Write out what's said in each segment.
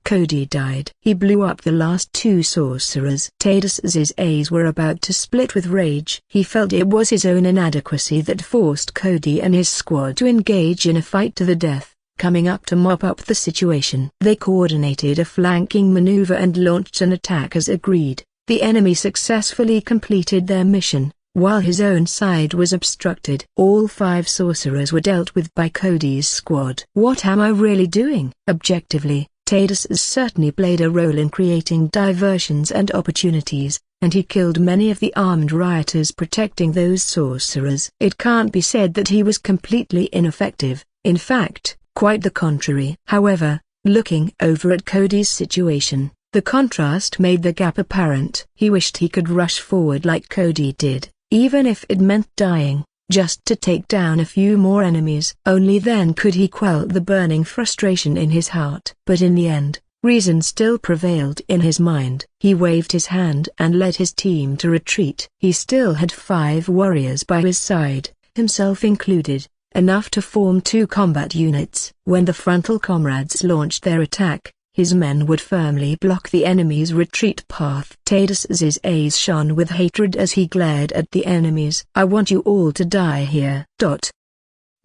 Cody died. He blew up the last two sorcerers. Traitors' eyes were about to split with rage. He felt it was his own inadequacy that forced Cody and his squad to engage in a fight to the death, coming up to mop up the situation. They coordinated a flanking maneuver and launched an attack as agreed. The enemy successfully completed their mission, while his own side was obstructed. All 5 sorcerers were dealt with by Cody's squad. What am I really doing? Objectively, Traitors certainly played a role in creating diversions and opportunities, and he killed many of the armed rioters protecting those sorcerers. It can't be said that he was completely ineffective, in fact, quite the contrary. However, looking over at Cody's situation, the contrast made the gap apparent. He wished he could rush forward like Cody did, even if it meant dying, just to take down a few more enemies. Only then could he quell the burning frustration in his heart. But in the end, reason still prevailed in his mind. He waved his hand and led his team to retreat. He still had 5 warriors by his side, himself included, enough to form 2 combat units. When the frontal comrades launched their attack, his men would firmly block the enemy's retreat path. Traitors' eyes shone with hatred as he glared at the enemies. I want you all to die here.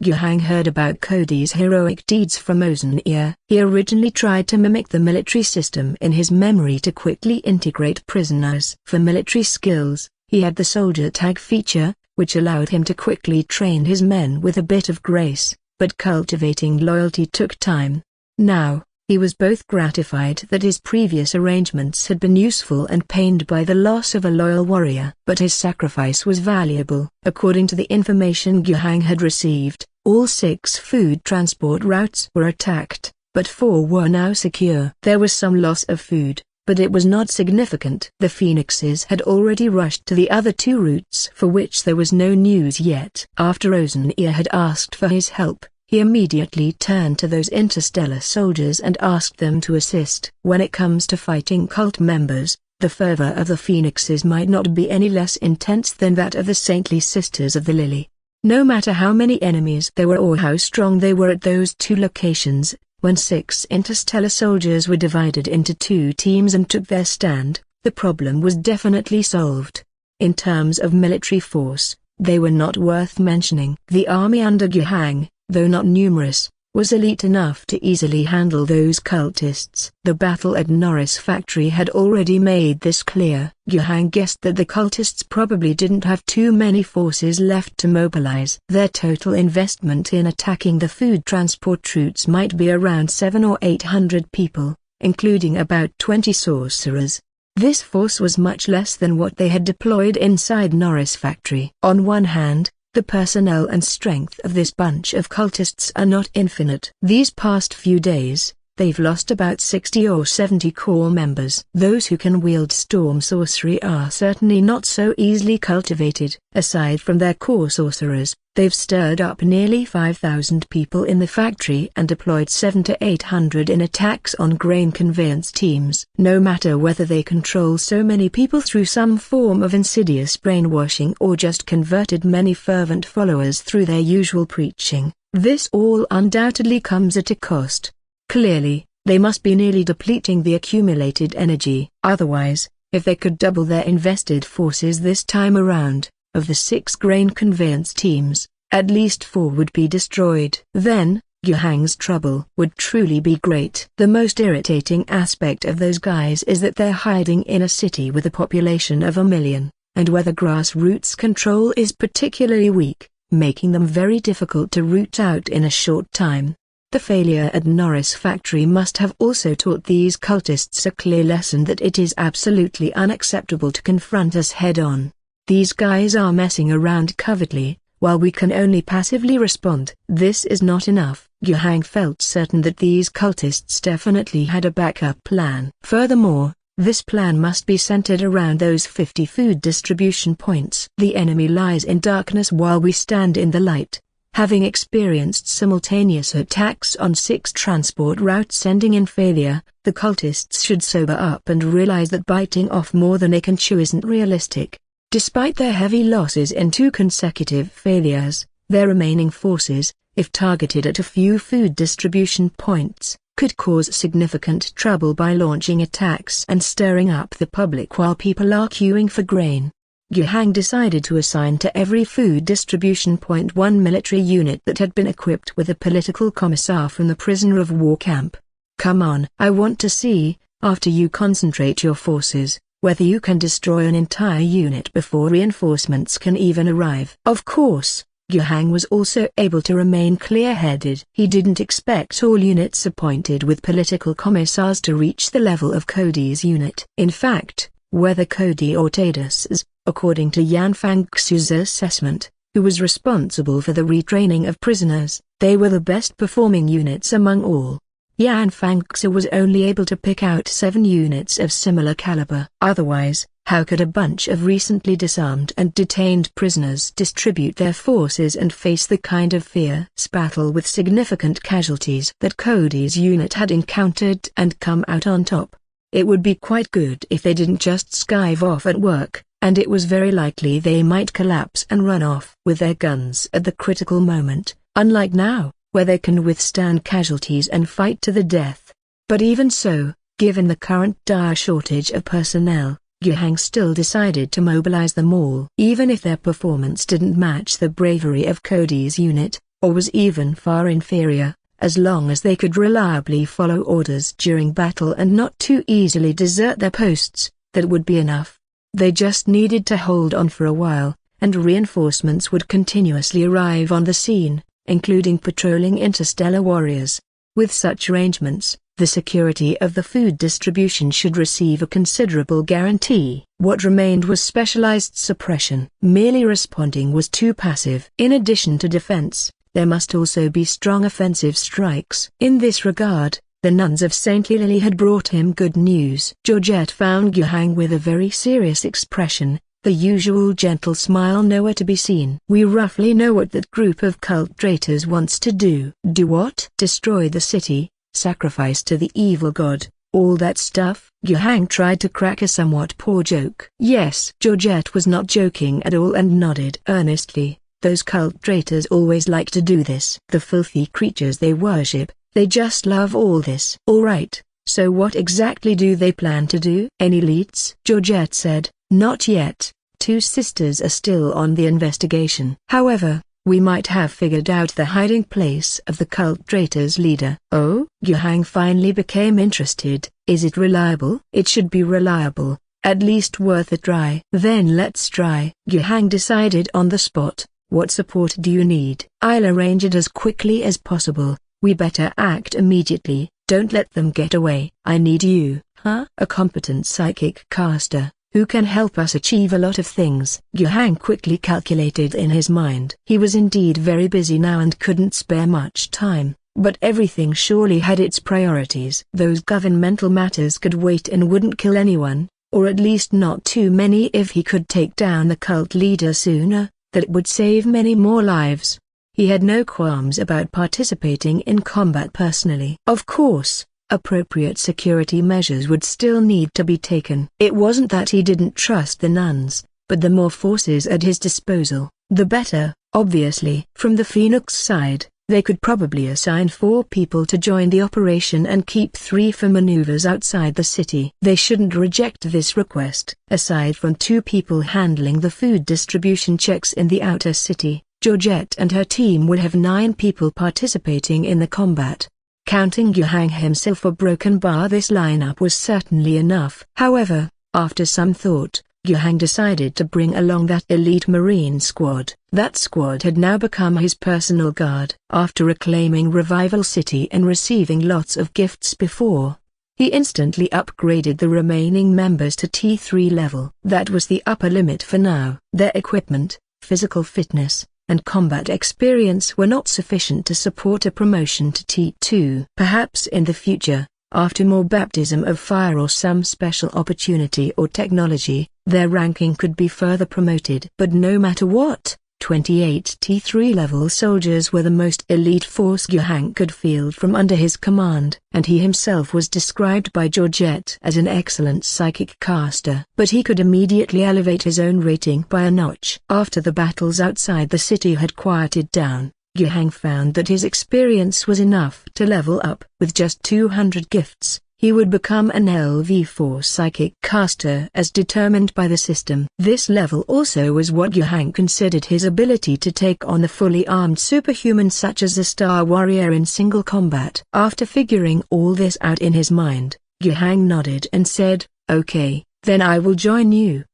Guhang heard about Cody's heroic deeds from Ozenear. He originally tried to mimic the military system in his memory to quickly integrate prisoners. For military skills, he had the soldier tag feature, which allowed him to quickly train his men with a bit of grace, but cultivating loyalty took time. Now, he was both gratified that his previous arrangements had been useful and pained by the loss of a loyal warrior. But his sacrifice was valuable. According to the information Guhang had received, all 6 food transport routes were attacked, but 4 were now secure. There was some loss of food, but it was not significant. The Phoenixes had already rushed to the other 2 routes for which there was no news yet. After Ozenear had asked for his help, he immediately turned to those interstellar soldiers and asked them to assist. When it comes to fighting cult members, the fervor of the Phoenixes might not be any less intense than that of the saintly Sisters of the Lily. No matter how many enemies there were or how strong they were at those 2 locations, when 6 interstellar soldiers were divided into 2 teams and took their stand, the problem was definitely solved. In terms of military force, they were not worth mentioning. The army under Guhang, though not numerous, was elite enough to easily handle those cultists. The battle at Norris Factory had already made this clear. Guhang guessed that the cultists probably didn't have too many forces left to mobilize. Their total investment in attacking the food transport routes might be around 700 or 800 people, including about 20 sorcerers. This force was much less than what they had deployed inside Norris Factory. On one hand, the personnel and strength of this bunch of cultists are not infinite. These past few days, they've lost about 60 or 70 core members. Those who can wield storm sorcery are certainly not so easily cultivated. Aside from their core sorcerers, they've stirred up nearly 5,000 people in the factory and deployed 700 to 800 in attacks on grain conveyance teams. No matter whether they control so many people through some form of insidious brainwashing or just converted many fervent followers through their usual preaching, this all undoubtedly comes at a cost. Clearly, they must be nearly depleting the accumulated energy. Otherwise, if they could double their invested forces this time around, of the 6 grain conveyance teams, at least 4 would be destroyed. Then, Guhang's trouble would truly be great. The most irritating aspect of those guys is that they're hiding in a city with a population of 1 million, and where the grassroots control is particularly weak, making them very difficult to root out in a short time. The failure at Norris Factory must have also taught these cultists a clear lesson that it is absolutely unacceptable to confront us head-on. These guys are messing around covertly, while we can only passively respond. This is not enough. Guhang felt certain that these cultists definitely had a backup plan. Furthermore, this plan must be centered around those 50 food distribution points. The enemy lies in darkness while we stand in the light. Having experienced simultaneous attacks on 6 transport routes ending in failure, the cultists should sober up and realize that biting off more than they can chew isn't realistic. Despite their heavy losses in 2 consecutive failures, their remaining forces, if targeted at a few food distribution points, could cause significant trouble by launching attacks and stirring up the public while people are queuing for grain. Yuhang decided to assign to every food distribution point one military unit that had been equipped with a political commissar from the prisoner of war camp. Come on, I want to see, after you concentrate your forces, whether you can destroy an entire unit before reinforcements can even arrive. Of course, Yuhang was also able to remain clear-headed. He didn't expect all units appointed with political commissars to reach the level of Cody's unit. In fact, whether Cody or Tadas's, according to Yan Fangxu's assessment, who was responsible for the retraining of prisoners, they were the best performing units among all. Yan Fangxu was only able to pick out 7 units of similar caliber. Otherwise, how could a bunch of recently disarmed and detained prisoners distribute their forces and face the kind of fierce battle with significant casualties that Cody's unit had encountered and come out on top? It would be quite good if they didn't just skive off at work, and it was very likely they might collapse and run off with their guns at the critical moment, unlike now, where they can withstand casualties and fight to the death. But even so, given the current dire shortage of personnel, Yuhang still decided to mobilize them all. Even if their performance didn't match the bravery of Cody's unit, or was even far inferior, as long as they could reliably follow orders during battle and not too easily desert their posts, that would be enough. They just needed to hold on for a while, and reinforcements would continuously arrive on the scene, including patrolling interstellar warriors. With such arrangements, the security of the food distribution should receive a considerable guarantee. What remained was specialized suppression. Merely responding was too passive. In addition to defense, there must also be strong offensive strikes. In this regard, the nuns of St. Lily had brought him good news. Georgette found Yuhang with a very serious expression, the usual gentle smile nowhere to be seen. We roughly know what that group of cult traitors wants to do. Do what? Destroy the city, sacrifice to the evil god, all that stuff? Yuhang tried to crack a somewhat poor joke. Yes. Georgette was not joking at all and nodded earnestly. Those cult traitors always like to do this. The filthy creatures they worship, they just love all this. All right, so what exactly do they plan to do? Any leads? Georgette said, not yet. 2 sisters are still on the investigation. However, we might have figured out the hiding place of the cult traitors' leader. Oh? Yuhang finally became interested. Is it reliable? It should be reliable, at least worth a try. Then let's try. Yuhang decided on the spot. What support do you need? I'll arrange it as quickly as possible. We better act immediately. Don't let them get away. I need you. Huh? A competent psychic caster, who can help us achieve a lot of things. Yuhang quickly calculated in his mind. He was indeed very busy now and couldn't spare much time, but everything surely had its priorities. Those governmental matters could wait and wouldn't kill anyone, or at least not too many. If he could take down the cult leader sooner, that would save many more lives. He had no qualms about participating in combat personally. Of course, appropriate security measures would still need to be taken. It wasn't that he didn't trust the nuns, but the more forces at his disposal, the better, obviously. From the Phoenix side, they could probably assign 4 people to join the operation and keep 3 for maneuvers outside the city. They shouldn't reject this request. Aside from 2 people handling the food distribution checks in the outer city, Georgette and her team would have 9 people participating in the combat. Counting Yuhang himself or Broken Bar, this lineup was certainly enough. However, after some thought, Yuhang decided to bring along that elite marine squad. That squad had now become his personal guard. After reclaiming Revival City and receiving lots of gifts before, he instantly upgraded the remaining members to T3 level. That was the upper limit for now. Their equipment, physical fitness, and combat experience were not sufficient to support a promotion to T2. Perhaps in the future, after more baptism of fire or some special opportunity or technology, their ranking could be further promoted. But no matter what, 28 T3 level soldiers were the most elite force Yuhang could field from under his command, and he himself was described by Georgette as an excellent psychic caster. But he could immediately elevate his own rating by a notch. After the battles outside the city had quieted down, Yuhang found that his experience was enough to level up. With just 200 gifts, he would become an LV4 psychic caster as determined by the system. This level also was what Yuhang considered his ability to take on the fully armed superhuman such as a Star Warrior in single combat. After figuring all this out in his mind, Yuhang nodded and said, "Okay, then I will join you."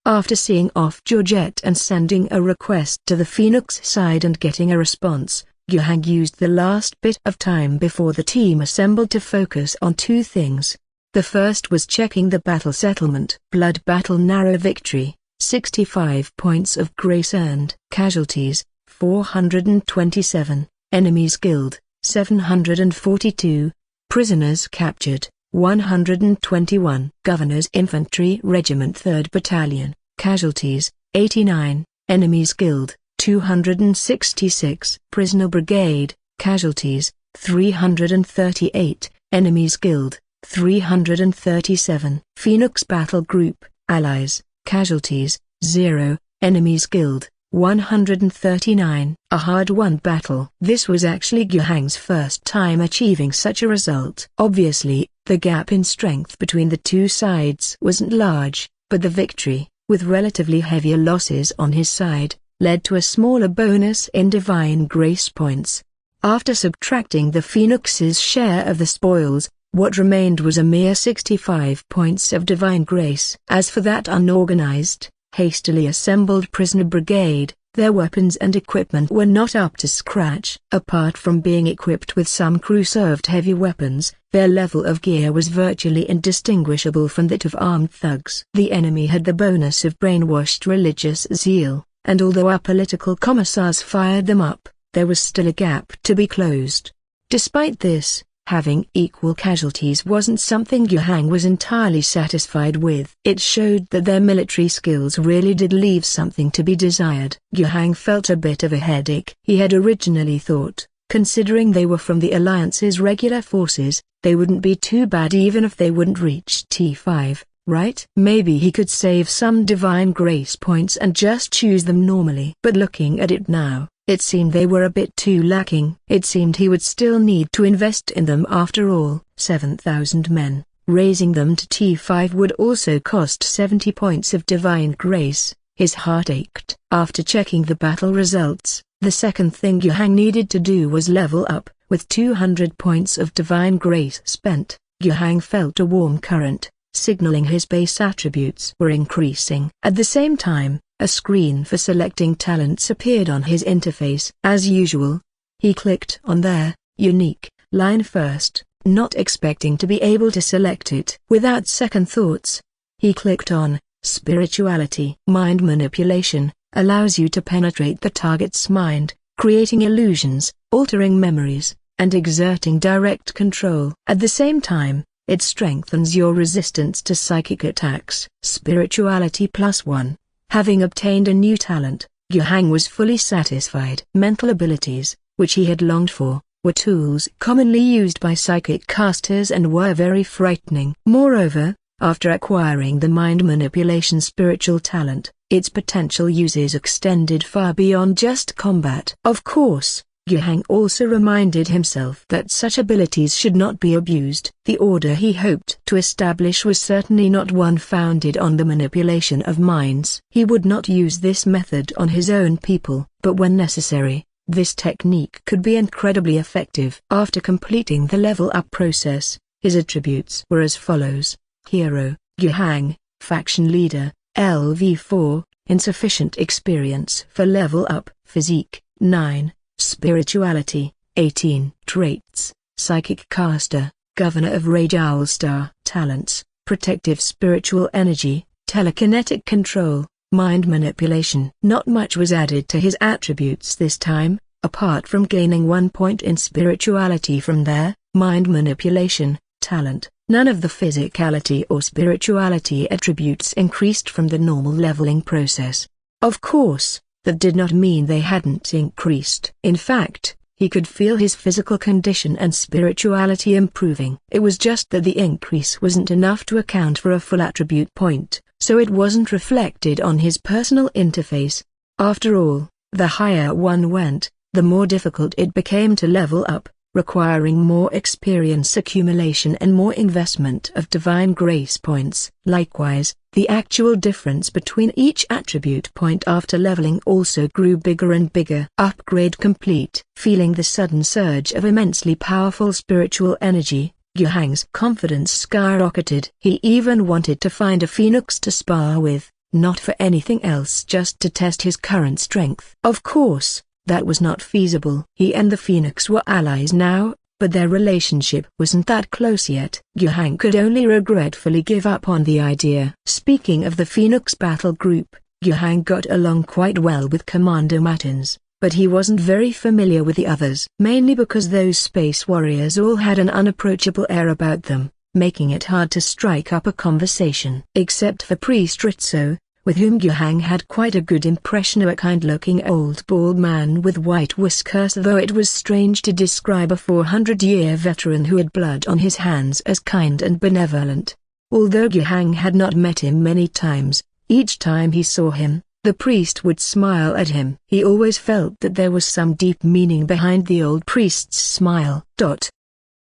After seeing off Georgette and sending a request to the Phoenix side and getting a response, Yuhang used the last bit of time before the team assembled to focus on two things. The first was checking the battle settlement. Blood battle narrow victory, 65 points of grace earned. Casualties, 427. Enemies killed, 742. Prisoners captured, 121. Governor's Infantry Regiment 3rd Battalion, casualties, 89. Enemies killed, 266. Prisoner Brigade, casualties, 338. Enemies killed, 337. Phoenix Battle Group, allies, casualties, 0. Enemies killed, 139. A hard-won battle. This was actually Yuhang's first time achieving such a result. Obviously, the gap in strength between the two sides wasn't large, but the victory, with relatively heavier losses on his side, led to a smaller bonus in divine grace points. After subtracting the Phoenix's share of the spoils, what remained was a mere 65 points of divine grace. As for that unorganized, hastily assembled prisoner brigade, their weapons and equipment were not up to scratch. Apart from being equipped with some crew-served heavy weapons, their level of gear was virtually indistinguishable from that of armed thugs. The enemy had the bonus of brainwashed religious zeal, and although our political commissars fired them up, there was still a gap to be closed. Despite this, having equal casualties wasn't something Yuhang was entirely satisfied with. It showed that their military skills really did leave something to be desired. Yuhang felt a bit of a headache. He had originally thought, considering they were from the Alliance's regular forces, they wouldn't be too bad even if they wouldn't reach T5, right? Maybe he could save some divine grace points and just choose them normally. But looking at it now, it seemed they were a bit too lacking. It seemed he would still need to invest in them after all. 7,000 men, raising them to T5 would also cost 70 points of divine grace. His heart ached. After checking the battle results, the second thing Yuhang needed to do was level up. With 200 points of divine grace spent, Yuhang felt a warm current, signaling his base attributes were increasing. At the same time, a screen for selecting talents appeared on his interface. As usual, he clicked on their unique line first, not expecting to be able to select it. Without second thoughts, he clicked on spirituality. Mind manipulation allows you to penetrate the target's mind, creating illusions, altering memories, and exerting direct control. At the same time, it strengthens your resistance to psychic attacks. Spirituality +1. Having obtained a new talent, Yuhang was fully satisfied. Mental abilities, which he had longed for, were tools commonly used by psychic casters and were very frightening. Moreover, after acquiring the mind manipulation spiritual talent, its potential uses extended far beyond just combat. Of course, Yuhang also reminded himself that such abilities should not be abused. The order he hoped to establish was certainly not one founded on the manipulation of minds. He would not use this method on his own people, but when necessary, this technique could be incredibly effective. After completing the level-up process, his attributes were as follows: Hero, Yuhang, Faction Leader, LV4, insufficient experience for level up. Physique, 9. Spirituality, 18. Traits, Psychic Caster, Governor of Rage Owlstar. Talents, Protective Spiritual Energy, Telekinetic Control, Mind Manipulation. Not much was added to his attributes this time, apart from gaining 1 point in spirituality from their Mind Manipulation talent. None of the physicality or spirituality attributes increased from the normal leveling process. Of course, that did not mean they hadn't increased. In fact, he could feel his physical condition and spirituality improving. It was just that the increase wasn't enough to account for a full attribute point, so it wasn't reflected on his personal interface. After all, the higher one went, the more difficult it became to level up, requiring more experience accumulation and more investment of divine grace points. Likewise, the actual difference between each attribute point after leveling also grew bigger and bigger. Upgrade complete. Feeling the sudden surge of immensely powerful spiritual energy, Yuhang's confidence skyrocketed. He even wanted to find a phoenix to spar with, not for anything else, just to test his current strength. Of course, that was not feasible. He and the phoenix were allies now, but their relationship wasn't that close yet. Yuhang could only regretfully give up on the idea. Speaking of the phoenix battle group, Yuhang got along quite well with Commander Matins, but he wasn't very familiar with the others. Mainly because those space warriors all had an unapproachable air about them, making it hard to strike up a conversation. Except for Priest Ritso, with whom Yuhang had quite a good impression of, a kind-looking old bald man with white whiskers, though it was strange to describe a 400-year veteran who had blood on his hands as kind and benevolent. Although Yuhang had not met him many times, each time he saw him, the priest would smile at him. He always felt that there was some deep meaning behind the old priest's smile.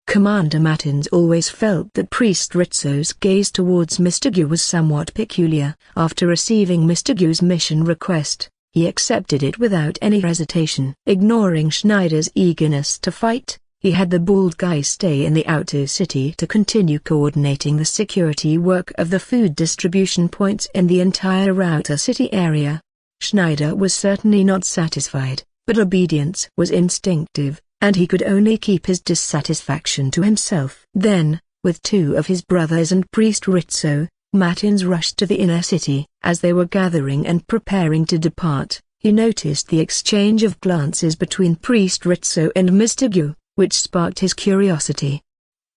Commander Matins always felt that Priest Ritso's gaze towards Mr. Gu was somewhat peculiar. After receiving Mr. Gu's mission request, he accepted it without any hesitation. Ignoring Schneider's eagerness to fight, he had the bald guy stay in the outer city to continue coordinating the security work of the food distribution points in the entire outer city area. Schneider was certainly not satisfied, but obedience was instinctive, and he could only keep his dissatisfaction to himself. Then, with two of his brothers and Priest Ritso, Matins rushed to the inner city. As they were gathering and preparing to depart, he noticed the exchange of glances between Priest Ritso and Mr. Gu, which sparked his curiosity.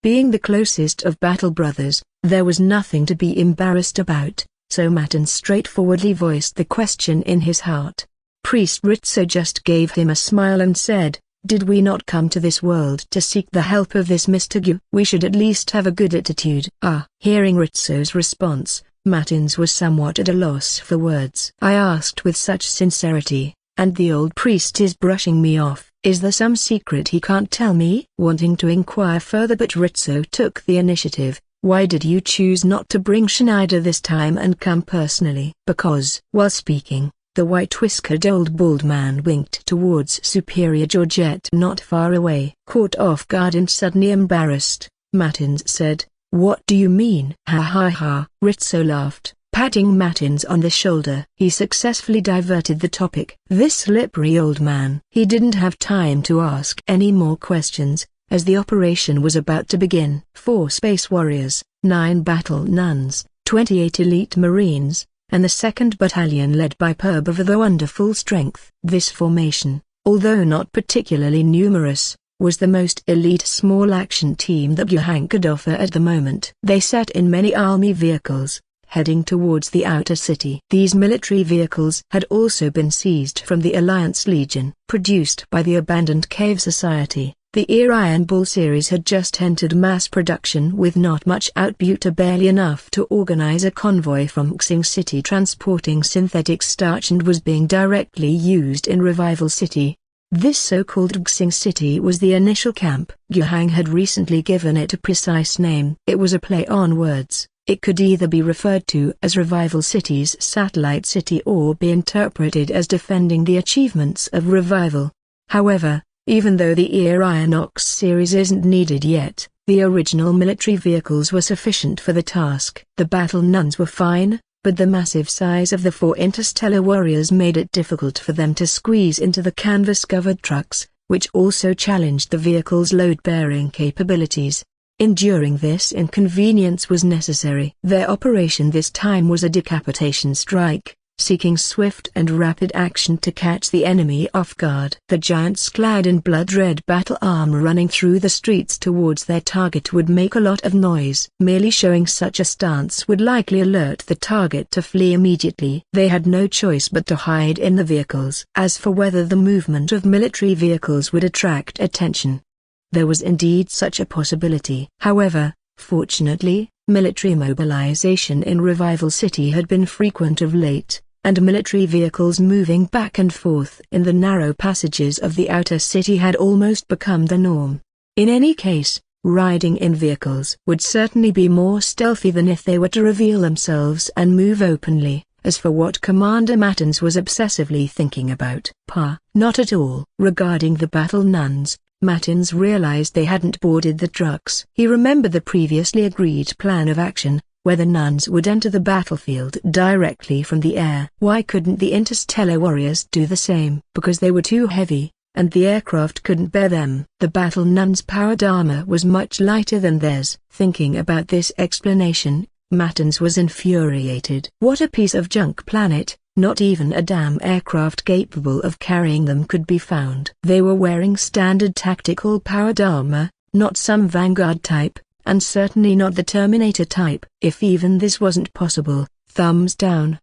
Being the closest of battle brothers, there was nothing to be embarrassed about, so Matins straightforwardly voiced the question in his heart. Priest Ritso just gave him a smile and said, "Did we not come to this world to seek the help of this Mr. Gu? We should at least have a good attitude." Hearing Ritso's response, Matins was somewhat at a loss for words. "I asked with such sincerity, and the old priest is brushing me off. Is there some secret he can't tell me?" Wanting to inquire further, but Ritso took the initiative. "Why did you choose not to bring Schneider this time and come personally?" "Because." While speaking, the white-whiskered old bald man winked towards Superior Georgette not far away. Caught off guard and suddenly embarrassed, Matins said, "What do you mean?" "Ha ha ha." Ritso laughed, patting Matins on the shoulder. He successfully diverted the topic. This slippery old man. He didn't have time to ask any more questions, as the operation was about to begin. 4 space warriors, 9 battle nuns, 28 elite marines, and the 2nd Battalion led by Perb of the under full strength. This formation, although not particularly numerous, was the most elite small action team that Yuhang could offer at the moment. They sat in many army vehicles, heading towards the outer city. These military vehicles had also been seized from the Alliance Legion. Produced by the Abandoned Cave Society, the Iron Bull series had just entered mass production with not much output, barely enough to organize a convoy from Xing City transporting synthetic starch, and was being directly used in Revival City. This so-called Xing City was the initial camp. Yuhang had recently given it a precise name. It was a play on words. It could either be referred to as Revival City's satellite city or be interpreted as defending the achievements of Revival. However, even though the Iron Ox series isn't needed yet, the original military vehicles were sufficient for the task. The Battle Nuns were fine, but the massive size of the 4 interstellar warriors made it difficult for them to squeeze into the canvas-covered trucks, which also challenged the vehicle's load-bearing capabilities. Enduring this inconvenience was necessary. Their operation this time was a decapitation strike, seeking swift and rapid action to catch the enemy off guard. The giants clad in blood-red battle armor running through the streets towards their target would make a lot of noise. Merely showing such a stance would likely alert the target to flee immediately. They had no choice but to hide in the vehicles. As for whether the movement of military vehicles would attract attention, there was indeed such a possibility. However, fortunately, military mobilization in Revival City had been frequent of late, and military vehicles moving back and forth in the narrow passages of the outer city had almost become the norm. In any case, riding in vehicles would certainly be more stealthy than if they were to reveal themselves and move openly. As for what Commander Mattins was obsessively thinking about, not at all. Regarding the Battle Nuns, Mattins realized they hadn't boarded the trucks. He remembered the previously agreed plan of action, where the nuns would enter the battlefield directly from the air. Why couldn't the interstellar warriors do the same? Because they were too heavy, and the aircraft couldn't bear them. The Battle Nuns' powered armor was much lighter than theirs. Thinking about this explanation, Mattins was infuriated. What a piece of junk planet! Not even a damn aircraft capable of carrying them could be found. They were wearing standard tactical powered armor, not some Vanguard type, and certainly not the Terminator type. If even this wasn't possible, thumbs down.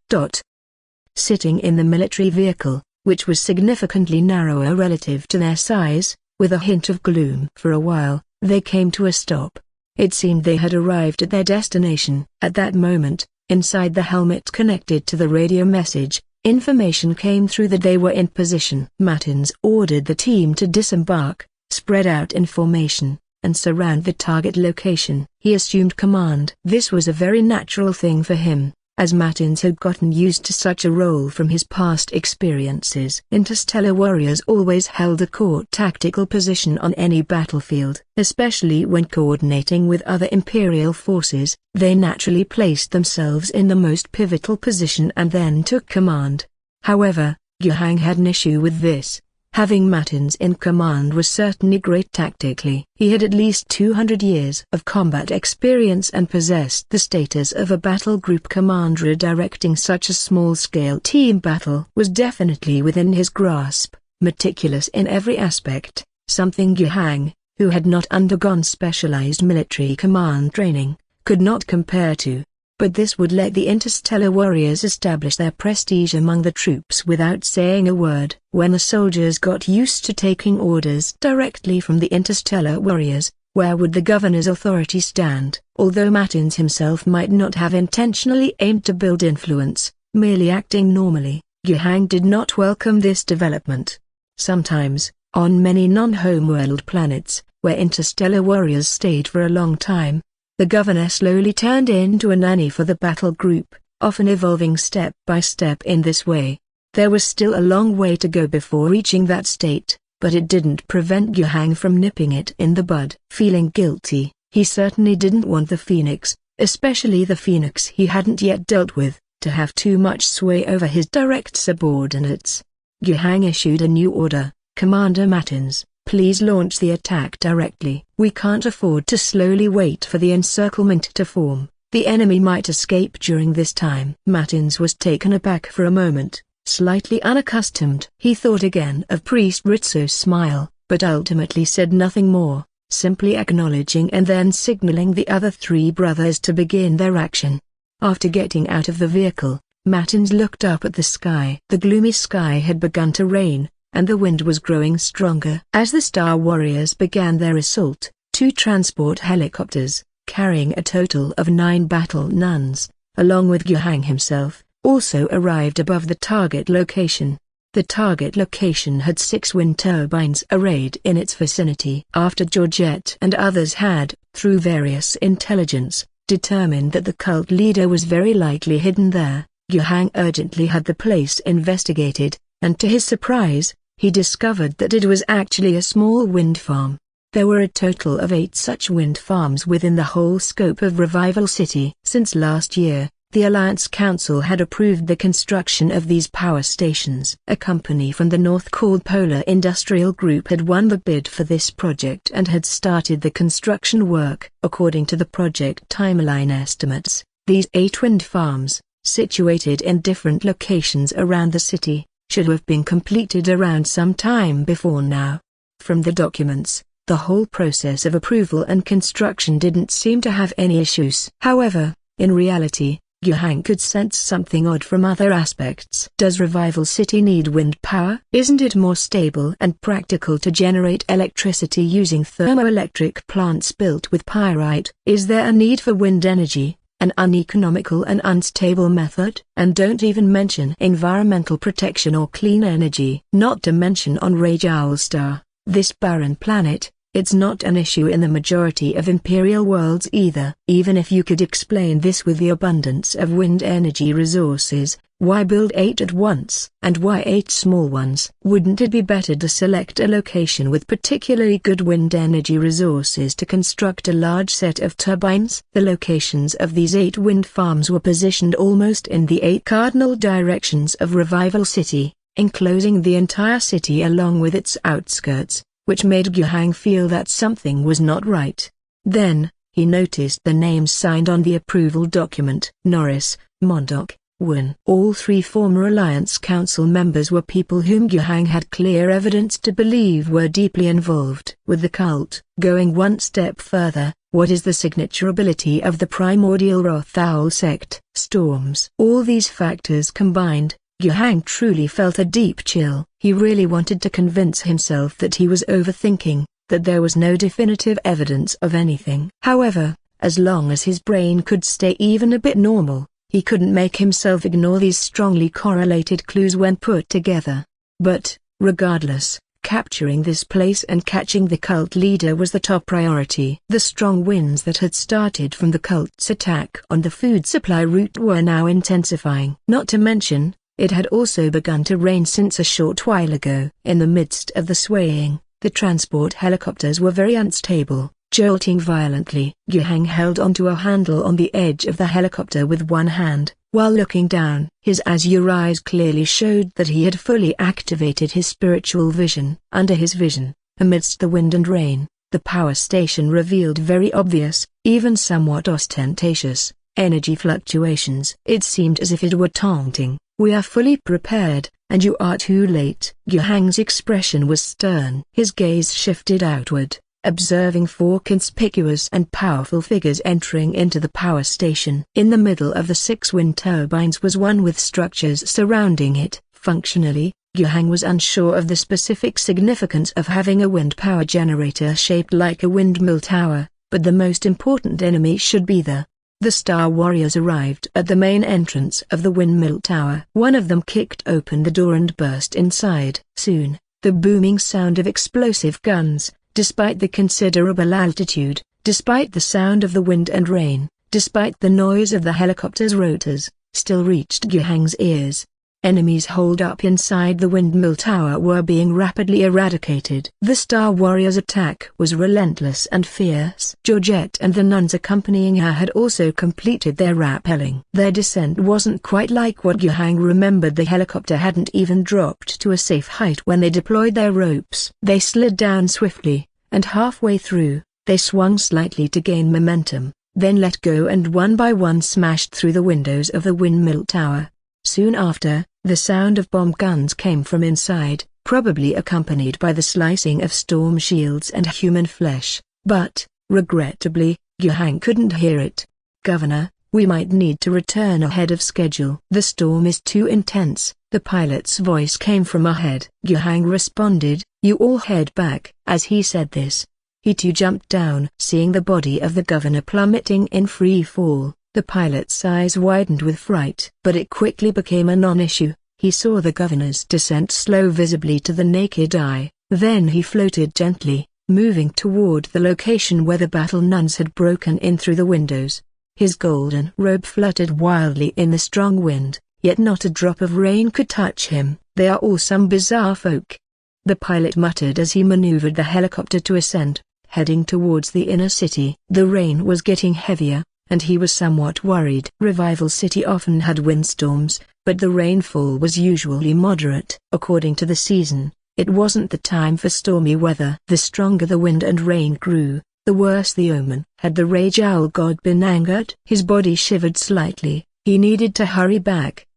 Sitting in the military vehicle, which was significantly narrower relative to their size, with a hint of gloom. For a while, they came to a stop. It seemed they had arrived at their destination. At that moment, inside the helmet connected to the radio message, information came through that they were in position. Mattins ordered the team to disembark, spread out in formation, and surround the target location. He assumed command. This was a very natural thing for him, as Mattins had gotten used to such a role from his past experiences. Interstellar warriors always held a core tactical position on any battlefield. Especially when coordinating with other imperial forces, they naturally placed themselves in the most pivotal position and then took command. However, Yuhang had an issue with this. Having Mattins in command was certainly great tactically. He had at least 200 years of combat experience and possessed the status of a battle group commander. Directing such a small-scale team battle was definitely within his grasp. Meticulous in every aspect, something Yuhang, who had not undergone specialized military command training, could not compare to. But this would let the interstellar warriors establish their prestige among the troops without saying a word. When the soldiers got used to taking orders directly from the interstellar warriors, where would the governor's authority stand? Although Mattins himself might not have intentionally aimed to build influence, merely acting normally, Yuhang did not welcome this development. Sometimes, on many non-homeworld planets, where interstellar warriors stayed for a long time, the governor slowly turned into a nanny for the battle group, often evolving step by step in this way. There was still a long way to go before reaching that state, but it didn't prevent Yuhang from nipping it in the bud. Feeling guilty, he certainly didn't want the Phoenix, especially the Phoenix he hadn't yet dealt with, to have too much sway over his direct subordinates. Yuhang issued a new order. Commander Mattins, please launch the attack directly. We can't afford to slowly wait for the encirclement to form. The enemy might escape during this time. Mattins was taken aback for a moment, slightly unaccustomed. He thought again of Priest Ritso's smile, but ultimately said nothing more, simply acknowledging and then signaling the other three brothers to begin their action. After getting out of the vehicle, Mattins looked up at the sky. The gloomy sky had begun to rain, and the wind was growing stronger. As the Star Warriors began their assault, 2 transport helicopters, carrying a total of 9 Battle Nuns, along with Yuhang himself, also arrived above the target location. The target location had 6 wind turbines arrayed in its vicinity. After Georgette and others had, through various intelligence, determined that the cult leader was very likely hidden there, Yuhang urgently had the place investigated, and to his surprise, he discovered that it was actually a small wind farm. There were a total of 8 such wind farms within the whole scope of Revival City. Since last year, the Alliance Council had approved the construction of these power stations. A company from the north called Polar Industrial Group had won the bid for this project and had started the construction work. According to the project timeline estimates, these 8 wind farms, situated in different locations around the city, should have been completed around some time before now. From the documents, the whole process of approval and construction didn't seem to have any issues. However, in reality, Yuhang could sense something odd from other aspects. Does Revival City need wind power? Isn't it more stable and practical to generate electricity using thermoelectric plants built with pyrite? Is there a need for wind energy, an uneconomical and unstable method. And don't even mention environmental protection or clean energy. Not to mention on Rage Owl Star, this barren planet, it's not an issue in the majority of imperial worlds either. Even if you could explain this with the abundance of wind energy resources, why build 8 at once? And why 8 small ones? Wouldn't it be better to select a location with particularly good wind energy resources to construct a large set of turbines? The locations of these 8 wind farms were positioned almost in the 8 cardinal directions of Revival City, enclosing the entire city along with its outskirts, which made Guhang feel that something was not right. Then, he noticed the names signed on the approval document. Norris, Mondok, Wen. All 3 former Alliance Council members were people whom Guhang had clear evidence to believe were deeply involved with the cult. Going one step further, what is the signature ability of the primordial Wrath Owl sect? Storms. All these factors combined, Guhang truly felt a deep chill. He really wanted to convince himself that he was overthinking, that there was no definitive evidence of anything. However, as long as his brain could stay even a bit normal, he couldn't make himself ignore these strongly correlated clues when put together. But, regardless, capturing this place and catching the cult leader was the top priority. The strong winds that had started from the cult's attack on the food supply route were now intensifying. Not to mention, it had also begun to rain since a short while ago. In the midst of the swaying, the transport helicopters were very unstable, jolting violently. Guhang held onto a handle on the edge of the helicopter with one hand, while looking down. His azure eyes clearly showed that he had fully activated his spiritual vision. Under his vision, amidst the wind and rain, the power station revealed very obvious, even somewhat ostentatious, energy fluctuations. It seemed as if it were taunting. "We are fully prepared, and you are too late." Guhang's expression was stern. His gaze shifted outward, observing 4 conspicuous and powerful figures entering into the power station. In the middle of the 6 wind turbines was one with structures surrounding it. Functionally, Guhang was unsure of the specific significance of having a wind power generator shaped like a windmill tower, but the most important enemy should be the Star Warriors arrived at the main entrance of the windmill tower. One of them kicked open the door and burst inside. Soon, the booming sound of explosive guns, despite the considerable altitude, despite the sound of the wind and rain, despite the noise of the helicopter's rotors, still reached Guhang's ears. Enemies holed up inside the windmill tower were being rapidly eradicated. The Star Warrior's attack was relentless and fierce. Georgette and the nuns accompanying her had also completed their rappelling. Their descent wasn't quite like what Guhang remembered. The helicopter hadn't even dropped to a safe height when they deployed their ropes. They slid down swiftly, and halfway through, they swung slightly to gain momentum, then let go and one by one smashed through the windows of the windmill tower. Soon after, the sound of bomb guns came from inside, probably accompanied by the slicing of storm shields and human flesh, but, regrettably, Guhang couldn't hear it. "Governor, we might need to return ahead of schedule. The storm is too intense," the pilot's voice came from ahead. Guhang responded, "You all head back." As he said this, he too jumped down. Seeing the body of the governor plummeting in free fall, the pilot's eyes widened with fright. But it quickly became a non-issue. He saw the governor's descent slow visibly to the naked eye, then he floated gently, moving toward the location where the Battle Nuns had broken in through the windows. His golden robe fluttered wildly in the strong wind, yet not a drop of rain could touch him. "They are all some bizarre folk," the pilot muttered as he maneuvered the helicopter to ascend, heading towards the inner city. The rain was getting heavier, and he was somewhat worried. Revival City often had windstorms, but the rainfall was usually moderate. According to the season, it wasn't the time for stormy weather. The stronger the wind and rain grew, the worse the omen. Had the Rage Owl god been angered? His body shivered slightly. He needed to hurry back.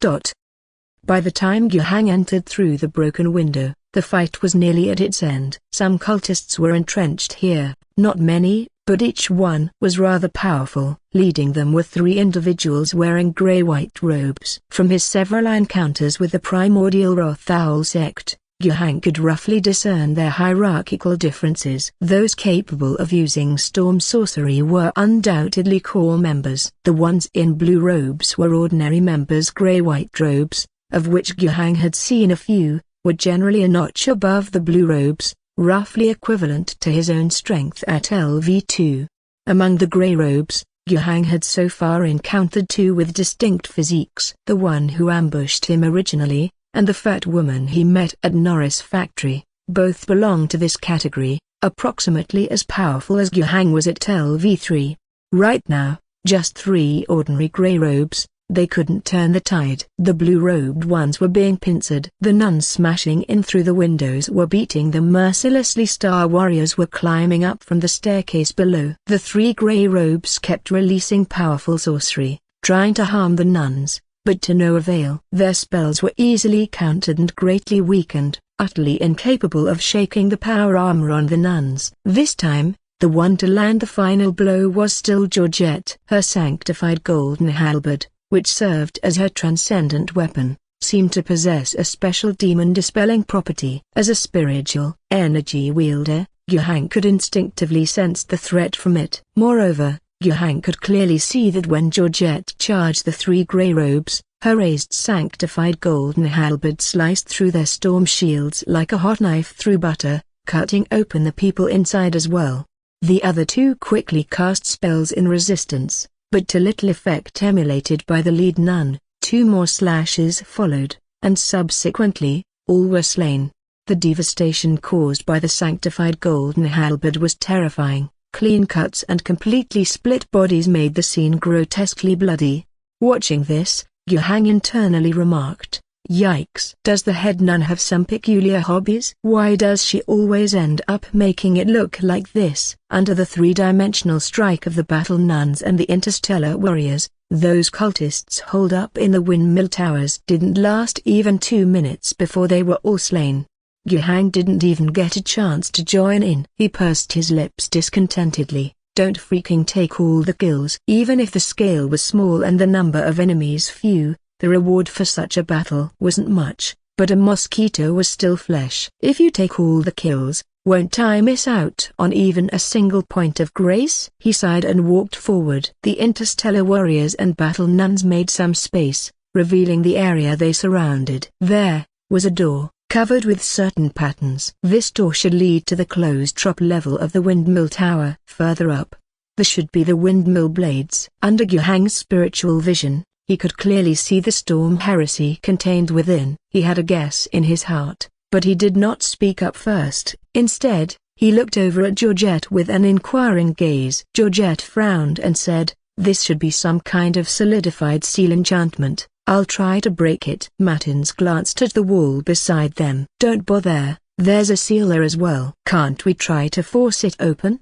By the time Guhang entered through the broken window, the fight was nearly at its end. Some cultists were entrenched here, not many, but each one was rather powerful. Leading them were 3 individuals wearing grey-white robes. From his several encounters with the primordial Wrath Owl sect, Yuhang could roughly discern their hierarchical differences. Those capable of using storm sorcery were undoubtedly core members. The ones in blue robes were ordinary members. Grey-white robes, of which Yuhang had seen a few, were generally a notch above the blue robes, roughly equivalent to his own strength at LV2. Among the grey robes, Yuhang had so far encountered two with distinct physiques. The one who ambushed him originally, and the fat woman he met at Norris factory, both belonged to this category, approximately as powerful as Yuhang was at LV3. Right now, just three ordinary grey robes, they couldn't turn the tide. The blue-robed ones were being pincered. The nuns smashing in through the windows were beating them mercilessly. Star warriors were climbing up from the staircase below. The three grey robes kept releasing powerful sorcery, trying to harm the nuns, but to no avail. Their spells were easily countered and greatly weakened, utterly incapable of shaking the power armor on the nuns. This time, the one to land the final blow was still Georgette. Her sanctified golden halberd, which served as her transcendent weapon, seemed to possess a special demon-dispelling property. As a spiritual energy wielder, Yuhang could instinctively sense the threat from it. Moreover, Yuhang could clearly see that when Georgette charged the three grey robes, her raised sanctified golden halberd sliced through their storm shields like a hot knife through butter, cutting open the people inside as well. The other two quickly cast spells in resistance, but to little effect. Emulated by the lead nun, two more slashes followed, and subsequently, all were slain. The devastation caused by the sanctified golden halberd was terrifying. Clean cuts and completely split bodies made the scene grotesquely bloody. Watching this, Yuhang internally remarked, "Yikes! Does the head nun have some peculiar hobbies? Why does she always end up making it look like this?" Under the three-dimensional strike of the Battle Nuns and the Interstellar Warriors, those cultists holed up in the windmill towers didn't last even 2 minutes before they were all slain. Yuhang didn't even get a chance to join in. He pursed his lips discontentedly. Don't freaking take all the kills. Even if the scale was small and the number of enemies few, the reward for such a battle wasn't much, but a mosquito was still flesh. If you take all the kills, won't I miss out on even a single point of grace? He sighed and walked forward. The Interstellar Warriors and Battle Nuns made some space, revealing the area they surrounded. There was a door, covered with certain patterns. This door should lead to the closed drop level of the windmill tower. Further up, there should be the windmill blades. Under Yuhang's spiritual vision, he could clearly see the storm heresy contained within. He had a guess in his heart, but he did not speak up first. Instead, he looked over at Georgette with an inquiring gaze. Georgette frowned and said, "This should be some kind of solidified seal enchantment. I'll try to break it." Matins glanced at the wall beside them. "Don't bother, there's a seal there as well." "Can't we try to force it open?"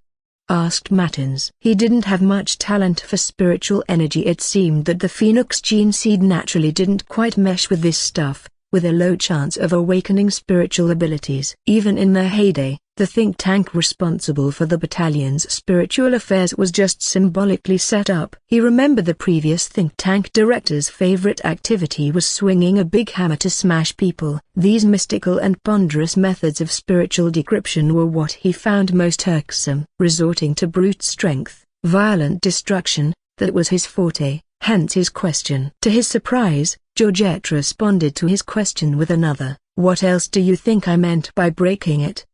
asked Matins. He didn't have much talent for spiritual energy. It seemed that the Phoenix gene seed naturally didn't quite mesh with this stuff, with a low chance of awakening spiritual abilities. Even in their heyday, the think tank responsible for the battalion's spiritual affairs was just symbolically set up. He remembered the previous think tank director's favorite activity was swinging a big hammer to smash people. These mystical and ponderous methods of spiritual decryption were what he found most irksome. Resorting to brute strength, violent destruction, that was his forte, hence his question. To his surprise, Georgette responded to his question with another, "What else do you think I meant by breaking it?"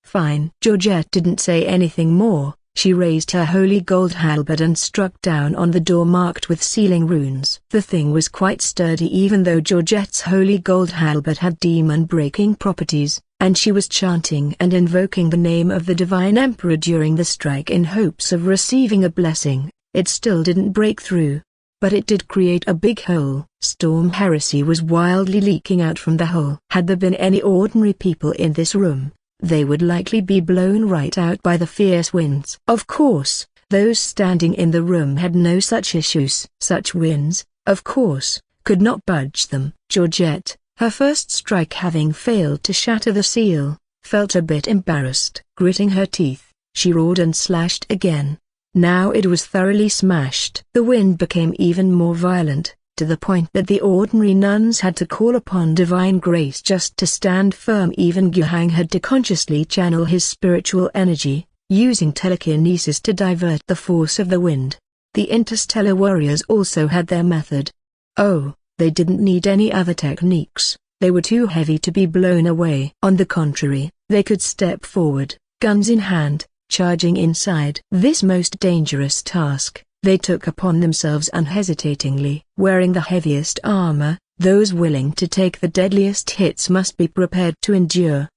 Fine. Georgette didn't say anything more. She raised her holy gold halberd and struck down on the door marked with sealing runes. The thing was quite sturdy even though Georgette's holy gold halberd had demon-breaking properties, and she was chanting and invoking the name of the Divine Emperor during the strike in hopes of receiving a blessing. It still didn't break through, but it did create a big hole. Storm heresy was wildly leaking out from the hole. Had there been any ordinary people in this room, they would likely be blown right out by the fierce winds. Of course, those standing in the room had no such issues. Such winds, of course, could not budge them. Georgette, her first strike having failed to shatter the seal, felt a bit embarrassed. Gritting her teeth, she roared and slashed again. Now it was thoroughly smashed. The wind became even more violent, to the point that the ordinary nuns had to call upon divine grace just to stand firm. Even Guhang had to consciously channel his spiritual energy, using telekinesis to divert the force of the wind. The interstellar warriors also had their method. Oh, they didn't need any other techniques. They were too heavy to be blown away. On the contrary, they could step forward, guns in hand, charging inside. This most dangerous task, they took upon themselves unhesitatingly. Wearing the heaviest armor, those willing to take the deadliest hits must be prepared to endure.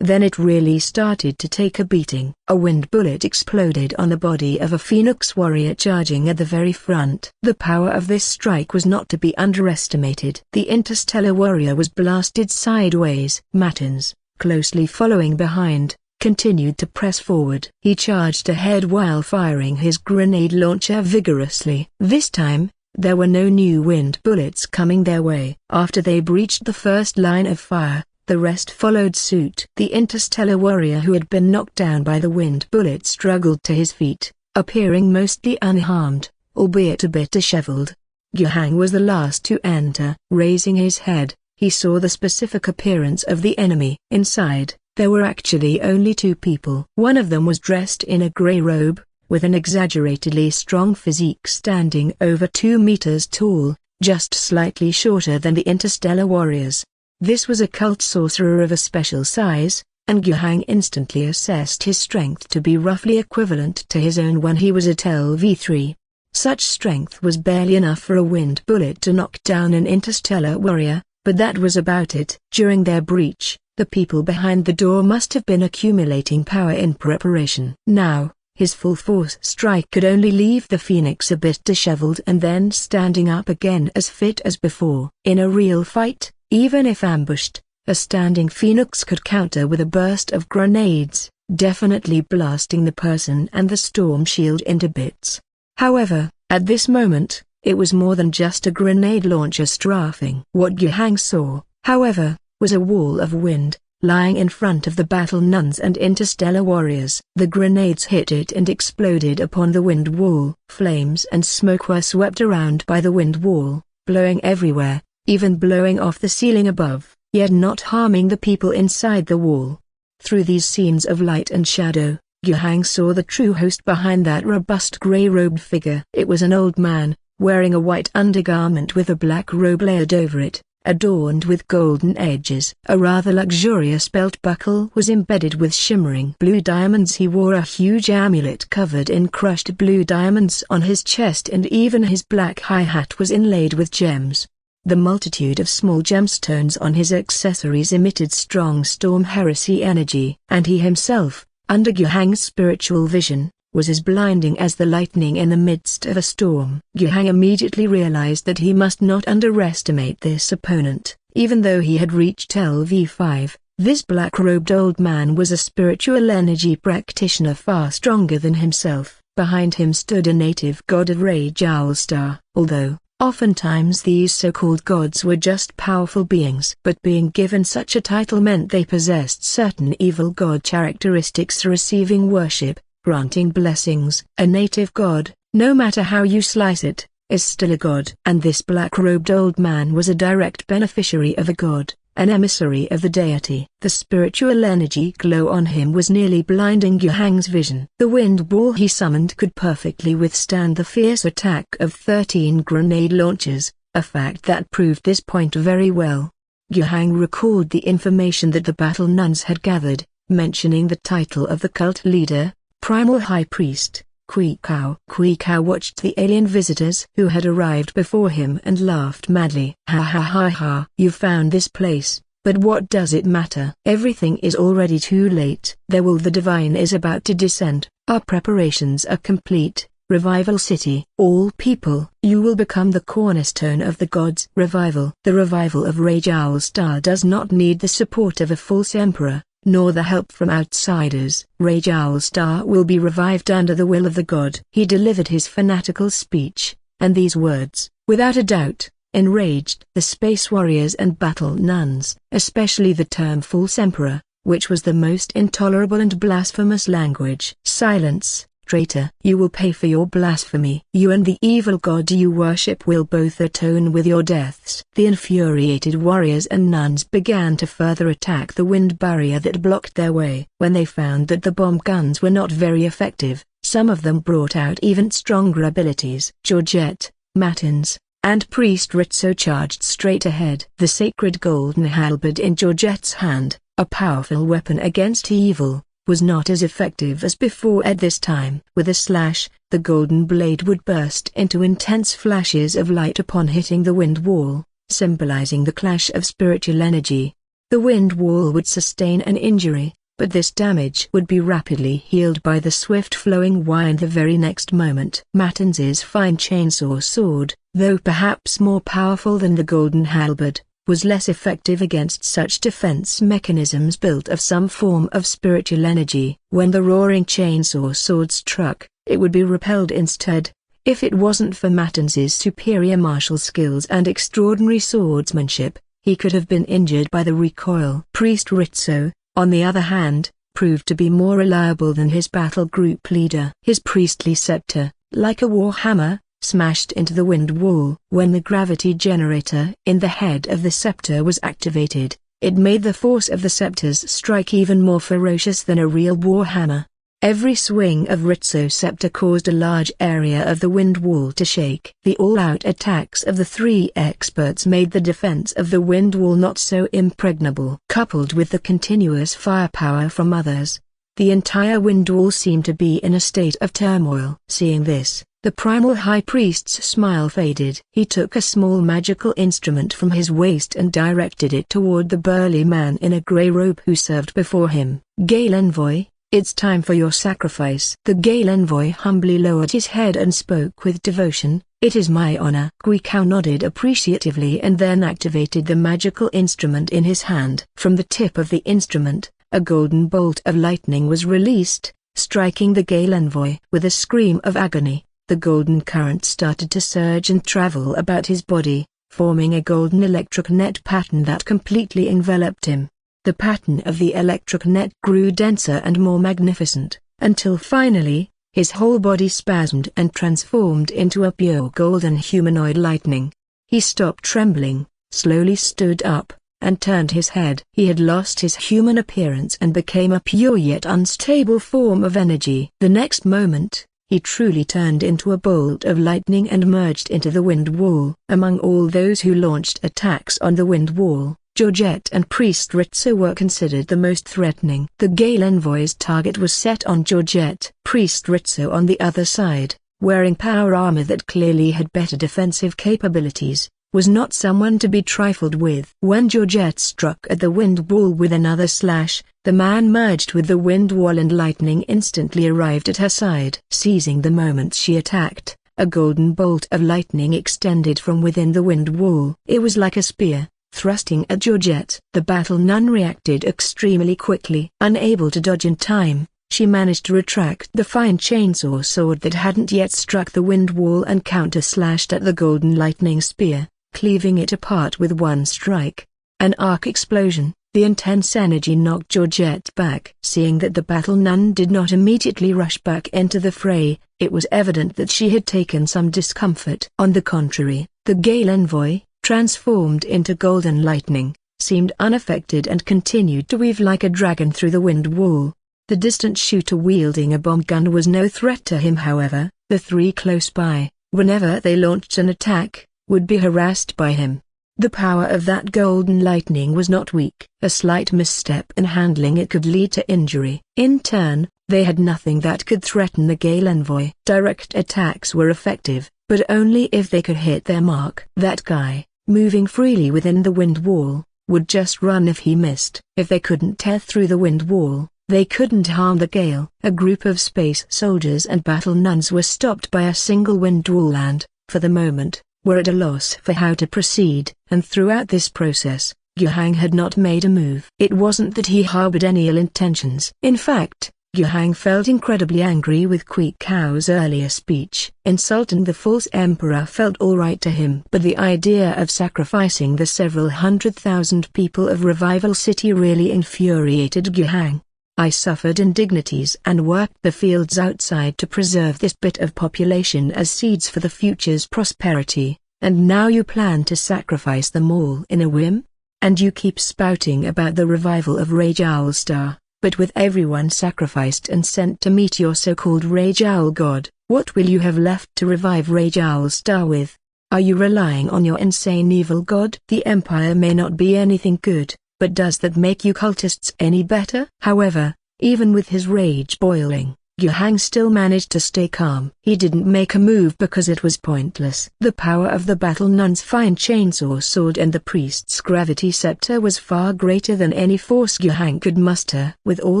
Then it really started to take a beating. A wind bullet exploded on the body of a phoenix warrior charging at the very front. The power of this strike was not to be underestimated. The interstellar warrior was blasted sideways. Matins, closely following behind, continued to press forward. He charged ahead while firing his grenade launcher vigorously. This time, there were no new wind bullets coming their way. After they breached the first line of fire, the rest followed suit. The interstellar warrior who had been knocked down by the wind bullet struggled to his feet, appearing mostly unharmed, albeit a bit disheveled. Guhang was the last to enter. Raising his head, he saw the specific appearance of the enemy. Inside, there were actually only two people. One of them was dressed in a grey robe, with an exaggeratedly strong physique, standing over 2 meters tall, just slightly shorter than the interstellar warriors. This was a cult sorcerer of a special size, and Guhang instantly assessed his strength to be roughly equivalent to his own when he was at LV3. Such strength was barely enough for a wind bullet to knock down an interstellar warrior, but that was about it. During their breach, the people behind the door must have been accumulating power in preparation. Now, his full force strike could only leave the phoenix a bit disheveled and then standing up again as fit as before. In a real fight, even if ambushed, a standing phoenix could counter with a burst of grenades, definitely blasting the person and the storm shield into bits. However, at this moment, it was more than just a grenade launcher strafing. What Guhang saw, however, was a wall of wind, lying in front of the Battle Nuns and interstellar warriors. The grenades hit it and exploded upon the wind wall. Flames and smoke were swept around by the wind wall, blowing everywhere, even blowing off the ceiling above, yet not harming the people inside the wall. Through these scenes of light and shadow, Guhang saw the true host behind that robust grey-robed figure. It was an old man, wearing a white undergarment with a black robe layered over it, adorned with golden edges. A rather luxurious belt buckle was embedded with shimmering blue diamonds. He wore a huge amulet covered in crushed blue diamonds on his chest, and even his black high hat was inlaid with gems. The multitude of small gemstones on his accessories emitted strong storm heresy energy, and he himself, under Guhang's spiritual vision, was as blinding as the lightning in the midst of a storm. Guhang immediately realized that he must not underestimate this opponent. Even though he had reached LV5, this black-robed old man was a spiritual energy practitioner far stronger than himself. Behind him stood a native god of Rage Owlstar. Although, oftentimes these so-called gods were just powerful beings, but being given such a title meant they possessed certain evil god characteristics, receiving worship, granting blessings. A native god, no matter how you slice it, is still a god. And this black-robed old man was a direct beneficiary of a god, an emissary of the deity. The spiritual energy glow on him was nearly blinding Guhang's vision. The wind wall he summoned could perfectly withstand the fierce attack of 13 grenade launchers, a fact that proved this point very well. Guhang recalled the information that the Battle Nuns had gathered, mentioning the title of the cult leader, Primal High Priest, Kuikao. Kuikao watched the alien visitors who had arrived before him and laughed madly. Ha ha ha ha. You found this place, but what does it matter? Everything is already too late. The divine is about to descend. Our preparations are complete. Revival City. All people. You will become the cornerstone of the gods. Revival. The revival of Rage Owlstar does not need the support of a false emperor, nor the help from outsiders. Rage Owlstar will be revived under the will of the god. He delivered his fanatical speech, and these words, without a doubt, enraged the space warriors and Battle Nuns, especially the term false emperor, which was the most intolerable and blasphemous language. Silence, Traitor, you will pay for your blasphemy. You and the evil god you worship will both atone with your deaths. The infuriated warriors and nuns began to further attack the wind barrier that blocked their way. When they found that the bomb guns were not very effective, some of them brought out even stronger abilities. Georgette, Matins, and Priest Rizzo charged straight ahead. The sacred golden halberd in Georgette's hand, a powerful weapon against evil, was not as effective as before at this time. With a slash, the golden blade would burst into intense flashes of light upon hitting the wind wall, symbolizing the clash of spiritual energy. The wind wall would sustain an injury, but this damage would be rapidly healed by the swift flowing wine the very next moment. Matins's fine chainsaw sword, though perhaps more powerful than the golden halberd, was less effective against such defense mechanisms built of some form of spiritual energy. When the roaring chainsaw sword struck, it would be repelled instead. If it wasn't for Matins's superior martial skills and extraordinary swordsmanship, he could have been injured by the recoil. Priest Rizzo, on the other hand, proved to be more reliable than his battle group leader. His priestly scepter, like a war hammer, smashed into the wind wall. When the gravity generator in the head of the scepter was activated, it made the force of the scepter's strike even more ferocious than a real war hammer. Every swing of Rizzo's scepter caused a large area of the wind wall to shake. The all-out attacks of the three experts made the defense of the wind wall not so impregnable. Coupled with the continuous firepower from others, the entire wind wall seemed to be in a state of turmoil. Seeing this, the primal high priest's smile faded. He took a small magical instrument from his waist and directed it toward the burly man in a grey robe who served before him. "Gale Envoy, it's time for your sacrifice." The Gale Envoy humbly lowered his head and spoke with devotion. "It is my honor." Guikao nodded appreciatively and then activated the magical instrument in his hand. From the tip of the instrument, a golden bolt of lightning was released, striking the Gale Envoy. With a scream of agony, the golden current started to surge and travel about his body, forming a golden electric net pattern that completely enveloped him. The pattern of the electric net grew denser and more magnificent, until finally, his whole body spasmed and transformed into a pure golden humanoid lightning. He stopped trembling, slowly stood up, and turned his head. He had lost his human appearance and became a pure yet unstable form of energy. The next moment, he truly turned into a bolt of lightning and merged into the wind wall. Among all those who launched attacks on the wind wall, Georgette and Priest Rizzo were considered the most threatening. The Gale Envoy's target was set on Georgette. Priest Rizzo on the other side, wearing power armor that clearly had better defensive capabilities, was not someone to be trifled with. When Georgette struck at the wind wall with another slash, the man merged with the wind wall and lightning instantly arrived at her side. Seizing the moment she attacked, a golden bolt of lightning extended from within the wind wall. It was like a spear, thrusting at Georgette. The Battle Nun reacted extremely quickly. Unable to dodge in time, she managed to retract the fine chainsaw sword that hadn't yet struck the wind wall and counter-slashed at the golden lightning spear, cleaving it apart with one strike. An arc explosion, the intense energy knocked Georgette back. Seeing that the Battle Nun did not immediately rush back into the fray, it was evident that she had taken some discomfort. On the contrary, the Gale Envoy, transformed into golden lightning, seemed unaffected and continued to weave like a dragon through the wind wall. The distant shooter wielding a bomb gun was no threat to him. However, the three close by, whenever they launched an attack, would be harassed by him. The power of that golden lightning was not weak. A slight misstep in handling it could lead to injury. In turn, they had nothing that could threaten the Gale Envoy. Direct attacks were effective, but only if they could hit their mark. That guy, moving freely within the wind wall, would just run if he missed. If they couldn't tear through the wind wall, they couldn't harm the Gale. A group of space soldiers and Battle Nuns were stopped by a single wind wall and, for the moment, were at a loss for how to proceed. And throughout this process, Guihang had not made a move. It wasn't that he harbored any ill intentions. In fact, Guihang felt incredibly angry with Guikao's earlier speech. Insulting the false emperor felt alright to him, but the idea of sacrificing the several 100,000 people of Revival City really infuriated Guihang. I suffered indignities and worked the fields outside to preserve this bit of population as seeds for the future's prosperity, and now you plan to sacrifice them all in a whim? And you keep spouting about the revival of Rage Owl Star, but with everyone sacrificed and sent to meet your so-called Rage Owl God, what will you have left to revive Rage Owl Star with? Are you relying on your insane evil god? The Empire may not be anything good, but does that make you cultists any better? However, even with his rage boiling, Yuhang still managed to stay calm. He didn't make a move because it was pointless. The power of the Battle Nuns' fine chainsaw sword and the priest's gravity scepter was far greater than any force Yuhang could muster. With all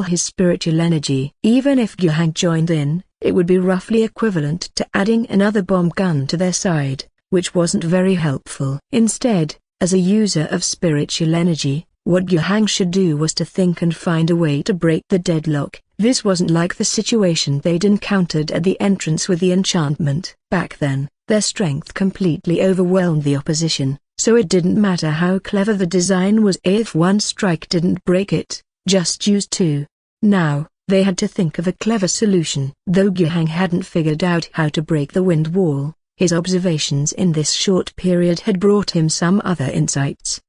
his spiritual energy, even if Yuhang joined in, it would be roughly equivalent to adding another bomb gun to their side, which wasn't very helpful. Instead, as a user of spiritual energy, what Yuhang should do was to think and find a way to break the deadlock. This wasn't like the situation they'd encountered at the entrance with the enchantment. Back then, their strength completely overwhelmed the opposition, so it didn't matter how clever the design was if one strike didn't break it, just use two. Now, they had to think of a clever solution. Though Yuhang hadn't figured out how to break the wind wall, his observations in this short period had brought him some other insights.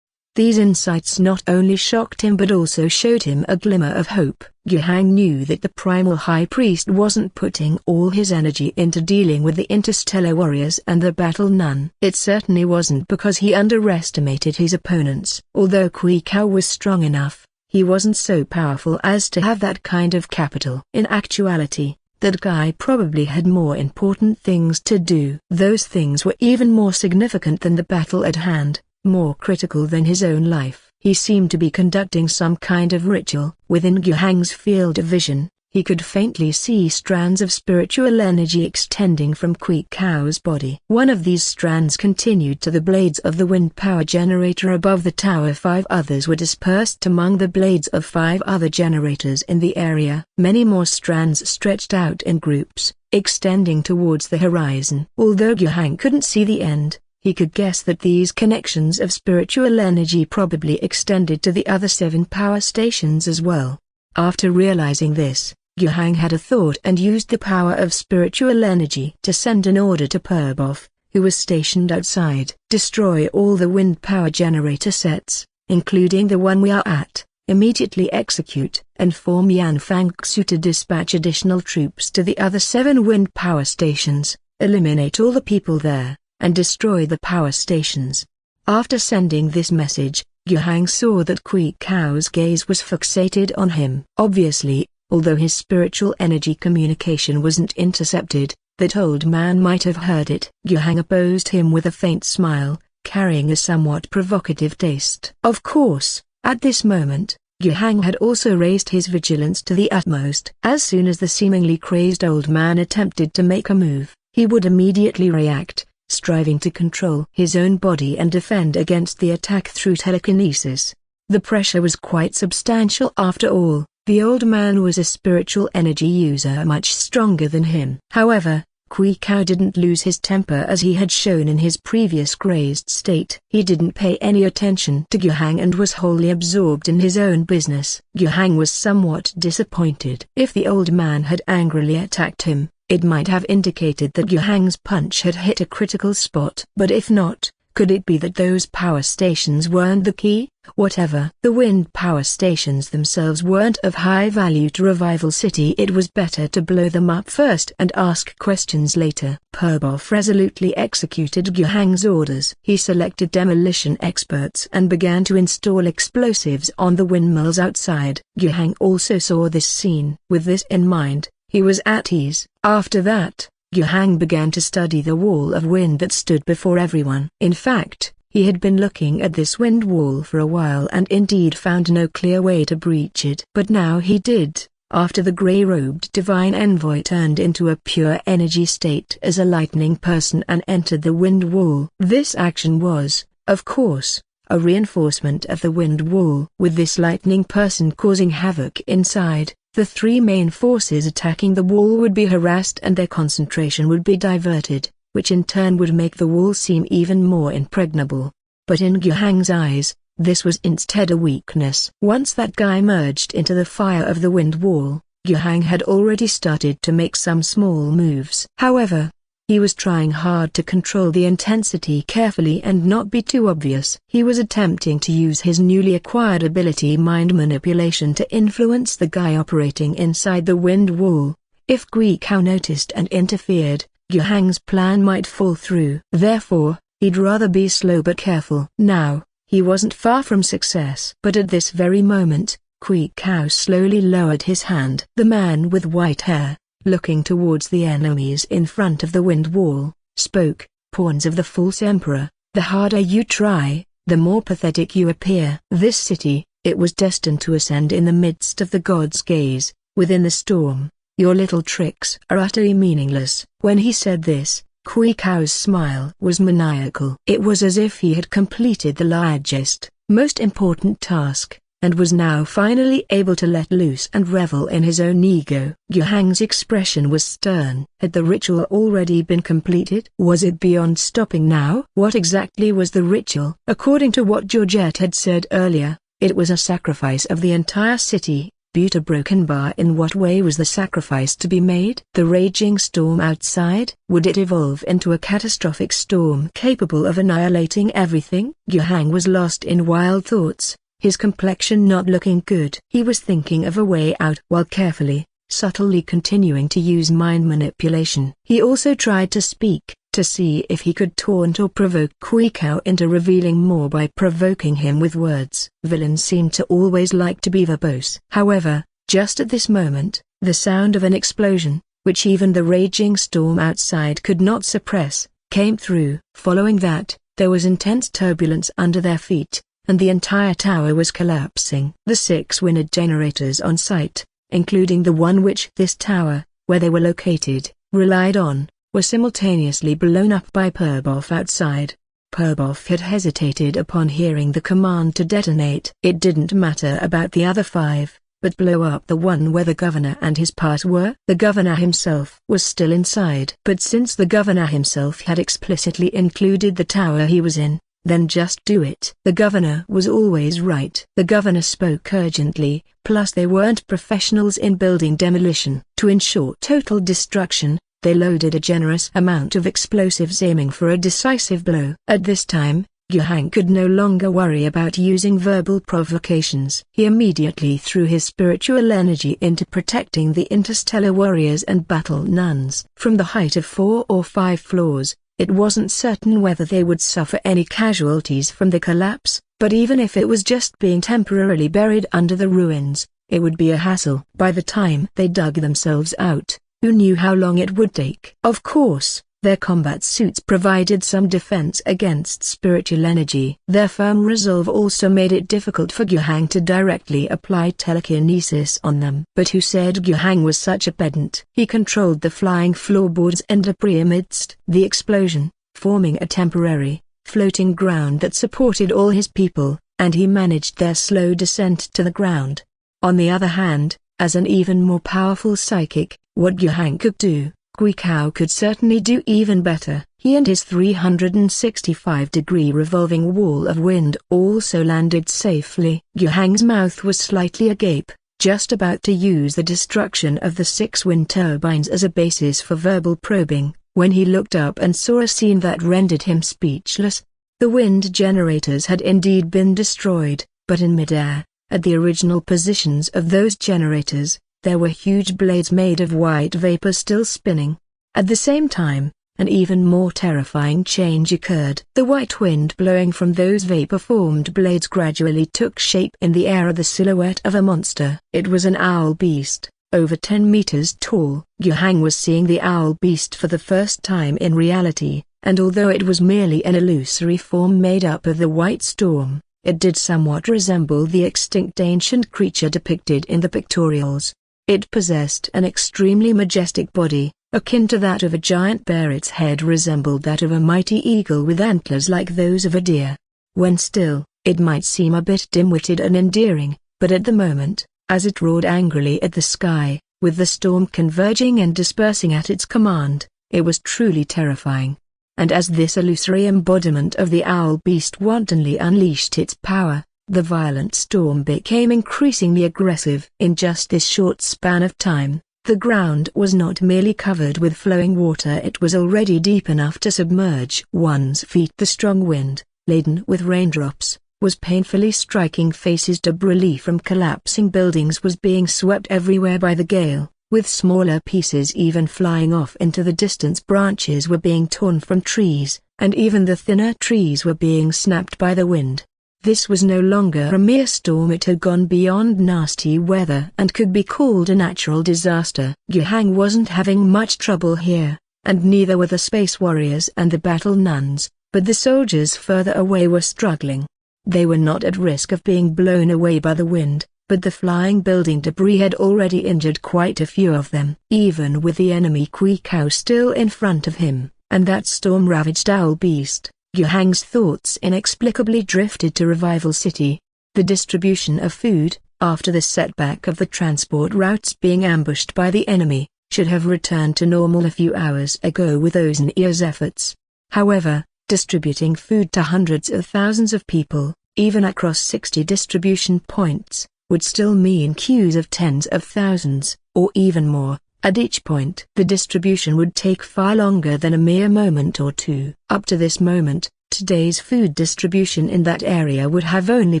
These insights not only shocked him but also showed him a glimmer of hope. Yuhang knew that the primal high priest wasn't putting all his energy into dealing with the interstellar warriors and the battle nun. It certainly wasn't because he underestimated his opponents. Although Kui Kao was strong enough, he wasn't so powerful as to have that kind of capital. In actuality, that guy probably had more important things to do. Those things were even more significant than the battle at hand, more critical than his own life. He seemed to be conducting some kind of ritual. Within Yuhang's field of vision, he could faintly see strands of spiritual energy extending from Kui Kao's body. One of these strands continued to the blades of the wind power generator above the tower. 5 others were dispersed among the blades of 5 other generators in the area. Many more strands stretched out in groups, extending towards the horizon. Although Yuhang couldn't see the end, he could guess that these connections of spiritual energy probably extended to the other 7 power stations as well. After realizing this, Yuhang had a thought and used the power of spiritual energy to send an order to Purbov, who was stationed outside. Destroy all the wind power generator sets, including the one we are at. Immediately execute and form Yan Fangxu to dispatch additional troops to the other 7 wind power stations, eliminate all the people there, and destroy the power stations. After sending this message, Yuhang saw that Kui Kao's gaze was fixated on him. Obviously, although his spiritual energy communication wasn't intercepted, that old man might have heard it. Yuhang opposed him with a faint smile, carrying a somewhat provocative taste. Of course, at this moment, Yuhang had also raised his vigilance to the utmost. As soon as the seemingly crazed old man attempted to make a move, he would immediately react, striving to control his own body and defend against the attack through telekinesis. The pressure was quite substantial after all. The old man was a spiritual energy user much stronger than him. However, Kui Kao didn't lose his temper as he had shown in his previous crazed state. He didn't pay any attention to Yuhang and was wholly absorbed in his own business. Yuhang was somewhat disappointed. If the old man had angrily attacked him, it might have indicated that Yuhang's punch had hit a critical spot. But if not, could it be that those power stations weren't the key? Whatever. The wind power stations themselves weren't of high value to Revival City. It was better to blow them up first and ask questions later. Purbov resolutely executed Yuhang's orders. He selected demolition experts and began to install explosives on the windmills outside. Yuhang also saw this scene. With this in mind, he was at ease. After that, Yuhang began to study the wall of wind that stood before everyone. In fact, he had been looking at this wind wall for a while and indeed found no clear way to breach it. But now he did, after the grey-robed divine envoy turned into a pure energy state as a lightning person and entered the wind wall. This action was, of course, a reinforcement of the wind wall. With this lightning person causing havoc inside, the 3 main forces attacking the wall would be harassed and their concentration would be diverted, which in turn would make the wall seem even more impregnable. But in Yuhang's eyes, This was instead a weakness. Once that guy merged into the fire of the wind wall, Yuhang had already started to make some small moves. However, he was trying hard to control the intensity carefully and not be too obvious. He was attempting to use his newly acquired ability mind manipulation to influence the guy operating inside the wind wall. If Gui Kao noticed and interfered, Yuhang's plan might fall through. Therefore, he'd rather be slow but careful. Now, he wasn't far from success. But at this very moment, Gui Kao slowly lowered his hand. The man with white hair, looking towards the enemies in front of the wind wall, spoke, "Pawns of the false emperor, the harder you try, the more pathetic you appear." This city, it was destined to ascend in the midst of the god's gaze, within the storm. Your little tricks are utterly meaningless. When he said this, Gui Kao's smile was maniacal. It was as if he had completed the largest, most important task, and was now finally able to let loose and revel in his own ego. Yuhang's expression was stern. Had the ritual already been completed? Was it beyond stopping now? What exactly was the ritual? According to what Georgette had said earlier, it was a sacrifice of the entire city. But a broken bar. In what way was the sacrifice to be made? The raging storm outside? Would it evolve into a catastrophic storm capable of annihilating everything? Yuhang was lost in wild thoughts, his complexion not looking good. He was thinking of a way out while carefully, subtly continuing to use mind manipulation. He also tried to speak, to see if he could taunt or provoke Gui Kao into revealing more by provoking him with words. Villains seem to always like to be verbose. However, just at this moment, the sound of an explosion, which even the raging storm outside could not suppress, came through. Following that, there was intense turbulence under their feet, and the entire tower was collapsing. The 6 wind generators on site, including the one which this tower, where they were located, relied on, were simultaneously blown up by Purbov outside. Purbov had hesitated upon hearing the command to detonate. It didn't matter about the other 5, but blow up the one where the governor and his part were. The governor himself was still inside. But since the governor himself had explicitly included the tower he was in, then just do it. The governor was always right. The governor spoke urgently, plus they weren't professionals in building demolition. To ensure total destruction, they loaded a generous amount of explosives aiming for a decisive blow. At this time, Yuhang could no longer worry about using verbal provocations. He immediately threw his spiritual energy into protecting the interstellar warriors and battle nuns. From the height of 4 or 5 floors, it wasn't certain whether they would suffer any casualties from the collapse, but even if it was just being temporarily buried under the ruins, it would be a hassle. By the time they dug themselves out, who knew how long it would take? Of course, their combat suits provided some defense against spiritual energy. Their firm resolve also made it difficult for Yuhang to directly apply telekinesis on them. But who said Yuhang was such a pedant? He controlled the flying floorboards and debris amidst the explosion, forming a temporary, floating ground that supported all his people, and he managed their slow descent to the ground. On the other hand, as an even more powerful psychic, what Yuhang could do, Gui Kao could certainly do even better. He and his 365-degree revolving wall of wind also landed safely. Yuhang's mouth was slightly agape, just about to use the destruction of the 6 wind turbines as a basis for verbal probing, when he looked up and saw a scene that rendered him speechless. The wind generators had indeed been destroyed, but in midair, at the original positions of those generators, there were huge blades made of white vapor still spinning. At the same time, an even more terrifying change occurred. The white wind blowing from those vapor-formed blades gradually took shape in the air, the silhouette of a monster. It was an owl beast, over 10 meters tall. Yuhang was seeing the owl beast for the first time in reality, and although it was merely an illusory form made up of the white storm, it did somewhat resemble the extinct ancient creature depicted in the pictorials. It possessed an extremely majestic body, akin to that of a giant bear. Its head resembled that of a mighty eagle with antlers like those of a deer. When still, it might seem a bit dim-witted and endearing, but at the moment, as it roared angrily at the sky, with the storm converging and dispersing at its command, it was truly terrifying. and as this illusory embodiment of the owl beast wantonly unleashed its power, the violent storm became increasingly aggressive. In just this short span of time, the ground was not merely covered with flowing water, it was already deep enough to submerge one's feet. The strong wind, laden with raindrops, was painfully striking faces. Debris from collapsing buildings was being swept everywhere by the gale, with smaller pieces even flying off into the distance. Branches were being torn from trees, and even the thinner trees were being snapped by the wind. This was no longer a mere storm, it had gone beyond nasty weather and could be called a natural disaster. Yuhang wasn't having much trouble here, and neither were the space warriors and the battle nuns, but the soldiers further away were struggling. They were not at risk of being blown away by the wind, but the flying building debris had already injured quite a few of them. Even with the enemy Kuikao still in front of him, and that storm-ravaged owl beast, Yuhang's thoughts inexplicably drifted to Revival City. The distribution of food, after the setback of the transport routes being ambushed by the enemy, should have returned to normal a few hours ago with Ozeneer's efforts. However, distributing food to hundreds of thousands of people, even across 60 distribution points, would still mean queues of tens of thousands, or even more, at each point. The distribution would take far longer than a mere moment or two. Up to this moment, today's food distribution in that area would have only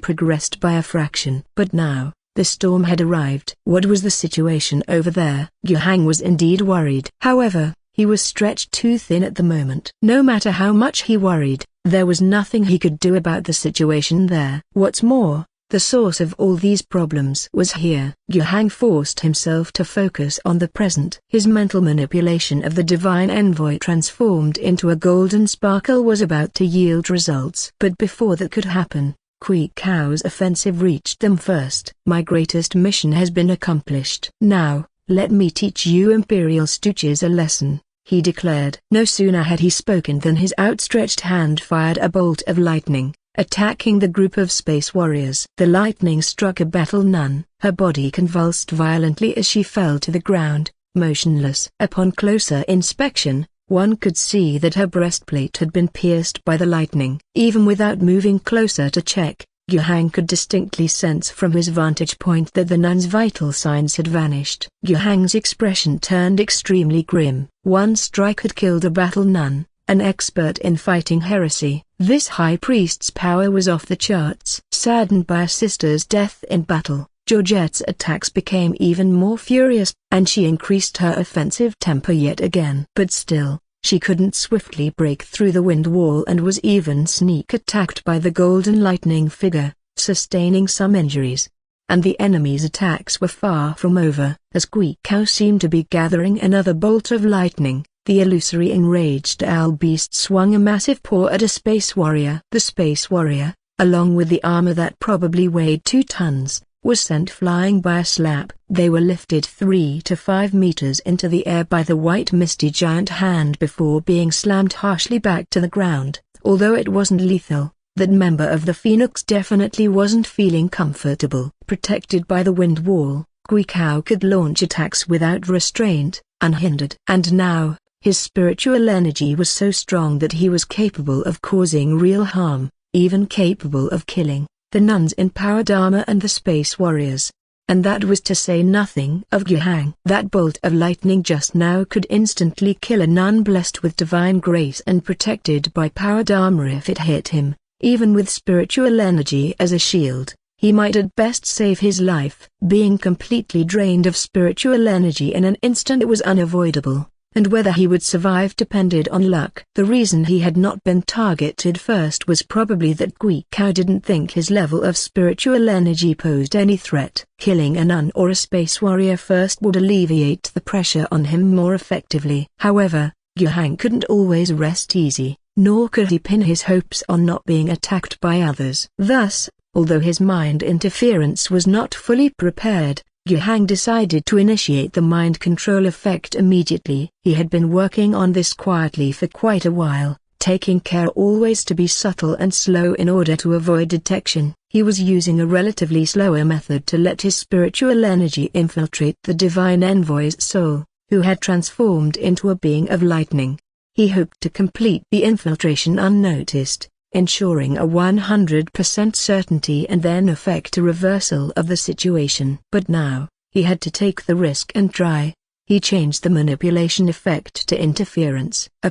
progressed by a fraction. But now, the storm had arrived. What was the situation over there? Yuhang was indeed worried. However, he was stretched too thin at the moment. No matter how much he worried, there was nothing he could do about the situation there. What's more, the source of all these problems was here. Yuhang forced himself to focus on the present. His mental manipulation of the divine envoy transformed into a golden sparkle was about to yield results. But before that could happen, Kuikao's offensive reached them first. My greatest mission has been accomplished. Now, let me teach you imperial stooges a lesson, he declared. No sooner had he spoken than his outstretched hand fired a bolt of lightning, attacking the group of space warriors. The lightning struck a battle nun. Her body convulsed violently as she fell to the ground, motionless. Upon closer inspection, one could see that her breastplate had been pierced by the lightning. Even without moving closer to check, Yuhang could distinctly sense from his vantage point that the nun's vital signs had vanished. Yuhang's expression turned extremely grim. One strike had killed a battle nun, an expert in fighting heresy. This high priest's power was off the charts. Saddened by a sister's death in battle, Georgette's attacks became even more furious, and she increased her offensive temper yet again. But still, she couldn't swiftly break through the wind wall and was even sneak attacked by the golden lightning figure, sustaining some injuries. And the enemy's attacks were far from over. As Kuikao seemed to be gathering another bolt of lightning, the illusory enraged owl beast swung a massive paw at a space warrior. The space warrior, along with the armor that probably weighed 2 tons, was sent flying by a slap. They were lifted 3 to 5 meters into the air by the white misty giant hand before being slammed harshly back to the ground. Although it wasn't lethal, that member of the Phoenix definitely wasn't feeling comfortable. Protected by the wind wall, Kuikao could launch attacks without restraint, unhindered. And now, his spiritual energy was so strong that he was capable of causing real harm, even capable of killing the nuns in powered armor and the space warriors. And that was to say nothing of Yuhang. That bolt of lightning just now could instantly kill a nun blessed with divine grace and protected by powered armor if it hit him. Even with spiritual energy as a shield, he might at best save his life. Being completely drained of spiritual energy in an instant, it was unavoidable, and whether he would survive depended on luck. The reason he had not been targeted first was probably that Kuikao didn't think his level of spiritual energy posed any threat. Killing a nun or a space warrior first would alleviate the pressure on him more effectively. However, Yuhang couldn't always rest easy, nor could he pin his hopes on not being attacked by others. Thus, although his mind interference was not fully prepared, Yuhang decided to initiate the mind control effect immediately. He had been working on this quietly for quite a while, taking care always to be subtle and slow in order to avoid detection. He was using a relatively slower method to let his spiritual energy infiltrate the divine envoy's soul, who had transformed into a being of lightning. He hoped to complete the infiltration unnoticed, ensuring a 100% certainty and then effect a reversal of the situation. But now, he had to take the risk and try. He changed the manipulation effect to interference. To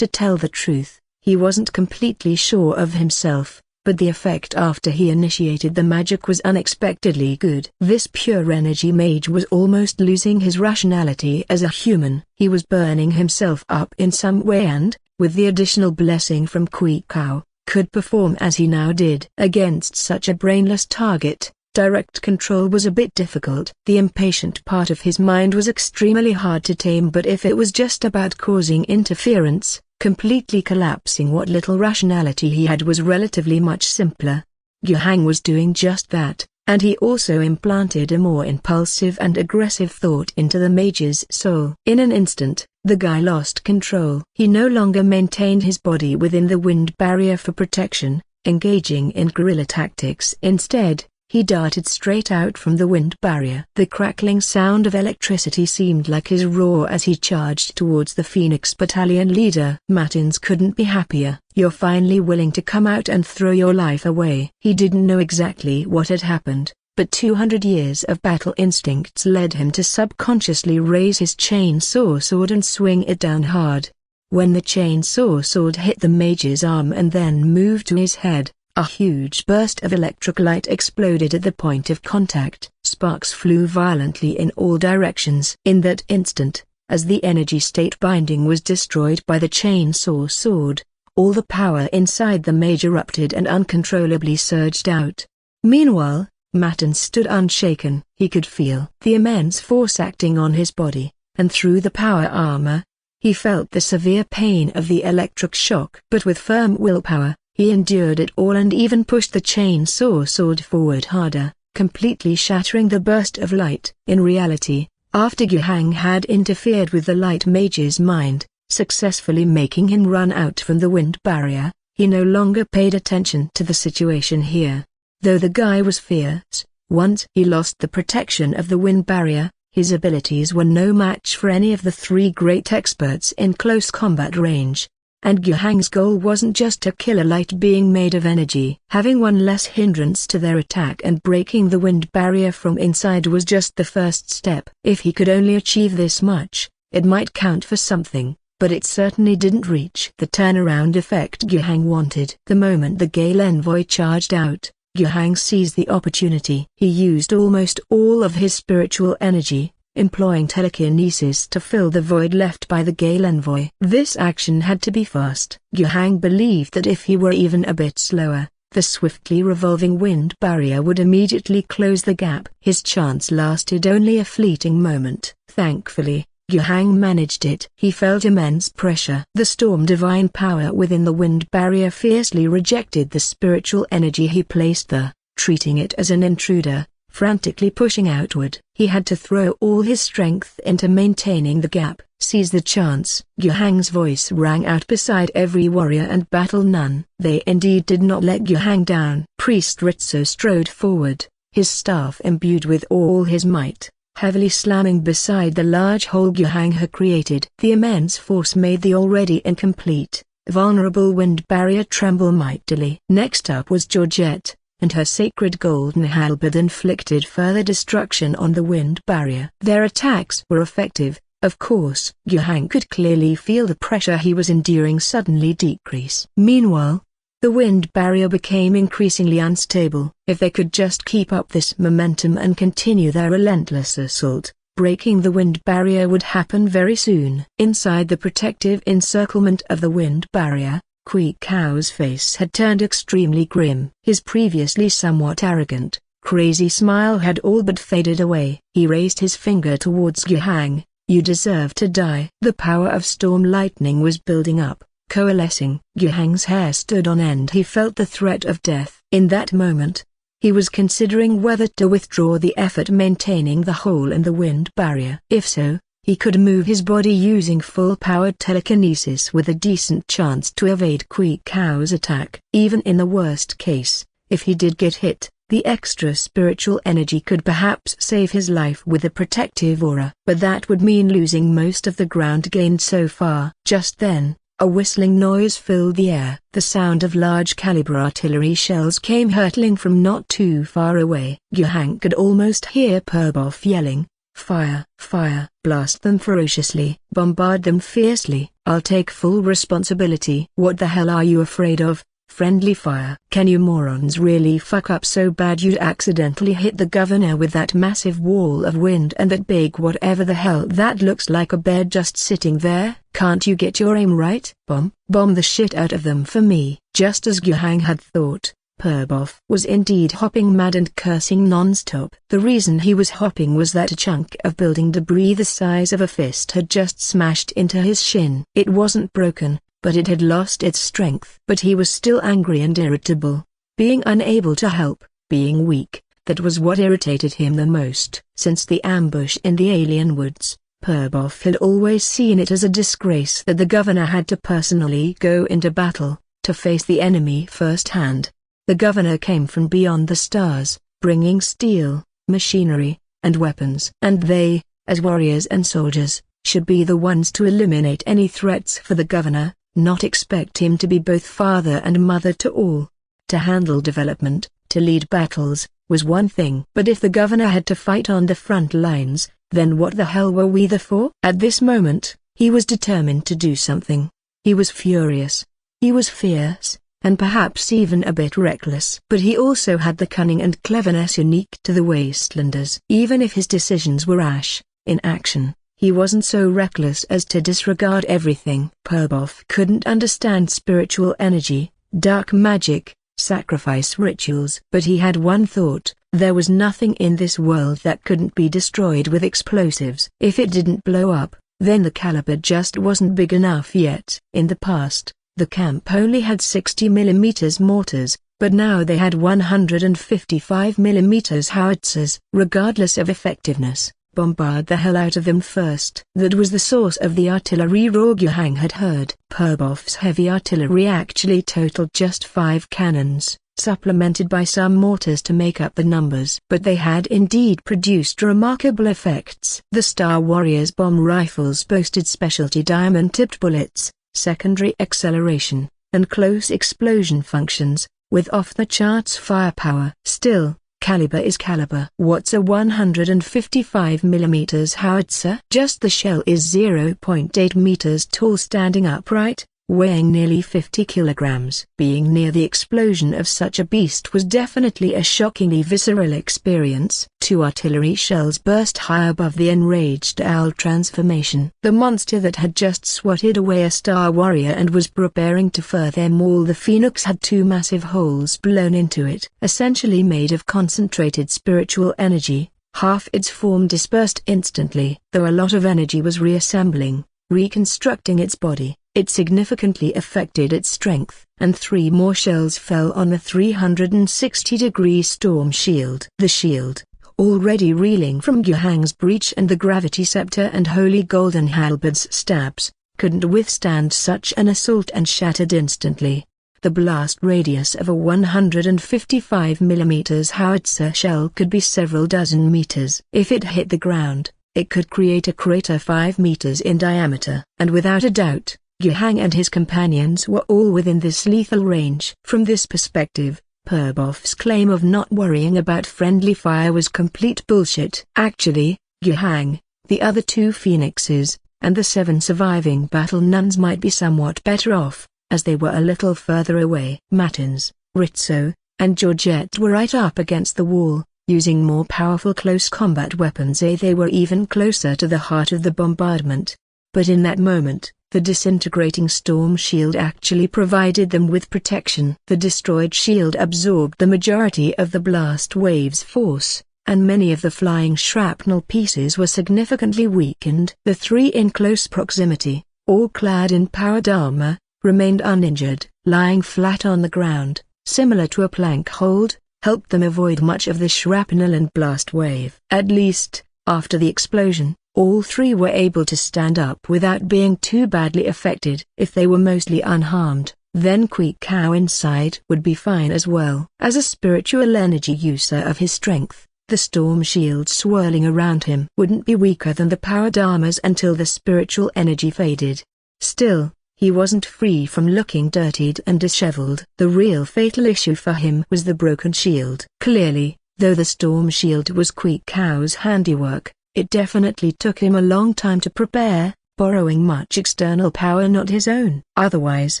tell the truth, he wasn't completely sure of himself, but the effect after he initiated the magic was unexpectedly good. This pure energy mage was almost losing his rationality as a human. He was burning himself up in some way and, with the additional blessing from Kuei-Kao, could perform as he now did. Against such a brainless target, direct control was a bit difficult. The impatient part of his mind was extremely hard to tame, but if it was just about causing interference, completely collapsing what little rationality he had was relatively much simpler. Yuhang was doing just that, and he also implanted a more impulsive and aggressive thought into the mage's soul. In an instant, the guy lost control. He no longer maintained his body within the wind barrier for protection, engaging in guerrilla tactics. Instead, he darted straight out from the wind barrier. The crackling sound of electricity seemed like his roar as he charged towards the Phoenix Battalion leader. Martins couldn't be happier. "You're finally willing to come out and throw your life away." He didn't know exactly what had happened, but 200 years of battle instincts led him to subconsciously raise his chainsaw sword and swing it down hard. When the chainsaw sword hit the mage's arm and then moved to his head, a huge burst of electric light exploded at the point of contact. Sparks flew violently in all directions. In that instant, as the energy state binding was destroyed by the chainsaw sword, all the power inside the mage erupted and uncontrollably surged out. Meanwhile, Matten stood unshaken. He could feel the immense force acting on his body, and through the power armor. He felt the severe pain of the electric shock. But with firm willpower, he endured it all and even pushed the chainsaw sword forward harder, completely shattering the burst of light. In reality, after Yuhang had interfered with the light mage's mind, successfully making him run out from the wind barrier, he no longer paid attention to the situation here. Though the guy was fierce, once he lost the protection of the wind barrier, his abilities were no match for any of the three great experts in close combat range. And Yuhang's goal wasn't just to kill a light being made of energy. Having one less hindrance to their attack and breaking the wind barrier from inside was just the first step. If he could only achieve this much, it might count for something, but it certainly didn't reach the turnaround effect Yuhang wanted. The moment the Gale Envoy charged out, Yuhang seized the opportunity. He used almost all of his spiritual energy, employing telekinesis to fill the void left by the Gale Envoy. This action had to be fast. Yuhang believed that if he were even a bit slower, the swiftly revolving wind barrier would immediately close the gap. His chance lasted only a fleeting moment. Thankfully, Yuhang managed it. He felt immense pressure. The storm divine power within the wind barrier fiercely rejected the spiritual energy he placed there, treating it as an intruder. Frantically pushing outward, he had to throw all his strength into maintaining the gap. "Seize the chance." Yuhang's voice rang out beside every warrior and battle nun. They indeed did not let Yuhang down. Priest Ritsu strode forward, his staff imbued with all his might, heavily slamming beside the large hole Yuhang had created. The immense force made the already incomplete, vulnerable wind barrier tremble mightily. Next up was Georgette, and her sacred golden halberd inflicted further destruction on the wind barrier. Their attacks were effective, of course. Yuhang could clearly feel the pressure he was enduring suddenly decrease. Meanwhile, the wind barrier became increasingly unstable. If they could just keep up this momentum and continue their relentless assault, breaking the wind barrier would happen very soon. Inside the protective encirclement of the wind barrier, Kuei-Kao's face had turned extremely grim. His previously somewhat arrogant, crazy smile had all but faded away. He raised his finger towards Yuhang. "You deserve to die." The power of storm lightning was building up, coalescing. Yuhang's hair stood on end. He felt the threat of death. In that moment, he was considering whether to withdraw the effort maintaining the hole in the wind barrier. If so, he could move his body using full-powered telekinesis with a decent chance to evade Kuei-Kao's attack. Even in the worst case, if he did get hit, The extra spiritual energy could perhaps save his life with a protective aura, but that would mean losing most of the ground gained so far. Just then, a whistling noise filled the air. The sound of large-caliber artillery shells came hurtling from not too far away. Yuhang could almost hear Purbov yelling, "Fire! Fire! Blast them ferociously! Bombard them fiercely! I'll take full responsibility!" "What the hell are you afraid of? Friendly fire. Can you morons really fuck up so bad you'd accidentally hit the governor with that massive wall of wind and that big whatever the hell that looks like a bed just sitting there? Can't you get your aim right? Bomb the shit out of them for me." Just as Yuhang had thought, Purbov was indeed hopping mad and cursing non-stop. The reason he was hopping was that a chunk of building debris the size of a fist had just smashed into his shin. It wasn't broken, but it had lost its strength. But he was still angry and irritable. Being unable to help, being weak, that was what irritated him the most. Since the ambush in the alien woods, Purbov had always seen it as a disgrace that the governor had to personally go into battle, to face the enemy firsthand. The governor came from beyond the stars, bringing steel, machinery, and weapons. And they, as warriors and soldiers, should be the ones to eliminate any threats for the governor, not expect him to be both father and mother to all. To handle development, to lead battles, was one thing. But if the governor had to fight on the front lines, then what the hell were we there for? At this moment, he was determined to do something. He was furious. He was fierce, and perhaps even a bit reckless. But he also had the cunning and cleverness unique to the wastelanders. Even if his decisions were rash, in action, he wasn't so reckless as to disregard everything. Purbov couldn't understand spiritual energy, dark magic, sacrifice rituals. But he had one thought: there was nothing in this world that couldn't be destroyed with explosives. If it didn't blow up, then the caliber just wasn't big enough yet. In the past, the camp only had 60mm mortars, but now they had 155mm howitzers. Regardless of effectiveness, bombard the hell out of them first. That was the source of the artillery roar Yuhang had heard. Purbov's heavy artillery actually totaled just 5 cannons, supplemented by some mortars to make up the numbers. But they had indeed produced remarkable effects. The Star Warrior's bomb rifles boasted specialty diamond-tipped bullets, secondary acceleration, and close explosion functions, with off-the-charts firepower. Still, caliber is caliber. What's a 155mm howitzer? Just the shell is 0.8 meters tall, standing upright, weighing nearly 50 kilograms. Being near the explosion of such a beast was definitely a shockingly visceral experience. 2 artillery shells burst high above the enraged owl transformation. The monster that had just swatted away a Star Warrior and was preparing to further maul the Phoenix had 2 massive holes blown into it. Essentially made of concentrated spiritual energy, half its form dispersed instantly. Though a lot of energy was reassembling, reconstructing its body, it significantly affected its strength, and 3 more shells fell on the 360-degree storm shield. The shield, already reeling from Yuhang's breach and the gravity scepter and holy golden halberd's stabs, couldn't withstand such an assault and shattered instantly. The blast radius of a 155mm howitzer shell could be several dozen meters. If it hit the ground, it could create a crater 5 meters in diameter. And without a doubt, Yuhang and his companions were all within this lethal range. From this perspective, Purbov's claim of not worrying about friendly fire was complete bullshit. Actually, Yuhang, the other 2 phoenixes, and the 7 surviving battle nuns might be somewhat better off, as they were a little further away. Matins, Rizzo, and Georgette were right up against the wall, using more powerful close combat weapons. They were even closer to the heart of the bombardment. But in that moment, the disintegrating storm shield actually provided them with protection. The destroyed shield absorbed the majority of the blast wave's force, and many of the flying shrapnel pieces were significantly weakened. The 3 in close proximity, all clad in powered armor, remained uninjured. Lying flat on the ground, similar to a plank hold, helped them avoid much of the shrapnel and blast wave. At least, after the explosion, all 3 were able to stand up without being too badly affected. If they were mostly unharmed, then Queequeg inside would be fine as well. As a spiritual energy user of his strength, the storm shield swirling around him wouldn't be weaker than the powered armors until the spiritual energy faded. Still, he wasn't free from looking dirtied and disheveled. The real fatal issue for him was the broken shield. Clearly, though the storm shield was Queequeg's handiwork, it definitely took him a long time to prepare, borrowing much external power not his own. Otherwise,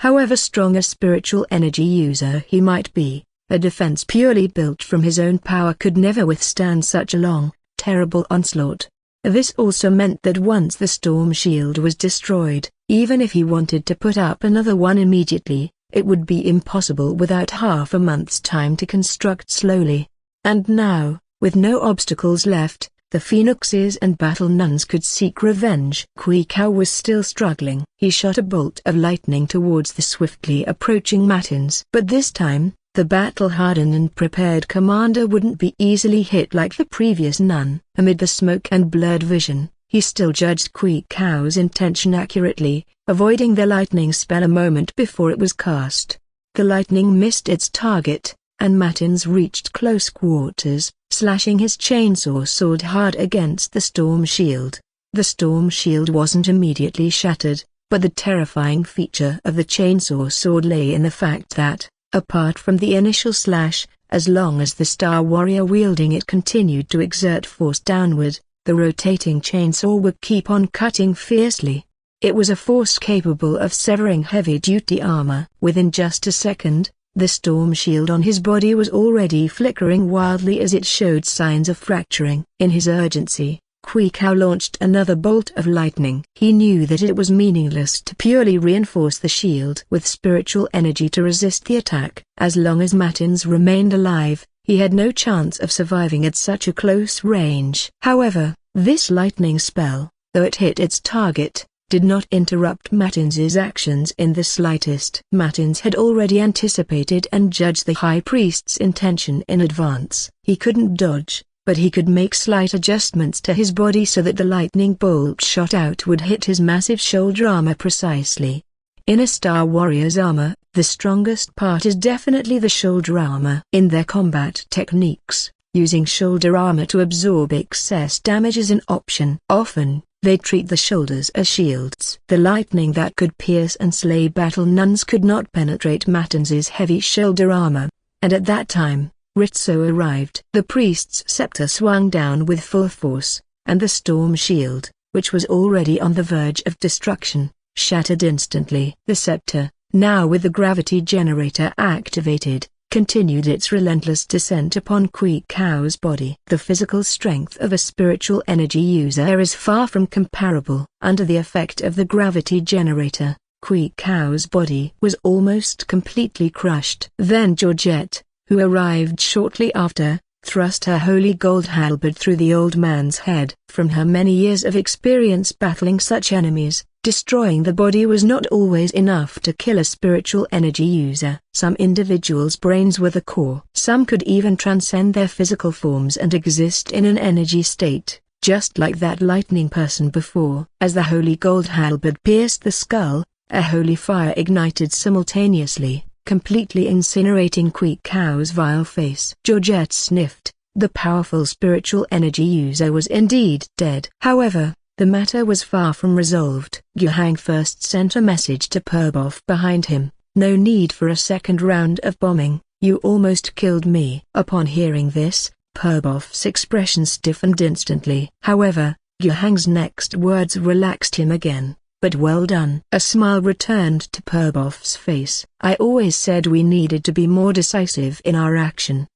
however strong a spiritual energy user he might be, a defense purely built from his own power could never withstand such a long, terrible onslaught. This also meant that once the storm shield was destroyed, even if he wanted to put up another one immediately, it would be impossible without half a month's time to construct slowly. And now, with no obstacles left, the Phoenixes and Battle Nuns could seek revenge. Queequeg was still struggling. He shot a bolt of lightning towards the swiftly approaching Matins. But this time, the battle-hardened and prepared commander wouldn't be easily hit like the previous nun. Amid the smoke and blurred vision, he still judged Queequeg's intention accurately, avoiding the lightning spell a moment before it was cast. The lightning missed its target, and Matins reached close quarters, slashing his chainsaw sword hard against the storm shield. The storm shield wasn't immediately shattered, but the terrifying feature of the chainsaw sword lay in the fact that, apart from the initial slash, as long as the Star Warrior wielding it continued to exert force downward, the rotating chainsaw would keep on cutting fiercely. It was a force capable of severing heavy-duty armor. Within just a second, the storm shield on his body was already flickering wildly as it showed signs of fracturing. In his urgency, Queequeg launched another bolt of lightning. He knew that it was meaningless to purely reinforce the shield with spiritual energy to resist the attack. As long as Matins remained alive, he had no chance of surviving at such a close range. However, this lightning spell, though it hit its target, did not interrupt Matins's actions in the slightest. Matins had already anticipated and judged the High Priest's intention in advance. He couldn't dodge, but he could make slight adjustments to his body so that the lightning bolt shot out would hit his massive shoulder armor precisely. In a Star Warrior's armor, the strongest part is definitely the shoulder armor. In their combat techniques, using shoulder armor to absorb excess damage is an option. Often, they treat the shoulders as shields. The lightning that could pierce and slay Battle Nuns could not penetrate Matins's heavy shoulder armor, and at that time, Ritso arrived. The priest's scepter swung down with full force, and the storm shield, which was already on the verge of destruction, shattered instantly. The scepter, now with the gravity generator activated, continued its relentless descent upon Queequeg's body. The physical strength of a spiritual energy user is far from comparable. Under the effect of the gravity generator, Queequeg's body was almost completely crushed. Then Georgette, who arrived shortly after, thrust her holy gold halberd through the old man's head. From her many years of experience battling such enemies, destroying the body was not always enough to kill a spiritual energy user. Some individuals' brains were the core. Some could even transcend their physical forms and exist in an energy state, just like that lightning person before. As the holy gold halberd pierced the skull, a holy fire ignited simultaneously, completely incinerating Queequeg's vile face. Georgette sniffed. The powerful spiritual energy user was indeed dead. However, the matter was far from resolved. Yuhang first sent a message to Perboff behind him. No need for a second round of bombing, you almost killed me. Upon hearing this, Perboff's expression stiffened instantly. However, Yuhang's next words relaxed him again. But well done. A smile returned to Perboff's face. I always said we needed to be more decisive in our action.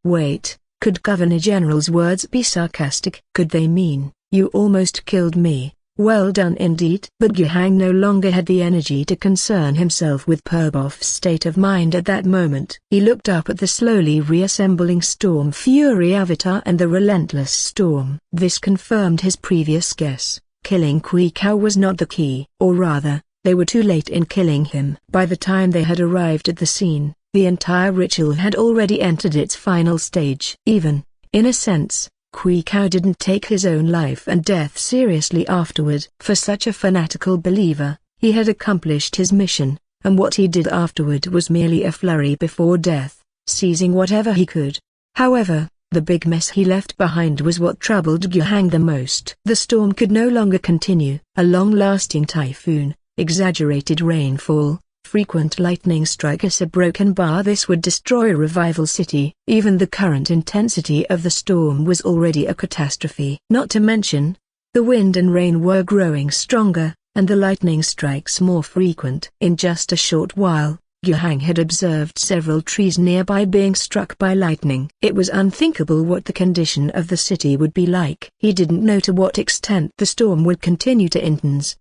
Wait, could Governor General's words be sarcastic? Could they mean, you almost killed me? Well done indeed. But Yuhang no longer had the energy to concern himself with Perboff's state of mind at that moment. He looked up at the slowly reassembling Storm Fury avatar and the relentless storm. This confirmed his previous guess. Killing Queequeg was not the key. Or rather, they were too late in killing him. By the time they had arrived at the scene, the entire ritual had already entered its final stage. Even, in a sense, Queequeg didn't take his own life and death seriously afterward. For such a fanatical believer, he had accomplished his mission, and what he did afterward was merely a flurry before death, seizing whatever he could. However, the big mess he left behind was what troubled Gyuhang the most. The storm could no longer continue. A long-lasting typhoon, exaggerated rainfall, frequent lightning strikes a broken bar. This would destroy Revival City. Even the current intensity of the storm was already a catastrophe. Not to mention, the wind and rain were growing stronger, and the lightning strikes more frequent. In just a short while, Gyuhang had observed several trees nearby being struck by lightning. It was unthinkable what the condition of the city would be like. He didn't know to what extent the storm would continue to intense.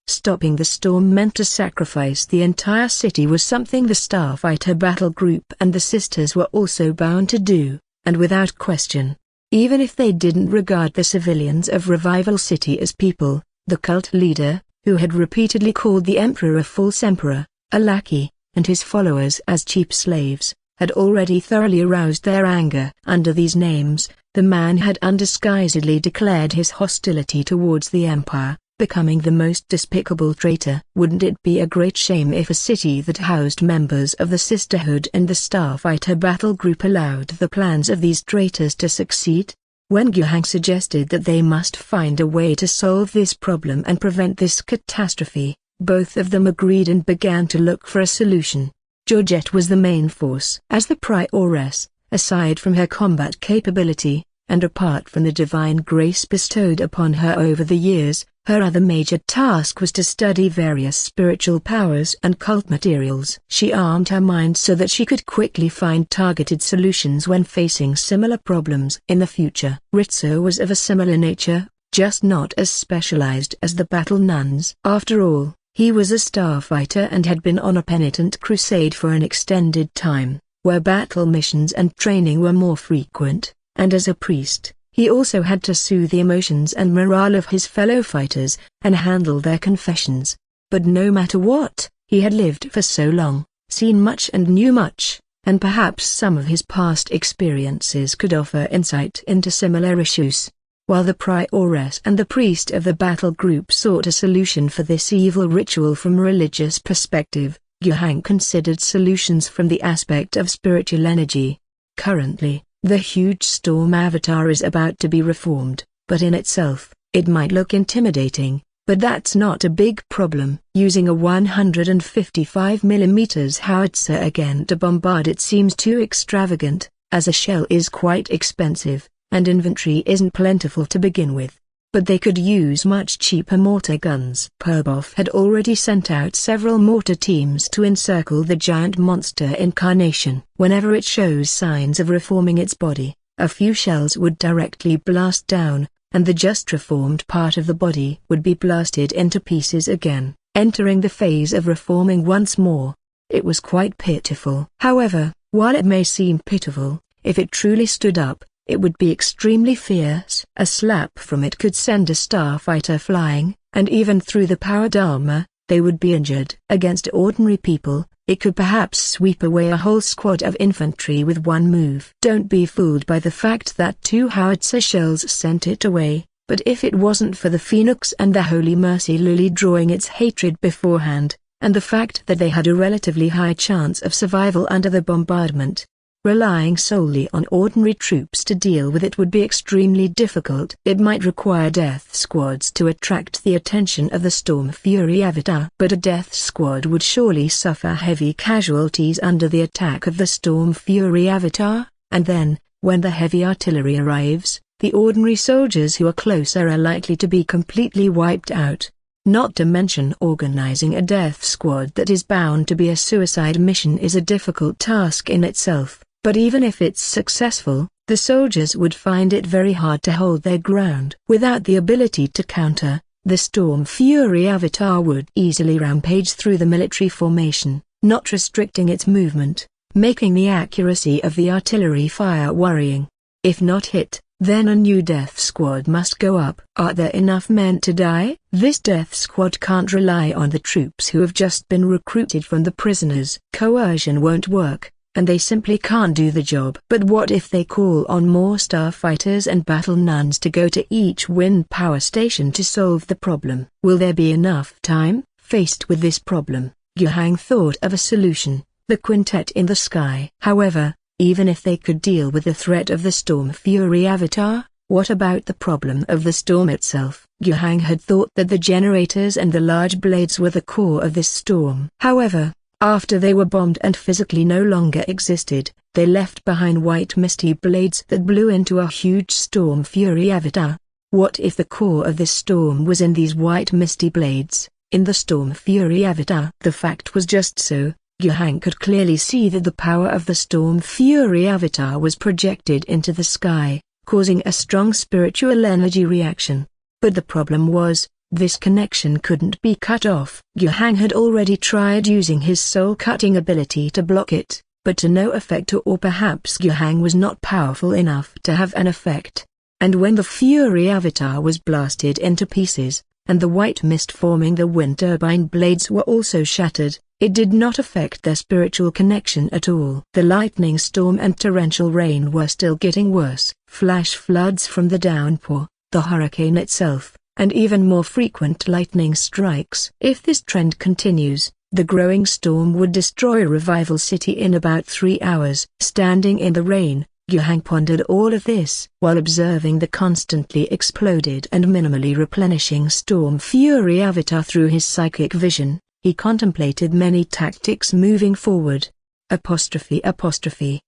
Stopping the storm meant to sacrifice the entire city was something the Starfighter battle group and the sisters were also bound to do, and without question. Even if they didn't regard the civilians of Revival City as people, the cult leader, who had repeatedly called the Emperor a false emperor, a lackey, and his followers as cheap slaves, had already thoroughly aroused their anger. Under these names, the man had undisguisedly declared his hostility towards the Empire, becoming the most despicable traitor. Wouldn't it be a great shame if a city that housed members of the Sisterhood and the Starfighter battle group allowed the plans of these traitors to succeed? When Gyuhang suggested that they must find a way to solve this problem and prevent this catastrophe, both of them agreed and began to look for a solution. Georgette was the main force. As the prioress, aside from her combat capability, and apart from the divine grace bestowed upon her over the years, her other major task was to study various spiritual powers and cult materials. She armed her mind so that she could quickly find targeted solutions when facing similar problems in the future. Ritsu was of a similar nature, just not as specialized as the Battle Nuns. After all, he was a starfighter and had been on a penitent crusade for an extended time, where battle missions and training were more frequent, and as a priest, he also had to soothe the emotions and morale of his fellow fighters, and handle their confessions. But no matter what, he had lived for so long, seen much and knew much, and perhaps some of his past experiences could offer insight into similar issues. While the prioress and the priest of the battle group sought a solution for this evil ritual from a religious perspective, Gyuhang considered solutions from the aspect of spiritual energy. Currently, the huge storm avatar is about to be reformed, but in itself, it might look intimidating, but that's not a big problem. Using a 155mm howitzer again to bombard it seems too extravagant, as a shell is quite expensive, and inventory isn't plentiful to begin with. But they could use much cheaper mortar guns. Purbov had already sent out several mortar teams to encircle the giant monster incarnation. Whenever it shows signs of reforming its body, a few shells would directly blast down, and the just reformed part of the body would be blasted into pieces again, entering the phase of reforming once more. It was quite pitiful. However, while it may seem pitiful, if it truly stood up, it would be extremely fierce. A slap from it could send a starfighter flying, and even through the powered armor, they would be injured. Against ordinary people, it could perhaps sweep away a whole squad of infantry with one move. Don't be fooled by the fact that 2 howitzer shells sent it away, but if it wasn't for the Phoenix and the Holy Mercy Lily drawing its hatred beforehand, and the fact that they had a relatively high chance of survival under the bombardment, relying solely on ordinary troops to deal with it would be extremely difficult. It might require death squads to attract the attention of the Storm Fury Avatar. But a death squad would surely suffer heavy casualties under the attack of the Storm Fury Avatar, and then, when the heavy artillery arrives, the ordinary soldiers who are closer are likely to be completely wiped out. Not to mention organizing a death squad that is bound to be a suicide mission is a difficult task in itself. But even if it's successful, the soldiers would find it very hard to hold their ground. Without the ability to counter, the Storm Fury Avatar would easily rampage through the military formation, not restricting its movement, making the accuracy of the artillery fire worrying. If not hit, then a new death squad must go up. Are there enough men to die? This death squad can't rely on the troops who have just been recruited from the prisoners. Coercion won't work, and they simply can't do the job. But what if they call on more starfighters and battle nuns to go to each wind power station to solve the problem? Will there be enough time? Faced with this problem, Yuhang thought of a solution: the quintet in the sky. However, even if they could deal with the threat of the Storm Fury avatar, what about the problem of the storm itself? Yuhang had thought that the generators and the large blades were the core of this storm. However, after they were bombed and physically no longer existed, they left behind white misty blades that blew into a huge Storm Fury avatar. What if the core of this storm was in these white misty blades, in the Storm Fury avatar? The fact was just so. Yuhang could clearly see that the power of the Storm Fury avatar was projected into the sky, causing a strong spiritual energy reaction. But the problem was, this connection couldn't be cut off. Yuhang had already tried using his soul-cutting ability to block it, but to no effect, or perhaps Yuhang was not powerful enough to have an effect. And when the Fury avatar was blasted into pieces, and the white mist forming the wind turbine blades were also shattered, it did not affect their spiritual connection at all. The lightning storm and torrential rain were still getting worse. Flash floods from the downpour, the hurricane itself, and even more frequent lightning strikes. If this trend continues, the growing storm would destroy Revival City in about 3 hours. Standing in the rain, Yuhang pondered all of this. While observing the constantly exploded and minimally replenishing Storm Fury avatar through his psychic vision, he contemplated many tactics moving forward. Apostrophe.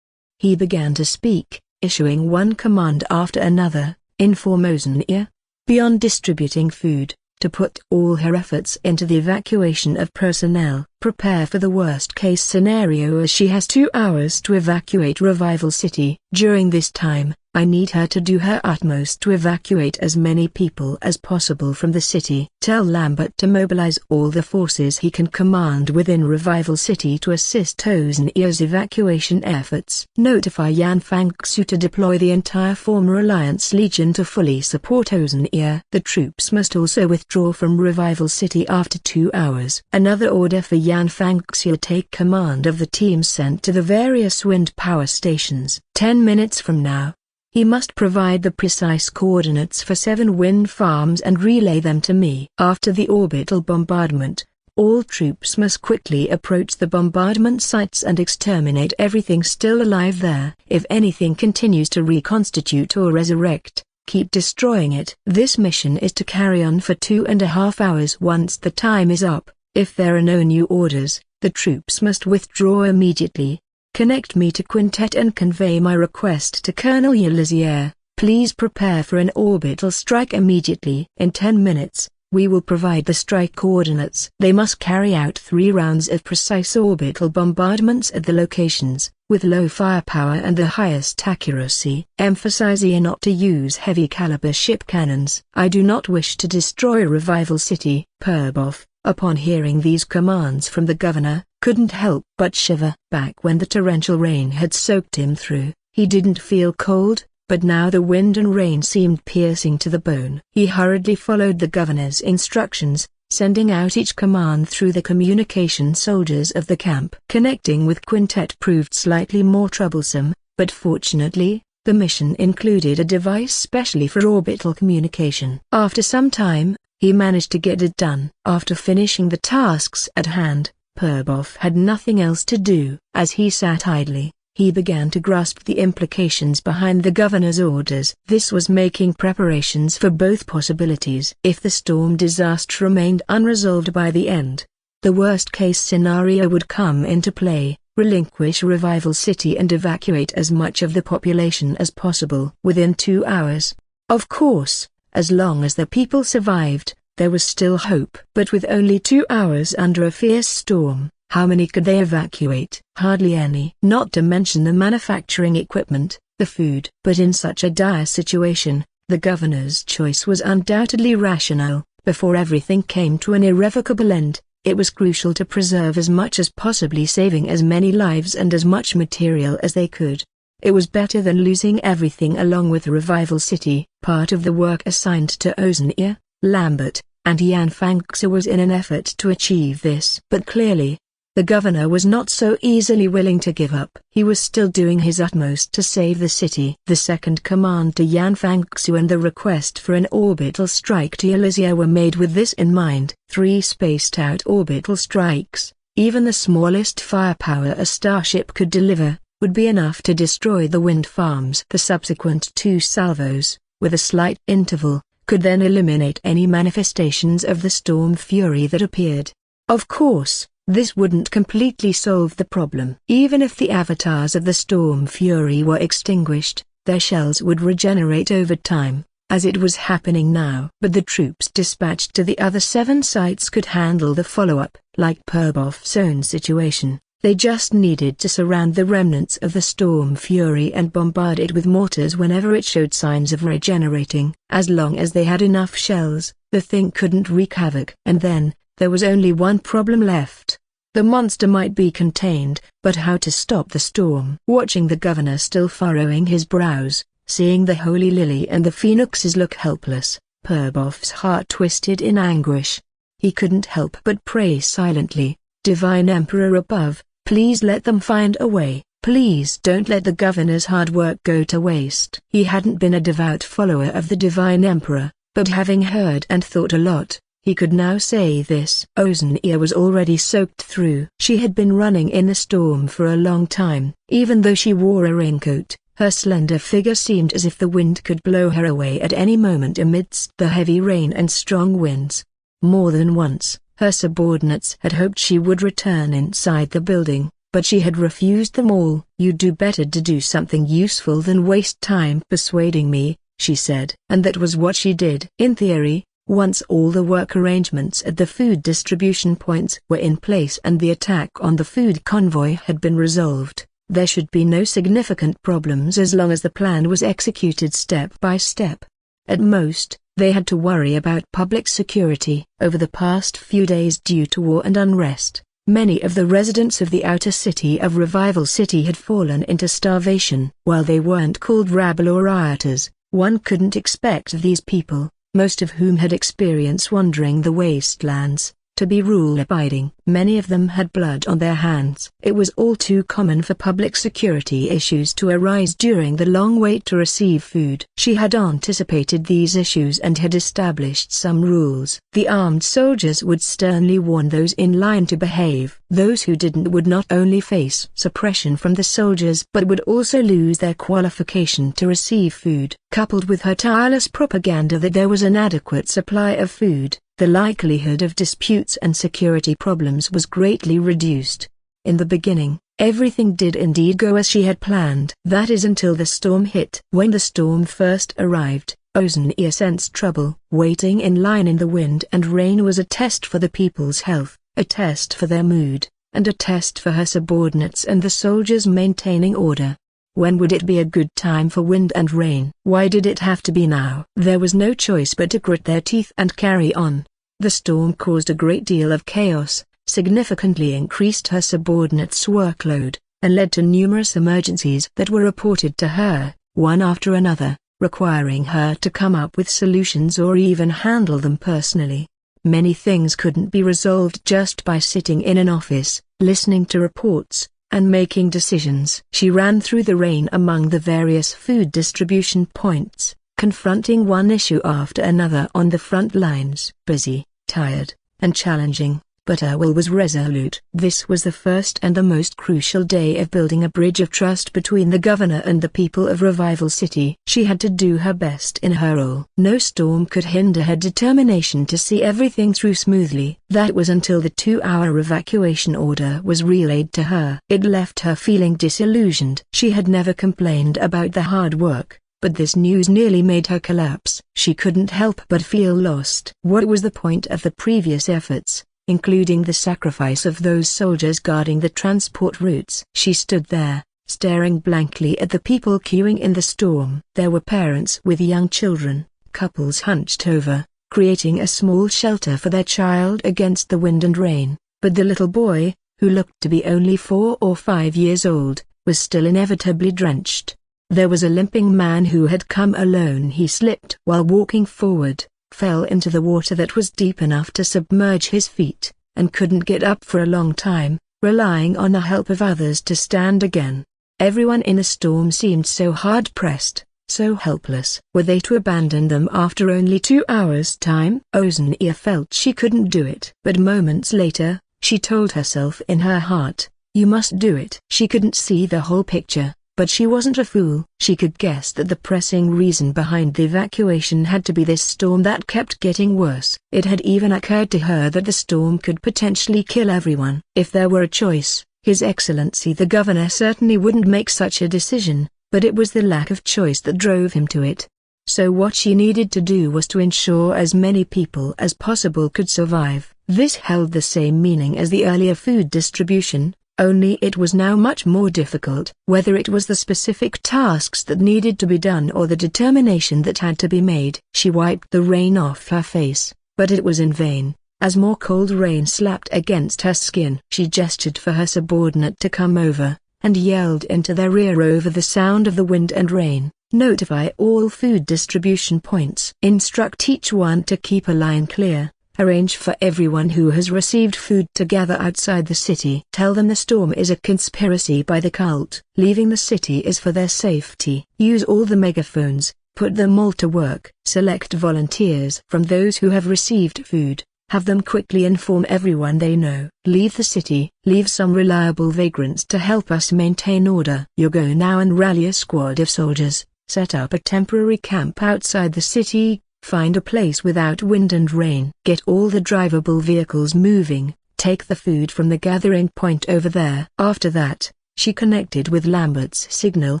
He began to speak, issuing one command after another. Inform Oceania, beyond distributing food, to put all her efforts into the evacuation of personnel. Prepare for the worst-case scenario, as she has 2 hours to evacuate Revival City. During this time, I need her to do her utmost to evacuate as many people as possible from the city. Tell Lambert to mobilize all the forces he can command within Revival City to assist Oceania's evacuation efforts. Notify Yan Fangxu to deploy the entire former Alliance Legion to fully support Oceania. The troops must also withdraw from Revival City after 2 hours. Another order for Yan Fangxu to take command of the teams sent to the various wind power stations. 10 minutes from now, he must provide the precise coordinates for 7 wind farms and relay them to me. After the orbital bombardment, all troops must quickly approach the bombardment sites and exterminate everything still alive there. If anything continues to reconstitute or resurrect, keep destroying it. This mission is to carry on for 2.5 hours. Once the time is up, if there are no new orders, the troops must withdraw immediately. Connect me to Quintet and convey my request to Colonel Yelizier. Please prepare for an orbital strike immediately. In 10 minutes, we will provide the strike coordinates. They must carry out 3 rounds of precise orbital bombardments at the locations, with low firepower and the highest accuracy. Emphasize not to use heavy caliber ship cannons. I do not wish to destroy Revival City. Purbov, upon hearing these commands from the governor, couldn't help but shiver. Back when the torrential rain had soaked him through, he didn't feel cold, but now the wind and rain seemed piercing to the bone. He hurriedly followed the governor's instructions, sending out each command through the communication soldiers of the camp. Connecting with Quintet proved slightly more troublesome, but fortunately, the mission included a device specially for orbital communication. After some time, he managed to get it done. After finishing the tasks at hand, Purbov had nothing else to do. As he sat idly, he began to grasp the implications behind the governor's orders. This was making preparations for both possibilities. If the storm disaster remained unresolved by the end, the worst-case scenario would come into play: relinquish Revival City and evacuate as much of the population as possible within 2 hours. Of course, as long as the people survived, there was still hope. But with only 2 hours under a fierce storm, how many could they evacuate? Hardly any. Not to mention the manufacturing equipment, the food. But in such a dire situation, the governor's choice was undoubtedly rational. Before everything came to an irrevocable end, it was crucial to preserve as much as possibly, saving as many lives and as much material as they could. It was better than losing everything along with Revival City. Part of the work assigned to Oceania, Lambert, and Yan Fangxu was in an effort to achieve this. But clearly, The governor was not so easily willing to give up. He was still doing his utmost to save the city. The second command to Yan Fangxu and the request for an orbital strike to Elysia were made with this in mind. 3 spaced-out orbital strikes, even the smallest firepower a starship could deliver, would be enough to destroy the wind farms. The subsequent 2 salvos, with a slight interval, could then eliminate any manifestations of the storm fury that appeared. Of course, this wouldn't completely solve the problem. Even if the avatars of the storm fury were extinguished, their shells would regenerate over time, as it was happening now. But the troops dispatched to the other 7 sites could handle the follow-up. Like Purbov's own situation, they just needed to surround the remnants of the storm fury and bombard it with mortars whenever it showed signs of regenerating. As long as they had enough shells, the thing couldn't wreak havoc. And then, there was only one problem left. The monster might be contained, but how to stop the storm? Watching the governor still furrowing his brows, seeing the holy lily and the phoenixes look helpless, Purbov's heart twisted in anguish. He couldn't help but pray silently, "Divine Emperor above, please let them find a way. Please don't let the governor's hard work go to waste." He hadn't been a devout follower of the Divine Emperor, but having heard and thought a lot, he could now say this. Ozania was already soaked through. She had been running in the storm for a long time. Even though she wore a raincoat, her slender figure seemed as if the wind could blow her away at any moment amidst the heavy rain and strong winds. More than once, her subordinates had hoped she would return inside the building, but she had refused them all. "You'd do better to do something useful than waste time persuading me," she said. And that was what she did. In theory, once all the work arrangements at the food distribution points were in place and the attack on the food convoy had been resolved, there should be no significant problems as long as the plan was executed step by step. At most, they had to worry about public security. Over the past few days, due to war and unrest, many of the residents of the outer city of Revival City had fallen into starvation. While they weren't called rabble or rioters, one couldn't expect these people, most of whom had experience wandering the wastelands, to be rule-abiding. Many of them had blood on their hands. It was all too common for public security issues to arise during the long wait to receive food. She had anticipated these issues and had established some rules. The armed soldiers would sternly warn those in line to behave. Those who didn't would not only face suppression from the soldiers but would also lose their qualification to receive food. Coupled with her tireless propaganda that there was an adequate supply of food, the likelihood of disputes and security problems was greatly reduced. In the beginning, everything did indeed go as she had planned. That is until the storm hit. When the storm first arrived, Ozania sensed trouble. Waiting in line in the wind and rain was a test for the people's health, a test for their mood, and a test for her subordinates and the soldiers maintaining order. When would it be a good time for wind and rain? Why did it have to be now? There was no choice but to grit their teeth and carry on. The storm caused a great deal of chaos, significantly increased her subordinates' workload, and led to numerous emergencies that were reported to her, one after another, requiring her to come up with solutions or even handle them personally. Many things couldn't be resolved just by sitting in an office, listening to reports, and making decisions. She ran through the rain among the various food distribution points, confronting one issue after another on the front lines. Busy, tired, and challenging, but her will was resolute. This was the first and the most crucial day of building a bridge of trust between the governor and the people of Revival City. She had to do her best in her role. No storm could hinder her determination to see everything through smoothly. That was until the 2-hour evacuation order was relayed to her. It left her feeling disillusioned. She had never complained about the hard work, but this news nearly made her collapse. She couldn't help but feel lost. What was the point of the previous efforts, including the sacrifice of those soldiers guarding the transport routes? She stood there, staring blankly at the people queuing in the storm. There were parents with young children, couples hunched over, creating a small shelter for their child against the wind and rain, but the little boy, who looked to be only 4 or 5 years old, was still inevitably drenched. There was a limping man who had come alone. He slipped while walking forward, fell into the water that was deep enough to submerge his feet, and couldn't get up for a long time, relying on the help of others to stand again. Everyone in the storm seemed so hard-pressed, so helpless. Were they to abandon them after only 2 hours' time? Ozenia felt she couldn't do it. But moments later, she told herself in her heart, you must do it. She couldn't see the whole picture, but she wasn't a fool. She could guess that the pressing reason behind the evacuation had to be this storm that kept getting worse. It had even occurred to her that the storm could potentially kill everyone. If there were a choice, His Excellency the Governor certainly wouldn't make such a decision, but it was the lack of choice that drove him to it. So what she needed to do was to ensure as many people as possible could survive. This held the same meaning as the earlier food distribution, only it was now much more difficult. Whether it was the specific tasks that needed to be done or the determination that had to be made. She wiped the rain off her face, but it was in vain. As more cold rain slapped against her skin, she gestured for her subordinate to come over, and yelled into their ear over the sound of the wind and rain, notify all food distribution points. Instruct each one to keep a line clear. Arrange for everyone who has received food to gather outside the city. Tell them the storm is a conspiracy by the cult. Leaving the city is for their safety. Use all the megaphones, put them all to work. Select volunteers from those who have received food. Have them quickly inform everyone they know. Leave the city. Leave some reliable vagrants to help us maintain order. You go now and rally a squad of soldiers. Set up a temporary camp outside the city. Find a place without wind and rain. Get all the drivable vehicles moving. Take the food from the gathering point over there. After that, she connected with Lambert's signal,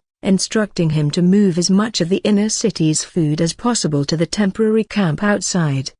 instructing him to move as much of the inner city's food as possible to the temporary camp outside.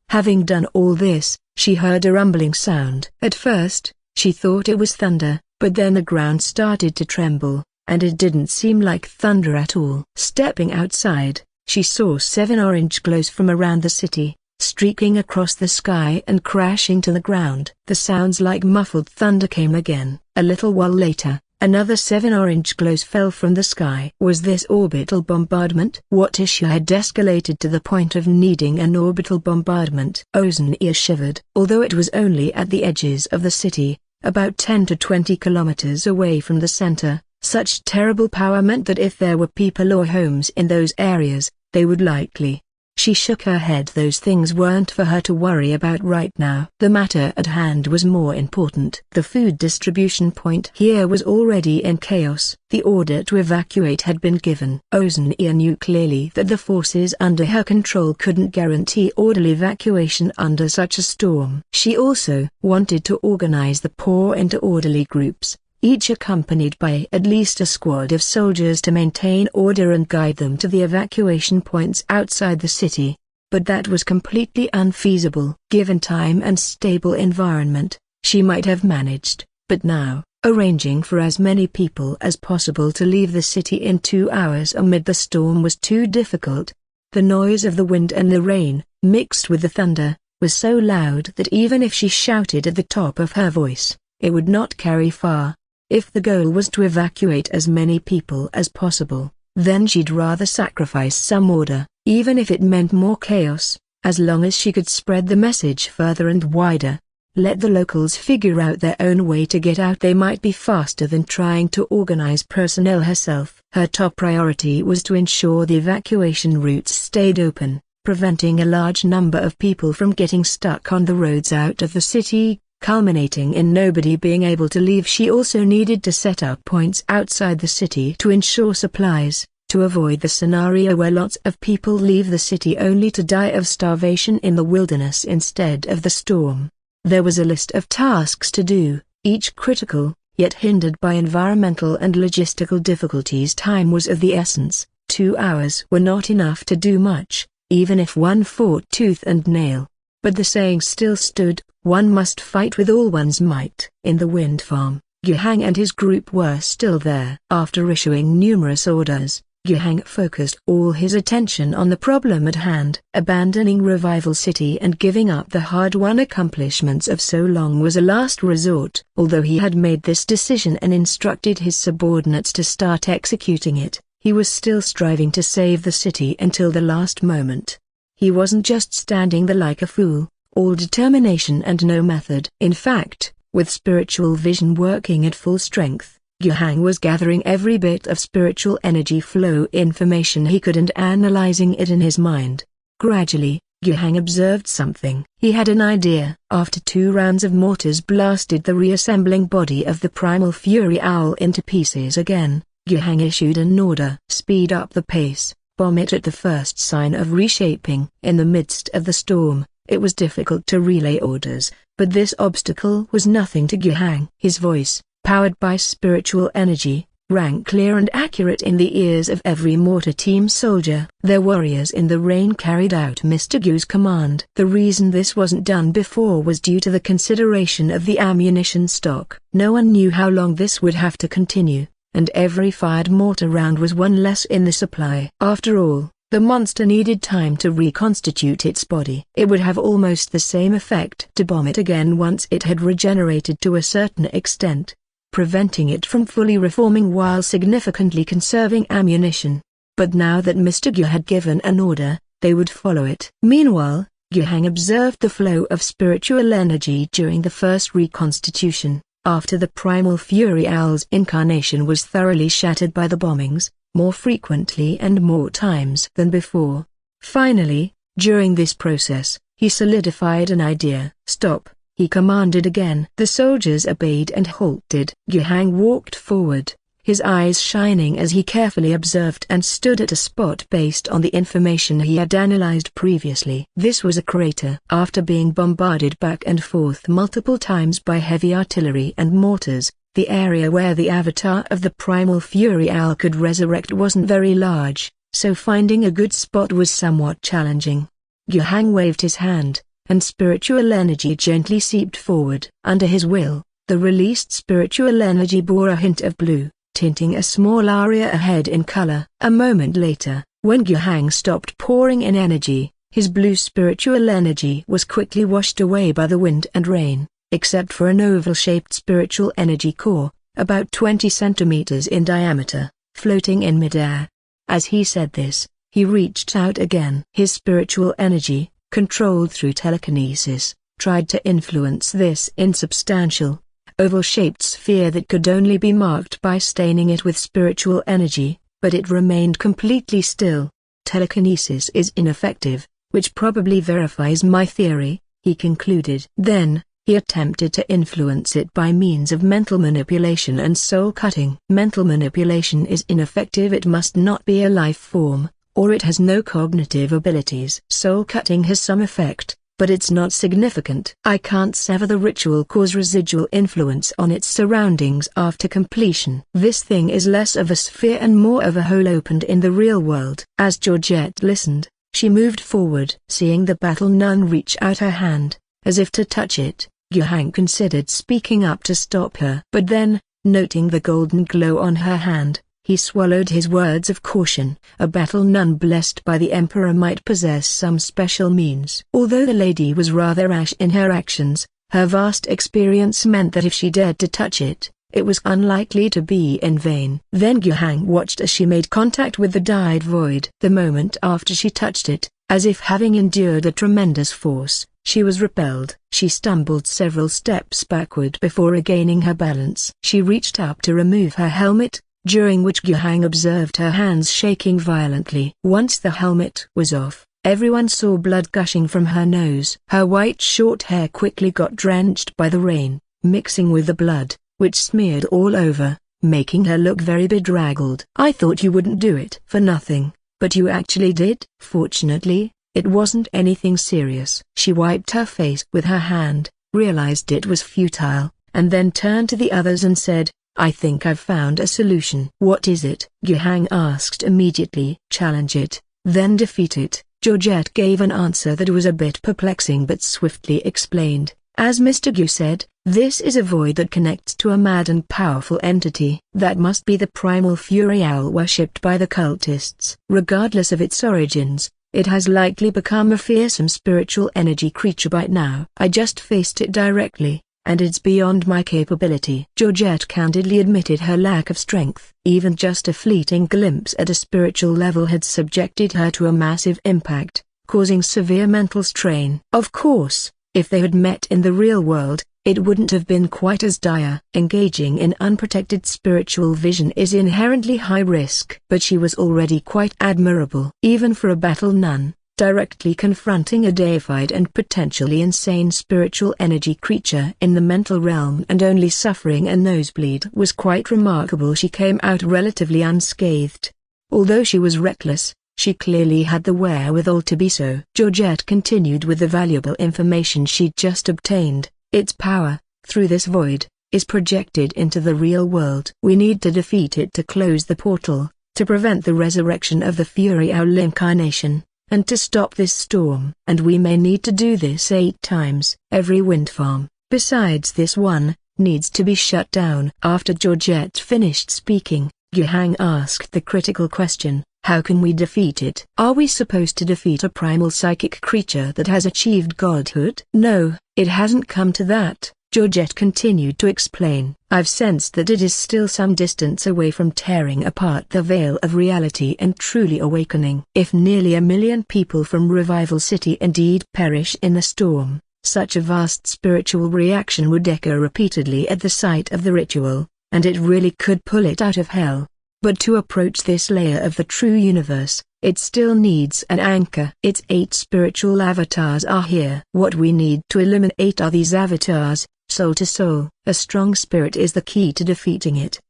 Having done all this, she heard a rumbling sound. At first, she thought it was thunder, but then the ground started to tremble, and it didn't seem like thunder at all. Stepping outside, she saw 7 orange glows from around the city, streaking across the sky and crashing to the ground. The sounds like muffled thunder came again. A little while later, another 7 orange glows fell from the sky. Was this orbital bombardment? What issue had escalated to the point of needing an orbital bombardment? Ozenia shivered. Although it was only at the edges of the city, about 10 to 20 kilometers away from the center, such terrible power meant that if there were people or homes in those areas, they would likely. She shook her head. Those things weren't for her to worry about right now. The matter at hand was more important. The food distribution point here was already in chaos. The order to evacuate had been given. Ozenia knew clearly that the forces under her control couldn't guarantee orderly evacuation under such a storm. She also wanted to organize the poor into orderly groups, each accompanied by at least a squad of soldiers to maintain order and guide them to the evacuation points outside the city. But that was completely unfeasible. Given time and stable environment, she might have managed, but now, arranging for as many people as possible to leave the city in 2 hours amid the storm was too difficult. The noise of the wind and the rain, mixed with the thunder, was so loud that even if she shouted at the top of her voice, it would not carry far. If the goal was to evacuate as many people as possible, then she'd rather sacrifice some order, even if it meant more chaos, as long as she could spread the message further and wider. Let the locals figure out their own way to get out. They might be faster than trying to organize personnel herself. Her top priority was to ensure the evacuation routes stayed open, preventing a large number of people from getting stuck on the roads out of the city, culminating in nobody being able to leave. She also needed to set up points outside the city to ensure supplies, to avoid the scenario where lots of people leave the city only to die of starvation in the wilderness instead of the storm. There was a list of tasks to do, each critical, yet hindered by environmental and logistical difficulties. Time was of the essence. 2 hours were not enough to do much, even if one fought tooth and nail. But the saying still stood, one must fight with all one's might. In the wind farm, Guhang and his group were still there. After issuing numerous orders, Guhang focused all his attention on the problem at hand. Abandoning Revival City and giving up the hard-won accomplishments of so long was a last resort. Although he had made this decision and instructed his subordinates to start executing it, he was still striving to save the city until the last moment. He wasn't just standing there like a fool, all determination and no method. In fact, With spiritual vision working at full strength, Yuhang was gathering every bit of spiritual energy flow information he could and analyzing it in his mind. Gradually, Yuhang observed something. He had an idea. After 2 rounds of mortars blasted the reassembling body of the primal fury owl into pieces again, Yuhang issued an order. Speed up the pace, bomb it at the first sign of reshaping. In the midst of the storm, it was difficult to relay orders, but this obstacle was nothing to Yuhang. His voice, powered by spiritual energy, rang clear and accurate in the ears of every mortar team soldier. Their warriors in the rain carried out Mr. Gu's command. The reason this wasn't done before was due to the consideration of the ammunition stock. No one knew how long this would have to continue, and every fired mortar round was one less in the supply. After all, the monster needed time to reconstitute its body. It would have almost the same effect to bomb it again once it had regenerated to a certain extent, preventing it from fully reforming while significantly conserving ammunition. But now that Mr. Gu had given an order, they would follow it. Meanwhile, Yuhang observed the flow of spiritual energy during the first reconstitution, after the primal fury owl's incarnation was thoroughly shattered by the bombings, more frequently and more times than before. Finally, during this process, he solidified an idea. Stop, he commanded again. The soldiers obeyed and halted. Yuhang walked forward, his eyes shining as he carefully observed and stood at a spot based on the information he had analyzed previously. This was a crater. After being bombarded back and forth multiple times by heavy artillery and mortars, the area where the avatar of the primal fury owl could resurrect wasn't very large, so finding a good spot was somewhat challenging. Yuhang waved his hand, and spiritual energy gently seeped forward. Under his will, the released spiritual energy bore a hint of blue, tinting a small area ahead in color. A moment later, when Yuhang stopped pouring in energy, his blue spiritual energy was quickly washed away by the wind and rain, except for an oval-shaped spiritual energy core, about 20 centimeters in diameter, floating in midair. As he said this, he reached out again. His spiritual energy, controlled through telekinesis, tried to influence this insubstantial, oval-shaped sphere that could only be marked by staining it with spiritual energy, but it remained completely still. Telekinesis is ineffective, which probably verifies my theory, he concluded. Then, he attempted to influence it by means of mental manipulation and soul cutting. Mental manipulation is ineffective. It must not be a life form, or it has no cognitive abilities. Soul cutting has some effect, but it's not significant. I can't sever the ritual core's residual influence on its surroundings after completion. This thing is less of a sphere and more of a hole opened in the real world. As Georgette listened, she moved forward. Seeing the battle nun reach out her hand, as if to touch it, Yuhang considered speaking up to stop her. But then, noting the golden glow on her hand, he swallowed his words of caution. A battle nun blessed by the Emperor might possess some special means. Although the lady was rather rash in her actions, her vast experience meant that if she dared to touch it, it was unlikely to be in vain. Then Yuhang watched as she made contact with the dyed void. The moment after she touched it, as if having endured a tremendous force, she was repelled. She stumbled several steps backward before regaining her balance. She reached up to remove her helmet, during which Yuhang observed her hands shaking violently. Once the helmet was off, everyone saw blood gushing from her nose. Her white short hair quickly got drenched by the rain, mixing with the blood, which smeared all over, making her look very bedraggled. I thought you wouldn't do it for nothing, but you actually did. Fortunately, it wasn't anything serious. She wiped her face with her hand, realized it was futile, and then turned to the others and said, I think I've found a solution. What is it? Yuhang asked immediately. Challenge it, then defeat it. Georgette gave an answer that was a bit perplexing but swiftly explained. As Mr. Gu said, this is a void that connects to a mad and powerful entity. That must be the primal fury owl worshipped by the cultists. Regardless of its origins, it has likely become a fearsome spiritual energy creature by now. I just faced it directly, and it's beyond my capability. Georgette candidly admitted her lack of strength. Even just a fleeting glimpse at a spiritual level had subjected her to a massive impact, causing severe mental strain. Of course, if they had met in the real world, it wouldn't have been quite as dire. Engaging in unprotected spiritual vision is inherently high risk. But she was already quite admirable. Even for a battle nun, directly confronting a deified and potentially insane spiritual energy creature in the mental realm and only suffering a nosebleed was quite remarkable. She came out relatively unscathed. Although she was reckless, she clearly had the wherewithal to be so. Georgette continued with the valuable information she'd just obtained. Its power, through this void, is projected into the real world. We need to defeat it to close the portal, to prevent the resurrection of the Fury Owl incarnation, and to stop this storm. And we may need to do this 8 times. Every wind farm, besides this one, needs to be shut down. After Georgette finished speaking, Guhang asked the critical question, how can we defeat it? Are we supposed to defeat a primal psychic creature that has achieved godhood? No, it hasn't come to that, Georgette continued to explain. I've sensed that it is still some distance away from tearing apart the veil of reality and truly awakening. If nearly 1 million people from Revival City indeed perish in the storm, such a vast spiritual reaction would echo repeatedly at the sight of the ritual, and it really could pull it out of hell. But to approach this layer of the true universe, it still needs an anchor. Its 8 spiritual avatars are here. What we need to eliminate are these avatars, soul to soul. A strong spirit is the key to defeating it.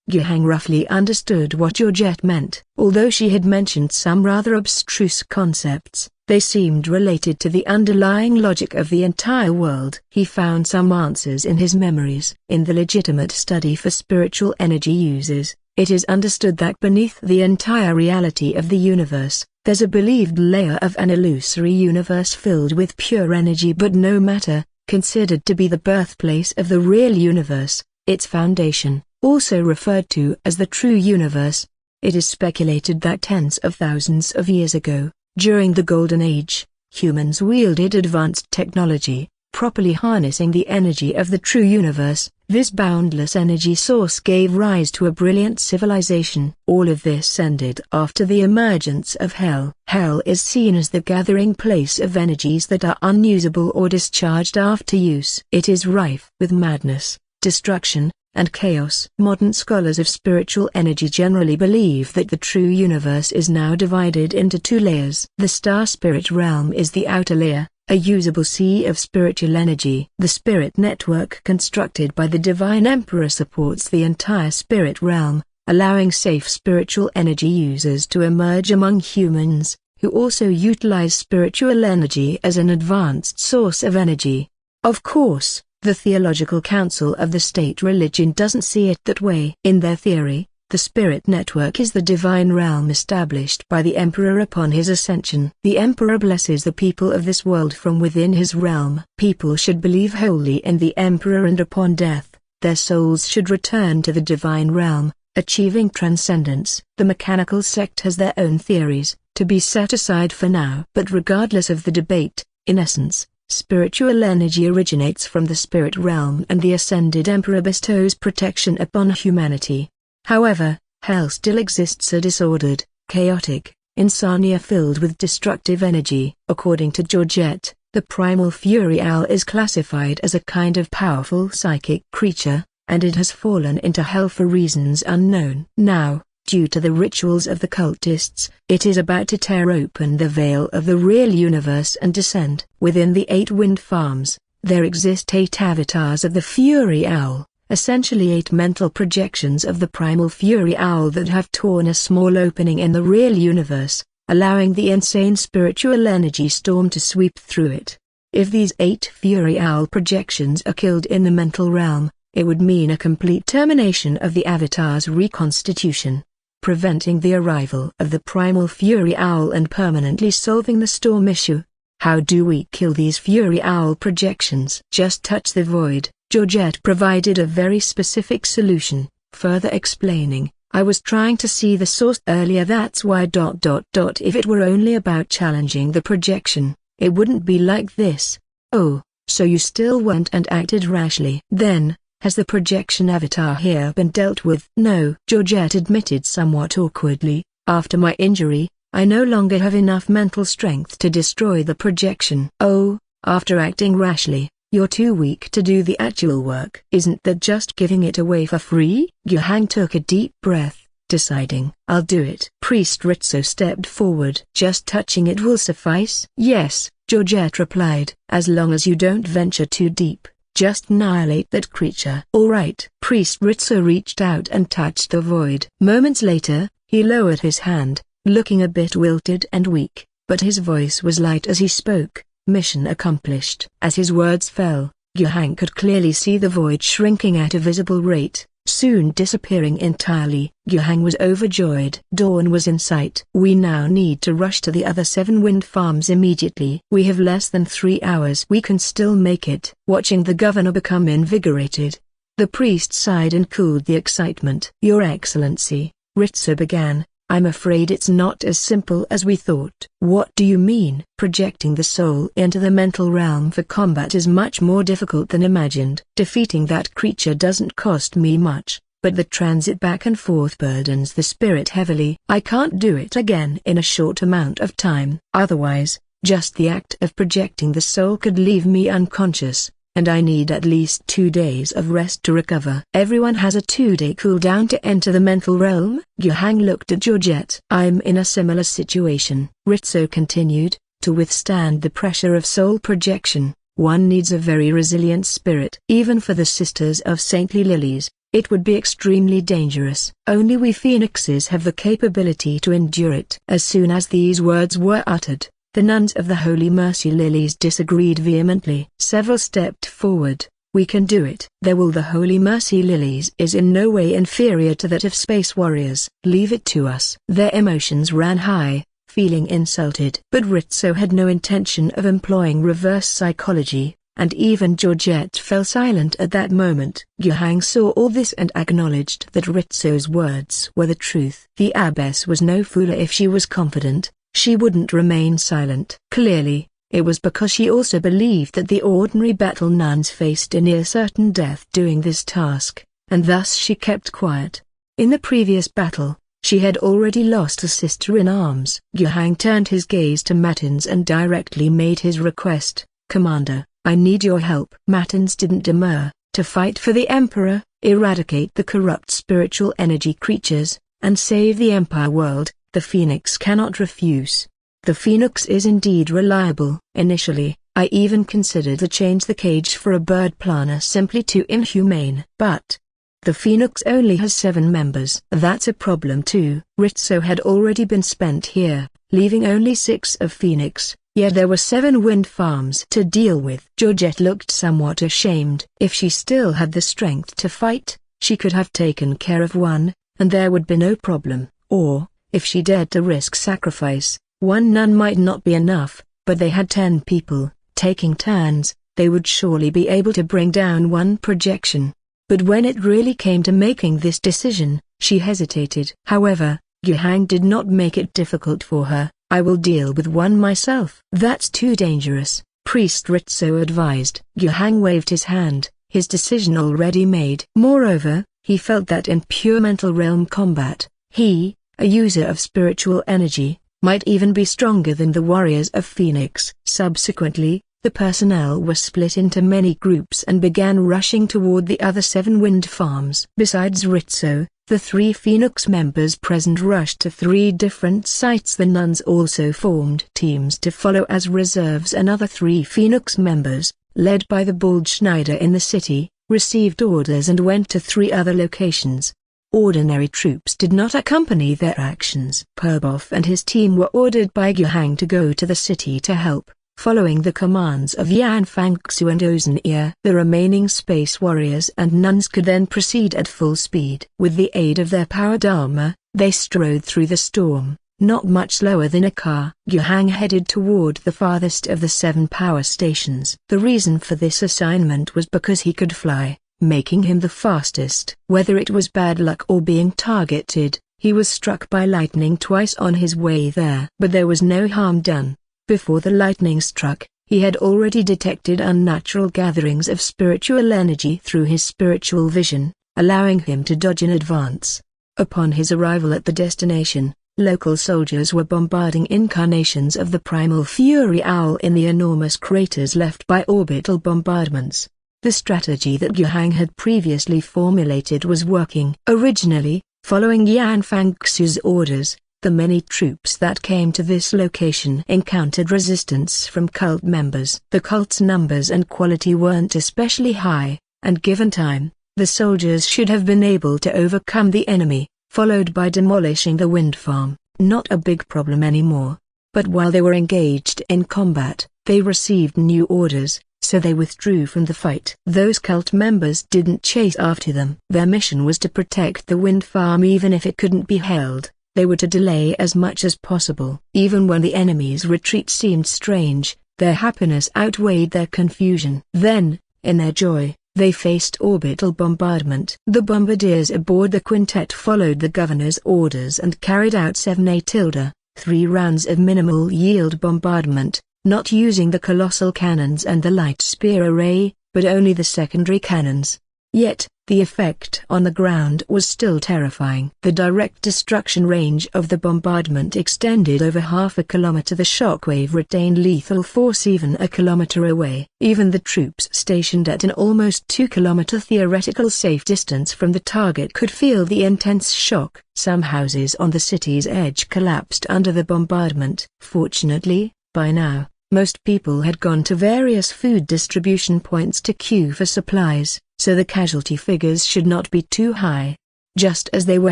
Guhang roughly understood what Georgette meant. Although she had mentioned some rather abstruse concepts, they seemed related to the underlying logic of the entire world. He found some answers in his memories. In the legitimate study for spiritual energy users, it is understood that beneath the entire reality of the universe, there's a believed layer of an illusory universe filled with pure energy but no matter, considered to be the birthplace of the real universe, its foundation, also referred to as the true universe. It is speculated that tens of thousands of years ago, during the Golden Age, humans wielded advanced technology, properly harnessing the energy of the true universe. This boundless energy source gave rise to a brilliant civilization. All of this ended after the emergence of Hell. Hell is seen as the gathering place of energies that are unusable or discharged after use. It is rife with madness, destruction, and chaos. Modern scholars of spiritual energy generally believe that the true universe is now divided into 2 layers. The star spirit realm is the outer layer, a usable sea of spiritual energy. The spirit network constructed by the Divine Emperor supports the entire spirit realm, allowing safe spiritual energy users to emerge among humans, who also utilize spiritual energy as an advanced source of energy. Of course, the Theological Council of the state religion doesn't see it that way. In their theory, the spirit network is the divine realm established by the Emperor upon his ascension. The Emperor blesses the people of this world from within his realm. People should believe wholly in the Emperor and upon death, their souls should return to the divine realm, achieving transcendence. The mechanical sect has their own theories, to be set aside for now. But regardless of the debate, in essence, spiritual energy originates from the spirit realm and the ascended Emperor bestows protection upon humanity. However, hell still exists, a disordered, chaotic, insania filled with destructive energy. According to Georgette, the primal fury owl is classified as a kind of powerful psychic creature, and it has fallen into hell for reasons unknown. Now, due to the rituals of the cultists, it is about to tear open the veil of the real universe and descend. Within the 8 wind farms, there exist 8 avatars of the fury owl, essentially 8 mental projections of the primal fury owl that have torn a small opening in the real universe, allowing the insane spiritual energy storm to sweep through it. If these 8 fury owl projections are killed in the mental realm, it would mean a complete termination of the avatar's reconstitution, preventing the arrival of the primal fury owl and permanently solving the storm issue. How do we kill these fury owl projections? Just touch the void. Georgette provided a very specific solution, further explaining, I was trying to see the source earlier, that's why ... If it were only about challenging the projection, it wouldn't be like this. Oh, so you still went and acted rashly. Then, has the projection avatar here been dealt with? No, Georgette admitted somewhat awkwardly, after my injury, I no longer have enough mental strength to destroy the projection. Oh, after acting rashly, You're too weak to do the actual work. Isn't that just giving it away for free? Yuhang took a deep breath, deciding, I'll do it. Priest Ritsu stepped forward. Just touching it will suffice? Yes, Georgette replied. As long as you don't venture too deep, just annihilate that creature. All right. Priest Ritsu reached out and touched the void. Moments later, he lowered his hand, looking a bit wilted and weak, but his voice was light as he spoke. Mission accomplished. As his words fell, Yuhang could clearly see the void shrinking at a visible rate, soon disappearing entirely. Yuhang was overjoyed. Dawn was in sight. We now need to rush to the other 7 wind farms immediately. We have less than 3 hours. We can still make it. Watching the governor become invigorated, the priest sighed and cooled the excitement. Your Excellency, Ritsu began, I'm afraid it's not as simple as we thought. What do you mean? Projecting the soul into the mental realm for combat is much more difficult than imagined. Defeating that creature doesn't cost me much, but the transit back and forth burdens the spirit heavily. I can't do it again in a short amount of time. Otherwise, just the act of projecting the soul could leave me unconscious, and I need at least 2 days of rest to recover. Everyone has a 2-day cooldown to enter the mental realm? Yuhang looked at Georgette. I'm in a similar situation, Ritsu continued. To withstand the pressure of soul projection, one needs a very resilient spirit. Even for the Sisters of Saintly Lilies, it would be extremely dangerous. Only we phoenixes have the capability to endure it. As soon as these words were uttered, the nuns of the Holy Mercy Lilies disagreed vehemently. Several stepped forward. We can do it. The Holy Mercy Lilies is in no way inferior to that of Space Warriors. Leave it to us. Their emotions ran high, feeling insulted. But Ritsu had no intention of employing reverse psychology, and even Georgette fell silent at that moment. Yuhang saw all this and acknowledged that Ritsu's words were the truth. The abbess was no fool. If she was confident, she wouldn't remain silent. Clearly, it was because she also believed that the ordinary battle nuns faced a near certain death doing this task, and thus she kept quiet. In the previous battle, she had already lost a sister-in-arms. Yuhang turned his gaze to Matins and directly made his request. Commander, I need your help. Matins didn't demur. To fight for the Emperor, eradicate the corrupt spiritual energy creatures, and save the Empire world, the Phoenix cannot refuse. The Phoenix is indeed reliable. Initially, I even considered to change the cage for a bird planer simply too inhumane. But the Phoenix only has 7 members. That's a problem too. Ritsu had already been spent here, leaving only 6 of Phoenix, yet there were 7 wind farms to deal with. Georgette looked somewhat ashamed. If she still had the strength to fight, she could have taken care of one, and there would be no problem. Or, if she dared to risk sacrifice, 1 nun might not be enough, but they had 10 people. Taking turns, they would surely be able to bring down 1 projection. But when it really came to making this decision, she hesitated. However, Yuhang did not make it difficult for her. I will deal with 1 myself. That's too dangerous, Priest Ritsu advised. Yuhang waved his hand, his decision already made. Moreover, he felt that in pure mental realm combat, he, a user of spiritual energy, might even be stronger than the warriors of Phoenix. Subsequently, the personnel were split into many groups and began rushing toward the other 7 wind farms. Besides Ritsu, the 3 Phoenix members present rushed to 3 different sites. The nuns also formed teams to follow as reserves. Another 3 Phoenix members, led by the bald Schneider in the city, received orders and went to 3 other locations. Ordinary troops did not accompany their actions. Purbov and his team were ordered by Yuhang to go to the city to help, following the commands of Yan Fangxu and Ozenear. The remaining space warriors and nuns could then proceed at full speed. With the aid of their powered armor, they strode through the storm, not much slower than a car. Yuhang headed toward the farthest of the 7 power stations. The reason for this assignment was because he could fly, making him the fastest. Whether it was bad luck or being targeted, he was struck by lightning twice on his way there. But there was no harm done. Before the lightning struck, he had already detected unnatural gatherings of spiritual energy through his spiritual vision, allowing him to dodge in advance. Upon his arrival at the destination, Local soldiers were bombarding incarnations of the primal fury owl in the enormous craters left by orbital bombardments. The strategy that Yuhang had previously formulated was working. Originally, following Yan Fangxu's orders, the many troops that came to this location encountered resistance from cult members. The cult's numbers and quality weren't especially high, and given time, the soldiers should have been able to overcome the enemy, followed by demolishing the wind farm. Not a big problem anymore. But while they were engaged in combat, they received new orders, so they withdrew from the fight. Those cult members didn't chase after them. Their mission was to protect the wind farm even if it couldn't be held. They were to delay as much as possible. Even when the enemy's retreat seemed strange, their happiness outweighed their confusion. Then, in their joy, they faced orbital bombardment. The bombardiers aboard the quintet followed the governor's orders and carried out 3 rounds of minimal yield bombardment, not using the colossal cannons and the light spear array, but only the secondary cannons. Yet, the effect on the ground was still terrifying. The direct destruction range of the bombardment extended over half a kilometer. The shockwave retained lethal force even a kilometer away. Even the troops stationed at an almost 2-kilometer theoretical safe distance from the target could feel the intense shock. Some houses on the city's edge collapsed under the bombardment. Fortunately, by now, most people had gone to various food distribution points to queue for supplies, so the casualty figures should not be too high. Just as they were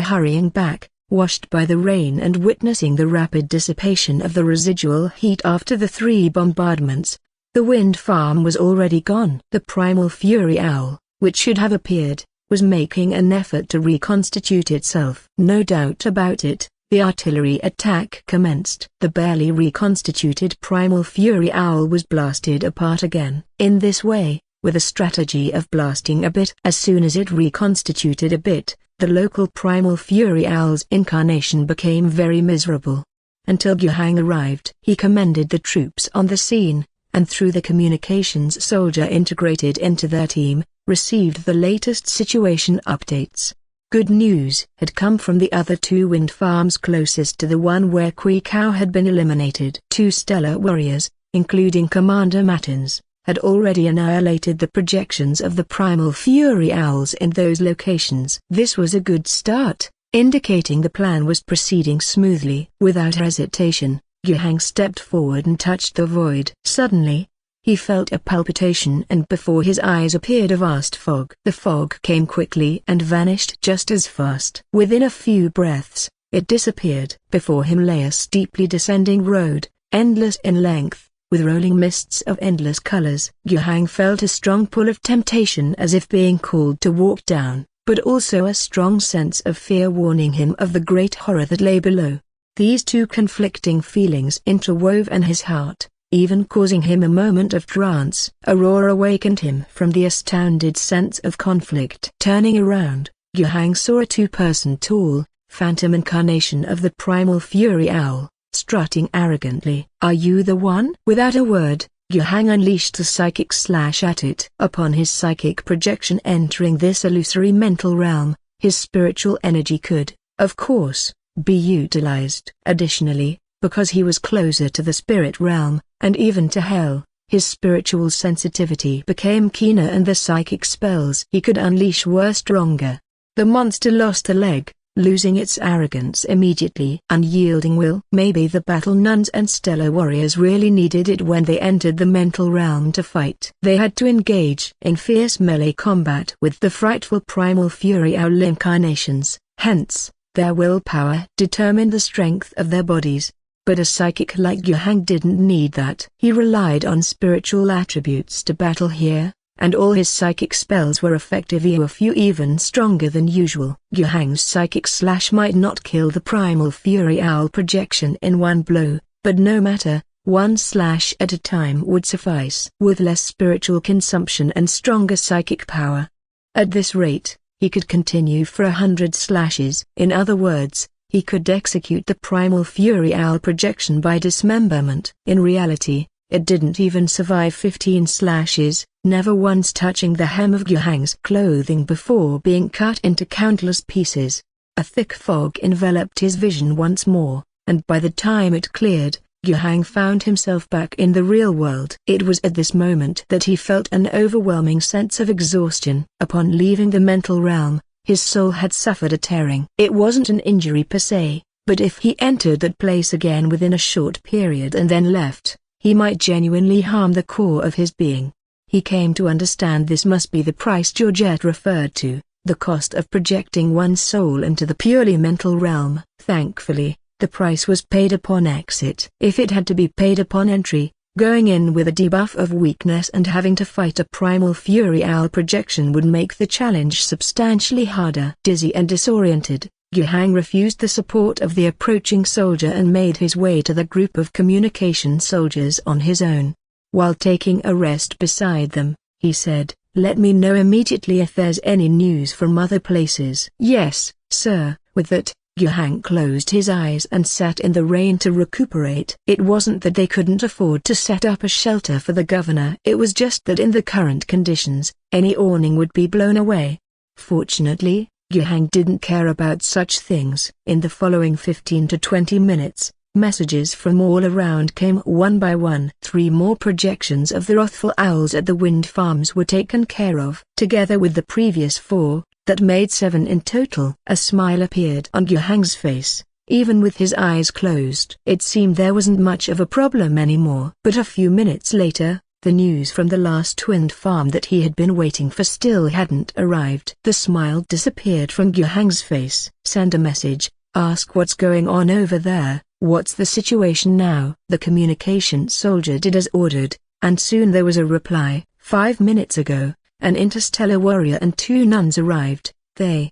hurrying back, washed by the rain and witnessing the rapid dissipation of the residual heat after the 3 bombardments, the wind farm was already gone. The primal fury owl, which should have appeared, was making an effort to reconstitute itself. No doubt about it, the artillery attack commenced. The barely reconstituted primal fury owl was blasted apart again. In this way, with a strategy of blasting a bit as soon as it reconstituted a bit, the local primal fury owl's incarnation became very miserable. Until Yuhang arrived, he commended the troops on the scene, and through the communications soldier integrated into their team, received the latest situation updates. Good news had come from the other 2 wind farms closest to the one where Kui Kao had been eliminated. 2 stellar warriors, including Commander Matins, had already annihilated the projections of the primal fury owls in those locations. This was a good start, indicating the plan was proceeding smoothly. Without hesitation, Yuhang stepped forward and touched the void. Suddenly, he felt a palpitation and before his eyes appeared a vast fog. The fog came quickly and vanished just as fast. Within a few breaths, it disappeared. Before him lay a steeply descending road, endless in length, with rolling mists of endless colors. Yuhang felt a strong pull of temptation as if being called to walk down, but also a strong sense of fear warning him of the great horror that lay below. These 2 conflicting feelings interwove in his heart, even causing him a moment of trance. Aurora awakened him from the astounded sense of conflict. Turning around, Yuhang saw a 2-person tall, phantom incarnation of the primal fury owl, strutting arrogantly. "Are you the one?" Without a word, Yuhang unleashed a psychic slash at it. Upon his psychic projection entering this illusory mental realm, his spiritual energy could, of course, be utilized. Additionally, because he was closer to the spirit realm, and even to hell, his spiritual sensitivity became keener and the psychic spells he could unleash were stronger. The monster lost a leg, losing its arrogance immediately. Unyielding will. Maybe the Battle Nuns and Stellar Warriors really needed it when they entered the mental realm to fight. They had to engage in fierce melee combat with the frightful primal fury owl incarnations, hence, their willpower determined the strength of their bodies. But a psychic like Yuhang didn't need that. He relied on spiritual attributes to battle here, and all his psychic spells were effective, a few even stronger than usual. Yuhang's psychic slash might not kill the primal fury owl projection in one blow, but no matter, one slash at a time would suffice. With less spiritual consumption and stronger psychic power. At this rate, he could continue for 100 slashes. In other words, he could execute the primal fury owl projection by dismemberment. In reality, it didn't even survive 15 slashes, never once touching the hem of Yuhang's clothing before being cut into countless pieces. A thick fog enveloped his vision once more, and by the time it cleared, Yuhang found himself back in the real world. It was at this moment that he felt an overwhelming sense of exhaustion. Upon leaving the mental realm, his soul had suffered a tearing. It wasn't an injury per se, but if he entered that place again within a short period and then left, he might genuinely harm the core of his being. He came to understand this must be the price Georgette referred to, the cost of projecting one's soul into the purely mental realm. Thankfully, the price was paid upon exit. If it had to be paid upon entry, going in with a debuff of weakness and having to fight a primal fury owl projection would make the challenge substantially harder. Dizzy and disoriented, Yuhang refused the support of the approaching soldier and made his way to the group of communication soldiers on his own. While taking a rest beside them, he said, "Let me know immediately if there's any news from other places." "Yes, sir." With that, Yuhang closed his eyes and sat in the rain to recuperate. It wasn't that they couldn't afford to set up a shelter for the governor. It was just that in the current conditions, any awning would be blown away. Fortunately, Yuhang didn't care about such things. In the following 15 to 20 minutes, messages from all around came one by one. 3 more projections of the wrathful owls at the wind farms were taken care of. Together with the previous 4, that made 7 in total. A smile appeared on Yuhang's face, even with his eyes closed. It seemed there wasn't much of a problem anymore. But a few minutes later, the news from the last wind farm that he had been waiting for still hadn't arrived. The smile disappeared from Yuhang's face. "Send a message, ask what's going on over there. What's the situation now?" The communication soldier did as ordered, and soon there was a reply. 5 minutes ago, an interstellar warrior and 2 nuns arrived. They.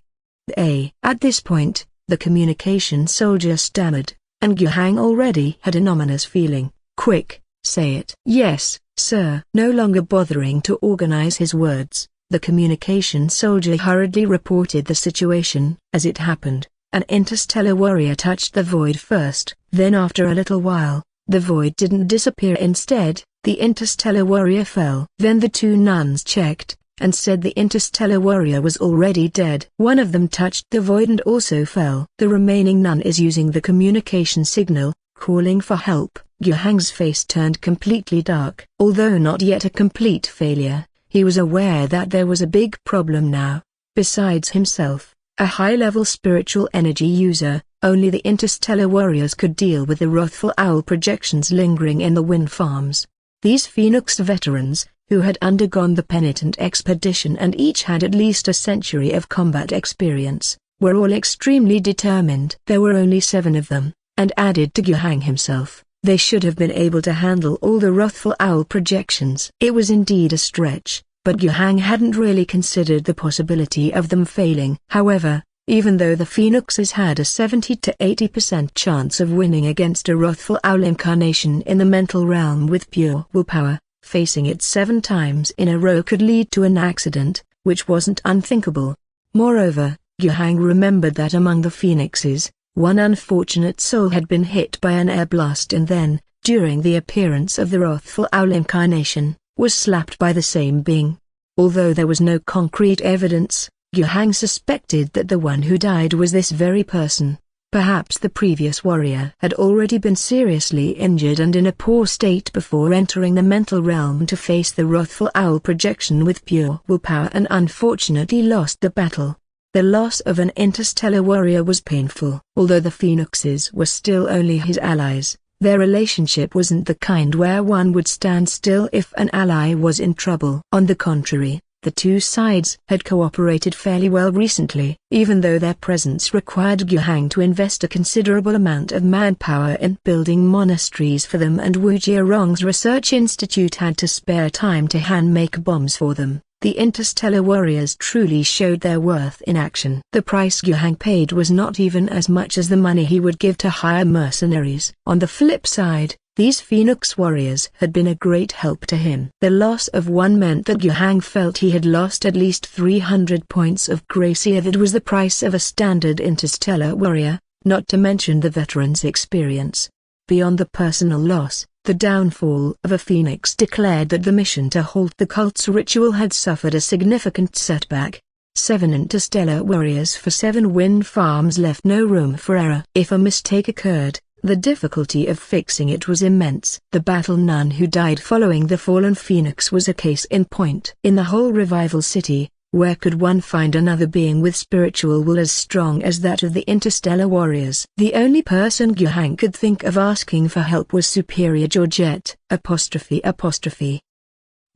At this point, the communication soldier stammered, and Yuhang already had an ominous feeling. "Quick, say it." "Yes, sir." No longer bothering to organize his words, the communication soldier hurriedly reported the situation. As it happened, an interstellar warrior touched the void first. Then after a little while, the void didn't disappear. Instead, the interstellar warrior fell. Then the 2 nuns checked, and said the interstellar warrior was already dead. One of them touched the void and also fell. The remaining nun is using the communication signal, calling for help. Yuhang's face turned completely dark. Although not yet a complete failure, he was aware that there was a big problem now. Besides himself, a high-level spiritual energy user, only the interstellar warriors could deal with the wrathful owl projections lingering in the wind farms. These Phoenix veterans, who had undergone the penitent expedition and each had at least a century of combat experience, were all extremely determined. There were only 7 of them, and added to Yuhang himself, they should have been able to handle all the wrathful owl projections. It was indeed a stretch, but Yuhang hadn't really considered the possibility of them failing. However, even though the Phoenixes had a 70 to 80% chance of winning against a wrathful owl incarnation in the mental realm with pure willpower, facing it 7 times in a row could lead to an accident, which wasn't unthinkable. Moreover, Yuhang remembered that among the Phoenixes, one unfortunate soul had been hit by an air blast and then, during the appearance of the wrathful owl incarnation, was slapped by the same being. Although there was no concrete evidence, Yuhang suspected that the one who died was this very person. Perhaps the previous warrior had already been seriously injured and in a poor state before entering the mental realm to face the wrathful owl projection with pure willpower and unfortunately lost the battle. The loss of an interstellar warrior was painful. Although the Phoenixes were still only his allies, their relationship wasn't the kind where one would stand still if an ally was in trouble. On the contrary, the 2 sides had cooperated fairly well recently. Even though their presence required Yuhang to invest a considerable amount of manpower in building monasteries for them and Wu Jiarong's research institute had to spare time to hand-make bombs for them, the interstellar warriors truly showed their worth in action. The price Yuhang paid was not even as much as the money he would give to hire mercenaries. On the flip side, these Phoenix warriors had been a great help to him. The loss of one meant that Yuhang felt he had lost at least 300 points of gracia. That was the price of a standard interstellar warrior, not to mention the veteran's experience. Beyond the personal loss, the downfall of a Phoenix declared that the mission to halt the cult's ritual had suffered a significant setback. 7 interstellar warriors for 7 wind farms left no room for error. If a mistake occurred, the difficulty of fixing it was immense. The battle nun who died following the fallen phoenix was a case in point. In the whole revival city, where could one find another being with spiritual will as strong as that of the interstellar warriors? The only person Guhang could think of asking for help was Superior Georgette, apostrophe.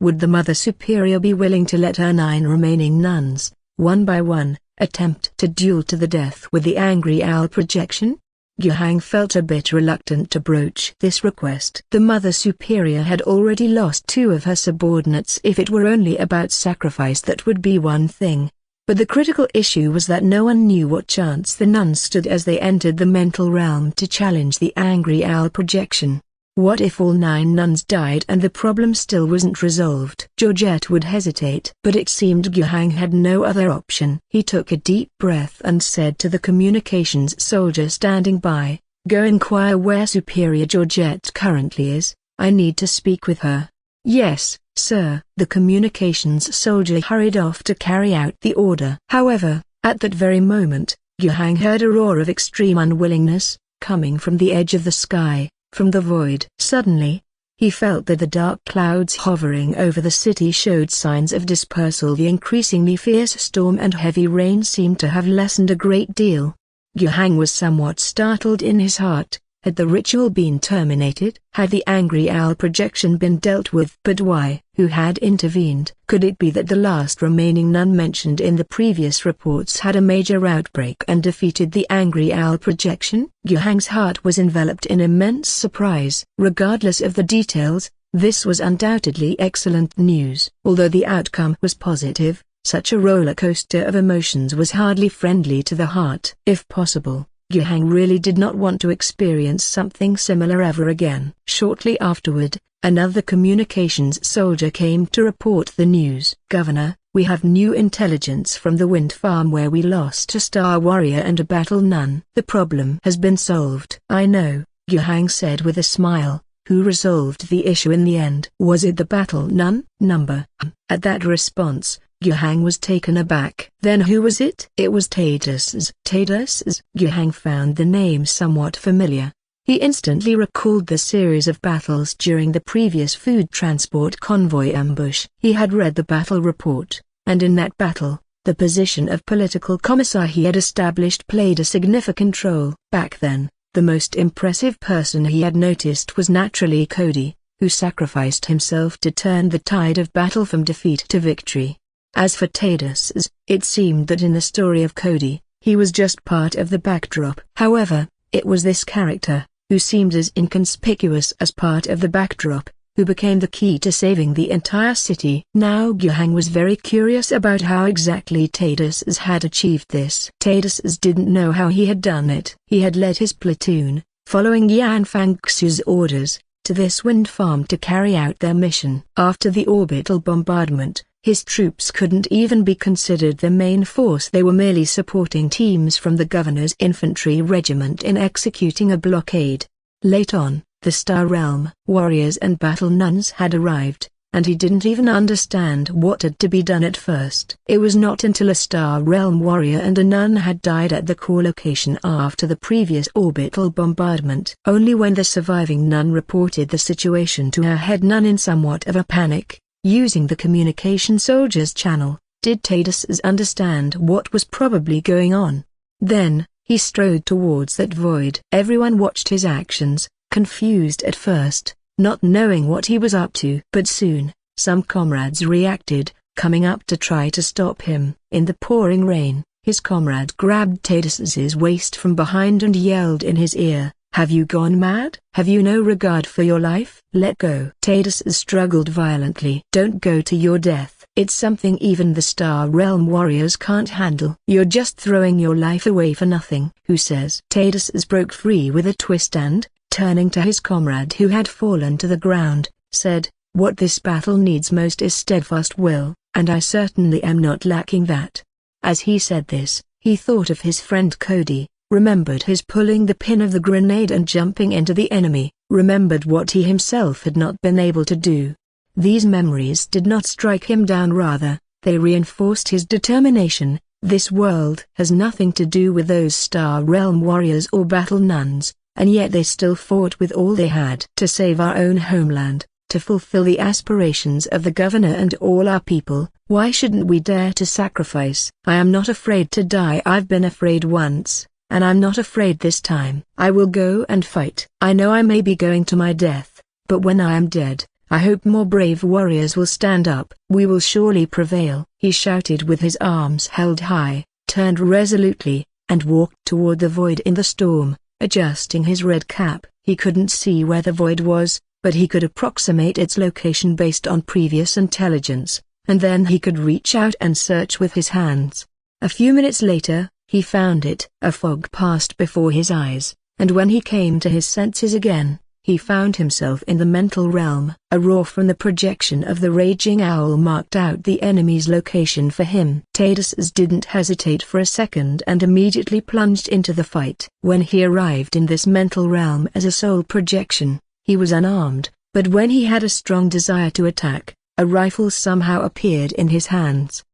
Would the Mother Superior be willing to let her 9 remaining nuns, one by one, attempt to duel to the death with the angry owl projection? Guhang felt a bit reluctant to broach this request. The Mother Superior had already lost 2 of her subordinates. If it were only about sacrifice, that would be one thing. But the critical issue was that no one knew what chance the nuns stood as they entered the mental realm to challenge the angry owl projection. What if all 9 nuns died and the problem still wasn't resolved? Georgette would hesitate, but it seemed Guhang had no other option. He took a deep breath and said to the communications soldier standing by, "Go inquire where Superior Georgette currently is. I need to speak with her." "Yes, sir." The communications soldier hurried off to carry out the order. However, at that very moment, Guhang heard a roar of extreme unwillingness, coming from the edge of the sky. From the void. Suddenly, he felt that the dark clouds hovering over the city showed signs of dispersal. The increasingly fierce storm and heavy rain seemed to have lessened a great deal. Guhang was somewhat startled in his heart. Had the ritual been terminated? Had the angry owl projection been dealt with? But why? Who had intervened? Could it be that the last remaining nun mentioned in the previous reports had a major outbreak and defeated the angry owl projection? Guhang's heart was enveloped in immense surprise. Regardless of the details, this was undoubtedly excellent news. Although the outcome was positive, such a roller coaster of emotions was hardly friendly to the heart. If possible, Guhang really did not want to experience something similar ever again. Shortly afterward, another communications soldier came to report the news. "Governor, we have new intelligence from the wind farm where we lost a star warrior and a battle nun. The problem has been solved." "I know," Guhang said with a smile. "Who resolved the issue in the end?" "Was it the battle nun?" "Number." At that response, Guhang was taken aback. "Then who was it?" "It was traitors." "Traitors?" Guhang found the name somewhat familiar. He instantly recalled the series of battles during the previous food transport convoy ambush. He had read the battle report, and in that battle, the position of political commissar he had established played a significant role. Back then, the most impressive person he had noticed was naturally Cody, who sacrificed himself to turn the tide of battle from defeat to victory. As for traitors, it seemed that in the story of Cody, he was just part of the backdrop. However, it was this character, who seemed as inconspicuous as part of the backdrop, who became the key to saving the entire city. Now Guhang was very curious about how exactly traitors had achieved this. Traitors didn't know how he had done it. He had led his platoon, following Yan Fangxu's orders, to this wind farm to carry out their mission. After the orbital bombardment, his troops couldn't even be considered the main force. They were merely supporting teams from the governor's infantry regiment in executing a blockade. Late on, the Star Realm warriors and battle nuns had arrived, and he didn't even understand what had to be done at first. It was not until a Star Realm warrior and a nun had died at the core location after the previous orbital bombardment. Only when the surviving nun reported the situation to her head nun in somewhat of a panic, using the communication soldier's channel, did traitors understand what was probably going on. Then, he strode towards that void. Everyone watched his actions, confused at first, not knowing what he was up to. But soon, some comrades reacted, coming up to try to stop him. In the pouring rain, his comrade grabbed traitors' waist from behind and yelled in his ear, "Have you gone mad? Have you no regard for your life? Let go." Traitors struggled violently. "Don't go to your death. It's something even the Star Realm warriors can't handle. You're just throwing your life away for nothing." "Who says?" Traitors broke free with a twist and, turning to his comrade who had fallen to the ground, said, "What this battle needs most is steadfast will, and I certainly am not lacking that." As he said this, he thought of his friend Cody, remembered his pulling the pin of the grenade and jumping into the enemy, remembered what he himself had not been able to do. These memories did not strike him down, rather, They reinforced his determination. This world has nothing to do with those Star Realm warriors or Battle Nuns, and yet they still fought with all they had to save our own homeland, to fulfill the aspirations of the governor and all our people. Why shouldn't we dare to sacrifice? I am not afraid to die. I've been afraid once, and I'm not afraid this time. I will go and fight. I know I may be going to my death, but when I am dead, I hope more brave warriors will stand up. We will surely prevail. He shouted with his arms held high, turned resolutely, and walked toward the void in the storm, adjusting his red cap. He couldn't see where the void was, but he could approximate its location based on previous intelligence, and then he could reach out and search with his hands. A few minutes later, he found it. A fog passed before his eyes, and when he came to his senses again, he found himself in the mental realm. A roar from the projection of the raging owl marked out the enemy's location for him. Traitors didn't hesitate for a second and immediately plunged into the fight. When he arrived in this mental realm as a soul projection, he was unarmed, but when he had a strong desire to attack, a rifle somehow appeared in his hands.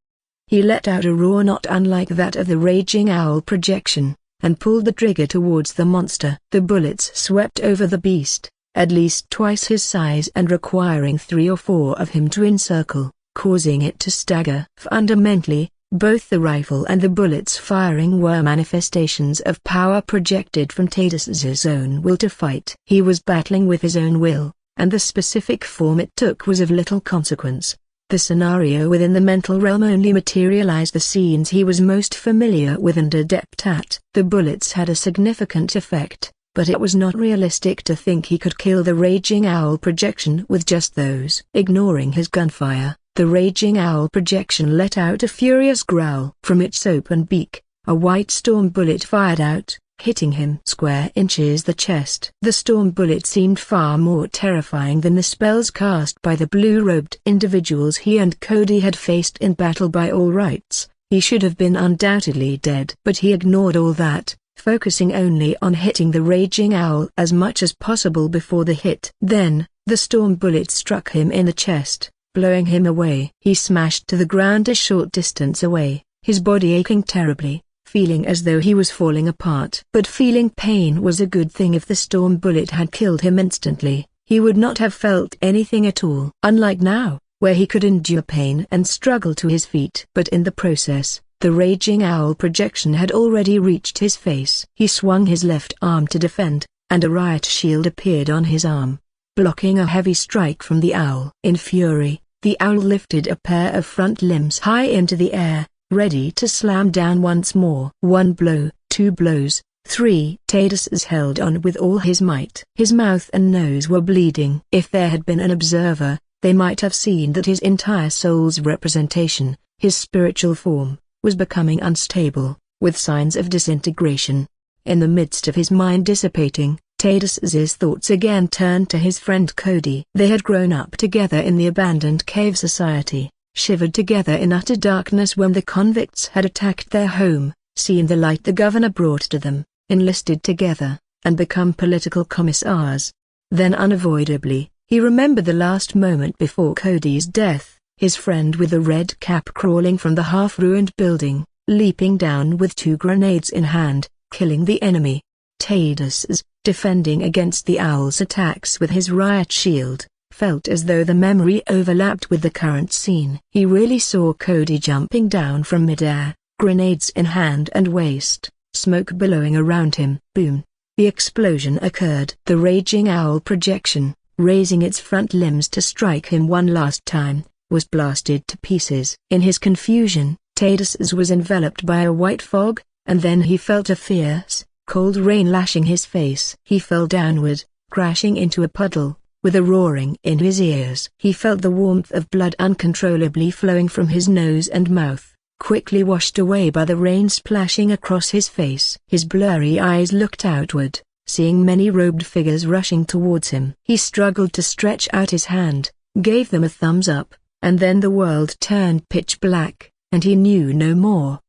He let out a roar not unlike that of the raging owl projection, and pulled the trigger towards the monster. The bullets swept over the beast, at least twice his size and requiring 3 or 4 of him to encircle, causing it to stagger. Fundamentally, both the rifle and the bullets firing were manifestations of power projected from Traitors' own will to fight. He was battling with his own will, and the specific form it took was of little consequence. The scenario within the mental realm only materialized the scenes he was most familiar with and adept at. The bullets had a significant effect, but it was not realistic to think he could kill the raging owl projection with just those. Ignoring his gunfire, the raging owl projection let out a furious growl. From its open beak, a white storm bullet fired out, hitting him square inches the chest. The storm bullet seemed far more terrifying than the spells cast by the blue-robed individuals he and Cody had faced in battle. By all rights, he should have been undoubtedly dead. But he ignored all that, focusing only on hitting the raging owl as much as possible before the hit. Then, the storm bullet struck him in the chest, blowing him away. He smashed to the ground a short distance away, his body aching terribly, feeling as though he was falling apart. But feeling pain was a good thing. If the storm bullet had killed him instantly, he would not have felt anything at all. Unlike now, where he could endure pain and struggle to his feet. But in the process, the raging owl projection had already reached his face. He swung his left arm to defend, and a riot shield appeared on his arm, blocking a heavy strike from the owl. In fury, the owl lifted a pair of front limbs high into the air, ready to slam down once more. 1 blow, 2 blows, 3. Traitors held on with all his might. His mouth and nose were bleeding. If there had been an observer, they might have seen that his entire soul's representation, his spiritual form, was becoming unstable, with signs of disintegration. In the midst of his mind dissipating, Traitors' thoughts again turned to his friend Cody. They had grown up together in the abandoned cave society, shivered together in utter darkness when the convicts had attacked their home, seen the light the governor brought to them, enlisted together, and become political commissars. Then unavoidably, he remembered the last moment before Cody's death, his friend with the red cap crawling from the half-ruined building, leaping down with 2 grenades in hand, killing the enemy. Traitors, defending against the owl's attacks with his riot shield, felt as though the memory overlapped with the current scene. He really saw Cody jumping down from midair, grenades in hand and waist, smoke billowing around him. Boom! The explosion occurred. The raging owl projection, raising its front limbs to strike him one last time, was blasted to pieces. In his confusion, Traitors was enveloped by a white fog, and then he felt a fierce, cold rain lashing his face. He fell downward, crashing into a puddle, with a roaring in his ears. He felt the warmth of blood uncontrollably flowing from his nose and mouth, quickly washed away by the rain splashing across his face. His blurry eyes looked outward, seeing many robed figures rushing towards him. He struggled to stretch out his hand, gave them a thumbs up, and then the world turned pitch black, and he knew no more.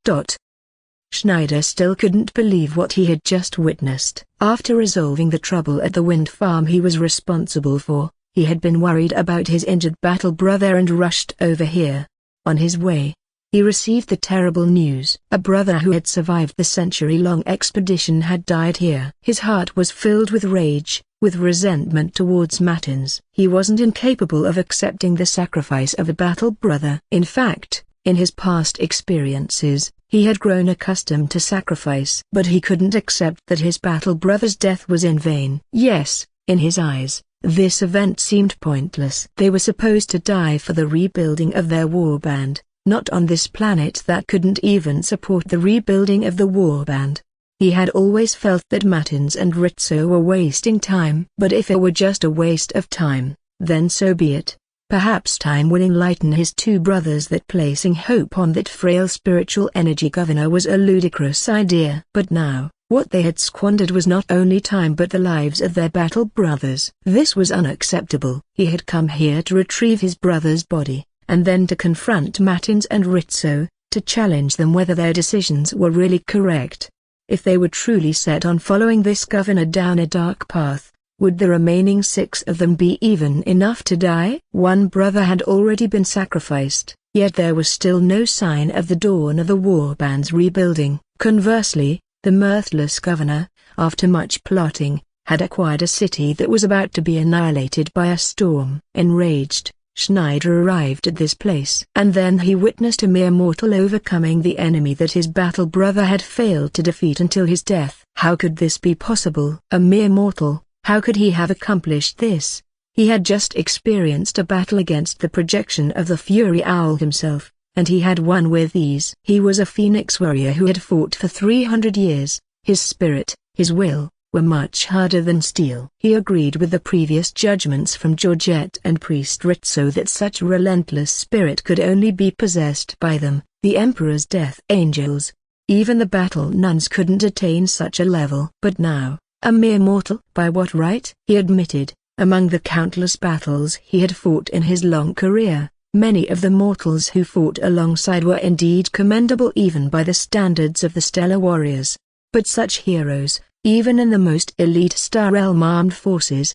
Schneider still couldn't believe what he had just witnessed. After resolving the trouble at the wind farm he was responsible for, he had been worried about his injured battle brother and rushed over here. On his way, he received the terrible news. A brother who had survived the century-long expedition had died here. His heart was filled with rage, with resentment towards Matins. He wasn't incapable of accepting the sacrifice of a battle brother. In fact, in his past experiences, he had grown accustomed to sacrifice. But he couldn't accept that his battle brother's death was in vain. Yes, in his eyes, this event seemed pointless. They were supposed to die for the rebuilding of their warband, not on this planet that couldn't even support the rebuilding of the warband. He had always felt that Matins and Rizzo were wasting time. But if it were just a waste of time, then so be it. Perhaps time will enlighten his two brothers that placing hope on that frail spiritual energy governor was a ludicrous idea. But now, what they had squandered was not only time but the lives of their battle brothers. This was unacceptable. He had come here to retrieve his brother's body, and then to confront Matins and Rizzo, to challenge them whether their decisions were really correct. If they were truly set on following this governor down a dark path, would the remaining 6 of them be even enough to die? One brother had already been sacrificed, yet there was still no sign of the dawn of the warband's rebuilding. Conversely, the mirthless governor, after much plotting, had acquired a city that was about to be annihilated by a storm. Enraged, Schneider arrived at this place. And then he witnessed a mere mortal overcoming the enemy that his battle brother had failed to defeat until his death. How could this be possible? A mere mortal, how could he have accomplished this? He had just experienced a battle against the projection of the Fury Owl himself, and he had won with ease. He was a phoenix warrior who had fought for 300 years. His spirit, his will, were much harder than steel. He agreed with the previous judgments from Georgette and Priest Rizzo that such relentless spirit could only be possessed by them, the Emperor's death angels. Even the Battle Nuns couldn't attain such a level. But now, a mere mortal? By what right? He admitted, among the countless battles he had fought in his long career, many of the mortals who fought alongside were indeed commendable even by the standards of the Stellar Warriors. But such heroes, even in the most elite Star Realm armed forces,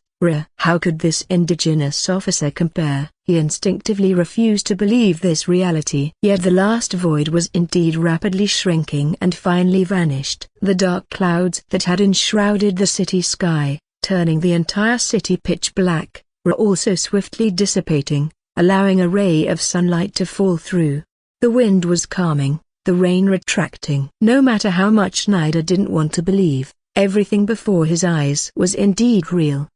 how could this indigenous officer compare? He instinctively refused to believe this reality. Yet the last void was indeed rapidly shrinking and finally vanished. The dark clouds that had enshrouded the city sky, turning the entire city pitch black, were also swiftly dissipating, allowing a ray of sunlight to fall through. The wind was calming, the rain retracting. No matter how much Schneider didn't want to believe, everything before his eyes was indeed real.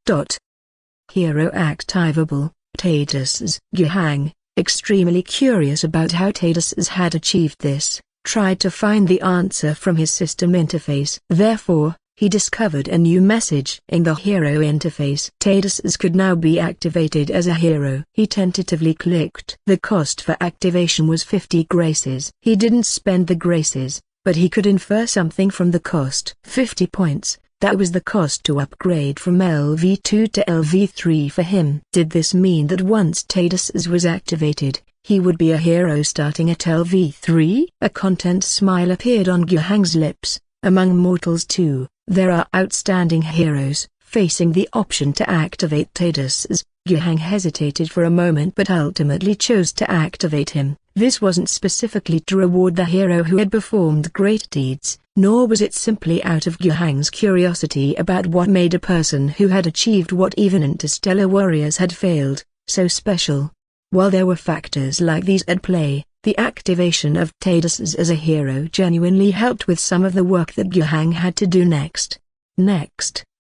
Hero activable, traitors. Guhang, extremely curious about how traitors had achieved this, tried to find the answer from his system interface. Therefore, he discovered a new message in the hero interface. Traitors could now be activated as a hero. He tentatively clicked. The cost for activation was 50 graces. He didn't spend the graces, but he could infer something from the cost. 50 points, that was the cost to upgrade from LV2 to LV3 for him. Did this mean that once traitors was activated, he would be a hero starting at LV3? A content smile appeared on Guhang's lips. Among mortals too, there are outstanding heroes. Facing the option to activate traitors, Guhang hesitated for a moment but ultimately chose to activate him. This wasn't specifically to reward the hero who had performed great deeds, nor was it simply out of Guhang's curiosity about what made a person who had achieved what even interstellar warriors had failed, so special. While there were factors like these at play, the activation of traitors as a hero genuinely helped with some of the work that Guhang had to do next.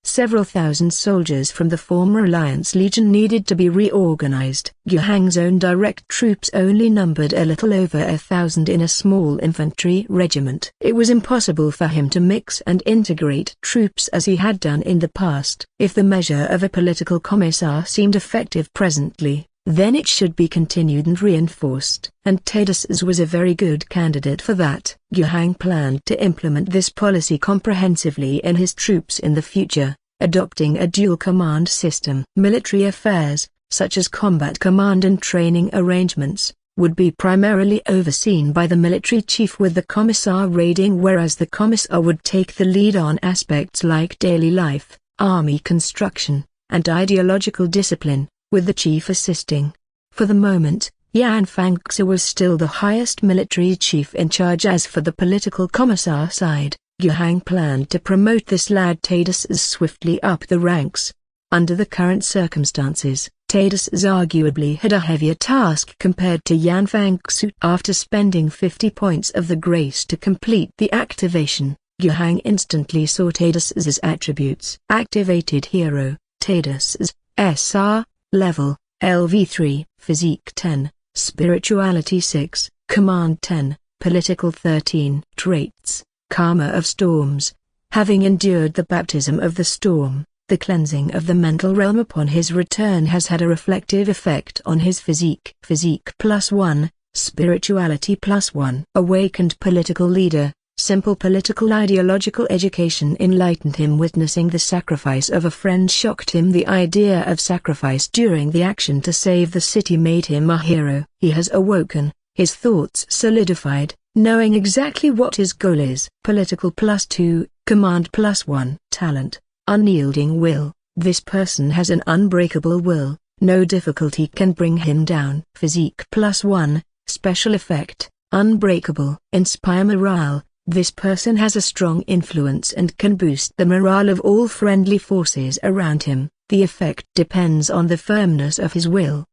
Several thousand soldiers from the former Alliance Legion needed to be reorganized. Guhang's own direct troops only numbered a little over 1,000 in a small infantry regiment. It was impossible for him to mix and integrate troops as he had done in the past. If the measure of a political commissar seemed effective presently, then it should be continued and reinforced. And traitors was a very good candidate for that. Guhang planned to implement this policy comprehensively in his troops in the future, adopting a dual command system. Military affairs, such as combat command and training arrangements, would be primarily overseen by the military chief with the commissar raiding, whereas the commissar would take the lead on aspects like daily life, army construction, and ideological discipline, with the chief assisting. For the moment, Yan Fangxia was still the highest military chief in charge. As for the political commissar side, Yuhang planned to promote this lad Tatus swiftly up the ranks. Under the current circumstances, Tatus arguably had a heavier task compared to Yan Fangxia. After spending 50 points of the grace to complete the activation, Yuhang instantly saw Tatus's attributes. Activated hero, Tatus's, SR, level, LV3, physique 10, spirituality 6, command 10, political 13. Traits, Karma of Storms. Having endured the baptism of the storm, the cleansing of the mental realm upon his return has had a reflective effect on his physique. Physique +1, spirituality +1. Awakened political leader. Simple political ideological education enlightened him. Witnessing the sacrifice of a friend shocked him. The idea of sacrifice during the action to save the city made him a hero. He has awoken, his thoughts solidified, knowing exactly what his goal is. Political +2, command +1. Talent, unyielding will. This person has an unbreakable will, no difficulty can bring him down. Physique +1, special effect, unbreakable. Inspire morale. This person has a strong influence and can boost the morale of all friendly forces around him. The effect depends on the firmness of his will.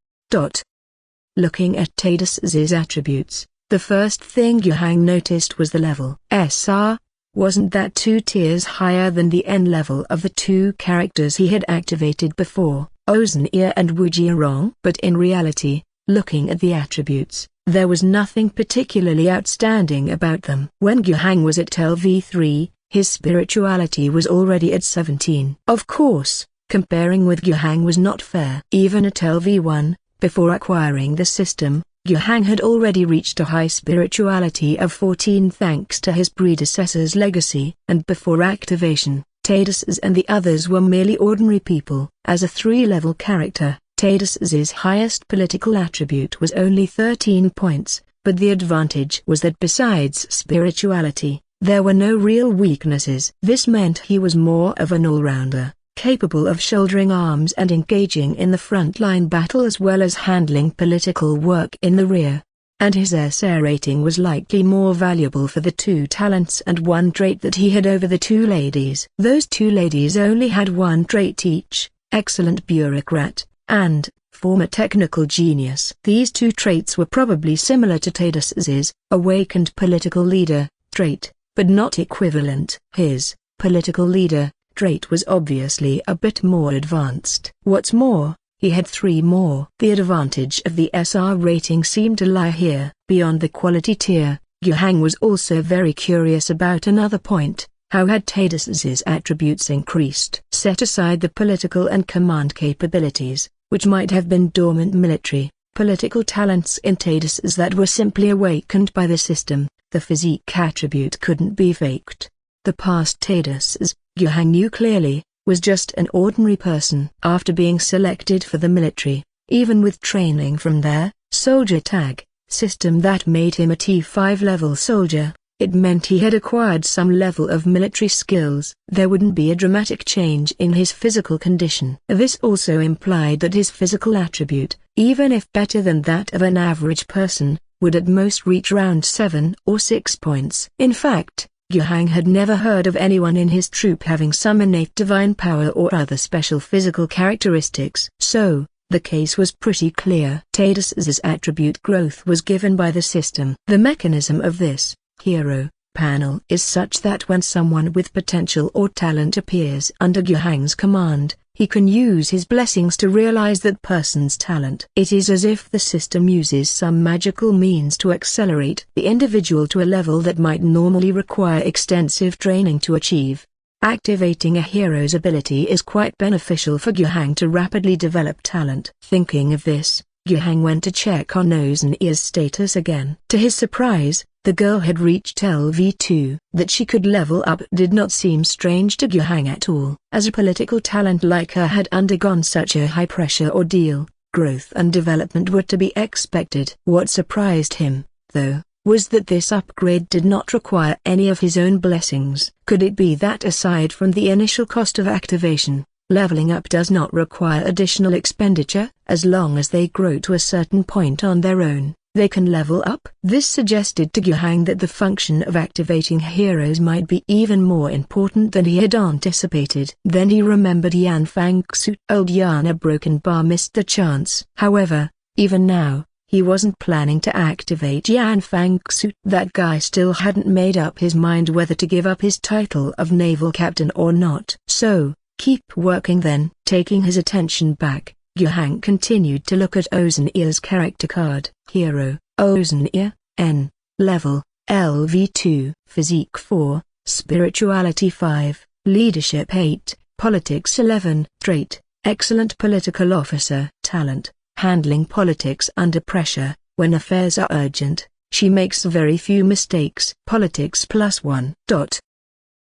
Looking at Tatus's attributes, the first thing Yuhang noticed was the level. SR, wasn't that 2 tiers higher than the N level of the 2 characters he had activated before, Ozania and Wujirong? But in reality, looking at the attributes, there was nothing particularly outstanding about them. When Yuhang was at LV3, his spirituality was already at 17. Of course, comparing with Yuhang was not fair. Even at LV1, before acquiring the system, Yuhang had already reached a high spirituality of 14 thanks to his predecessor's legacy. And before activation, Tatus's and the others were merely ordinary people. As a 3-level character, Tatus's highest political attribute was only 13 points, but the advantage was that besides spirituality, there were no real weaknesses. This meant he was more of an all-rounder, capable of shouldering arms and engaging in the front-line battle as well as handling political work in the rear. And his SR rating was likely more valuable for the 2 talents and 1 trait that he had over the 2 ladies. Those 2 ladies only had 1 trait each, excellent bureaucrat, and former technical genius. These 2 traits were probably similar to Tatus's awakened political leader trait, but not equivalent. His political leader trait was obviously a bit more advanced. What's more, he had 3 more. The advantage of the SR rating seemed to lie here. Beyond the quality tier, Yuhang was also very curious about another point. How had Tatus's attributes increased? Set aside the political and command capabilities, which might have been dormant military, political talents in Tatus's that were simply awakened by the system, the physique attribute couldn't be faked. The past Tatus's, Yuhang knew clearly, was just an ordinary person. After being selected for the military, even with training from their soldier tag system that made him a T5 level soldier, it meant he had acquired some level of military skills. There wouldn't be a dramatic change in his physical condition. This also implied that his physical attribute, even if better than that of an average person, would at most reach around 7 or 6 points. In fact, Yuhang had never heard of anyone in his troop having some innate divine power or other special physical characteristics. So, the case was pretty clear. Tatus's attribute growth was given by the system. The mechanism of this hero panel is such that when someone with potential or talent appears under Yuhang's command, he can use his blessings to realize that person's talent. It is as if the system uses some magical means to accelerate the individual to a level that might normally require extensive training to achieve. Activating a hero's ability is quite beneficial for Yuhang to rapidly develop talent. Thinking of this, Yuhang went to check on Ozania's status again. To his surprise, the girl had reached LV2. That she could level up did not seem strange to Yuhang at all. As a political talent like her had undergone such a high-pressure ordeal, growth and development were to be expected. What surprised him, though, was that this upgrade did not require any of his own blessings. Could it be that aside from the initial cost of activation, Leveling up does not require additional expenditure. As long as they grow to a certain point on their own, they can level up. This suggested to Guhang that the function of activating heroes might be even more important than he had anticipated. Then he remembered Yan Fangsu. Old Yan, a broken bar, missed the chance. However, even now, he wasn't planning to activate Yan Fangsu. That guy still hadn't made up his mind whether to give up his title of naval captain or not. So, keep working then. Taking his attention back, Guhang continued to look at Ozeneer's character card. Hero, Ozeneer, N, level, LV2, Physique 4, Spirituality 5, Leadership 8, Politics 11, Trait, Excellent Political Officer. Talent, handling politics under pressure. When affairs are urgent, she makes very few mistakes. Politics +1.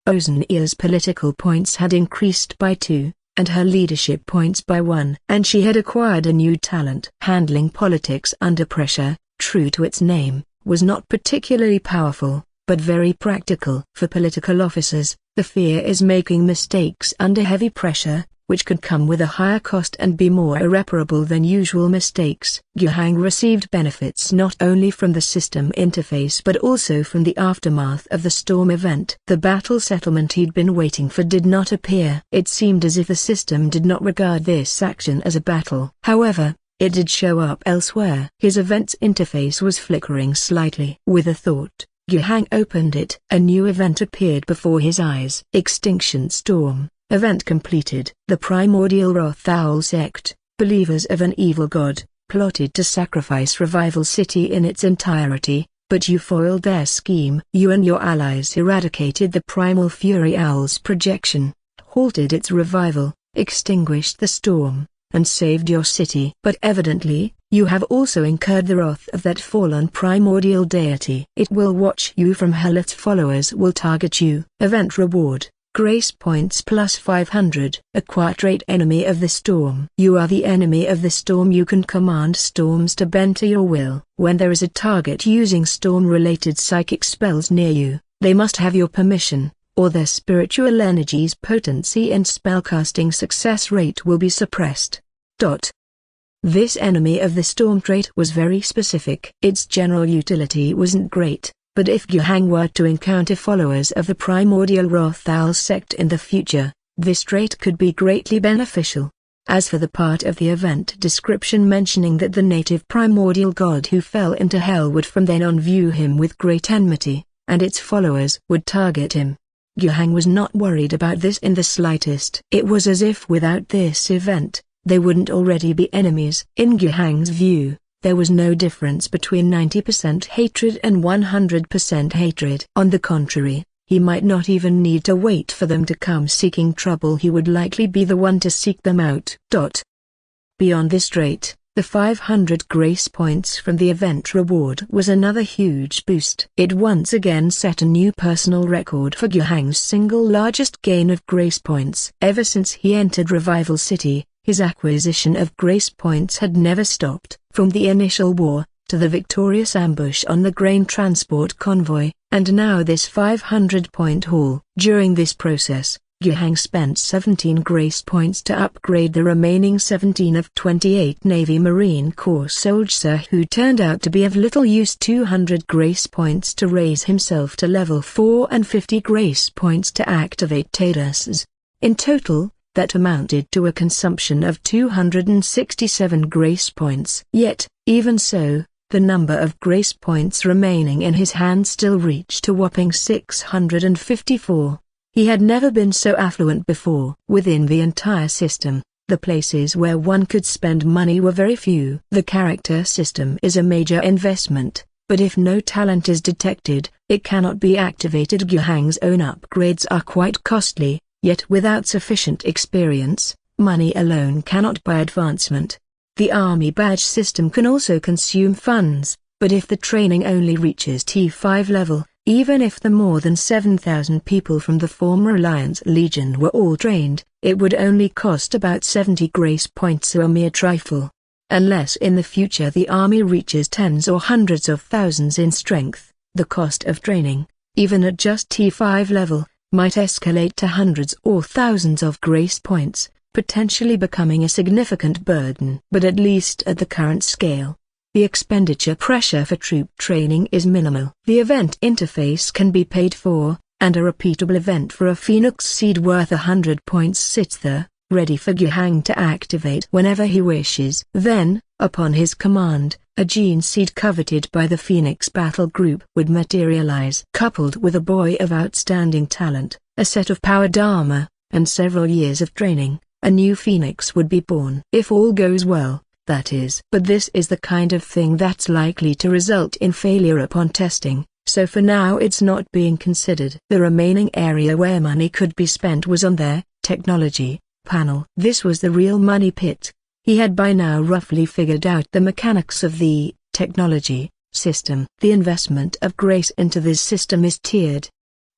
Ozeneer's political points had increased by 2, and her leadership points by 1. And she had acquired a new talent. Handling politics under pressure, true to its name, was not particularly powerful, but very practical. For political officers, the fear is making mistakes under heavy pressure, which could come with a higher cost and be more irreparable than usual mistakes. Guhang received benefits not only from the system interface but also from the aftermath of the storm event. The battle settlement he'd been waiting for did not appear. It seemed as if the system did not regard this action as a battle. However, it did show up elsewhere. His events interface was flickering slightly. With a thought, Guhang opened it. A new event appeared before his eyes. Extinction Storm. Event completed. The primordial Wrath Owl sect, believers of an evil god, plotted to sacrifice Revival City in its entirety, but you foiled their scheme. You and your allies eradicated the primal Fury Owl's projection, halted its revival, extinguished the storm, and saved your city. But evidently, you have also incurred the wrath of that fallen primordial deity. It will watch you from hell. Its followers will target you. Event reward. Grace points +500. Acquire trait Enemy of the Storm. You are the enemy of the storm. You can command storms to bend to your will. When there is a target using storm-related psychic spells near you, they must have your permission, or their spiritual energy's potency and spellcasting success rate will be suppressed. This Enemy of the Storm trait was very specific. Its general utility wasn't great. But if Guhang were to encounter followers of the primordial Wrath Owl sect in the future, this trait could be greatly beneficial. As for the part of the event description mentioning that the native primordial god who fell into hell would from then on view him with great enmity, and its followers would target him, Guhang was not worried about this in the slightest. It was as if without this event, they wouldn't already be enemies. In Guhang's view, there was no difference between 90% hatred and 100% hatred. On the contrary, he might not even need to wait for them to come seeking trouble. He would likely be the one to seek them out. Beyond this trait, the 500 grace points from the event reward was another huge boost. It once again set a new personal record for Guhang's single largest gain of grace points. Ever since he entered Revival City, his acquisition of grace points had never stopped. From the initial war, to the victorious ambush on the grain transport convoy, and now this 500-point haul. During this process, Guhang spent 17 grace points to upgrade the remaining 17 of 28 Navy Marine Corps soldiers who turned out to be of little use. 200 grace points to raise himself to level 4 and 50 grace points to activate traitors. In total, that amounted to a consumption of 267 grace points. Yet, even so, the number of grace points remaining in his hand still reached a whopping 654. He had never been so affluent before. Within the entire system, the places where one could spend money were very few. The character system is a major investment, but if no talent is detected, it cannot be activated. Guhang's own upgrades are quite costly. Yet without sufficient experience, money alone cannot buy advancement. The army badge system can also consume funds, but if the training only reaches T5 level, even if the more than 7,000 people from the former Alliance Legion were all trained, it would only cost about 70 grace points, so a mere trifle. Unless in the future the army reaches tens or hundreds of thousands in strength, the cost of training, even at just T5 level, might escalate to hundreds or thousands of grace points, potentially becoming a significant burden. But at least at the current scale, the expenditure pressure for troop training is minimal. The event interface can be paid for, and a repeatable event for a Phoenix seed worth 100 points sits there, ready for Guhang to activate whenever he wishes. Then, upon his command, a gene seed coveted by the Phoenix battle group would materialize. Coupled with a boy of outstanding talent, a set of powered armor, and several years of training, a new Phoenix would be born. If all goes well, that is. But this is the kind of thing that's likely to result in failure upon testing, so for now it's not being considered. The remaining area where money could be spent was on their technology panel. This was the real money pit. He had by now roughly figured out the mechanics of the technology system. The investment of grace into this system is tiered.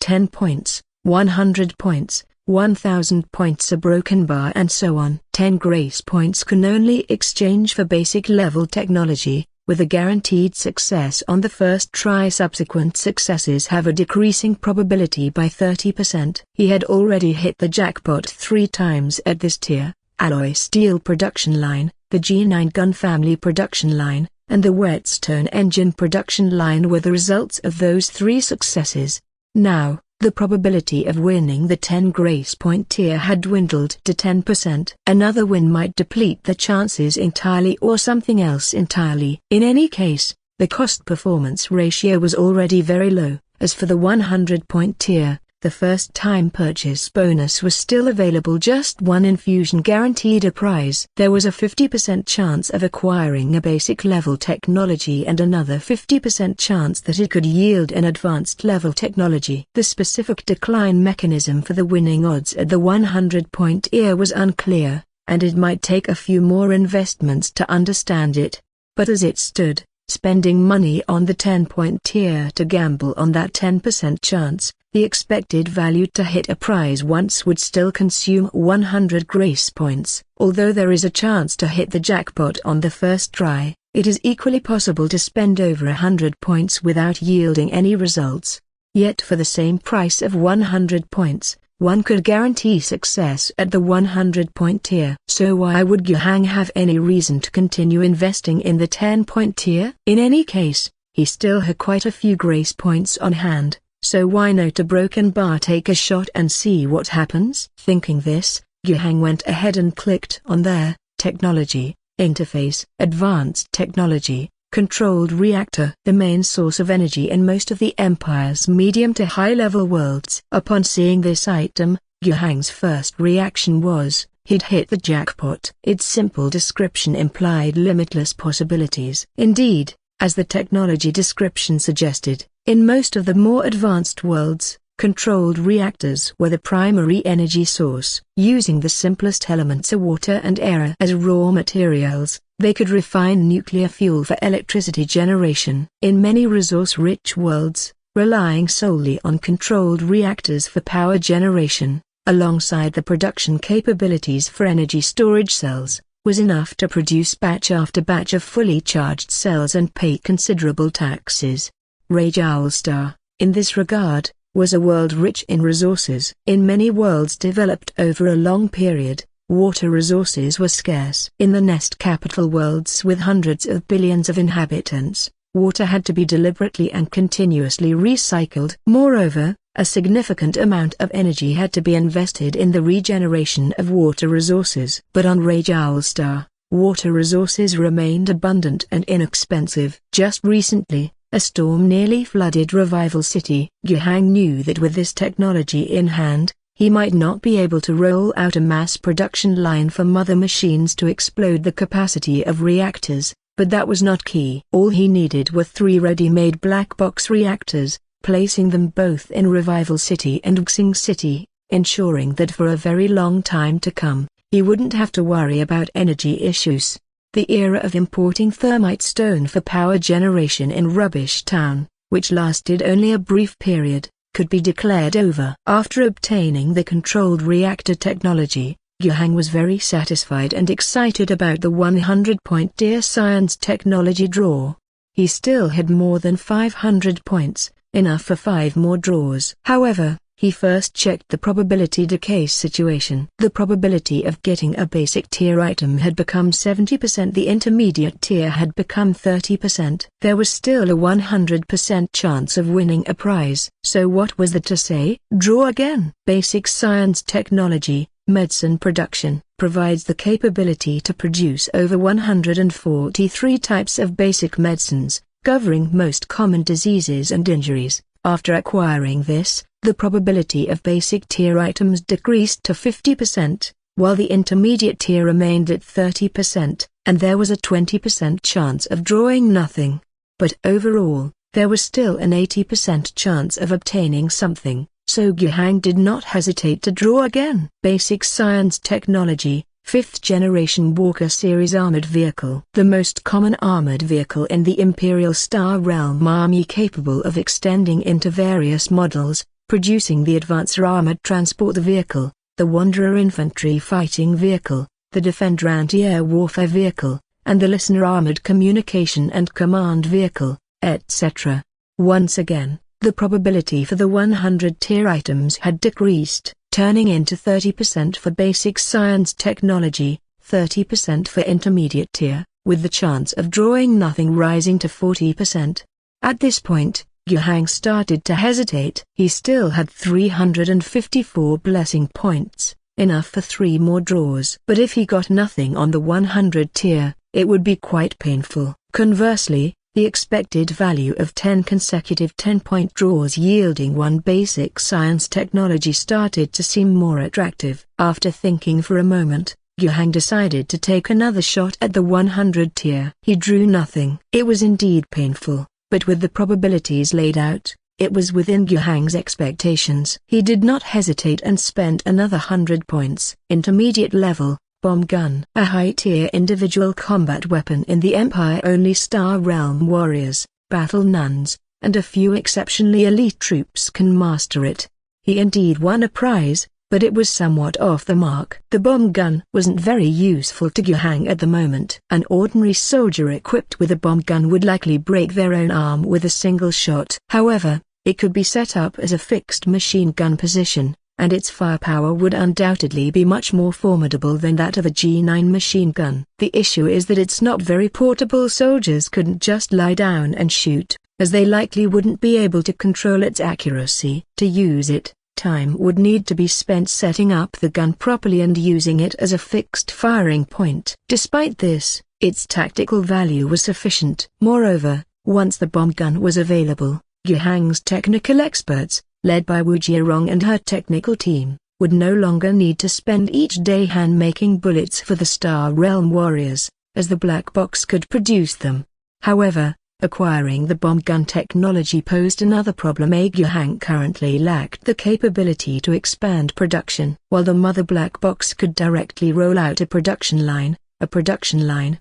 10 points, 100 points, 1000 points a broken bar and so on. 10 grace points can only exchange for basic level technology, with a guaranteed success on the first try. Subsequent successes have a decreasing probability by 30%. He had already hit the jackpot 3 times at this tier: alloy steel production line, the G9 gun family production line, and the whetstone engine production line were the results of those 3 successes. Now, the probability of winning the 10 grace point tier had dwindled to 10%. Another win might deplete the chances entirely or something else entirely. In any case, the cost-performance ratio was already very low. As for the 100 point tier, the first-time purchase bonus was still available. Just 1 infusion guaranteed a prize. There was a 50% chance of acquiring a basic level technology and another 50% chance that it could yield an advanced level technology. The specific decline mechanism for the winning odds at the 100 point tier was unclear, and it might take a few more investments to understand it. But as it stood, spending money on the 10 point tier to gamble on that 10% chance, the expected value to hit a prize once would still consume 100 grace points. Although there is a chance to hit the jackpot on the first try, it is equally possible to spend over 100 points without yielding any results. Yet for the same price of 100 points, one could guarantee success at the 100 point tier. So why would Guhang have any reason to continue investing in the 10 point tier? In any case, he still had quite a few grace points on hand. So why not a broken bar? Take a shot and see what happens? Thinking this, Guhang went ahead and clicked on their technology interface. Advanced technology, controlled reactor. The main source of energy in most of the Empire's medium to high-level worlds. Upon seeing this item, Guhang's first reaction was, he'd hit the jackpot. Its simple description implied limitless possibilities. Indeed, as the technology description suggested, in most of the more advanced worlds, controlled reactors were the primary energy source. Using the simplest elements of water and air as raw materials, they could refine nuclear fuel for electricity generation. In many resource-rich worlds, relying solely on controlled reactors for power generation, alongside the production capabilities for energy storage cells, was enough to produce batch after batch of fully charged cells and pay considerable taxes. Rage Owlstar, in this regard, was a world rich in resources. In many worlds developed over a long period, water resources were scarce. In the nest capital worlds with hundreds of billions of inhabitants, water had to be deliberately and continuously recycled. Moreover, a significant amount of energy had to be invested in the regeneration of water resources. But on Rage Owlstar, water resources remained abundant and inexpensive. Just recently, a storm nearly flooded Revival City. Guhang knew that with this technology in hand, he might not be able to roll out a mass production line for mother machines to explode the capacity of reactors, but that was not key. All he needed were 3 ready-made black box reactors, placing them both in Revival City and Xing City, ensuring that for a very long time to come, he wouldn't have to worry about energy issues. The era of importing thermite stone for power generation in Rubbish Town, which lasted only a brief period, could be declared over. After obtaining the controlled reactor technology, Guhang was very satisfied and excited about the 100-point tier science technology draw. He still had more than 500 points, enough for 5 more draws. However, He first checked the probability decay situation. The probability of getting a basic tier item had become 70%. The intermediate tier had become 30%. There was still a 100% chance of winning a prize. So what was there to say? Draw again. Basic science technology, medicine production, provides the capability to produce over 143 types of basic medicines, covering most common diseases and injuries. After acquiring this, the probability of basic tier items decreased to 50%, while the intermediate tier remained at 30%, and there was a 20% chance of drawing nothing. But overall, there was still an 80% chance of obtaining something, so Guhang did not hesitate to draw again. Basic science technology, 5th generation Walker series armored vehicle. The most common armored vehicle in the Imperial Star Realm army, capable of extending into various models, producing the Advancer armored transport vehicle, the Wanderer infantry fighting vehicle, the Defender anti-air warfare vehicle, and the Listener armored communication and command vehicle, etc. Once again, the probability for the 100 tier items had decreased, turning into 30% for basic science technology, 30% for intermediate tier, with the chance of drawing nothing rising to 40%. At this point, Guhang started to hesitate. He still had 354 blessing points, enough for 3 more draws. But if he got nothing on the 100 tier, it would be quite painful. Conversely, the expected value of 10 consecutive 10-point draws yielding 1 basic science technology started to seem more attractive. After thinking for a moment, Guhang decided to take another shot at the 100 tier. He drew nothing. It was indeed painful, but with the probabilities laid out, it was within Guhang's expectations. He did not hesitate and spent another 100 points. Intermediate level, bomb gun. A high-tier individual combat weapon in the Empire-only Star Realm warriors, Battle Nuns, and a few exceptionally elite troops can master it. He indeed won a prize, but it was somewhat off the mark. The bomb gun wasn't very useful to Guhang at the moment. An ordinary soldier equipped with a bomb gun would likely break their own arm with a single shot. However, it could be set up as a fixed machine gun position, and its firepower would undoubtedly be much more formidable than that of a G9 machine gun. The issue is that it's not very portable. Soldiers couldn't just lie down and shoot, as they likely wouldn't be able to control its accuracy. To use it, time would need to be spent setting up the gun properly and using it as a fixed firing point. Despite this, its tactical value was sufficient. Moreover, once the bomb gun was available, Guhang's technical experts, led by Wu Jiarong and her technical team, would no longer need to spend each day hand-making bullets for the Star Realm warriors, as the black box could produce them. However, acquiring the bomb gun technology posed another problem. Guhang currently lacked the capability to expand production. While the mother black box could directly roll out a production line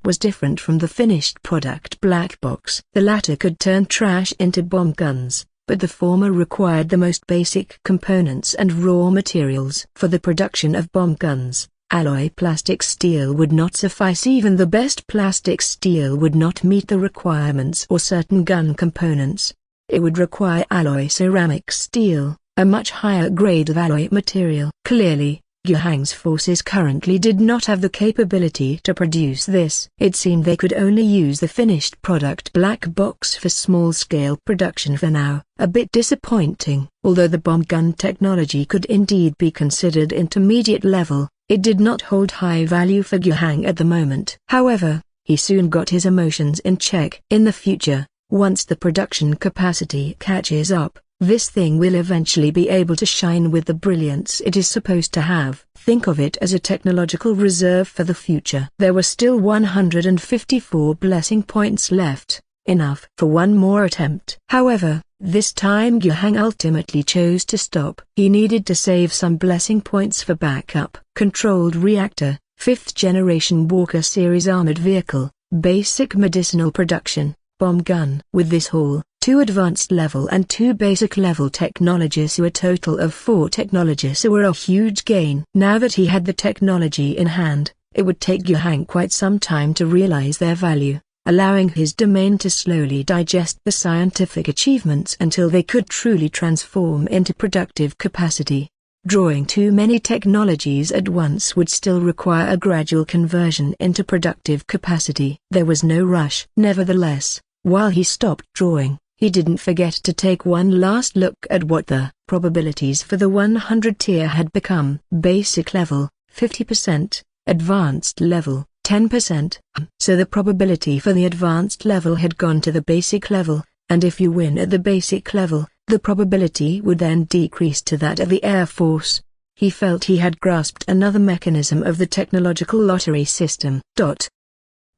was different from the finished product black box. The latter could turn trash into bomb guns, but the former required the most basic components and raw materials. For the production of bomb guns, alloy plastic steel would not suffice. Even the best plastic steel would not meet the requirements for certain gun components. It would require alloy ceramic steel, a much higher grade of alloy material. Clearly, Guhang's forces currently did not have the capability to produce this. It seemed they could only use the finished product black box for small-scale production for now. A bit disappointing. Although the bomb gun technology could indeed be considered intermediate level, it did not hold high value for Guhang at the moment. However, he soon got his emotions in check. In the future, once the production capacity catches up, this thing will eventually be able to shine with the brilliance it is supposed to have. Think of it as a technological reserve for the future. There were still 154 blessing points left, enough for one more attempt. However, this time Guhang ultimately chose to stop. He needed to save some blessing points for backup. Controlled reactor, 5th generation Walker series armored vehicle, basic medicinal production, bomb gun. With this haul, 2 advanced level and 2 basic level technologies, so a total of 4 technologies were a huge gain. Now that he had the technology in hand, it would take Guhang quite some time to realize their value. allowing his domain to slowly digest the scientific achievements until they could truly transform into productive capacity. Drawing too many technologies at once would still require a gradual conversion into productive capacity. There was no rush. Nevertheless, while he stopped drawing, he didn't forget to take one last look at what the probabilities for the 100 tier had become. Basic level, 50%, advanced level, 10%. So the probability for the advanced level had gone to the basic level, and if you win at the basic level, the probability would then decrease to that of the Air Force. He felt he had grasped another mechanism of the technological lottery system.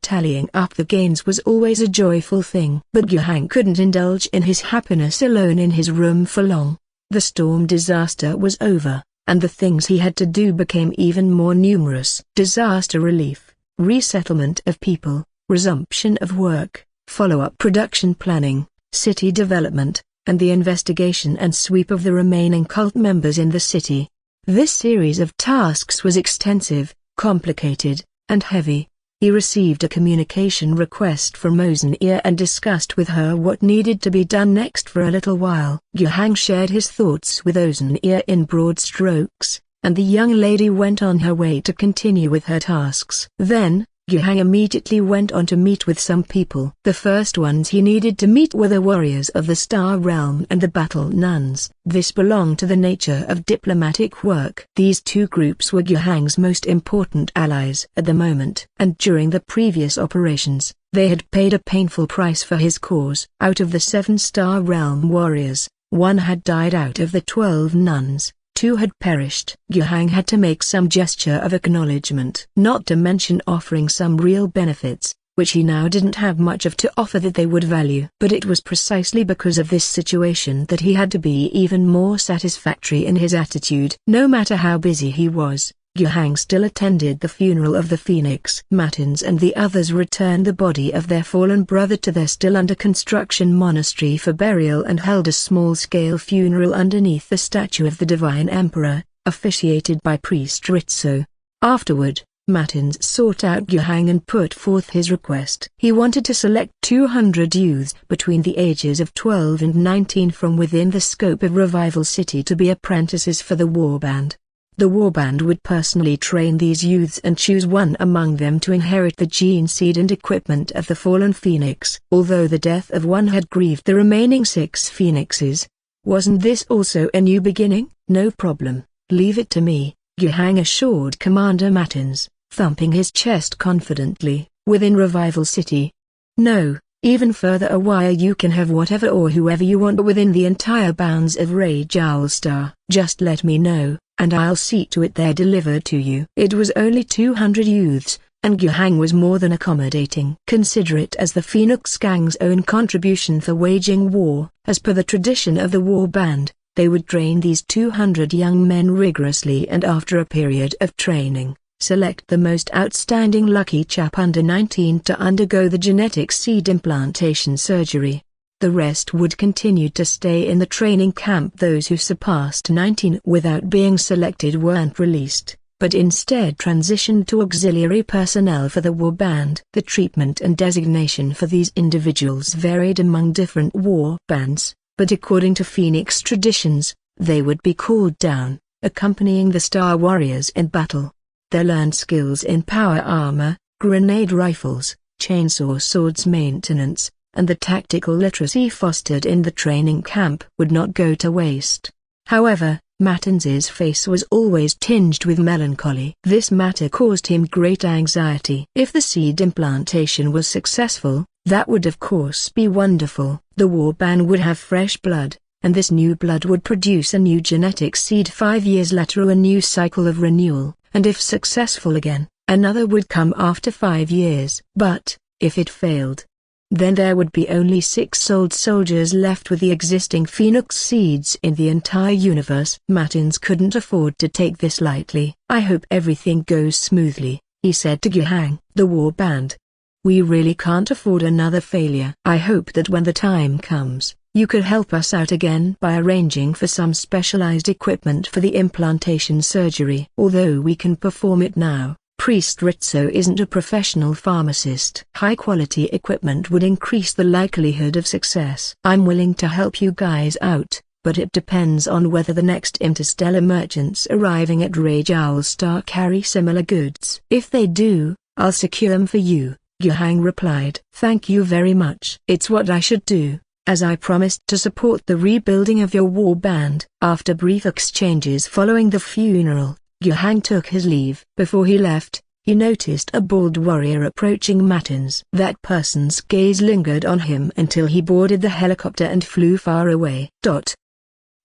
Tallying up the gains was always a joyful thing. But Yuhang couldn't indulge in his happiness alone in his room for long. The storm disaster was over, and the things he had to do became even more numerous. Disaster relief, resettlement of people, resumption of work, follow-up production planning, city development, and the investigation and sweep of the remaining cult members in the city. This series of tasks was extensive, complicated, and heavy. He received a communication request from Ozenear and discussed with her what needed to be done next for a little while. Yuhang shared his thoughts with Ozenear in broad strokes, and the young lady went on her way to continue with her tasks. Then, Yuhang immediately went on to meet with some people. The first ones he needed to meet were the warriors of the Star Realm and the Battle Nuns. This belonged to the nature of diplomatic work. These two groups were Yuhang's most important allies at the moment. And during the previous operations, they had paid a painful price for his cause. Out of the 7 Star Realm warriors, 1 had died. Out of the 12 nuns, 2 had perished. Yuhang had to make some gesture of acknowledgement, not to mention offering some real benefits, which he now didn't have much of to offer that they would value. But it was precisely because of this situation that he had to be even more satisfactory in his attitude. No matter how busy he was, Yuhang still attended the funeral of the Phoenix. Matins and the others returned the body of their fallen brother to their still under construction monastery for burial and held a small-scale funeral underneath the statue of the Divine Emperor, officiated by Priest Ritsu. Afterward, Matins sought out Yuhang and put forth his request. He wanted to select 200 youths between the ages of 12 and 19 from within the scope of Revival City to be apprentices for the warband. The warband would personally train these youths and choose one among them to inherit the gene seed and equipment of the fallen phoenix. Although the death of one had grieved the remaining 6 phoenixes, wasn't this also a new beginning? No problem, leave it to me, Yuhang assured Commander Matins, thumping his chest confidently. Within Revival City? No, even further away you can have whatever or whoever you want within the entire bounds of Rage Owlstar. Just let me know, and I'll see to it they're delivered to you. It was only 200 youths, and Yuhang was more than accommodating. Consider it as the Phoenix Gang's own contribution for waging war. As per the tradition of the war band, they would train these 200 young men rigorously and after a period of training, select the most outstanding lucky chap under 19 to undergo the genetic seed implantation surgery. The rest would continue to stay in the training camp. Those who surpassed 19 without being selected weren't released, but instead transitioned to auxiliary personnel for the war band. The treatment and designation for these individuals varied among different war bands, but according to Phoenix traditions, they would be called down, accompanying the Star Warriors in battle. Their learned skills in power armor, grenade rifles, chainsaw swords maintenance, and the tactical literacy fostered in the training camp would not go to waste. However, Matins's face was always tinged with melancholy. This matter caused him great anxiety. If the seed implantation was successful, that would of course be wonderful. The warband would have fresh blood, and this new blood would produce a new genetic seed 5 years later, a new cycle of renewal, and if successful again, another would come after 5 years. But, if it failed, then there would be only 6 old soldiers left with the existing phoenix seeds in the entire universe. Matins couldn't afford to take this lightly. I hope everything goes smoothly, he said to Yuhang. The war band. We really can't afford another failure. I hope that when the time comes, you could help us out again by arranging for some specialized equipment for the implantation surgery. Although we can perform it now, Priest Ritso isn't a professional pharmacist. High-quality equipment would increase the likelihood of success. I'm willing to help you guys out, but it depends on whether the next interstellar merchants arriving at Rage Owl Star carry similar goods. If they do, I'll secure them for you, Yuhang replied. Thank you very much. It's what I should do, as I promised to support the rebuilding of your war band. After brief exchanges following the funeral, Yuhang took his leave. Before he left, he noticed a bald warrior approaching Matins. That person's gaze lingered on him until he boarded the helicopter and flew far away.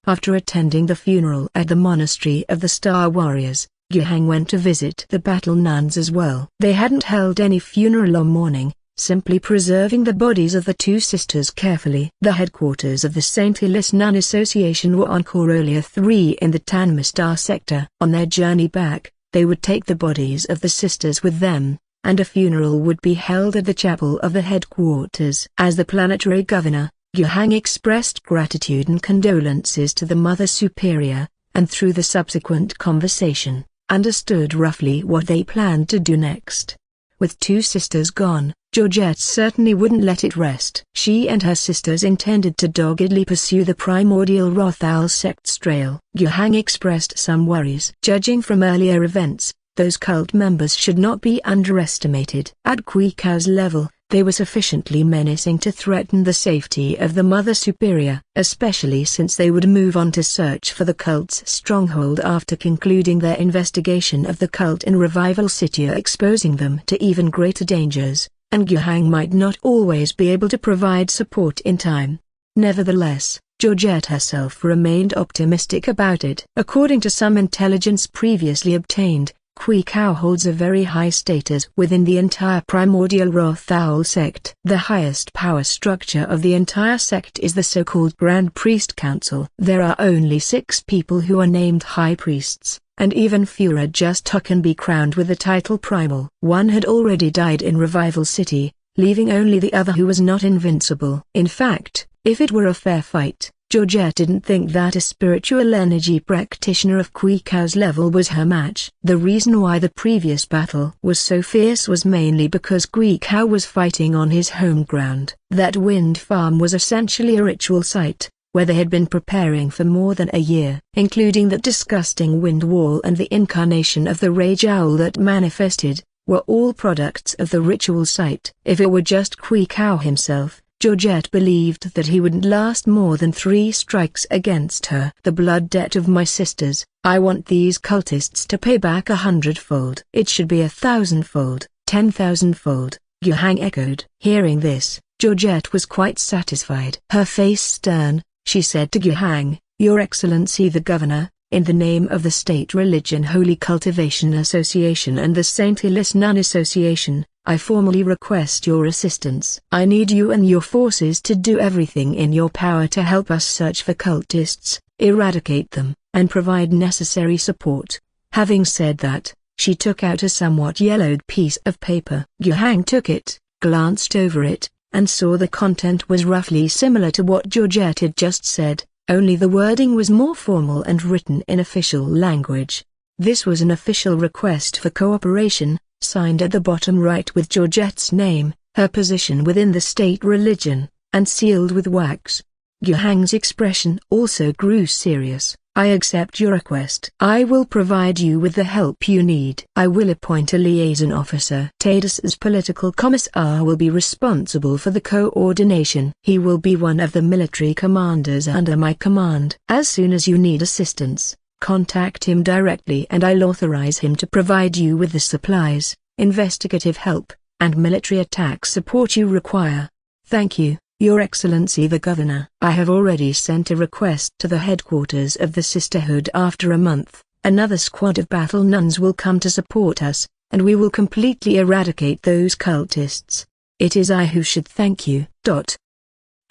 After attending the funeral at the Monastery of the Star Warriors, Yuhang went to visit the Battle Nuns as well. They hadn't held any funeral or mourning, simply preserving the bodies of the two sisters carefully. The headquarters of the St. Elias Nun Association were on Corolla 3 in the Tanma Star sector. On their journey back, they would take the bodies of the sisters with them, and a funeral would be held at the chapel of the headquarters. As the Planetary Governor, Yuhang expressed gratitude and condolences to the Mother Superior, and through the subsequent conversation, understood roughly what they planned to do next. With two sisters gone, Georgette certainly wouldn't let it rest. She and her sisters intended to doggedly pursue the primordial Rothal sect's trail. Yuhang expressed some worries. Judging from earlier events, those cult members should not be underestimated. At Kuikao's level, they were sufficiently menacing to threaten the safety of the Mother Superior, especially since they would move on to search for the cult's stronghold after concluding their investigation of the cult in Revival City, exposing them to even greater dangers, and Yuhang might not always be able to provide support in time. Nevertheless, Georgette herself remained optimistic about it. According to some intelligence previously obtained, Kuikao holds a very high status within the entire primordial Rothal sect. The highest power structure of the entire sect is the so-called Grand Priest Council. There are only 6 people who are named High Priests, and even fewer just who can be crowned with the title Primal. One had already died in Revival City, leaving only the other who was not invincible. In fact, if it were a fair fight, Georgette didn't think that a spiritual energy practitioner of Kuikao's level was her match. The reason why the previous battle was so fierce was mainly because Kuikao was fighting on his home ground. That wind farm was essentially a ritual site, where they had been preparing for more than a year. Including that disgusting wind wall and the incarnation of the rage owl that manifested, were all products of the ritual site. If it were just Kuikao himself, Georgette believed that he wouldn't last more than 3 strikes against her. The blood debt of my sisters, I want these cultists to pay back 100-fold. It should be 1,000-fold, 10,000-fold, Yuhang echoed. Hearing this, Georgette was quite satisfied. Her face stern, she said to Yuhang, Your Excellency the Governor, in the name of the State Religion Holy Cultivation Association and the St. Elias Nun Association, I formally request your assistance. I need you and your forces to do everything in your power to help us search for cultists, eradicate them, and provide necessary support. Having said that, she took out a somewhat yellowed piece of paper. Yuhang took it, glanced over it, and saw the content was roughly similar to what Georgette had just said, only the wording was more formal and written in official language. This was an official request for cooperation, signed at the bottom right with Georgette's name, her position within the state religion, and sealed with wax. Yuhang's expression also grew serious. I accept your request. I will provide you with the help you need. I will appoint a liaison officer. Tadas's political commissar will be responsible for the coordination. He will be one of the military commanders under my command. As soon as you need assistance, contact him directly and I'll authorize him to provide you with the supplies, investigative help, and military attack support you require. Thank you, Your Excellency the Governor. I have already sent a request to the headquarters of the Sisterhood. After a month, another squad of battle nuns will come to support us, and we will completely eradicate those cultists. It is I who should thank you.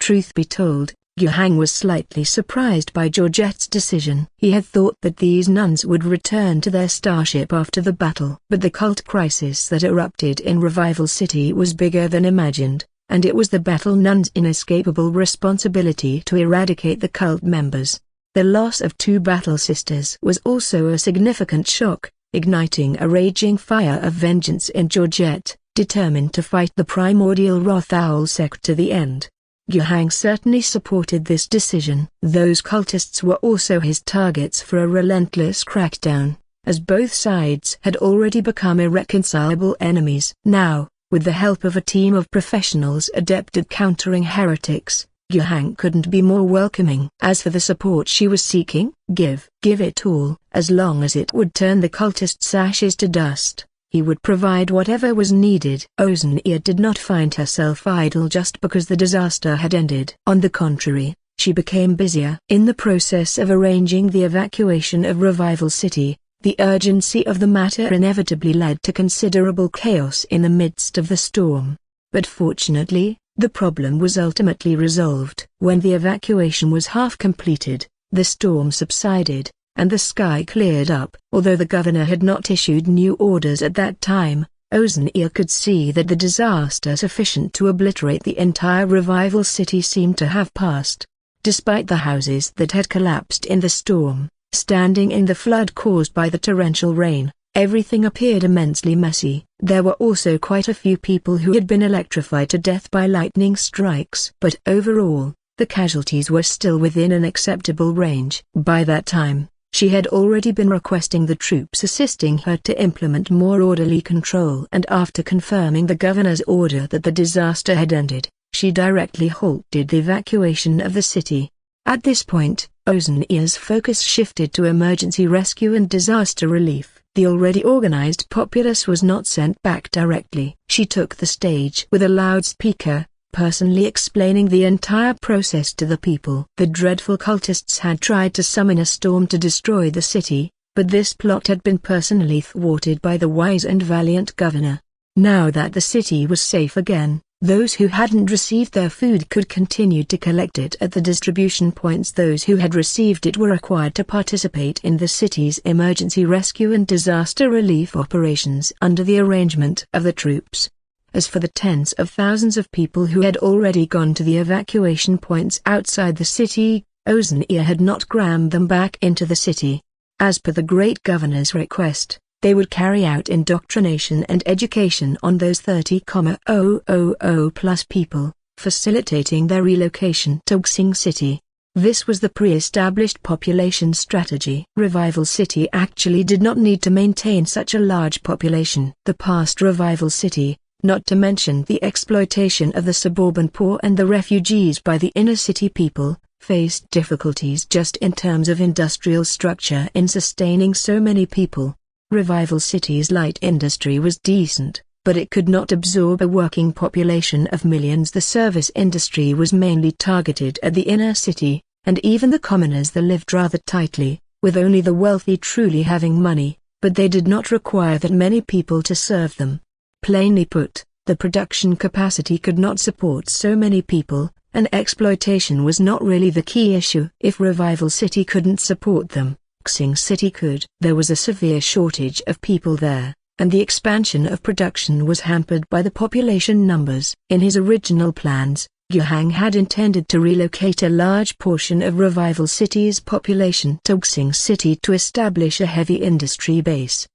Truth be told, Yuhang was slightly surprised by Georgette's decision. He had thought that these nuns would return to their starship after the battle. But the cult crisis that erupted in Revival City was bigger than imagined, and it was the Battle Nuns' inescapable responsibility to eradicate the cult members. The loss of 2 battle sisters was also a significant shock, igniting a raging fire of vengeance in Georgette, determined to fight the primordial wrath owl sect to the end. Yuhang certainly supported this decision. Those cultists were also his targets for a relentless crackdown, as both sides had already become irreconcilable enemies. Now, with the help of a team of professionals adept at countering heretics, Yuhang couldn't be more welcoming. As for the support she was seeking, give it all. As long as it would turn the cultists' ashes to dust, he would provide whatever was needed. Oceania did not find herself idle just because the disaster had ended. On the contrary, she became busier. In the process of arranging the evacuation of Revival City, the urgency of the matter inevitably led to considerable chaos in the midst of the storm. But fortunately, the problem was ultimately resolved. When the evacuation was half completed, the storm subsided, and the sky cleared up. Although the governor had not issued new orders at that time, Oceania could see that the disaster sufficient to obliterate the entire Revival City seemed to have passed. Despite the houses that had collapsed in the storm, standing in the flood caused by the torrential rain, everything appeared immensely messy. There were also quite a few people who had been electrified to death by lightning strikes. But overall, the casualties were still within an acceptable range. By that time, she had already been requesting the troops assisting her to implement more orderly control, and after confirming the governor's order that the disaster had ended, she directly halted the evacuation of the city. At this point, Oceania's focus shifted to emergency rescue and disaster relief. The already organized populace was not sent back directly. She took the stage with a loudspeaker, personally explaining the entire process to the people. The dreadful cultists had tried to summon a storm to destroy the city, but this plot had been personally thwarted by the wise and valiant governor. Now that the city was safe again, those who hadn't received their food could continue to collect it at the distribution points. Those who had received it were required to participate in the city's emergency rescue and disaster relief operations under the arrangement of the troops. As for the tens of thousands of people who had already gone to the evacuation points outside the city, Oceania had not crammed them back into the city. As per the great governor's request, they would carry out indoctrination and education on those 30,000 plus people, facilitating their relocation to Xing City. This was the pre-established population strategy. Revival City actually did not need to maintain such a large population. The past Revival City, not to mention the exploitation of the suburban poor and the refugees by the inner city people, faced difficulties just in terms of industrial structure in sustaining so many people. Revival City's light industry was decent, but it could not absorb a working population of millions. The service industry was mainly targeted at the inner city, and even the commoners there lived rather tightly, with only the wealthy truly having money, but they did not require that many people to serve them. Plainly put, the production capacity could not support so many people, and exploitation was not really the key issue. If Revival City couldn't support them, Xing City could. There was a severe shortage of people there, and the expansion of production was hampered by the population numbers. In his original plans, Yuhang had intended to relocate a large portion of Revival City's population to Xing City to establish a heavy industry base.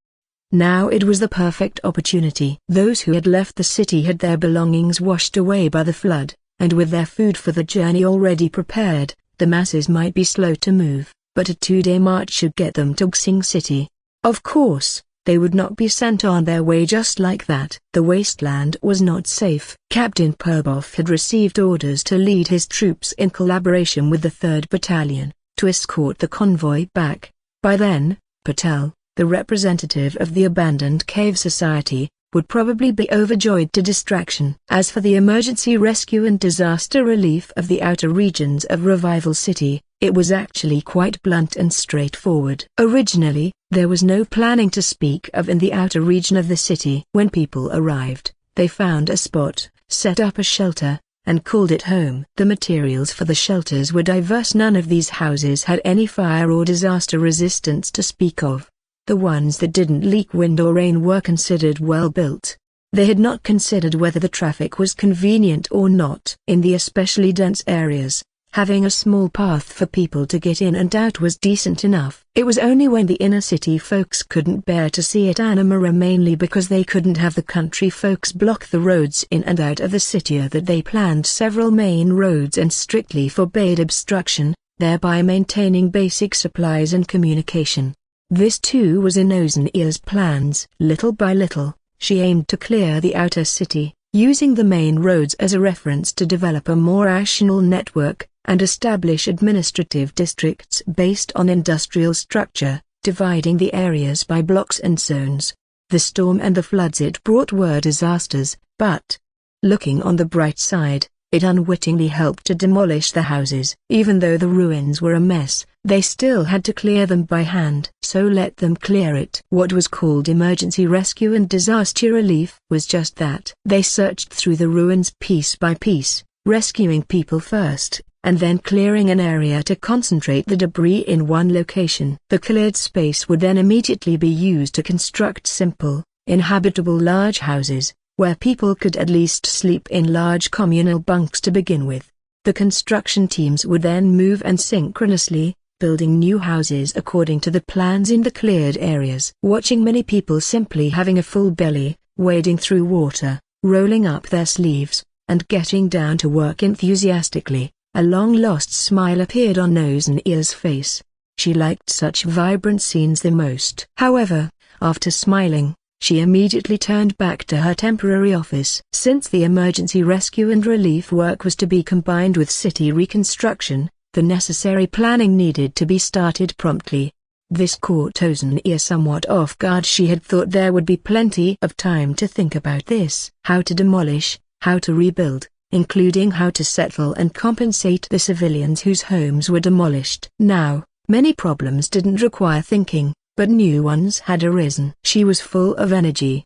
Now it was the perfect opportunity. Those who had left the city had their belongings washed away by the flood, and with their food for the journey already prepared, the masses might be slow to move, but a 2-day march should get them to Xing City. Of course, they would not be sent on their way just like that. The wasteland was not safe. Captain Purbov had received orders to lead his troops in collaboration with the 3rd Battalion, to escort the convoy back. By then, Patel, the representative of the abandoned cave society, would probably be overjoyed to distraction. As for the emergency rescue and disaster relief of the outer regions of Revival City, it was actually quite blunt and straightforward. Originally, there was no planning to speak of in the outer region of the city. When people arrived, they found a spot, set up a shelter, and called it home. The materials for the shelters were diverse. None of these houses had any fire or disaster resistance to speak of. The ones that didn't leak wind or rain were considered well built. They had not considered whether the traffic was convenient or not. In the especially dense areas, Having a small path for people to get in and out was decent enough. It was only when the inner city folks couldn't bear to see it anima, mainly because they couldn't have the country folks block the roads in and out of the city, that they planned several main roads and strictly forbade obstruction, thereby maintaining basic supplies and communication. This too was in Oceania's plans. Little by little, she aimed to clear the outer city, using the main roads as a reference to develop a more rational network, and establish administrative districts based on industrial structure, dividing the areas by blocks and zones. The storm and the floods it brought were disasters, but, looking on the bright side, it unwittingly helped to demolish the houses. Even though the ruins were a mess, they still had to clear them by hand. So let them clear it. What was called emergency rescue and disaster relief was just that. They searched through the ruins piece by piece, rescuing people first, and then clearing an area to concentrate the debris in one location. The cleared space would then immediately be used to construct simple, inhabitable large houses, where people could at least sleep in large communal bunks to begin with. The construction teams would then move and synchronously, building new houses according to the plans in the cleared areas. Watching many people simply having a full belly, wading through water, rolling up their sleeves, and getting down to work enthusiastically, a long-lost smile appeared on Oceania's face. She liked such vibrant scenes the most. However, after smiling, she immediately turned back to her temporary office. Since the emergency rescue and relief work was to be combined with city reconstruction, the necessary planning needed to be started promptly. This caught Oceania somewhat off guard. She had thought there would be plenty of time to think about this. How to demolish, how to rebuild, including how to settle and compensate the civilians whose homes were demolished. Now, many problems didn't require thinking, but new ones had arisen. She was full of energy.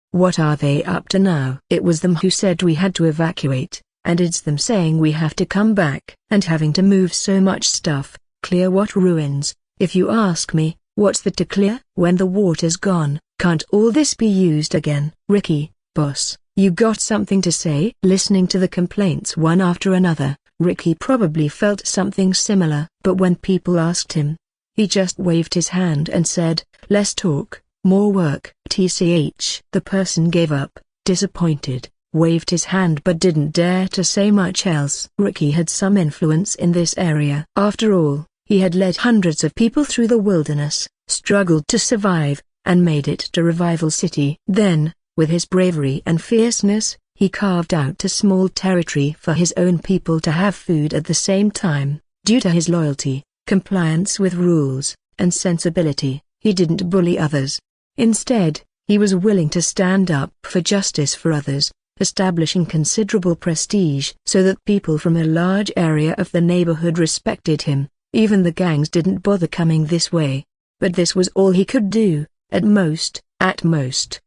What are they up to now? It was them who said we had to evacuate, and it's them saying we have to come back. And having to move so much stuff, clear what ruins? If you ask me, what's the to clear? When the water's gone, can't all this be used again? Ricky, boss, you got something to say? Listening to the complaints one after another, Ricky probably felt something similar. But when people asked him, he just waved his hand and said, less talk, more work. TCH. The person gave up, disappointed, waved his hand but didn't dare to say much else. Ricky had some influence in this area. After all, he had led hundreds of people through the wilderness, struggled to survive, and made it to Revival City. Then, with his bravery and fierceness, he carved out a small territory for his own people to have food at the same time. Due to his loyalty, compliance with rules, and sensibility, he didn't bully others. Instead, he was willing to stand up for justice for others, establishing considerable prestige so that people from a large area of the neighborhood respected him. Even the gangs didn't bother coming this way. But this was all he could do, at most.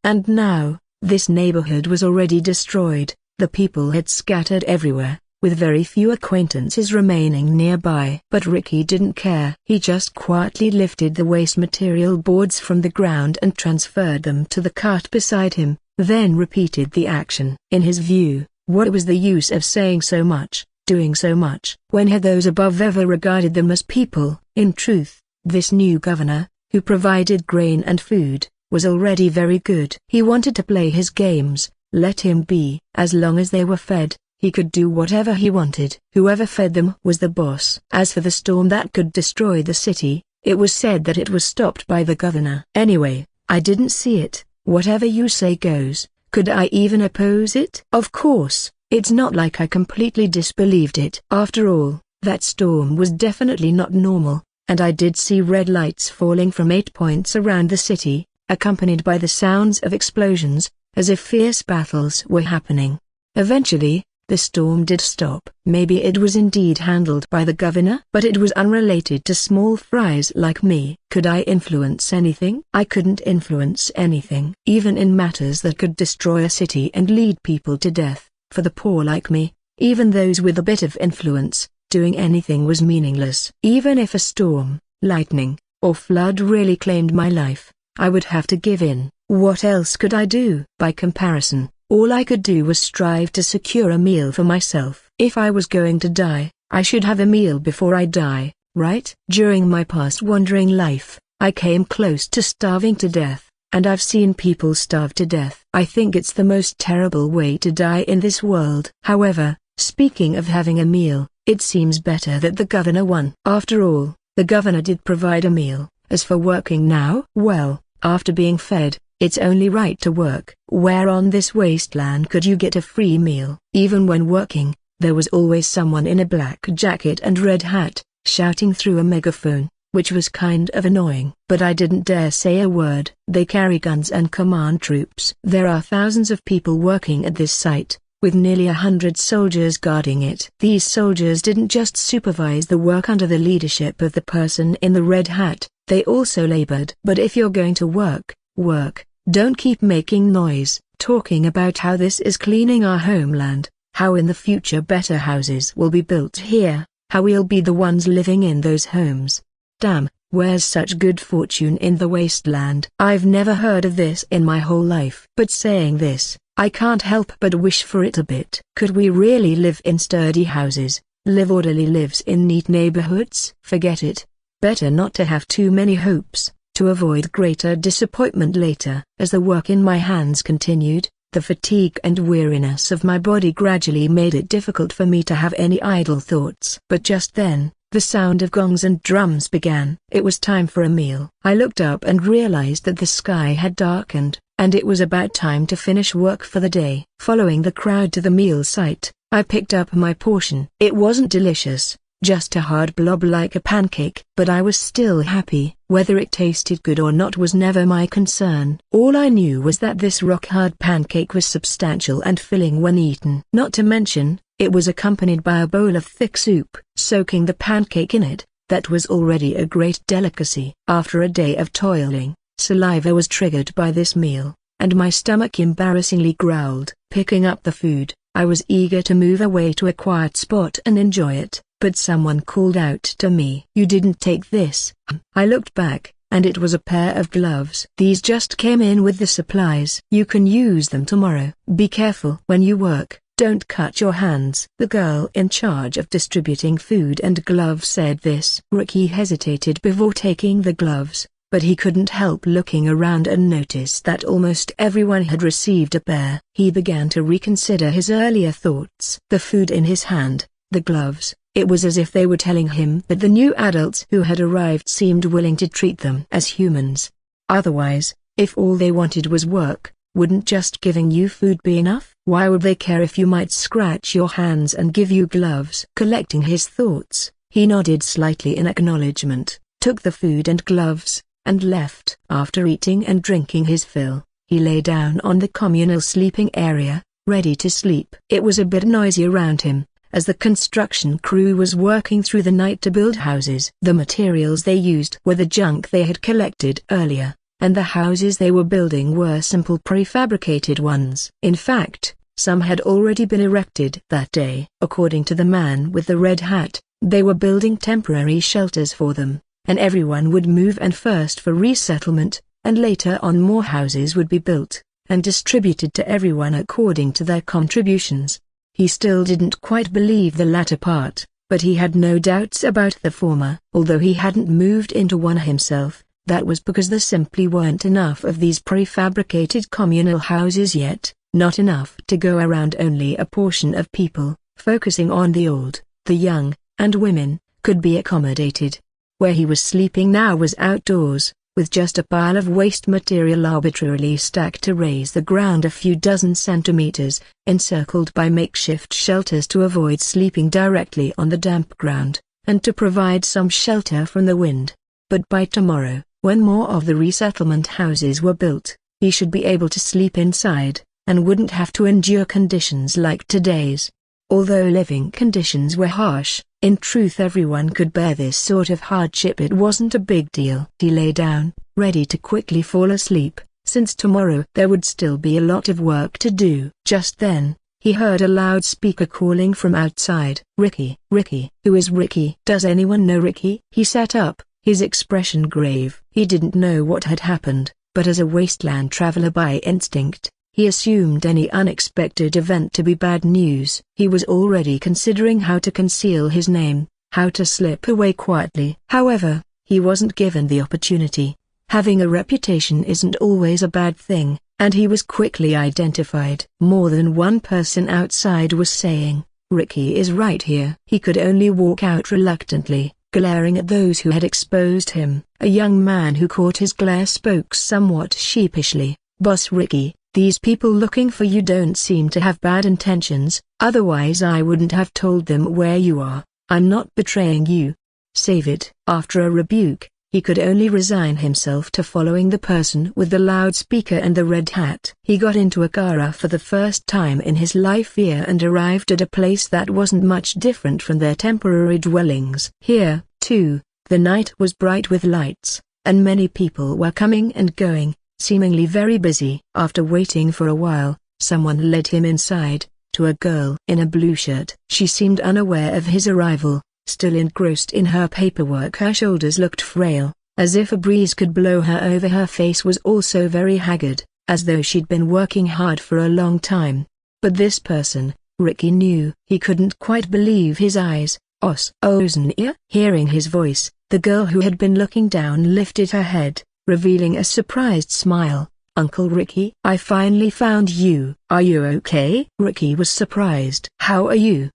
And now, this neighborhood was already destroyed. The people had scattered everywhere, with very few acquaintances remaining nearby. But Ricky didn't care. He just quietly lifted the waste material boards from the ground and transferred them to the cart beside him, then repeated the action. In his view, what was the use of saying so much, doing so much, when had those above ever regarded them as people? In truth, this new governor, who provided grain and food, was already very good. He wanted to play his games, let him be. As long as they were fed, he could do whatever he wanted. Whoever fed them was the boss. As for the storm that could destroy the city, it was said that it was stopped by the governor. Anyway, I didn't see it. Whatever you say goes. Could I even oppose it? Of course, it's not like I completely disbelieved it. After all, that storm was definitely not normal, and I did see red lights falling from 8 points around the city, accompanied by the sounds of explosions, as if fierce battles were happening. Eventually, the storm did stop. Maybe it was indeed handled by the governor, but it was unrelated to small fries like me. Could I influence anything? I couldn't influence anything. Even in matters that could destroy a city and lead people to death, for the poor like me, even those with a bit of influence, doing anything was meaningless. Even if a storm, lightning, or flood really claimed my life, I would have to give in. What else could I do? By comparison, all I could do was strive to secure a meal for myself. If I was going to die, I should have a meal before I die, right? During my past wandering life, I came close to starving to death, and I've seen people starve to death. I think it's the most terrible way to die in this world. However, speaking of having a meal, it seems better that the governor won. After all, the governor did provide a meal. As for working now, well, after being fed, it's only right to work. Where on this wasteland could you get a free meal? Even when working, there was always someone in a black jacket and red hat, shouting through a megaphone, which was kind of annoying. But I didn't dare say a word. They carry guns and command troops. There are thousands of people working at this site, with nearly 100 soldiers guarding it. These soldiers didn't just supervise the work under the leadership of the person in the red hat, they also labored. But if you're going to work, work. Don't keep making noise, talking about how this is cleaning our homeland, how in the future better houses will be built here, how we'll be the ones living in those homes. Damn, where's such good fortune in the wasteland? I've never heard of this in my whole life. But saying this, I can't help but wish for it a bit. Could we really live in sturdy houses, live orderly lives in neat neighborhoods? Forget it. Better not to have too many hopes, to avoid greater disappointment later. As the work in my hands continued, the fatigue and weariness of my body gradually made it difficult for me to have any idle thoughts. But just then, the sound of gongs and drums began. It was time for a meal. I looked up and realized that the sky had darkened, and it was about time to finish work for the day. Following the crowd to the meal site, I picked up my portion. It wasn't delicious, just a hard blob like a pancake. But I was still happy. Whether it tasted good or not was never my concern. All I knew was that this rock-hard pancake was substantial and filling when eaten. Not to mention, it was accompanied by a bowl of thick soup. Soaking the pancake in it, that was already a great delicacy. After a day of toiling, saliva was triggered by this meal, and my stomach embarrassingly growled. Picking up the food, I was eager to move away to a quiet spot and enjoy it. But someone called out to me. "You didn't take this." I looked back, and it was a pair of gloves. "These just came in with the supplies. You can use them tomorrow. Be careful when you work, don't cut your hands." The girl in charge of distributing food and gloves said this. Ricky hesitated before taking the gloves, but he couldn't help looking around and notice that almost everyone had received a pair. He began to reconsider his earlier thoughts. The food in his hand, the gloves, it was as if they were telling him that the new adults who had arrived seemed willing to treat them as humans. Otherwise, if all they wanted was work, wouldn't just giving you food be enough? Why would they care if you might scratch your hands and give you gloves? Collecting his thoughts, he nodded slightly in acknowledgement, took the food and gloves, and left. After eating and drinking his fill, he lay down on the communal sleeping area, ready to sleep. It was a bit noisy around him, as the construction crew was working through the night to build houses. The materials they used were the junk they had collected earlier, and the houses they were building were simple prefabricated ones. In fact, some had already been erected that day. According to the man with the red hat, they were building temporary shelters for them, and everyone would move and first for resettlement, and later on more houses would be built, and distributed to everyone according to their contributions. He still didn't quite believe the latter part, but he had no doubts about the former. Although he hadn't moved into one himself, that was because there simply weren't enough of these prefabricated communal houses yet, not enough to go around. Only a portion of people, focusing on the old, the young, and women, could be accommodated. Where he was sleeping now was outdoors, with just a pile of waste material arbitrarily stacked to raise the ground a few dozen centimeters, encircled by makeshift shelters to avoid sleeping directly on the damp ground, and to provide some shelter from the wind. But by tomorrow, when more of the resettlement houses were built, he should be able to sleep inside, and wouldn't have to endure conditions like today's. Although living conditions were harsh, in truth everyone could bear this sort of hardship. It wasn't a big deal. He lay down, ready to quickly fall asleep, since tomorrow there would still be a lot of work to do. Just then, he heard a loudspeaker calling from outside. "Ricky, Ricky." "Who is Ricky? Does anyone know Ricky?" He sat up, his expression grave. He didn't know what had happened, but as a wasteland traveler by instinct, He assumed any unexpected event to be bad news. He was already considering how to conceal his name, how to slip away quietly. However, he wasn't given the opportunity. Having a reputation isn't always a bad thing, and he was quickly identified. More than one person outside was saying, "Ricky is right here." He could only walk out reluctantly, glaring at those who had exposed him. A young man who caught his glare spoke somewhat sheepishly, "Boss Ricky, these people looking for you don't seem to have bad intentions, otherwise I wouldn't have told them where you are. I'm not betraying you. Save it." After a rebuke, he could only resign himself to following the person with the loudspeaker and the red hat. He got into a car for the first time in his life here and arrived at a place that wasn't much different from their temporary dwellings. Here, too, the night was bright with lights, and many people were coming and going, seemingly very busy. After waiting for a while, someone led him inside, to a girl in a blue shirt. She seemed unaware of his arrival, still engrossed in her paperwork. Her shoulders looked frail, as if a breeze could blow her over. Her face was also very haggard, as though she'd been working hard for a long time. But this person, Ricky knew. He couldn't quite believe his eyes. Ozen-ear? Hearing his voice, the girl who had been looking down lifted her head, revealing a surprised smile. "Uncle Ricky, I finally found you. Are you okay?" Ricky was surprised. "How are you?"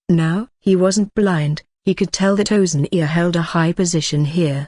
Now, he wasn't blind. He could tell that Ozen-ear held a high position here.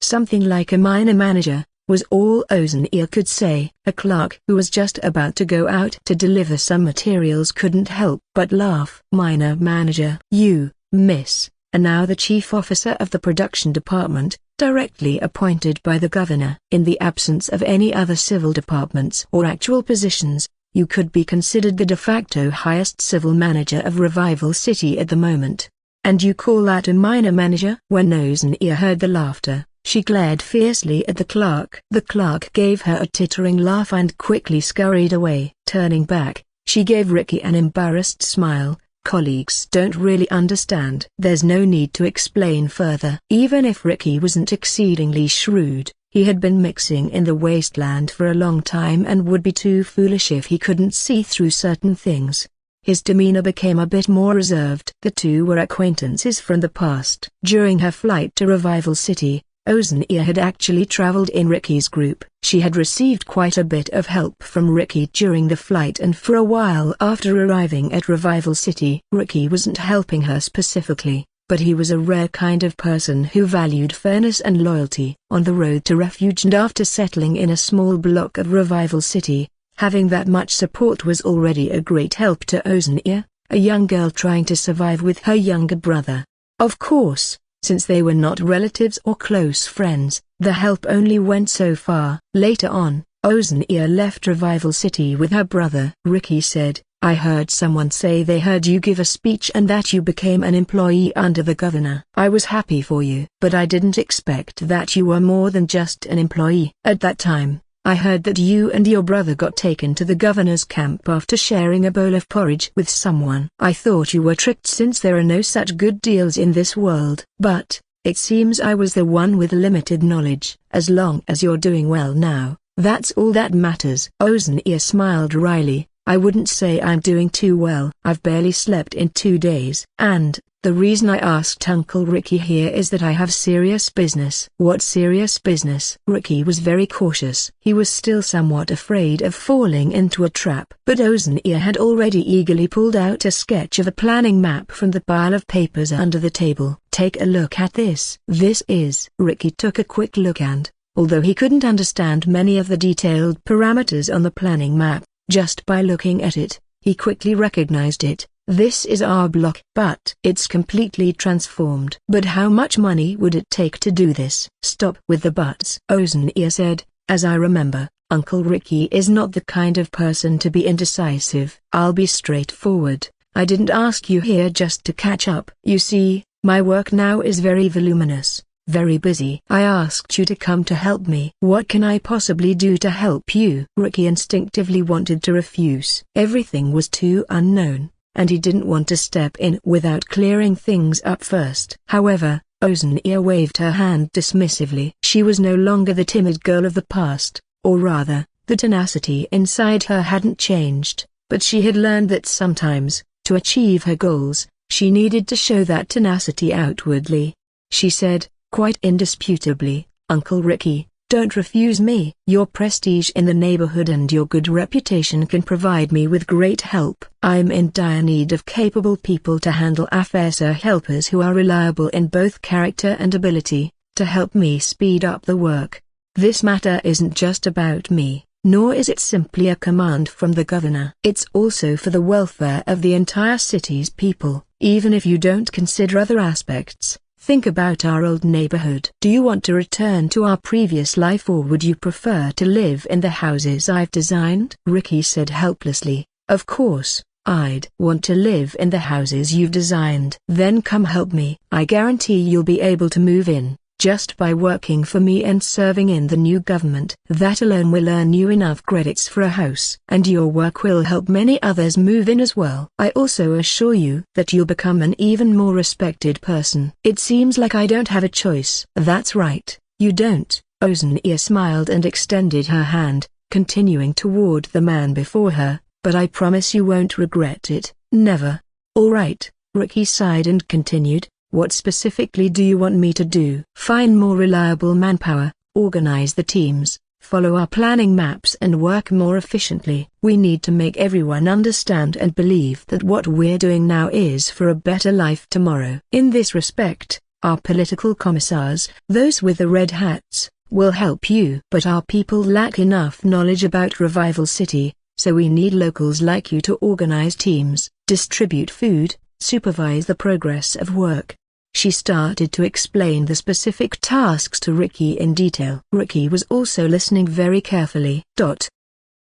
Something like a minor manager, was all Ozen-ear could say. A clerk who was just about to go out to deliver some materials couldn't help but laugh. "Minor manager? You, miss, are now the chief officer of the production department, directly appointed by the governor. In the absence of any other civil departments or actual positions, you could be considered the de facto highest civil manager of Revival City at the moment. And you call that a minor manager?" When Ozen-ear heard the laughter, she glared fiercely at the clerk. The clerk gave her a tittering laugh and quickly scurried away. Turning back, she gave Ricky an embarrassed smile. "Colleagues don't really understand." There's no need to explain further. Even if Ricky wasn't exceedingly shrewd, he had been mixing in the wasteland for a long time and would be too foolish if he couldn't see through certain things. His demeanor became a bit more reserved. The two were acquaintances from the past. During her flight to Revival City, Ozen-ear had actually traveled in Ricky's group. She had received quite a bit of help from Ricky during the flight, and for a while after arriving at Revival City. Ricky wasn't helping her specifically, but he was a rare kind of person who valued fairness and loyalty. On the road to refuge and after settling in a small block of Revival City, having that much support was already a great help to Ozen-ear, a young girl trying to survive with her younger brother. Of course, since they were not relatives or close friends, the help only went so far. Later on, Ozen-ear left Revival City with her brother. Ricky said, "I heard someone say they heard you give a speech and that you became an employee under the governor. I was happy for you, but I didn't expect that you were more than just an employee. At that time, I heard that you and your brother got taken to the governor's camp after sharing a bowl of porridge with someone. I thought you were tricked since there are no such good deals in this world. But, it seems I was the one with limited knowledge. As long as you're doing well now, that's all that matters." Ozen-ear smiled wryly. "I wouldn't say I'm doing too well. I've barely slept in 2 days. And, the reason I asked Uncle Ricky here is that I have serious business." "What serious business?" Ricky was very cautious. He was still somewhat afraid of falling into a trap. But Ozen-ear had already eagerly pulled out a sketch of a planning map from the pile of papers under the table. "Take a look at this." "This is..." Ricky took a quick look and, although he couldn't understand many of the detailed parameters on the planning map, just by looking at it, he quickly recognized it. "This is our block." "But it's completely transformed." "But how much money would it take to do this?" "Stop with the buts," Ozen-ear said. "As I remember, Uncle Ricky is not the kind of person to be indecisive. I'll be straightforward. I didn't ask you here just to catch up. You see, my work now is very voluminous, very busy. I asked you to come to help me." "What can I possibly do to help you?" Ricky instinctively wanted to refuse. Everything was too unknown, and he didn't want to step in without clearing things up first. However, Ozen-ear waved her hand dismissively. She was no longer the timid girl of the past, or rather, The tenacity inside her hadn't changed, but she had learned that sometimes, to achieve her goals, she needed to show that tenacity outwardly. She said, quite indisputably, "Uncle Ricky, don't refuse me. Your prestige in the neighborhood and your good reputation can provide me with great help. I'm in dire need of capable people to handle affairs, helpers who are reliable in both character and ability, to help me speed up the work. This matter isn't just about me, nor is it simply a command from the governor. It's also for the welfare of the entire city's people. Even if you don't consider other aspects, think about our old neighborhood. Do you want to return to our previous life, or would you prefer to live in the houses I've designed?" Ricky said helplessly, "Of course, I'd want to live in the houses you've designed." "Then come help me. I guarantee you'll be able to move in, just by working for me and serving in the new government. That alone will earn you enough credits for a house. And your work will help many others move in as well. I also assure you that you'll become an even more respected person." "It seems like I don't have a choice." "That's right, you don't." Oceania smiled and extended her hand, continuing toward the man before her, "But I promise you won't regret it, never." "All right," Ricky sighed and continued, "What specifically do you want me to do?" "Find more reliable manpower, organize the teams, follow our planning maps and work more efficiently. We need to make everyone understand and believe that what we're doing now is for a better life tomorrow. In this respect, our political commissars, those with the red hats, will help you. But our people lack enough knowledge about Revival City, so we need locals like you to organize teams, distribute food, supervise the progress of work." She started to explain the specific tasks to Ricky in detail. Ricky was also listening very carefully.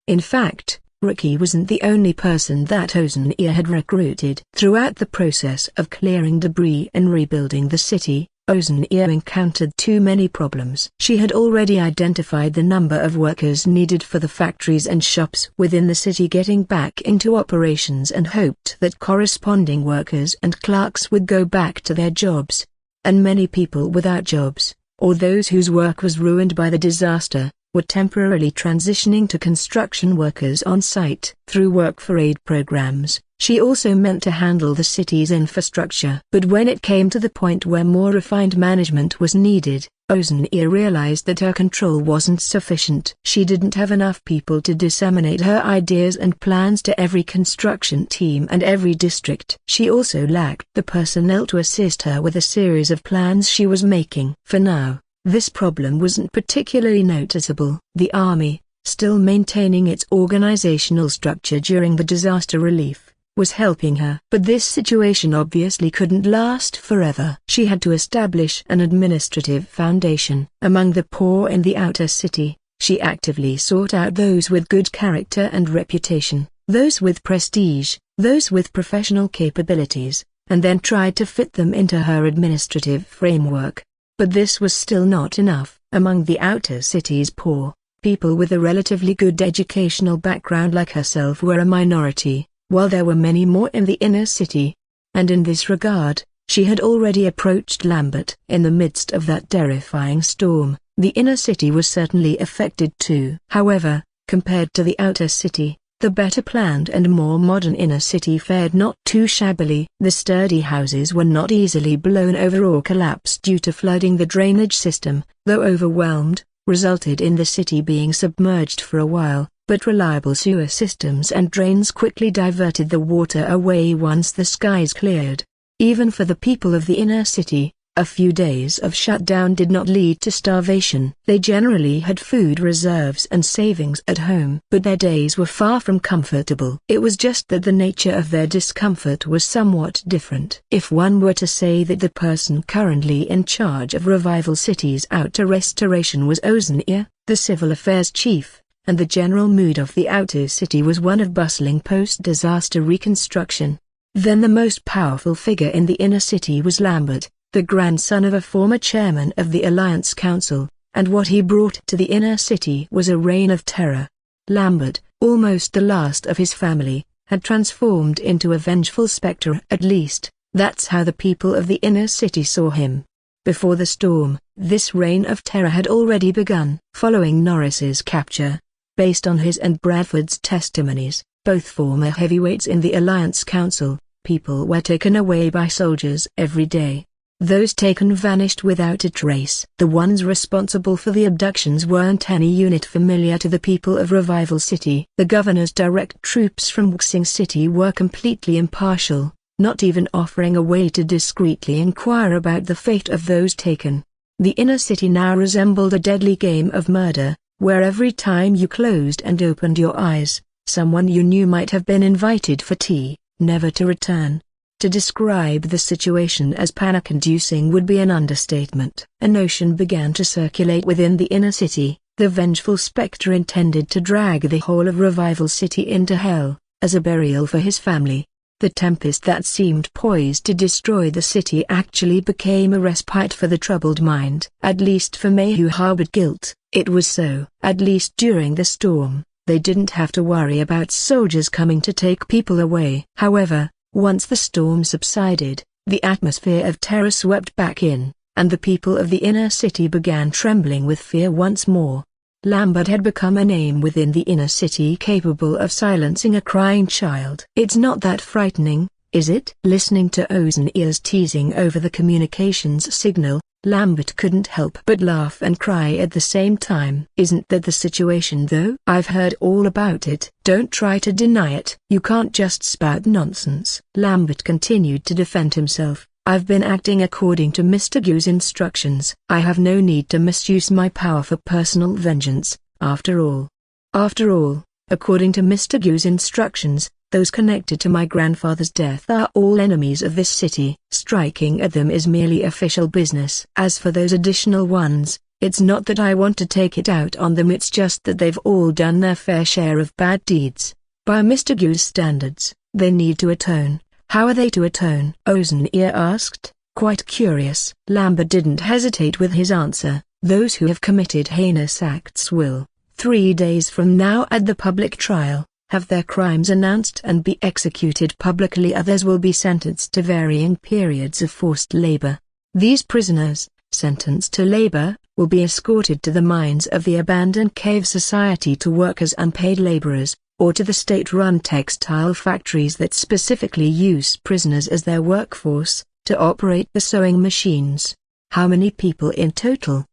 In fact, Ricky wasn't the only person that Oceania had recruited. Throughout the process of clearing debris and rebuilding the city, Oceania encountered too many problems. She had already identified the number of workers needed for the factories and shops within the city getting back into operations, and hoped that corresponding workers and clerks would go back to their jobs. And many people without jobs, or those whose work was ruined by the disaster, were temporarily transitioning to construction workers on site. Through work for aid programs, she also meant to handle the city's infrastructure. But when it came to the point where more refined management was needed, Oceania realized that her control wasn't sufficient. She didn't have enough people to disseminate her ideas and plans to every construction team and every district. She also lacked the personnel to assist her with a series of plans she was making. For now, this problem wasn't particularly noticeable. The army, still maintaining its organizational structure during the disaster relief, was helping her. But this situation obviously couldn't last forever. She had to establish an administrative foundation. Among the poor in the outer city, she actively sought out those with good character and reputation, those with prestige, those with professional capabilities, and then tried to fit them into her administrative framework. But this was still not enough. Among the outer city's poor, people with a relatively good educational background like herself were a minority, while there were many more in the inner city. And in this regard, she had already approached Lambert. In the midst of that terrifying storm, the inner city was certainly affected too. However, compared to the outer city, the better planned and more modern inner city fared not too shabbily. The sturdy houses were not easily blown over or collapsed due to flooding. The drainage system, though overwhelmed, resulted in the city being submerged for a while, but reliable sewer systems and drains quickly diverted the water away once the skies cleared. Even for the people of the inner city, a few days of shutdown did not lead to starvation. They generally had food reserves and savings at home. But their days were far from comfortable. It was just that the nature of their discomfort was somewhat different. If one were to say that the person currently in charge of Revival City's outer restoration was Oceania, the civil affairs chief, and the general mood of the outer city was one of bustling post-disaster reconstruction, then the most powerful figure in the inner city was Lambert, the grandson of a former chairman of the Alliance Council, and what he brought to the inner city was a reign of terror. Lambert, almost the last of his family, had transformed into a vengeful spectre. At least, that's how the people of the inner city saw him. Before the storm, this reign of terror had already begun. Following Norris's capture, Based on his and Bradford's testimonies, both former heavyweights in the Alliance Council, people were taken away by soldiers every day. Those taken vanished without a trace. The ones responsible for the abductions weren't any unit familiar to the people of Revival City. The governor's direct troops from Wuxing City were completely impartial, not even offering a way to discreetly inquire about the fate of those taken. The inner city now resembled a deadly game of murder, where every time you closed and opened your eyes, someone you knew might have been invited for tea, never to return. To describe the situation as panic-inducing would be an understatement. A notion began to circulate within the inner city. The vengeful spectre intended to drag the whole of Revival City into hell, as a burial for his family. The tempest that seemed poised to destroy the city actually became a respite for the troubled mind. At least for May, who harbored guilt, it was so. At least during the storm, they didn't have to worry about soldiers coming to take people away. However, once the storm subsided, the atmosphere of terror swept back in, and the people of the inner city began trembling with fear once more. Lambert had become a name within the inner city capable of silencing a crying child. It's not that frightening, is it? Listening to Ozenear's teasing over the communications signal, Lambert couldn't help but laugh and cry at the same time. Isn't that the situation though? I've heard all about it. Don't try to deny it. You can't just spout nonsense. Lambert continued to defend himself. I've been acting according to Mr. Gu's instructions. I have no need to misuse my power for personal vengeance, after all. After all, according to Mr. Gu's instructions, those connected to my grandfather's death are all enemies of this city. Striking at them is merely official business. As for those additional ones, it's not that I want to take it out on them, it's just that they've all done their fair share of bad deeds. By Mr. Gu's standards, they need to atone. How are they to atone? Ozenear asked, quite curious. Lambert didn't hesitate with his answer. Those who have committed heinous acts will, 3 days from now at the public trial, have their crimes announced and be executed publicly. Others will be sentenced to varying periods of forced labor. These prisoners, sentenced to labor, will be escorted to the mines of the abandoned cave society to work as unpaid laborers, or to the state-run textile factories that specifically use prisoners as their workforce, to operate the sewing machines. How many people in total?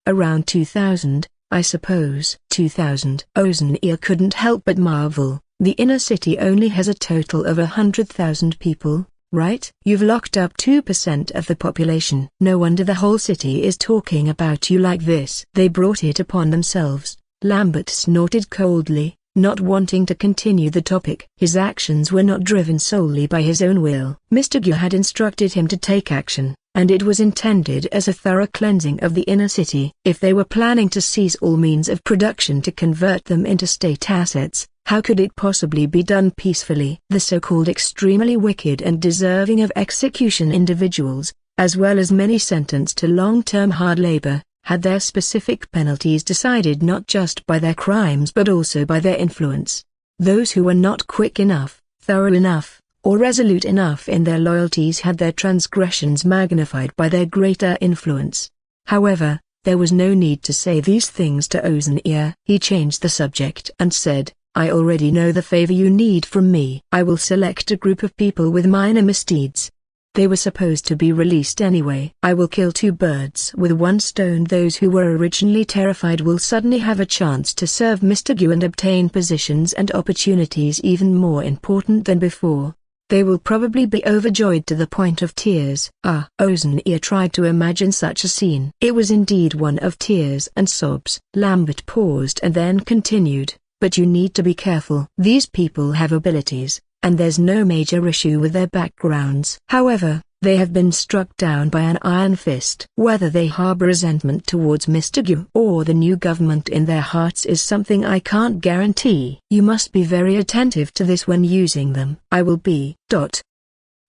Around 2,000. I suppose. 2,000. Ozenear couldn't help but marvel. The inner city only has a total of 100,000 people, right? You've locked up 2% of the population. No wonder the whole city is talking about you like this. They brought it upon themselves. Lambert snorted coldly, not wanting to continue the topic. His actions were not driven solely by his own will. Mr. Gu had instructed him to take action, and it was intended as a thorough cleansing of the inner city. If they were planning to seize all means of production to convert them into state assets, how could it possibly be done peacefully? The so-called extremely wicked and deserving of execution individuals, as well as many sentenced to long-term hard labor, had their specific penalties decided not just by their crimes but also by their influence. Those who were not quick enough, thorough enough, or resolute enough in their loyalties had their transgressions magnified by their greater influence. However, there was no need to say these things to Ozenear. He changed the subject and said, I already know the favor you need from me. I will select a group of people with minor misdeeds. They were supposed to be released anyway. I will kill 2 birds with 1 stone. Those who were originally terrified will suddenly have a chance to serve Mr. Gu and obtain positions and opportunities even more important than before. They will probably be overjoyed to the point of tears. Ozenear tried to imagine such a scene. It was indeed one of tears and sobs. Lambert paused and then continued, but you need to be careful. These people have abilities, and there's no major issue with their backgrounds. However, they have been struck down by an iron fist. Whether they harbor resentment towards Mr. Gu or the new government in their hearts is something I can't guarantee. You must be very attentive to this when using them. I will be.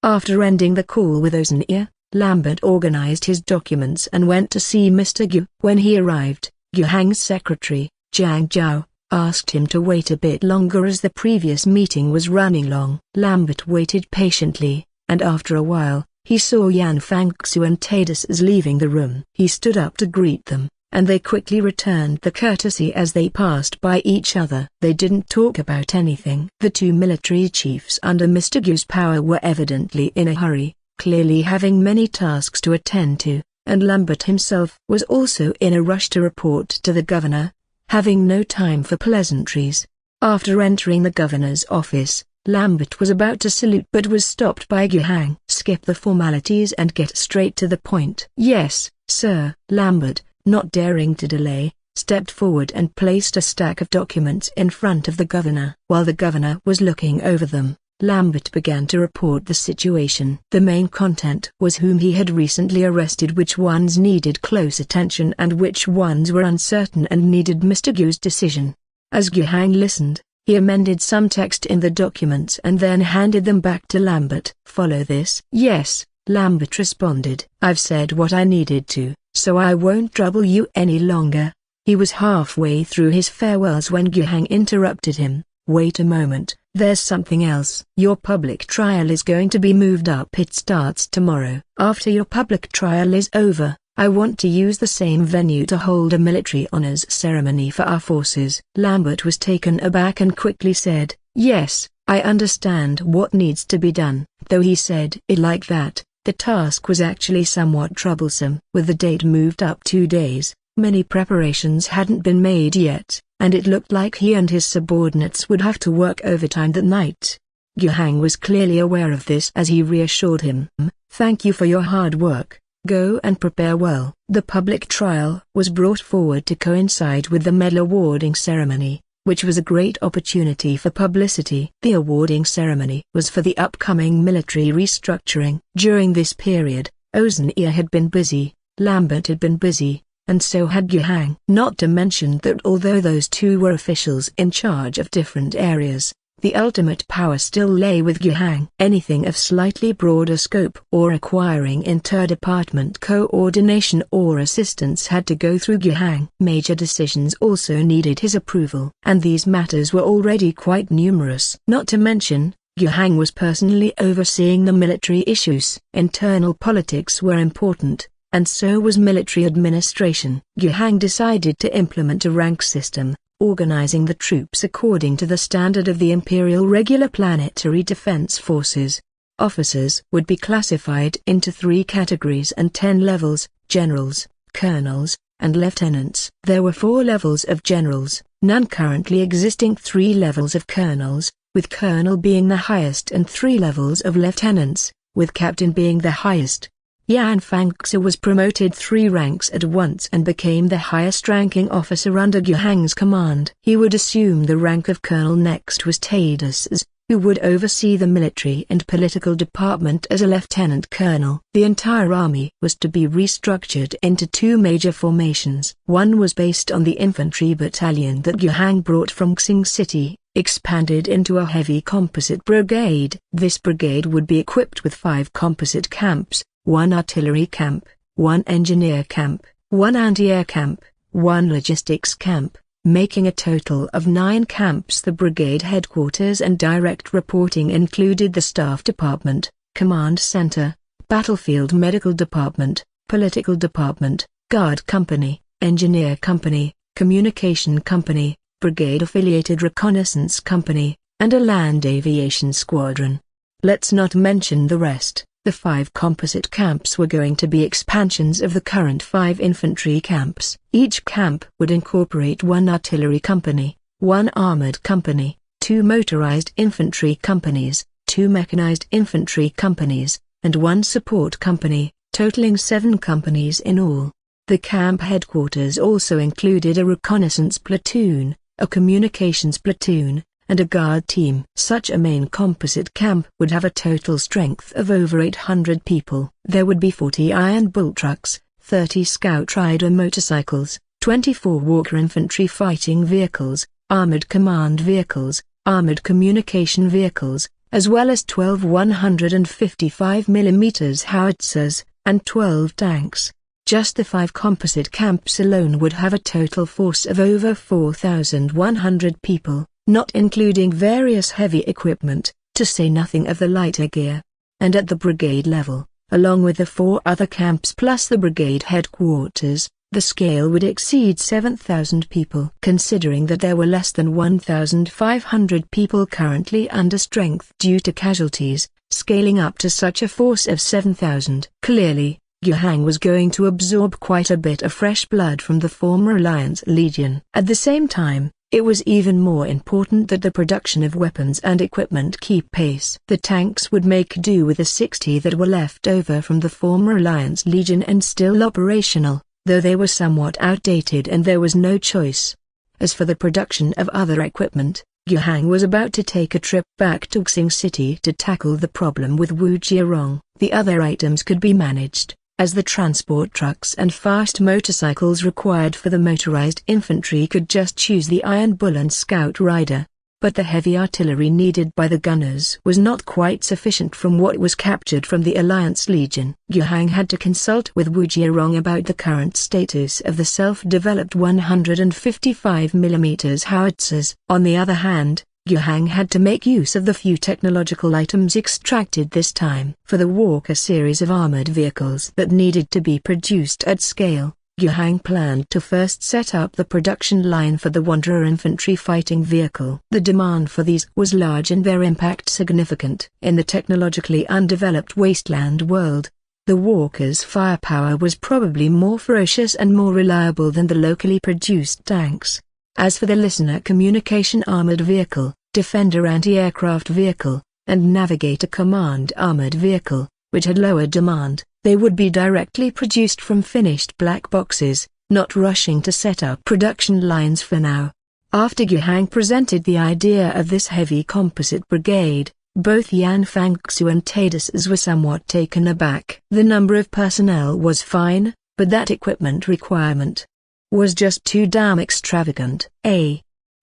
After ending the call with Ozenear, Lambert organized his documents and went to see Mr. Gu. When he arrived, Gu Hang's secretary, Jiang Zhao, asked him to wait a bit longer as the previous meeting was running long. Lambert waited patiently, and after a while, he saw Yan Fangxu and Traitors leaving the room. He stood up to greet them, and they quickly returned the courtesy as they passed by each other. They didn't talk about anything. The two military chiefs under Mr. Gu's power were evidently in a hurry, clearly having many tasks to attend to, and Lambert himself was also in a rush to report to the governor, having no time for pleasantries. After entering the governor's office, Lambert was about to salute but was stopped by Guhang. "Skip the formalities and get straight to the point." "Yes, sir." Lambert, not daring to delay, stepped forward and placed a stack of documents in front of the governor. While the governor was looking over them, Lambert began to report the situation. The main content was whom he had recently arrested, which ones needed close attention and which ones were uncertain and needed Mr. Gu's decision. As Guhang listened, he amended some text in the documents and then handed them back to Lambert. "Follow this?" "Yes," Lambert responded. "I've said what I needed to, so I won't trouble you any longer." He was halfway through his farewells when Guhang interrupted him. "Wait a moment, there's something else. Your public trial is going to be moved up. It starts tomorrow. After your public trial is over, I want to use the same venue to hold a military honors ceremony for our forces." Lambert was taken aback and quickly said, "Yes, I understand what needs to be done." Though he said it like that, the task was actually somewhat troublesome. With the date moved up 2 days, many preparations hadn't been made yet, and it looked like he and his subordinates would have to work overtime that night. Guhang was clearly aware of this as he reassured him, "Thank you for your hard work. Go and prepare well." The public trial was brought forward to coincide with the medal awarding ceremony, which was a great opportunity for publicity. The awarding ceremony was for the upcoming military restructuring. During this period, Ozenear had been busy, Lambert had been busy, and so had Guhang. Not to mention that although those two were officials in charge of different areas, the ultimate power still lay with Guhang. Anything of slightly broader scope or requiring inter-department coordination or assistance had to go through Guhang. Major decisions also needed his approval, and these matters were already quite numerous. Not to mention, Guhang was personally overseeing the military issues. Internal politics were important, and so was military administration. Guhang decided to implement a rank system, organizing the troops according to the standard of the Imperial Regular Planetary Defense Forces. Officers would be classified into 3 categories and 10 levels: generals, colonels, and lieutenants. There were 4 levels of generals, none currently existing, 3 levels of colonels, with colonel being the highest, and 3 levels of lieutenants, with captain being the highest. Yan Fangxia was promoted 3 ranks at once and became the highest-ranking officer under Guhang's command. He would assume the rank of colonel. Next was traitors, who would oversee the military and political department as a lieutenant colonel. The entire army was to be restructured into 2 major formations. One was based on the infantry battalion that Guhang brought from Xing City, expanded into a heavy composite brigade. This brigade would be equipped with 5 composite camps, 1 artillery camp, 1 engineer camp, 1 anti-air camp, 1 logistics camp, making a total of 9 camps. The brigade headquarters and direct reporting included the staff department, command center, battlefield medical department, political department, guard company, engineer company, communication company, brigade-affiliated reconnaissance company, and a land aviation squadron. Let's not mention the rest. The 5 composite camps were going to be expansions of the current 5 infantry camps. Each camp would incorporate 1 artillery company, 1 armored company, 2 motorized infantry companies, 2 mechanized infantry companies, and 1 support company, totaling 7 companies in all. The camp headquarters also included a reconnaissance platoon, a communications platoon, and a guard team. Such a main composite camp would have a total strength of over 800 people. There would be 40 iron bull trucks, 30 scout rider motorcycles, 24 Walker infantry fighting vehicles, armored command vehicles, armored communication vehicles, as well as 12 155mm howitzers, and 12 tanks. Just the 5 composite camps alone would have a total force of over 4,100 people, not including various heavy equipment, to say nothing of the lighter gear. And at the brigade level, along with the 4 other camps plus the brigade headquarters, the scale would exceed 7,000 people. Considering that there were less than 1,500 people currently under strength due to casualties, scaling up to such a force of 7,000. Clearly, Yuhang was going to absorb quite a bit of fresh blood from the former Alliance Legion. At the same time, it was even more important that the production of weapons and equipment keep pace. The tanks would make do with the 60 that were left over from the former Alliance Legion and still operational, though they were somewhat outdated and there was no choice. As for the production of other equipment, Yuhang was about to take a trip back to Xing City to tackle the problem with Wu Jiarong. The other items could be managed, as the transport trucks and fast motorcycles required for the motorized infantry could just choose the Iron Bull and Scout Rider. But the heavy artillery needed by the gunners was not quite sufficient from what was captured from the Alliance Legion. Yuhang had to consult with Wu Jiarong about the current status of the self-developed 155mm howitzers. On the other hand, Yuhang had to make use of the few technological items extracted this time. For the Walker series of armored vehicles that needed to be produced at scale, Yuhang planned to first set up the production line for the Wanderer infantry fighting vehicle. The demand for these was large and their impact significant. In the technologically undeveloped wasteland world, the Walker's firepower was probably more ferocious and more reliable than the locally produced tanks. As for the listener communication armored vehicle, defender anti-aircraft vehicle, and navigator command armored vehicle, which had lower demand, they would be directly produced from finished black boxes, not rushing to set up production lines for now. After Yuhang presented the idea of this heavy composite brigade, both Yan Fangxu and Traitors were somewhat taken aback. The number of personnel was fine, but that equipment requirement was just too damn extravagant. A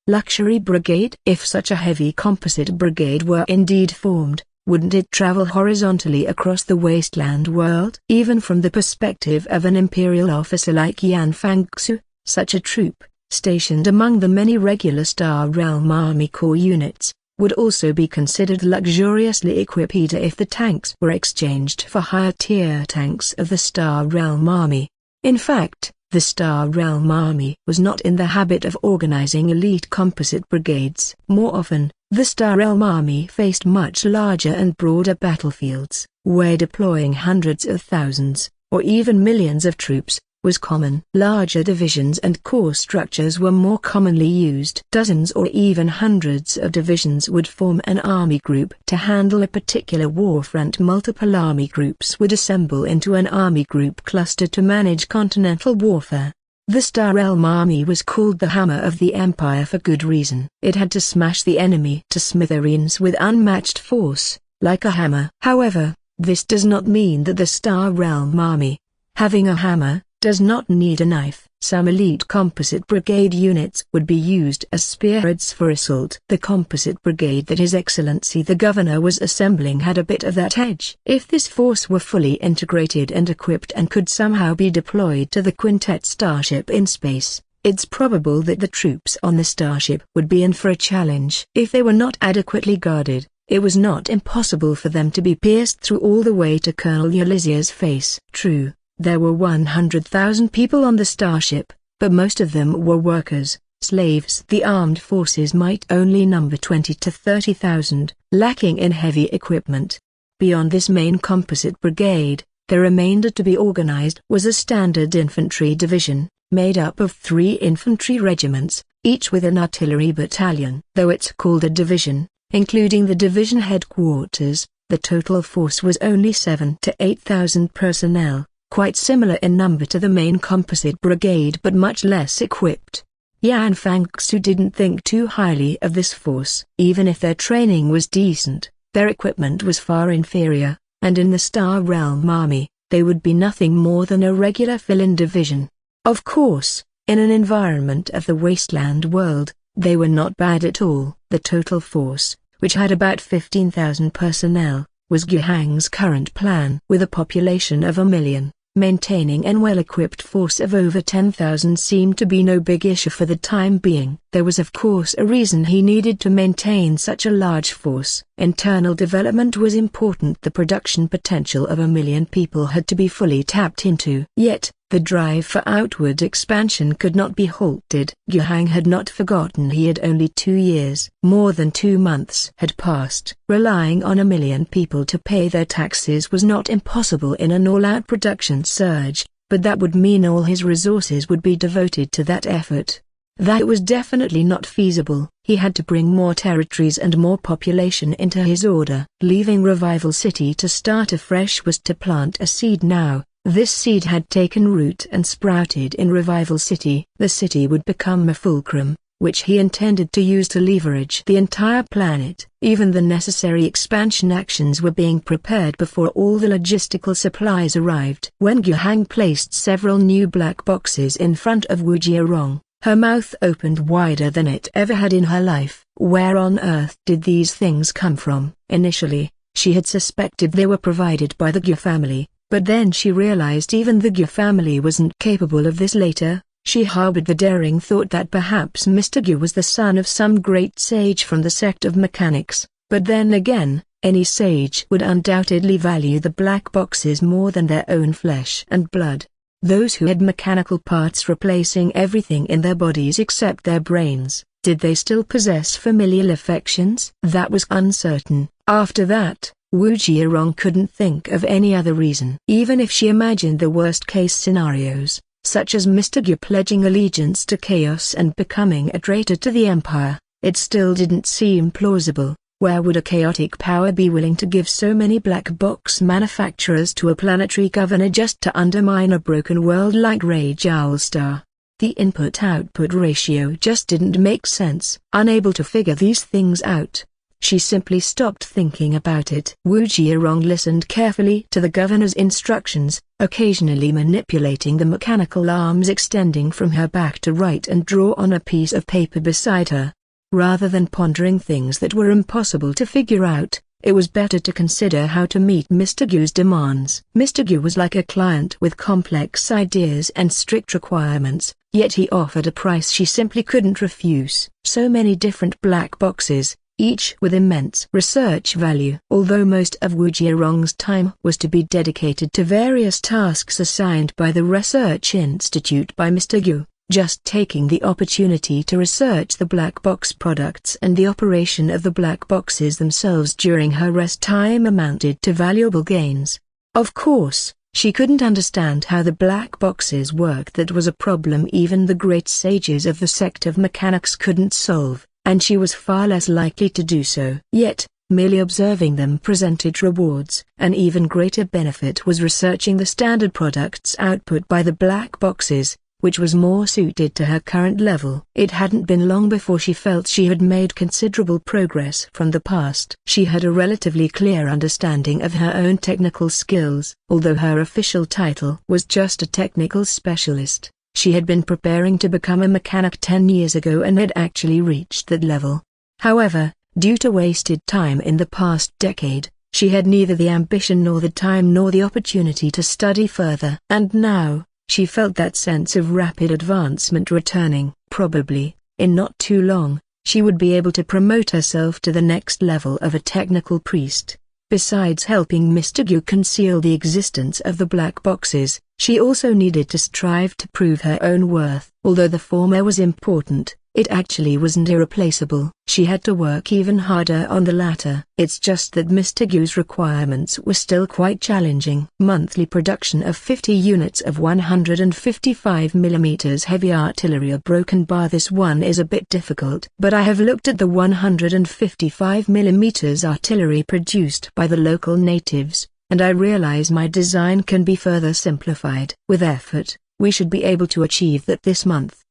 luxury brigade? If such a heavy composite brigade were indeed formed, wouldn't it travel horizontally across the wasteland world? Even from the perspective of an imperial officer like Yan Fangxu, such a troop, stationed among the many regular Star Realm Army Corps units, would also be considered luxuriously equipped if the tanks were exchanged for higher-tier tanks of the Star Realm Army. In fact, the Star Realm Army was not in the habit of organizing elite composite brigades. More often, the Star Realm Army faced much larger and broader battlefields, where deploying hundreds of thousands, or even millions of troops, was common. Larger divisions and corps structures were more commonly used. Dozens or even hundreds of divisions would form an army group to handle a particular war front. Multiple army groups would assemble into an army group cluster to manage continental warfare. The Star Realm Army was called the Hammer of the Empire for good reason. It had to smash the enemy to smithereens with unmatched force, like a hammer. However, this does not mean that the Star Realm Army, having a hammer, does not need a knife. Some elite composite brigade units would be used as spearheads for assault. The composite brigade that His Excellency the Governor was assembling had a bit of that edge. If this force were fully integrated and equipped and could somehow be deployed to the Quintet starship in space, it's probable that the troops on the starship would be in for a challenge. If they were not adequately guarded, it was not impossible for them to be pierced through all the way to Colonel Ulysses' face. True, there were 100,000 people on the starship, but most of them were workers, slaves. The armed forces might only number 20 to 30,000, lacking in heavy equipment. Beyond this main composite brigade, the remainder to be organized was a standard infantry division, made up of 3 infantry regiments, each with an artillery battalion. Though it's called a division, including the division headquarters, the total force was only 7 to 8,000 personnel. Quite similar in number to the main composite brigade but much less equipped. Yan Fangxu didn't think too highly of this force. Even if their training was decent, their equipment was far inferior, and in the Star Realm Army, they would be nothing more than a regular fill-in division. Of course, in an environment of the wasteland world, they were not bad at all. The total force, which had about 15,000 personnel, was Yuhang's current plan. With a population of 1 million, maintaining an well-equipped force of over 10,000 seemed to be no big issue for the time being. There was of course a reason he needed to maintain such a large force. Internal development was important. The production potential of 1 million people had to be fully tapped into. Yet, The drive for outward expansion could not be halted. Guhang had not forgotten he had only 2 years. More than 2 months had passed. Relying on 1 million people to pay their taxes was not impossible in an all-out production surge, but that would mean all his resources would be devoted to that effort. That was definitely not feasible. He had to bring more territories and more population into his order. Leaving Revival City to start afresh was to plant a seed now. This seed had taken root and sprouted in Revival City. The city would become a fulcrum, which he intended to use to leverage the entire planet. Even the necessary expansion actions were being prepared before all the logistical supplies arrived. When Guhang placed several new black boxes in front of Wu Jiarong, her mouth opened wider than it ever had in her life. Where on earth did these things come from? Initially, she had suspected they were provided by the Gu family, but then she realized even the Gu family wasn't capable of this. Later, she harbored the daring thought that perhaps Mr. Gu was the son of some great sage from the sect of mechanics, but then again, any sage would undoubtedly value the black boxes more than their own flesh and blood. Those who had mechanical parts replacing everything in their bodies except their brains, did they still possess familial affections? That was uncertain. After that, Wu Jiarong couldn't think of any other reason. Even if she imagined the worst-case scenarios, such as Mr. Gu pledging allegiance to chaos and becoming a traitor to the Empire, it still didn't seem plausible. Where would a chaotic power be willing to give so many black box manufacturers to a planetary governor just to undermine a broken world like Rage Owlstar? The input-output ratio just didn't make sense. Unable to figure these things out, she simply stopped thinking about it. Wu Jiarong listened carefully to the governor's instructions, occasionally manipulating the mechanical arms extending from her back to write and draw on a piece of paper beside her. Rather than pondering things that were impossible to figure out, it was better to consider how to meet Mr. Gu's demands. Mr. Gu was like a client with complex ideas and strict requirements, yet he offered a price she simply couldn't refuse. So many different black boxes, each with immense research value. Although most of Wu Jiarong's time was to be dedicated to various tasks assigned by the Research Institute by Mr. Gu, just taking the opportunity to research the black box products and the operation of the black boxes themselves during her rest time amounted to valuable gains. Of course, she couldn't understand how the black boxes worked. That was a problem even the great sages of the sect of mechanics couldn't solve, and she was far less likely to do so. Yet, merely observing them presented rewards. An even greater benefit was researching the standard products output by the black boxes, which was more suited to her current level. It hadn't been long before she felt she had made considerable progress from the past. She had a relatively clear understanding of her own technical skills. Although her official title was just a technical specialist, she had been preparing to become a mechanic 10 years ago and had actually reached that level. However, due to wasted time in the past decade, she had neither the ambition nor the time nor the opportunity to study further. And now, she felt that sense of rapid advancement returning. Probably, in not too long, she would be able to promote herself to the next level of a technical priest. Besides helping Mr. Gu conceal the existence of the black boxes, she also needed to strive to prove her own worth. Although the former was important, it actually wasn't irreplaceable. She had to work even harder on the latter. It's just that Mr. Gu's requirements were still quite challenging. Monthly production of 50 units of 155mm heavy artillery a broken bar. This one is a bit difficult. But I have looked at the 155mm artillery produced by the local natives, and I realize my design can be further simplified. With effort, we should be able to achieve that this month.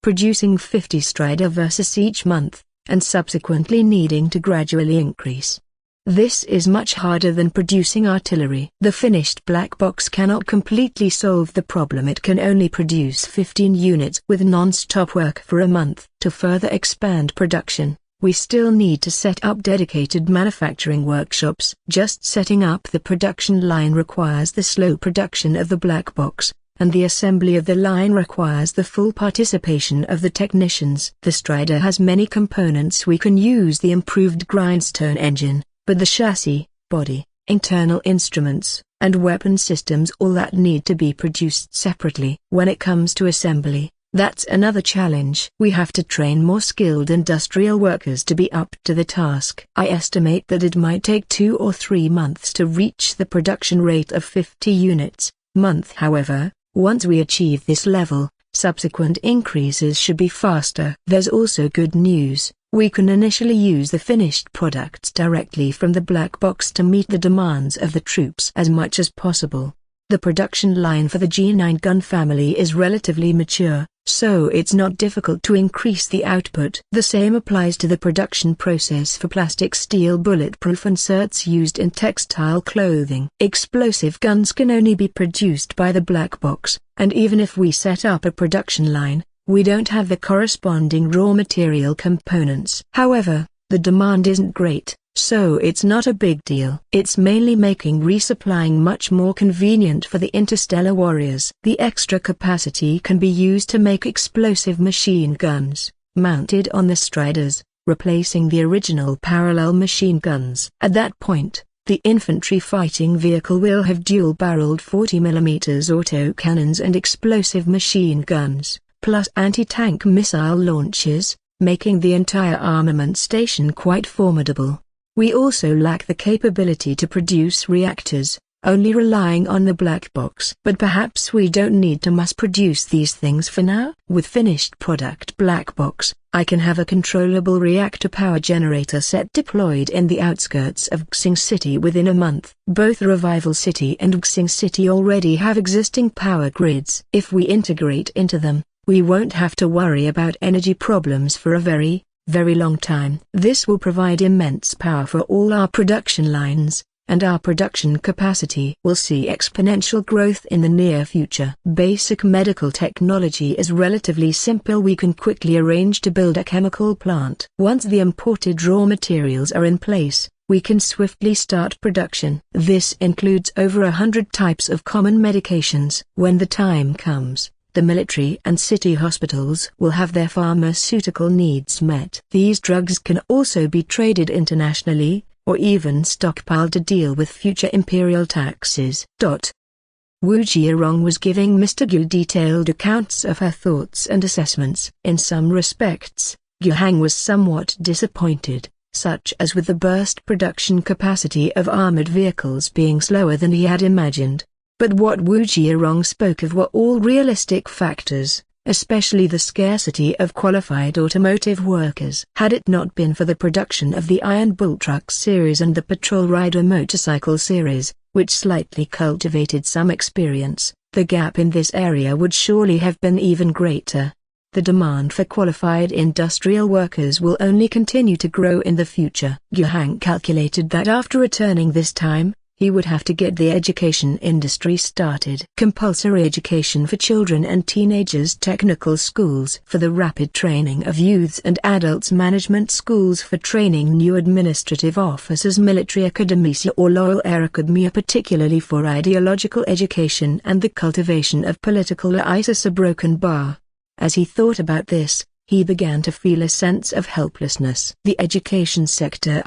Producing 50 strider versus each month, and subsequently needing to gradually increase. This is much harder than producing artillery. The finished black box cannot completely solve the problem. It can only produce 15 units with non-stop work for a month. To further expand production, we still need to set up dedicated manufacturing workshops. Just setting up the production line requires the slow production of the black box, and the assembly of the line requires the full participation of the technicians. The Strider has many components. We can use the improved grindstone engine, but the chassis, body, internal instruments, and weapon systems all that need to be produced separately. When it comes to assembly, that's another challenge. We have to train more skilled industrial workers to be up to the task. I estimate that it might take 2 or 3 months to reach the production rate of 50 units a month. However, once we achieve this level, subsequent increases should be faster. There's also good news. We can initially use the finished products directly from the black box to meet the demands of the troops as much as possible. The production line for the G9 gun family is relatively mature, so it's not difficult to increase the output. The same applies to the production process for plastic steel bulletproof inserts used in textile clothing. Explosive guns can only be produced by the black box, and even if we set up a production line, we don't have the corresponding raw material components. However, the demand isn't great, so it's not a big deal. It's mainly making resupplying much more convenient for the interstellar warriors. The extra capacity can be used to make explosive machine guns, mounted on the striders, replacing the original parallel machine guns. At that point, the infantry fighting vehicle will have dual-barreled 40mm autocannons and explosive machine guns, plus anti-tank missile launchers, making the entire armament station quite formidable. We also lack the capability to produce reactors, only relying on the black box. But perhaps we don't need to mass-produce these things for now. With finished product black box, I can have a controllable reactor power generator set deployed in the outskirts of Xing City within a month. Both Revival City and Xing City already have existing power grids. If we integrate into them, we won't have to worry about energy problems for a very long time. This will provide immense power for all our production lines, and our production capacity will see exponential growth in the near future. Basic medical technology is relatively simple. We can quickly arrange to build a chemical plant. Once the imported raw materials are in place, we can swiftly start production. This includes over 100 types of common medications. When the time comes, the military and city hospitals will have their pharmaceutical needs met. These drugs can also be traded internationally, or even stockpiled to deal with future imperial taxes. Wu Jiarong was giving Mr. Gu detailed accounts of her thoughts and assessments. In some respects, Gu Hang was somewhat disappointed, such as with the burst production capacity of armored vehicles being slower than he had imagined. But what Wu Jiarong spoke of were all realistic factors, especially the scarcity of qualified automotive workers. Had it not been for the production of the Iron Bull Truck series and the Patrol Rider motorcycle series, which slightly cultivated some experience, the gap in this area would surely have been even greater. The demand for qualified industrial workers will only continue to grow in the future. Gu Hang calculated that after returning this time, he would have to get the education industry started. Compulsory education for children and teenagers, technical schools for the rapid training of youths and adults, management schools for training new administrative officers, military academia or Loyal Air Academia particularly for ideological education and the cultivation of political license. A broken bar. As he thought about this, he began to feel a sense of helplessness. The education sector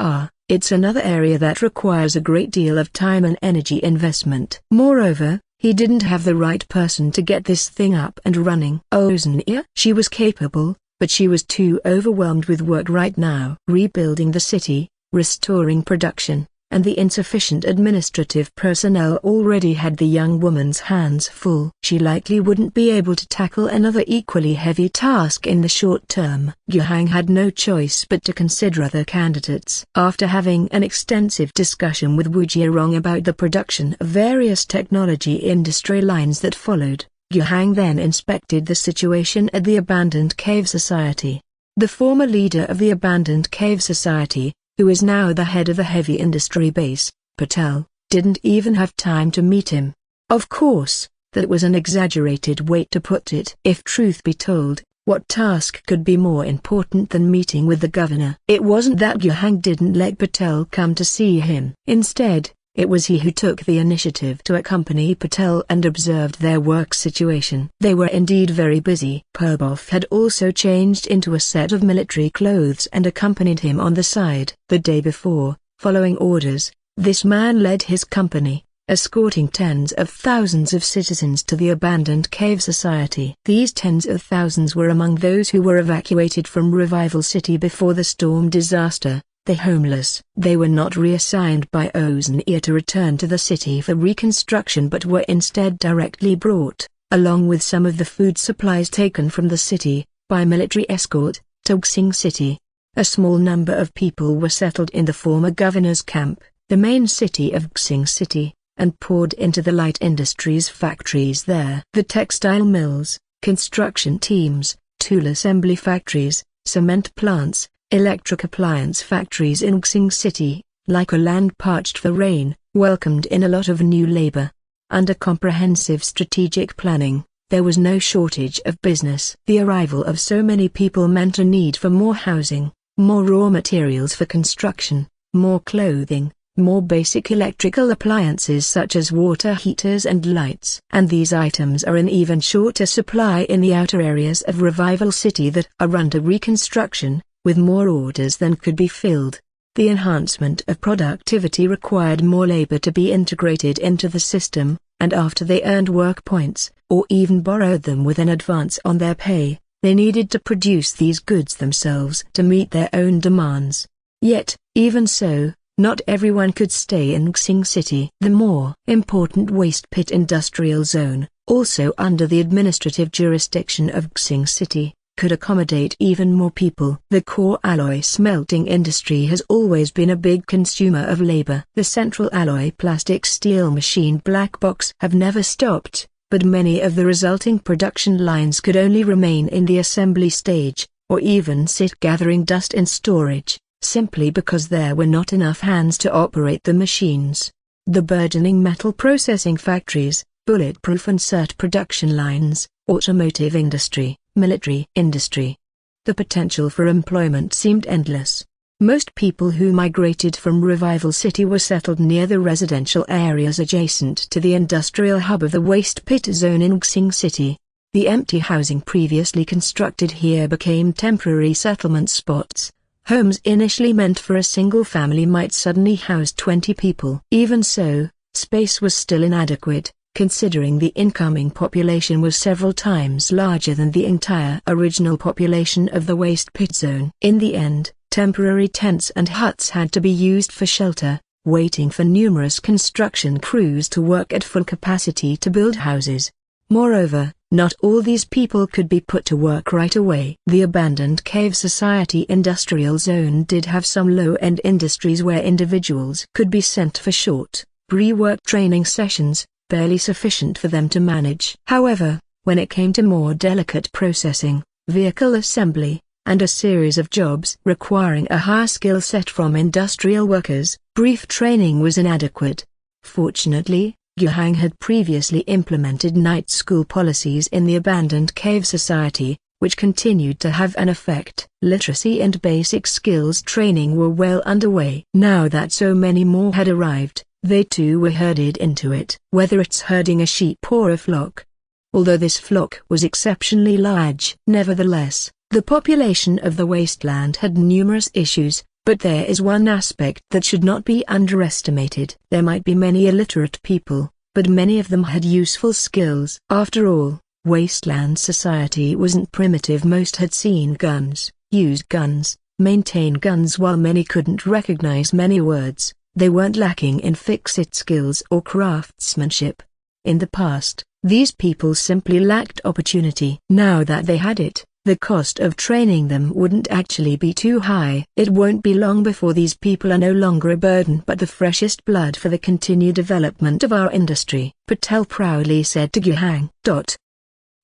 it's another area that requires a great deal of time and energy investment. Moreover, he didn't have the right person to get this thing up and running. Ozania? She was capable, but she was too overwhelmed with work right now. Rebuilding the city, restoring production, and the insufficient administrative personnel already had the young woman's hands full. She likely wouldn't be able to tackle another equally heavy task in the short term. Gu Hang had no choice but to consider other candidates. After having an extensive discussion with Wu Jiarong about the production of various technology industry lines that followed, Gu Hang then inspected the situation at the Abandoned Cave Society. The former leader of the Abandoned Cave Society, who is now the head of the heavy industry base, Patel, didn't even have time to meet him. Of course, that was an exaggerated way to put it. If truth be told, what task could be more important than meeting with the governor? It wasn't that Gu Hang didn't let Patel come to see him. Instead, it was he who took the initiative to accompany Patel and observed their work situation. They were indeed very busy. Purbov had also changed into a set of military clothes and accompanied him on the side. The day before, following orders, This man led his company, escorting tens of thousands of citizens to the abandoned cave society. These tens of thousands were among those who were evacuated from Revival City before the storm disaster, the homeless. They were not reassigned by Ozania to return to the city for reconstruction but were instead directly brought, along with some of the food supplies taken from the city, by military escort, to Xing City. A small number of people were settled in the former governor's camp, the main city of Xing City, and poured into the light industries factories there. The textile mills, construction teams, tool assembly factories, cement plants, electric appliance factories in Xing City, like a land parched for rain, welcomed in a lot of new labor. Under comprehensive strategic planning, there was no shortage of business. The arrival of so many people meant a need for more housing, more raw materials for construction, more clothing, more basic electrical appliances such as water heaters and lights. And these items are in even shorter supply in the outer areas of Revival City that are under reconstruction, with more orders than could be filled. The enhancement of productivity required more labor to be integrated into the system, and after they earned work points, or even borrowed them with an advance on their pay, they needed to produce these goods themselves to meet their own demands. Yet, even so, not everyone could stay in Xing City. The more important Waste Pit Industrial Zone, also under the administrative jurisdiction of Xing City, could accommodate even more people. The core alloy smelting industry has always been a big consumer of labor. The central alloy plastic steel machine black box have never stopped, but many of the resulting production lines could only remain in the assembly stage, or even sit gathering dust in storage, simply because there were not enough hands to operate the machines. The burgeoning metal processing factories, bulletproof insert production lines, automotive industry, military industry. The potential for employment seemed endless. Most people who migrated from Revival City were settled near the residential areas adjacent to the industrial hub of the Waste Pit Zone in Xing City. The empty housing previously constructed here became temporary settlement spots. Homes initially meant for a single family might suddenly house 20 people. Even so, space was still inadequate, considering the incoming population was several times larger than the entire original population of the Waste Pit Zone. In the end, temporary tents and huts had to be used for shelter, waiting for numerous construction crews to work at full capacity to build houses. Moreover, not all these people could be put to work right away. The abandoned Cave Society Industrial Zone did have some low-end industries where individuals could be sent for short, pre-work training sessions, barely sufficient for them to manage. However, when it came to more delicate processing, vehicle assembly, and a series of jobs requiring a higher skill set from industrial workers, brief training was inadequate. Fortunately, Yuhang had previously implemented night school policies in the abandoned cave society, which continued to have an effect. Literacy and basic skills training were well underway. Now that so many more had arrived, they too were herded into it. Whether it's herding a sheep or a flock. Although this flock was exceptionally large. Nevertheless, the population of the wasteland had numerous issues. But there is one aspect that should not be underestimated. There might be many illiterate people, but many of them had useful skills. After all, wasteland society wasn't primitive. Most had seen guns, used guns, maintained guns. While many couldn't recognize many words, they weren't lacking in fix-it skills or craftsmanship. In the past, these people simply lacked opportunity. Now that they had it, the cost of training them wouldn't actually be too high. It won't be long before these people are no longer a burden but the freshest blood for the continued development of our industry, Patel proudly said to Yuhang.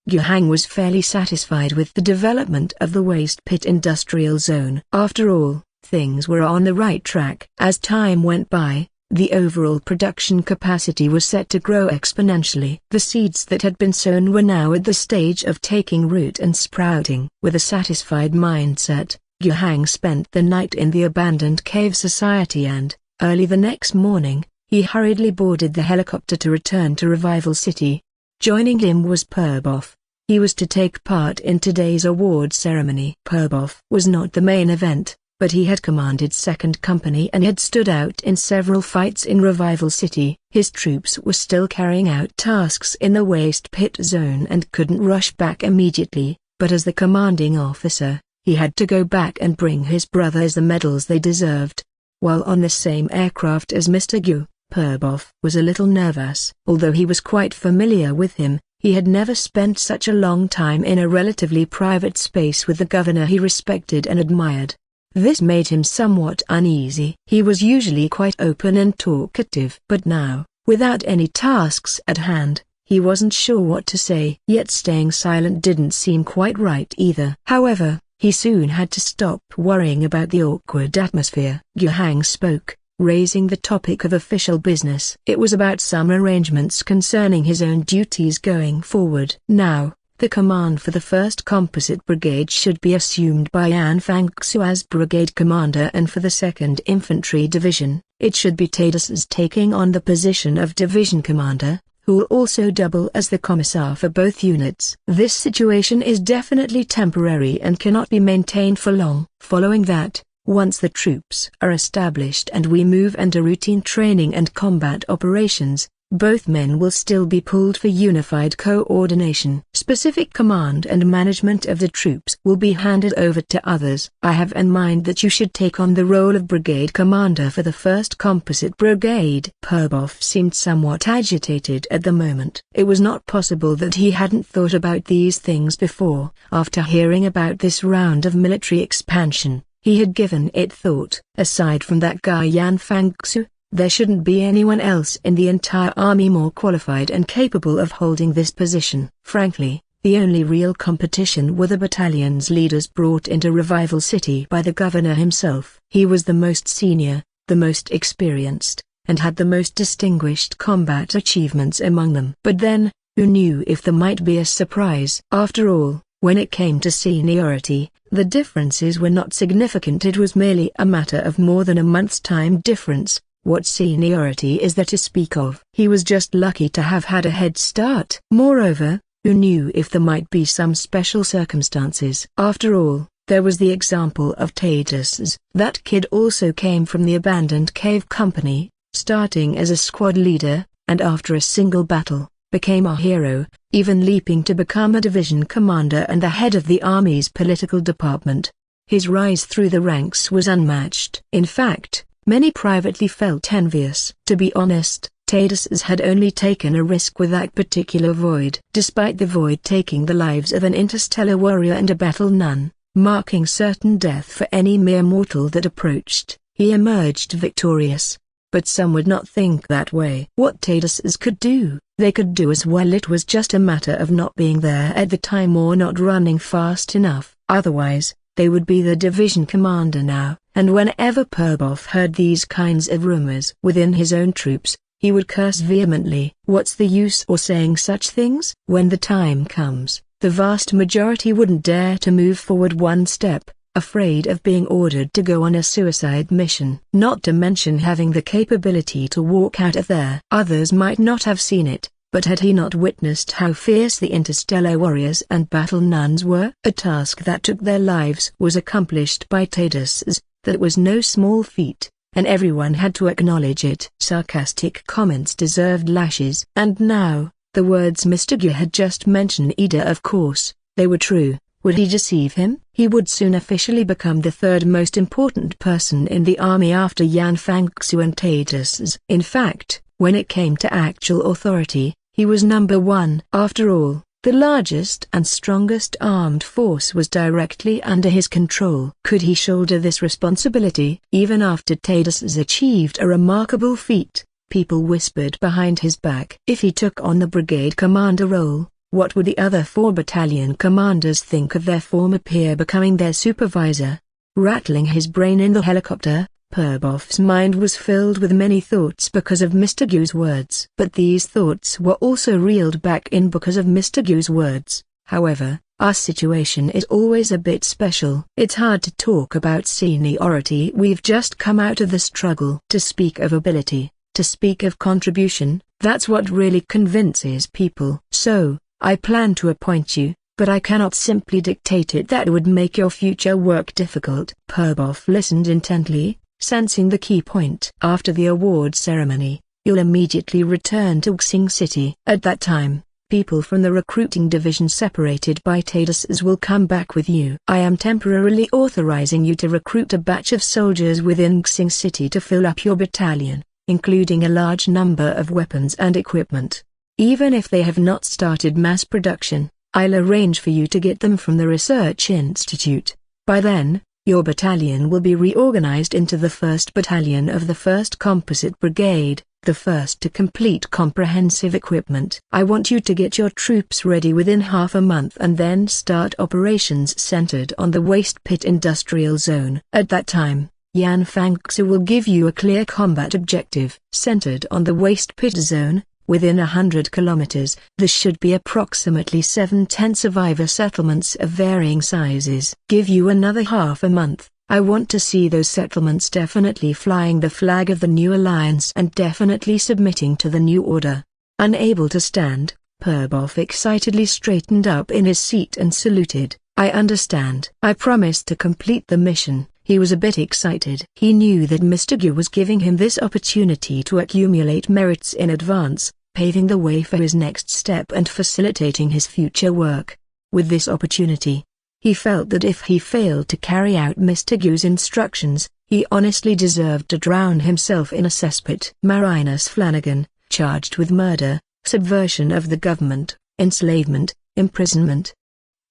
Yuhang was fairly satisfied with the development of the Waste Pit Industrial Zone. After all, things were on the right track. As time went by, the overall production capacity was set to grow exponentially. The seeds that had been sown were now at the stage of taking root and sprouting. With a satisfied mindset, Yuhang spent the night in the abandoned cave society and, early the next morning, he hurriedly boarded the helicopter to return to Revival City. Joining him was Purbov. He was to take part in today's award ceremony. Purbov was not the main event, but he had commanded 2nd Company and had stood out in several fights in Revival City. His troops were still carrying out tasks in the waste pit zone and couldn't rush back immediately, but as the commanding officer, he had to go back and bring his brothers the medals they deserved. While on the same aircraft as Mr. Gu, Purbov was a little nervous. Although he was quite familiar with him, he had never spent such a long time in a relatively private space with the governor he respected and admired. This made him somewhat uneasy. He was usually quite open and talkative, but now, without any tasks at hand, he wasn't sure what to say. Yet staying silent didn't seem quite right either. However, he soon had to stop worrying about the awkward atmosphere. Gu Hang spoke, raising the topic of official business. It was about some arrangements concerning his own duties going forward. Now, the command for the 1st Composite Brigade should be assumed by Yan Fangxu as brigade commander, and for the 2nd Infantry Division, it should be Taidus taking on the position of division commander, who will also double as the commissar for both units. This situation is definitely temporary and cannot be maintained for long. Following that, once the troops are established and we move into routine training and combat operations, both men will still be pulled for unified coordination. Specific command and management of the troops will be handed over to others. I have in mind that you should take on the role of brigade commander for the 1st Composite Brigade. Purbov seemed somewhat agitated at the moment. It was not possible that he hadn't thought about these things before. After hearing about this round of military expansion, he had given it thought. Aside from that guy Yan Fangxu, there shouldn't be anyone else in the entire army more qualified and capable of holding this position. Frankly, the only real competition were the battalion's leaders brought into Revival City by the governor himself. He was the most senior, the most experienced, and had the most distinguished combat achievements among them. But then, who knew if there might be a surprise? After all, when it came to seniority, the differences were not significant. It was merely a matter of more than a month's time difference. What seniority is there to speak of? He was just lucky to have had a head start. Moreover, who knew if there might be some special circumstances? After all, there was the example of Taidus. That kid also came from the abandoned cave company, starting as a squad leader, and after a single battle, became a hero, even leaping to become a division commander and the head of the army's political department. His rise through the ranks was unmatched. In fact, many privately felt envious. To be honest, Taidus had only taken a risk with that particular void. Despite the void taking the lives of an interstellar warrior and a battle nun, marking certain death for any mere mortal that approached, he emerged victorious. But some would not think that way. What Taidus could do, they could do as well. It was just a matter of not being there at the time or not running fast enough. Otherwise, they would be the division commander now. And whenever Purbov heard these kinds of rumors within his own troops, he would curse vehemently. What's the use of saying such things? When the time comes, the vast majority wouldn't dare to move forward one step, afraid of being ordered to go on a suicide mission. Not to mention having the capability to walk out of there. Others might not have seen it, but had he not witnessed how fierce the interstellar warriors and battle nuns were? A task that took their lives was accomplished by Taidus. That was no small feat, and everyone had to acknowledge it. Sarcastic comments deserved lashes. And now, the words Mr. Gu had just mentioned, of course, they were true. Would he deceive him? He would soon officially become the 3rd most important person in the army after Yan Fangxu and Taidus. In fact, when it came to actual authority, he was number 1. After all, the largest and strongest armed force was directly under his control. Could he shoulder this responsibility? Even after Taidus achieved a remarkable feat, people whispered behind his back. If he took on the brigade commander role, what would the other 4 battalion commanders think of their former peer becoming their supervisor? Rattling his brain in the helicopter, Purbov's mind was filled with many thoughts because of Mr. Gu's words. But these thoughts were also reeled back in because of Mr. Gu's words. However, our situation is always a bit special. It's hard to talk about seniority. We've just come out of the struggle. To speak of ability, to speak of contribution, that's what really convinces people. So, I plan to appoint you, But I cannot simply dictate it. That would make your future work difficult. Purbov listened intently, sensing the key point. After the award ceremony, you'll immediately return to Xing City. At that time, people from the recruiting division separated by traitors will come back with you. I am temporarily authorizing you to recruit a batch of soldiers within Xing City to fill up your battalion, including a large number of weapons and equipment. Even if they have not started mass production, I'll arrange for you to get them from the Research Institute. By then, your battalion will be reorganized into the 1st Battalion of the 1st Composite Brigade, the first to complete comprehensive equipment. I want you to get your troops ready within half a month and then start operations centered on the Waste Pit Industrial Zone. At that time, Yan Fangxu will give you a clear combat objective. Centered on the Waste Pit Zone, within 100 kilometers, there should be approximately 7-10 survivor settlements of varying sizes. Give you another half a month. I want to see those settlements definitely flying the flag of the new alliance and definitely submitting to the new order. Unable to stand, Purbov excitedly straightened up in his seat and saluted. I understand. I promised to complete the mission. He was a bit excited. He knew that Mr. Gu was giving him this opportunity to accumulate merits in advance, paving the way for his next step and facilitating his future work. With this opportunity, he felt that if he failed to carry out Mr. Gu's instructions, he honestly deserved to drown himself in a cesspit. Marinus Flanagan, charged with murder, subversion of the government, enslavement, imprisonment.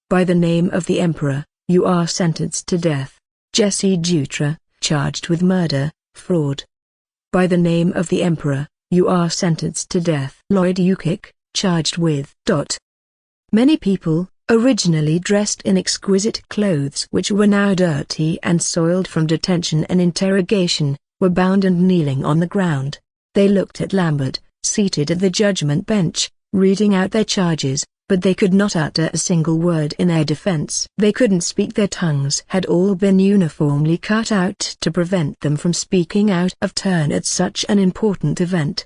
By the name of the Emperor, you are sentenced to death. Jesse Dutra, charged with murder, fraud. By the name of the Emperor, you are sentenced to death. Lloyd Yukik, charged with ... Many people, originally dressed in exquisite clothes which were now dirty and soiled from detention and interrogation, were bound and kneeling on the ground. They looked at Lambert, seated at the judgment bench, reading out their charges, but they could not utter a single word in their defense. They couldn't speak. Their tongues had all been uniformly cut out to prevent them from speaking out of turn at such an important event.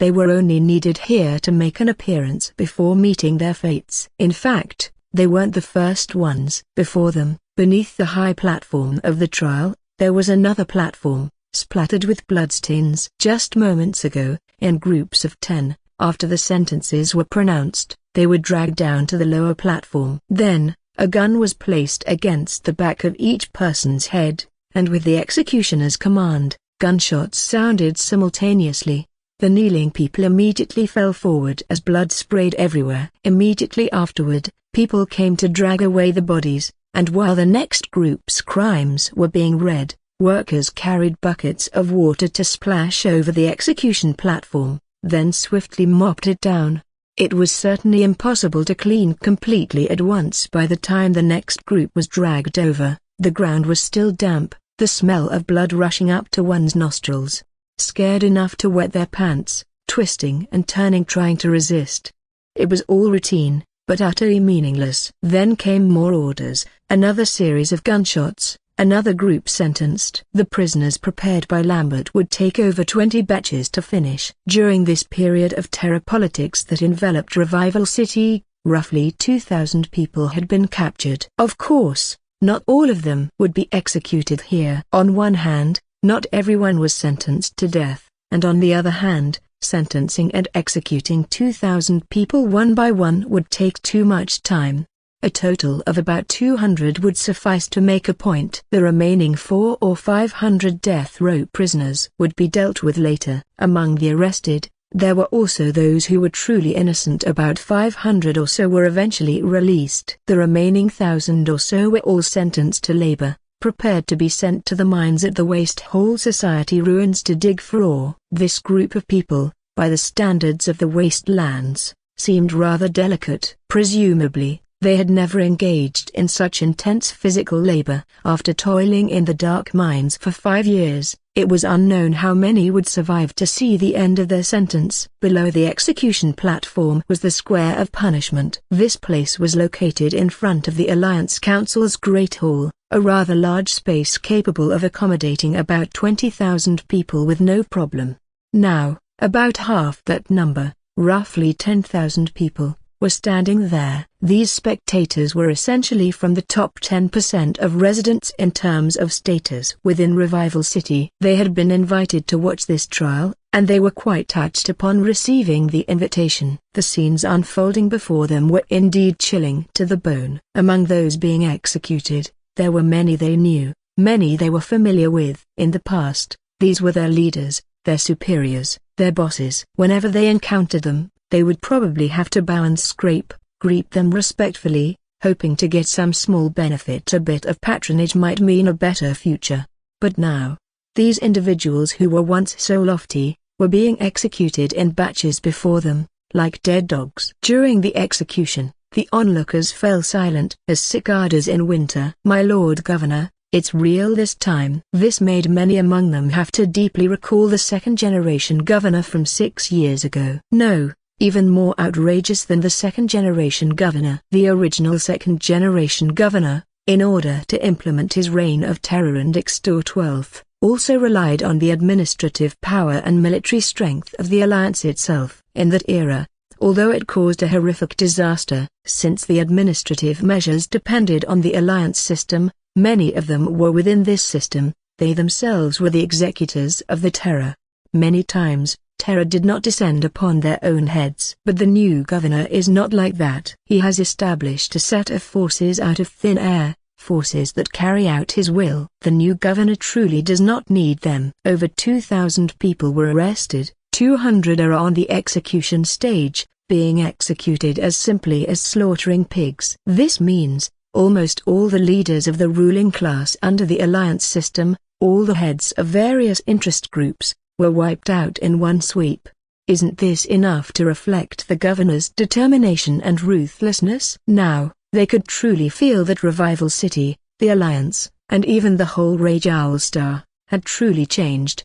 They were only needed here to make an appearance before meeting their fates. In fact, they weren't the first ones. Before them, beneath the high platform of the trial, there was another platform, splattered with bloodstains. Just moments ago, in groups of 10, after the sentences were pronounced, they were dragged down to the lower platform. Then, a gun was placed against the back of each person's head, and with the executioner's command, gunshots sounded simultaneously. The kneeling people immediately fell forward as blood sprayed everywhere. Immediately afterward, people came to drag away the bodies, and while the next group's crimes were being read, workers carried buckets of water to splash over the execution platform, then swiftly mopped it down. It was certainly impossible to clean completely at once. By the time the next group was dragged over, the ground was still damp, the smell of blood rushing up to one's nostrils. Scared enough to wet their pants, twisting and turning trying to resist. It was all routine, but utterly meaningless. Then came more orders, another series of gunshots, another group sentenced. The prisoners prepared by Lambert would take over 20 batches to finish. During this period of terror politics that enveloped Revival City, roughly 2,000 people had been captured. Of course, not all of them would be executed here. On one hand, not everyone was sentenced to death, and on the other hand, sentencing and executing 2,000 people one by one would take too much time. A total of about 200 would suffice to make a point. The remaining 400 or 500 death row prisoners would be dealt with later. Among the arrested, there were also those who were truly innocent. About 500 or so were eventually released. The remaining 1,000 or so were all sentenced to labor, prepared to be sent to the mines at the Waste Hole Society ruins to dig for ore. This group of people, by the standards of the wastelands, seemed rather delicate. Presumably, they had never engaged in such intense physical labor. After toiling in the dark mines for 5 years, it was unknown how many would survive to see the end of their sentence. Below the execution platform was the Square of Punishment. This place was located in front of the Alliance Council's Great Hall, a rather large space capable of accommodating about 20,000 people with no problem. Now, about half that number, roughly 10,000 people, were standing there. These spectators were essentially from the top 10% of residents in terms of status within Revival City. They had been invited to watch this trial, and they were quite touched upon receiving the invitation. The scenes unfolding before them were indeed chilling to the bone. Among those being executed, there were many they knew, many they were familiar with. In the past, these were their leaders, their superiors, their bosses. Whenever they encountered them, they would probably have to bow and scrape, greet them respectfully, hoping to get some small benefit. A bit of patronage might mean a better future. But now, these individuals who were once so lofty, were being executed in batches before them, like dead dogs. During the execution, the onlookers fell silent as cicadas in winter. "My Lord Governor, it's real this time." This made many among them have to deeply recall the second-generation governor from 6 years ago. No, even more outrageous than the second-generation governor. The original second-generation governor, in order to implement his reign of terror and extort wealth, also relied on the administrative power and military strength of the alliance itself. In that era, although it caused a horrific disaster, since the administrative measures depended on the alliance system, many of them were within this system. They themselves were the executors of the terror. Many times, terror did not descend upon their own heads. But the new governor is not like that. He has established a set of forces out of thin air, forces that carry out his will. The new governor truly does not need them. Over 2,000 people were arrested, 200 are on the execution stage, being executed as simply as slaughtering pigs. This means, almost all the leaders of the ruling class under the alliance system, all the heads of various interest groups, were wiped out in one sweep. Isn't this enough to reflect the governor's determination and ruthlessness? Now, they could truly feel that Revival City, the alliance, and even the whole Rage Owl Star, had truly changed.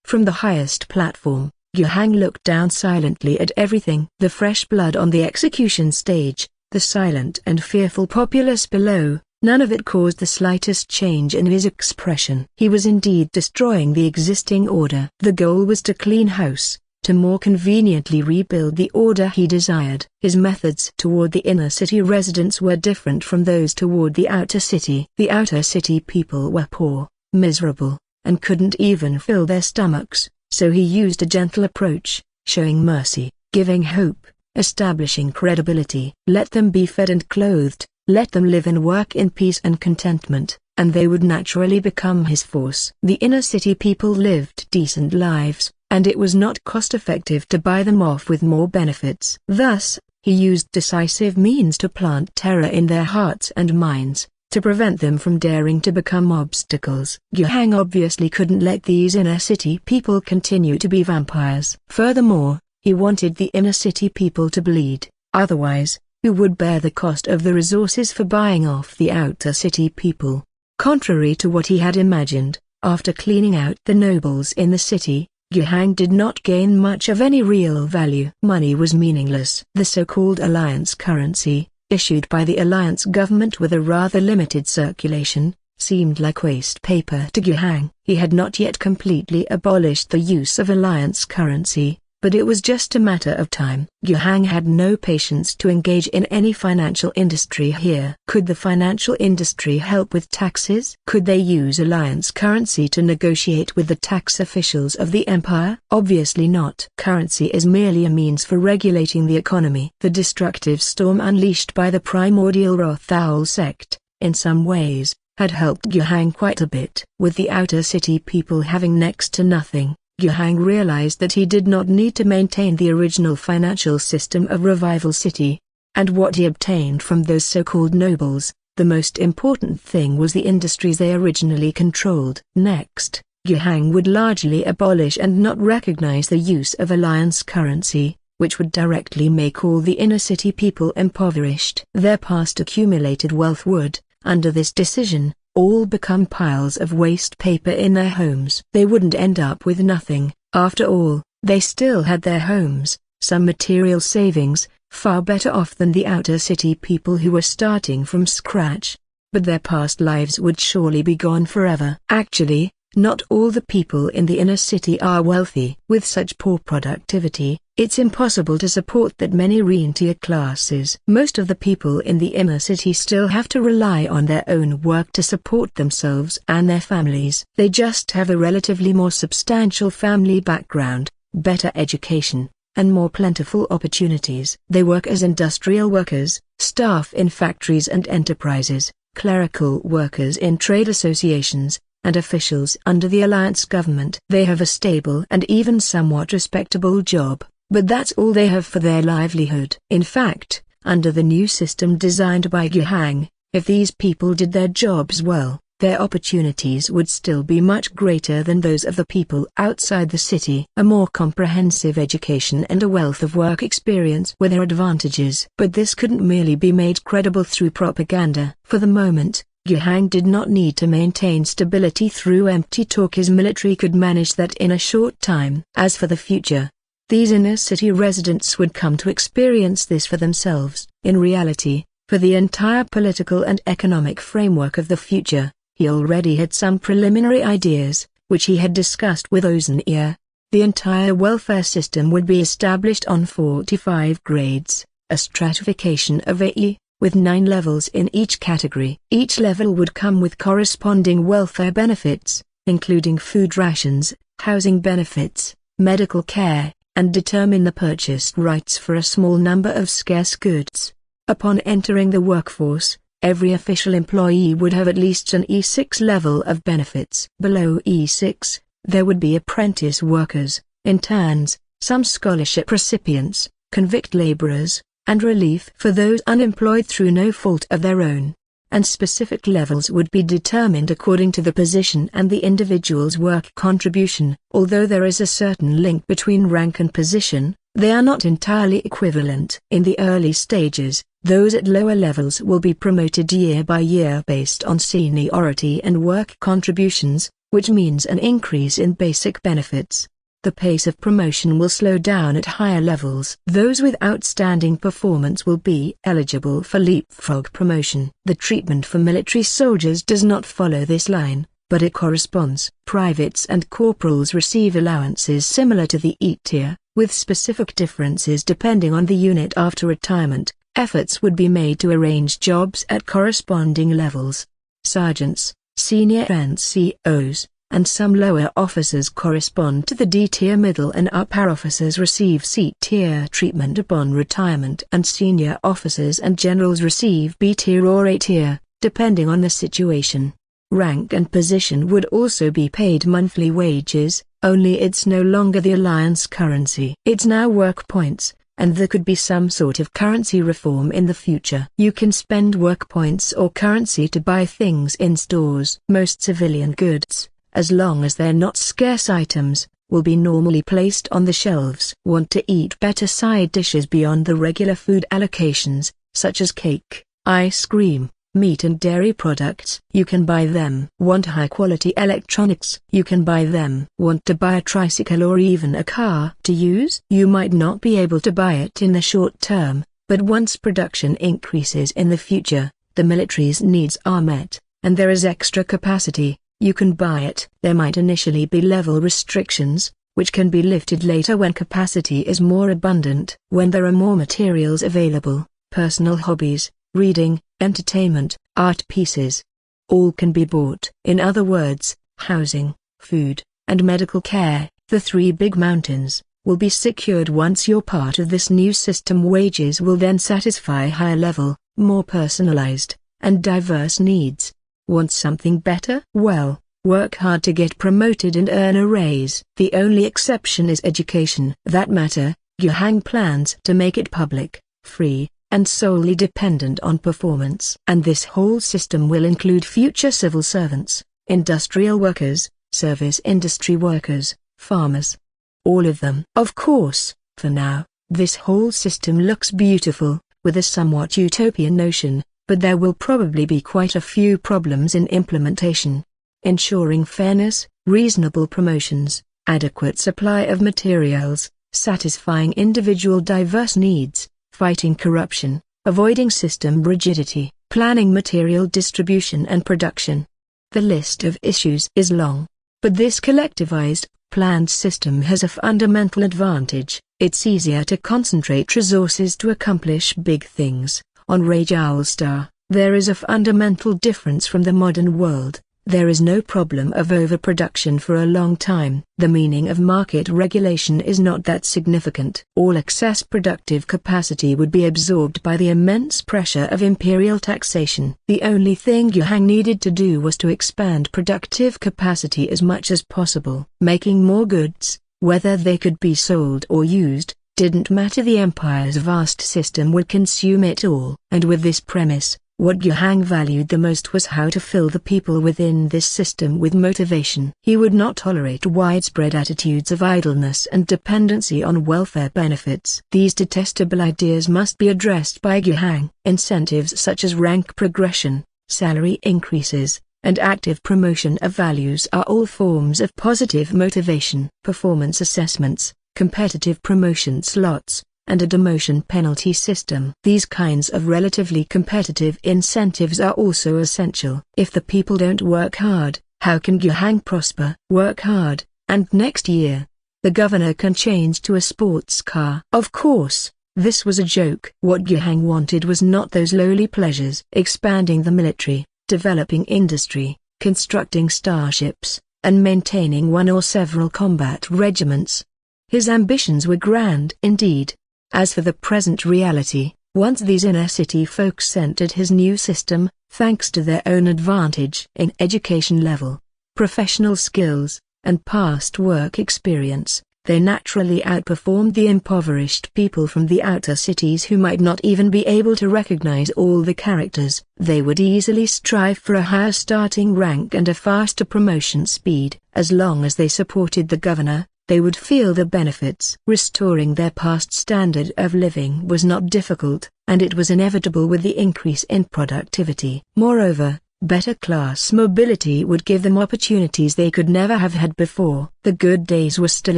From the highest platform, Yuhang looked down silently at everything. The fresh blood on the execution stage, the silent and fearful populace below, none of it caused the slightest change in his expression. He was indeed destroying the existing order. The goal was to clean house, to more conveniently rebuild the order he desired. His methods toward the inner city residents were different from those toward the outer city. The outer city people were poor, miserable, and couldn't even fill their stomachs, so he used a gentle approach, showing mercy, giving hope, establishing credibility. Let them be fed and clothed, let them live and work in peace and contentment, and they would naturally become his force. The inner city people lived decent lives, and it was not cost-effective to buy them off with more benefits. Thus, he used decisive means to plant terror in their hearts and minds, to prevent them from daring to become obstacles. Yuhang obviously couldn't let these inner city people continue to be vampires. Furthermore, he wanted the inner city people to bleed, otherwise, who would bear the cost of the resources for buying off the outer city people? Contrary to what he had imagined, after cleaning out the nobles in the city, Yuhang did not gain much of any real value. Money was meaningless. The so-called alliance currency, issued by the alliance government with a rather limited circulation, seemed like waste paper to Yuhang. He had not yet completely abolished the use of alliance currency, but it was just a matter of time. Yuhang had no patience to engage in any financial industry here. Could the financial industry help with taxes? Could they use alliance currency to negotiate with the tax officials of the empire? Obviously not. Currency is merely a means for regulating the economy. The destructive storm unleashed by the primordial Wrath Owl sect, in some ways, had helped Yuhang quite a bit. With the outer city people having next to nothing, Yuhang realized that he did not need to maintain the original financial system of Revival City, and what he obtained from those so-called nobles, the most important thing was the industries they originally controlled. Next, Yuhang would largely abolish and not recognize the use of alliance currency, which would directly make all the inner city people impoverished. Their past accumulated wealth would, under this decision, all become piles of waste paper in their homes. They wouldn't end up with nothing. After all, they still had their homes, some material savings, far better off than the outer city people who were starting from scratch. But their past lives would surely be gone forever. Actually, Not all the people in the inner city are wealthy. With such poor productivity, it's impossible to support that many rentier classes. Most of the people in the inner city still have to rely on their own work to support themselves and their families. They just have a relatively more substantial family background, better education, and more plentiful opportunities. They work as industrial workers, staff in factories and enterprises, clerical workers in trade associations, and officials under the alliance government. They have a stable and even somewhat respectable job, but that's all they have for their livelihood. In fact, under the new system designed by Guhang, if these people did their jobs well, their opportunities would still be much greater than those of the people outside the city. A more comprehensive education and a wealth of work experience were their advantages. But this couldn't merely be made credible through propaganda. For the moment, Guhang did not need to maintain stability through empty talk. His military could manage that in a short time. As for the future, these inner city residents would come to experience this for themselves. In reality, for the entire political and economic framework of the future, he already had some preliminary ideas, which he had discussed with Ozeneer. The entire welfare system would be established on 45 grades, a stratification of 80, with 9 levels in each category. Each level would come with corresponding welfare benefits, including food rations, housing benefits, medical care, and determine the purchase rights for a small number of scarce goods. Upon entering the workforce, every official employee would have at least an E6 level of benefits. Below E6, there would be apprentice workers, interns, some scholarship recipients, convict laborers, and relief for those unemployed through no fault of their own. And specific levels would be determined according to the position and the individual's work contribution. Although there is a certain link between rank and position, they are not entirely equivalent. In the early stages, those at lower levels will be promoted year by year based on seniority and work contributions, which means an increase in basic benefits. The pace of promotion will slow down at higher levels. Those with outstanding performance will be eligible for leapfrog promotion. The treatment for military soldiers does not follow this line, but it corresponds. Privates and corporals receive allowances similar to the E tier, with specific differences depending on the unit. After retirement, efforts would be made to arrange jobs at corresponding levels. Sergeants, senior NCOs, and some lower officers correspond to the D tier. Middle and upper officers receive C tier treatment upon retirement, and senior officers and generals receive B tier or A tier, depending on the situation. Rank and position would also be paid monthly wages, only it's no longer the alliance currency. It's now work points, and there could be some sort of currency reform in the future. You can spend work points or currency to buy things in stores. Most civilian goods, as long as they're not scarce items, will be normally placed on the shelves. Want to eat better side dishes beyond the regular food allocations, such as cake, ice cream, meat and dairy products? You can buy them. Want high-quality electronics? You can buy them. Want to buy a tricycle or even a car to use? You might not be able to buy it in the short term, but once production increases in the future, the military's needs are met, and there is extra capacity, you can buy it. There might initially be level restrictions, which can be lifted later when capacity is more abundant. When there are more materials available, personal hobbies, reading, entertainment, art pieces, all can be bought. In other words, housing, food, and medical care, the 3 big mountains, will be secured once you're part of this new system. Wages will then satisfy higher level, more personalized, and diverse needs. Want something better? Well, work hard to get promoted and earn a raise. The only exception is education. That matter, Guhang plans to make it public, free, and solely dependent on performance. And this whole system will include future civil servants, industrial workers, service industry workers, farmers. All of them. Of course, for now, this whole system looks beautiful, with a somewhat utopian notion, but there will probably be quite a few problems in implementation. Ensuring fairness, reasonable promotions, adequate supply of materials, satisfying individual diverse needs, fighting corruption, avoiding system rigidity, planning material distribution and production. The list of issues is long. But this collectivized, planned system has a fundamental advantage: it's easier to concentrate resources to accomplish big things. On Rage Owl Star, there is a fundamental difference from the modern world. There is no problem of overproduction for a long time. The meaning of market regulation is not that significant. All excess productive capacity would be absorbed by the immense pressure of imperial taxation. The only thing Yuhang needed to do was to expand productive capacity as much as possible. Making more goods, whether they could be sold or used, didn't matter. The empire's vast system would consume it all. And with this premise, what Yuhang valued the most was how to fill the people within this system with motivation. He would not tolerate widespread attitudes of idleness and dependency on welfare benefits. These detestable ideas must be addressed by Yuhang. Incentives such as rank progression, salary increases, and active promotion of values are all forms of positive motivation. Performance assessments, competitive promotion slots, and a demotion penalty system. These kinds of relatively competitive incentives are also essential. If the people don't work hard, how can Yuhang prosper? Work hard, and next year, the governor can change to a sports car. Of course, this was a joke. What Yuhang wanted was not those lowly pleasures. Expanding the military, developing industry, constructing starships, and maintaining one or several combat regiments. His ambitions were grand indeed. As for the present reality, once these inner-city folks entered his new system, thanks to their own advantage in education level, professional skills, and past work experience, they naturally outperformed the impoverished people from the outer cities who might not even be able to recognize all the characters. They would easily strive for a higher starting rank and a faster promotion speed. As long as they supported the governor, they would feel the benefits. Restoring their past standard of living was not difficult, and it was inevitable with the increase in productivity. Moreover, better class mobility would give them opportunities they could never have had before. The good days were still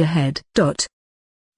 ahead.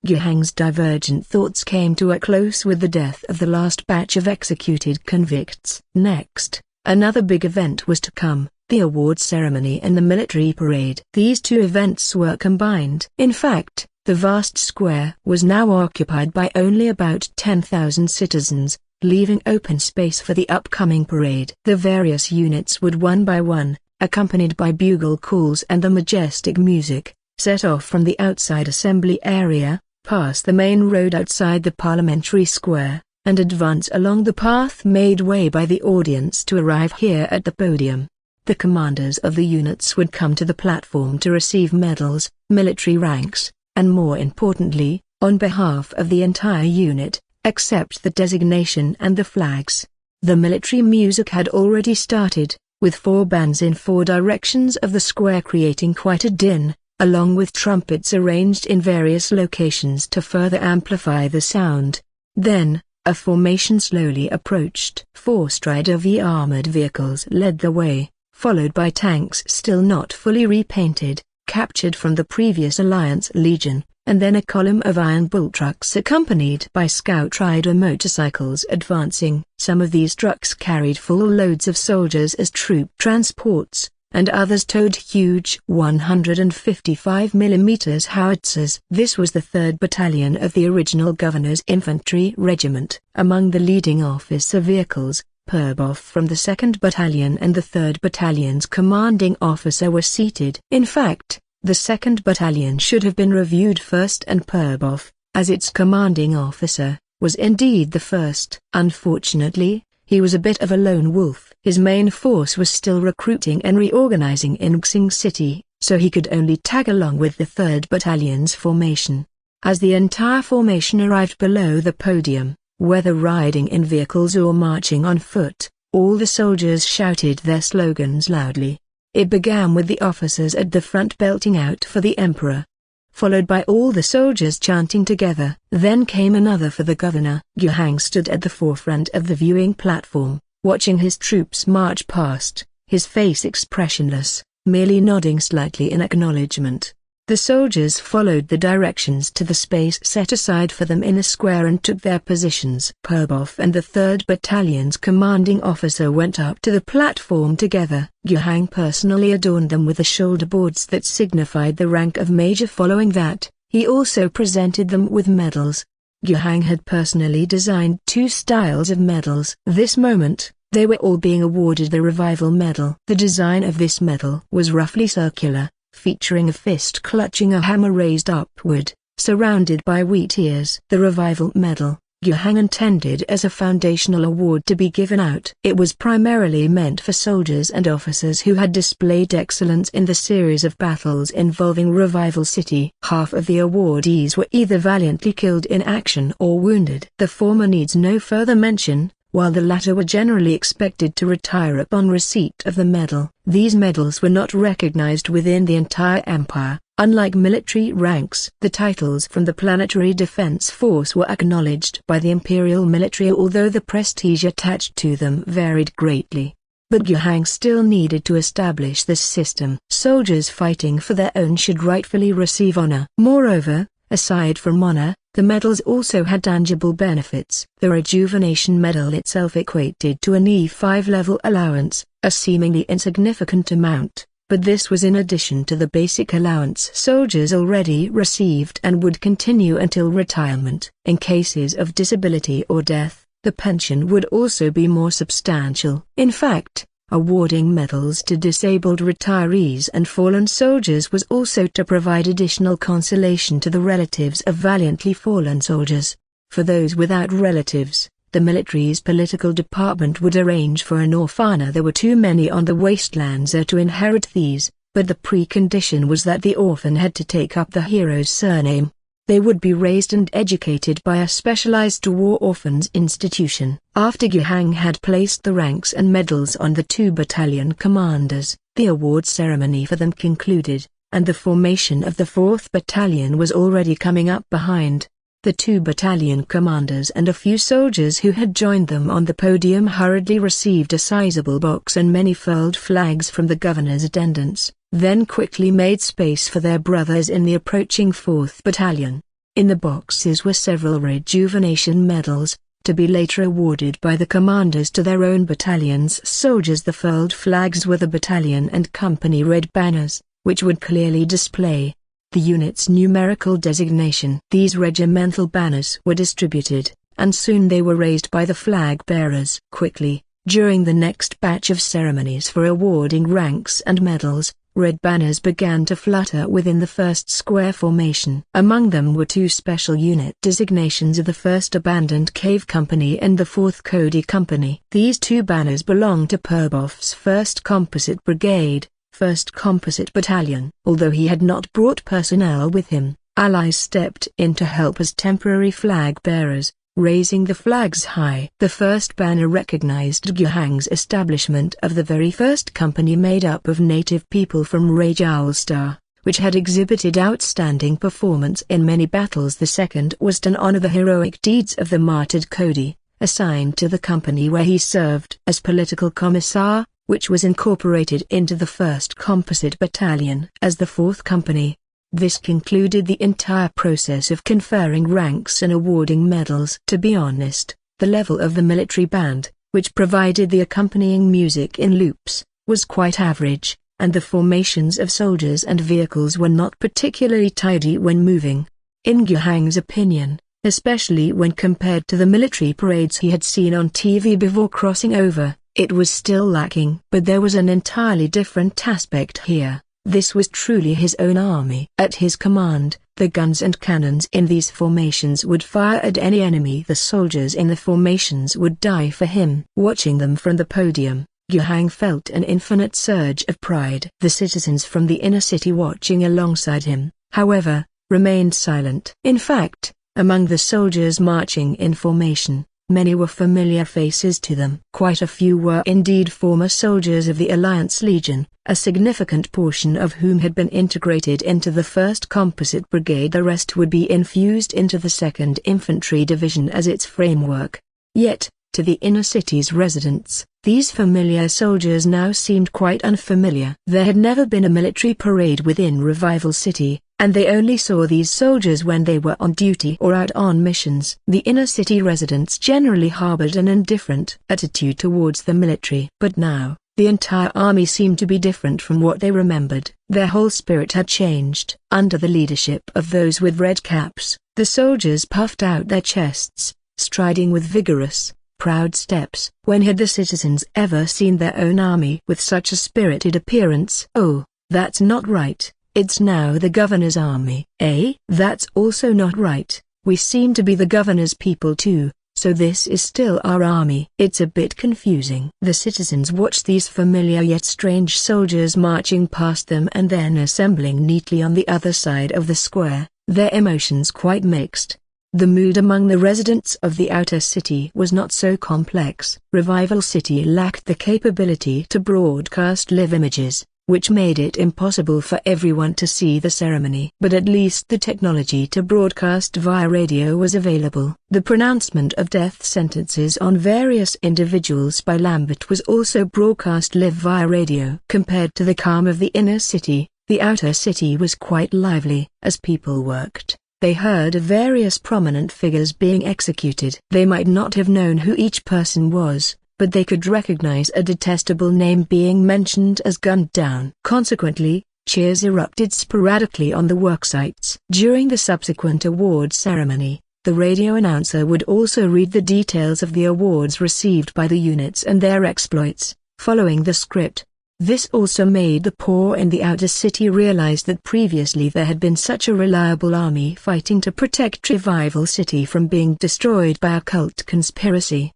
Yuhang's divergent thoughts came to a close with the death of the last batch of executed convicts. Next, another big event was to come: the award ceremony and the military parade. These two events were combined. In fact, the vast square was now occupied by only about 10,000 citizens, leaving open space for the upcoming parade. The various units would one by one, accompanied by bugle calls and the majestic music, set off from the outside assembly area, pass the main road outside the parliamentary square, and advance along the path made way by the audience to arrive here at the podium. The commanders of the units would come to the platform to receive medals, military ranks, and more importantly, on behalf of the entire unit, accept the designation and the flags. The military music had already started, with 4 bands in 4 directions of the square creating quite a din, along with trumpets arranged in various locations to further amplify the sound. Then, a formation slowly approached. 4 Strider V armored vehicles led the way, followed by tanks still not fully repainted, captured from the previous Alliance Legion, and then a column of iron bull trucks accompanied by scout rider motorcycles advancing. Some of these trucks carried full loads of soldiers as troop transports, and others towed huge 155mm howitzers. This was the 3rd Battalion of the original Governor's Infantry Regiment. Among the leading officer vehicles, Perboff from the 2nd Battalion and the 3rd Battalion's commanding officer were seated. In fact, the 2nd Battalion should have been reviewed first, and Perboff, as its commanding officer, was indeed the first. Unfortunately, he was a bit of a lone wolf. His main force was still recruiting and reorganizing in Xing City, so he could only tag along with the 3rd Battalion's formation. As the entire formation arrived below the podium, whether riding in vehicles or marching on foot, all the soldiers shouted their slogans loudly. It began with the officers at the front belting out for the Emperor, followed by all the soldiers chanting together. Then came another for the governor. Yuhang stood at the forefront of the viewing platform, watching his troops march past, his face expressionless, merely nodding slightly in acknowledgement. The soldiers followed the directions to the space set aside for them in the square and took their positions. Purbov and the 3rd Battalion's commanding officer went up to the platform together. Yuhang personally adorned them with the shoulder boards that signified the rank of major. Following that, he also presented them with medals. Yuhang had personally designed 2 styles of medals. This moment, they were all being awarded the Revival Medal. The design of this medal was roughly circular, featuring a fist clutching a hammer raised upward, surrounded by wheat ears. The Revival Medal, Yuhang intended as a foundational award to be given out. It was primarily meant for soldiers and officers who had displayed excellence in the series of battles involving Revival City. Half of the awardees were either valiantly killed in action or wounded. The former needs no further mention, while the latter were generally expected to retire upon receipt of the medal. These medals were not recognized within the entire empire. Unlike military ranks, the titles from the Planetary Defense Force were acknowledged by the imperial military, although the prestige attached to them varied greatly. But Yuhang still needed to establish this system. Soldiers fighting for their own should rightfully receive honor. Moreover, aside from honor, the medals also had tangible benefits. The Rejuvenation Medal itself equated to an E5 level allowance, a seemingly insignificant amount, but this was in addition to the basic allowance soldiers already received and would continue until retirement. In cases of disability or death, the pension would also be more substantial. In fact, awarding medals to disabled retirees and fallen soldiers was also to provide additional consolation to the relatives of valiantly fallen soldiers. For those without relatives, the military's political department would arrange for an orphanage. There were too many on the wastelands to inherit these, but the precondition was that the orphan had to take up the hero's surname. They would be raised and educated by a specialized war orphans institution. After Yuhang had placed the ranks and medals on the 2 battalion commanders, the award ceremony for them concluded, and the formation of the 4th Battalion was already coming up behind. The 2 battalion commanders and a few soldiers who had joined them on the podium hurriedly received a sizable box and many furled flags from the governor's attendants, then quickly made space for their brothers in the approaching 4th Battalion. In the boxes were several rejuvenation medals, to be later awarded by the commanders to their own battalion's soldiers. The furled flags were the battalion and company red banners, which would clearly display the unit's numerical designation. These regimental banners were distributed, and soon they were raised by the flag bearers. Quickly, during the next batch of ceremonies for awarding ranks and medals, red banners began to flutter within the first square formation. Among them were 2 special unit designations of the 1st Abandoned Cave Company and the 4th Cody Company. These 2 banners belonged to Purbov's 1st Composite Brigade, 1st Composite Battalion. Although he had not brought personnel with him, allies stepped in to help as temporary flag bearers, raising the flags high. The first banner recognized Yuhang's establishment of the very first company made up of native people from Rajulstar, which had exhibited outstanding performance in many battles. The second was to honor the heroic deeds of the martyred Cody, assigned to the company where he served as political commissar, which was incorporated into the 1st Composite Battalion as the 4th Company. This concluded the entire process of conferring ranks and awarding medals. To be honest, the level of the military band, which provided the accompanying music in loops, was quite average, and the formations of soldiers and vehicles were not particularly tidy when moving. In Yuhang's opinion, especially when compared to the military parades he had seen on TV before crossing over, it was still lacking. But there was an entirely different aspect here. This was truly his own army. At his command, the guns and cannons in these formations would fire at any enemy. The soldiers in the formations would die for him. Watching them from the podium, Yuhang felt an infinite surge of pride. The citizens from the inner city watching alongside him, however, remained silent. In fact, among the soldiers marching in formation, many were familiar faces to them. Quite a few were indeed former soldiers of the Alliance Legion, a significant portion of whom had been integrated into the 1st Composite Brigade. The rest would be infused into the 2nd Infantry Division as its framework. Yet, to the inner city's residents, these familiar soldiers now seemed quite unfamiliar. There had never been a military parade within Revival City, and they only saw these soldiers when they were on duty or out on missions. The inner city residents generally harbored an indifferent attitude towards the military. But now, the entire army seemed to be different from what they remembered. Their whole spirit had changed. Under the leadership of those with red caps, the soldiers puffed out their chests, striding with vigorous, proud steps. When had the citizens ever seen their own army with such a spirited appearance? "Oh, that's not right. It's now the governor's army." "Eh? That's also not right. We seem to be the governor's people too, so this is still our army." It's a bit confusing. The citizens watched these familiar yet strange soldiers marching past them and then assembling neatly on the other side of the square, their emotions quite mixed. The mood among the residents of the outer city was not so complex. Revival City lacked the capability to broadcast live images, which made it impossible for everyone to see the ceremony. But at least the technology to broadcast via radio was available. The pronouncement of death sentences on various individuals by Lambert was also broadcast live via radio. Compared to the calm of the inner city, the outer city was quite lively. As people worked, they heard of various prominent figures being executed. They might not have known who each person was, but they could recognize a detestable name being mentioned as gunned down. Consequently, cheers erupted sporadically on the worksites. During the subsequent awards ceremony, the radio announcer would also read the details of the awards received by the units and their exploits, following the script. This also made the poor in the outer city realize that previously there had been such a reliable army fighting to protect Revival City from being destroyed by a cult conspiracy.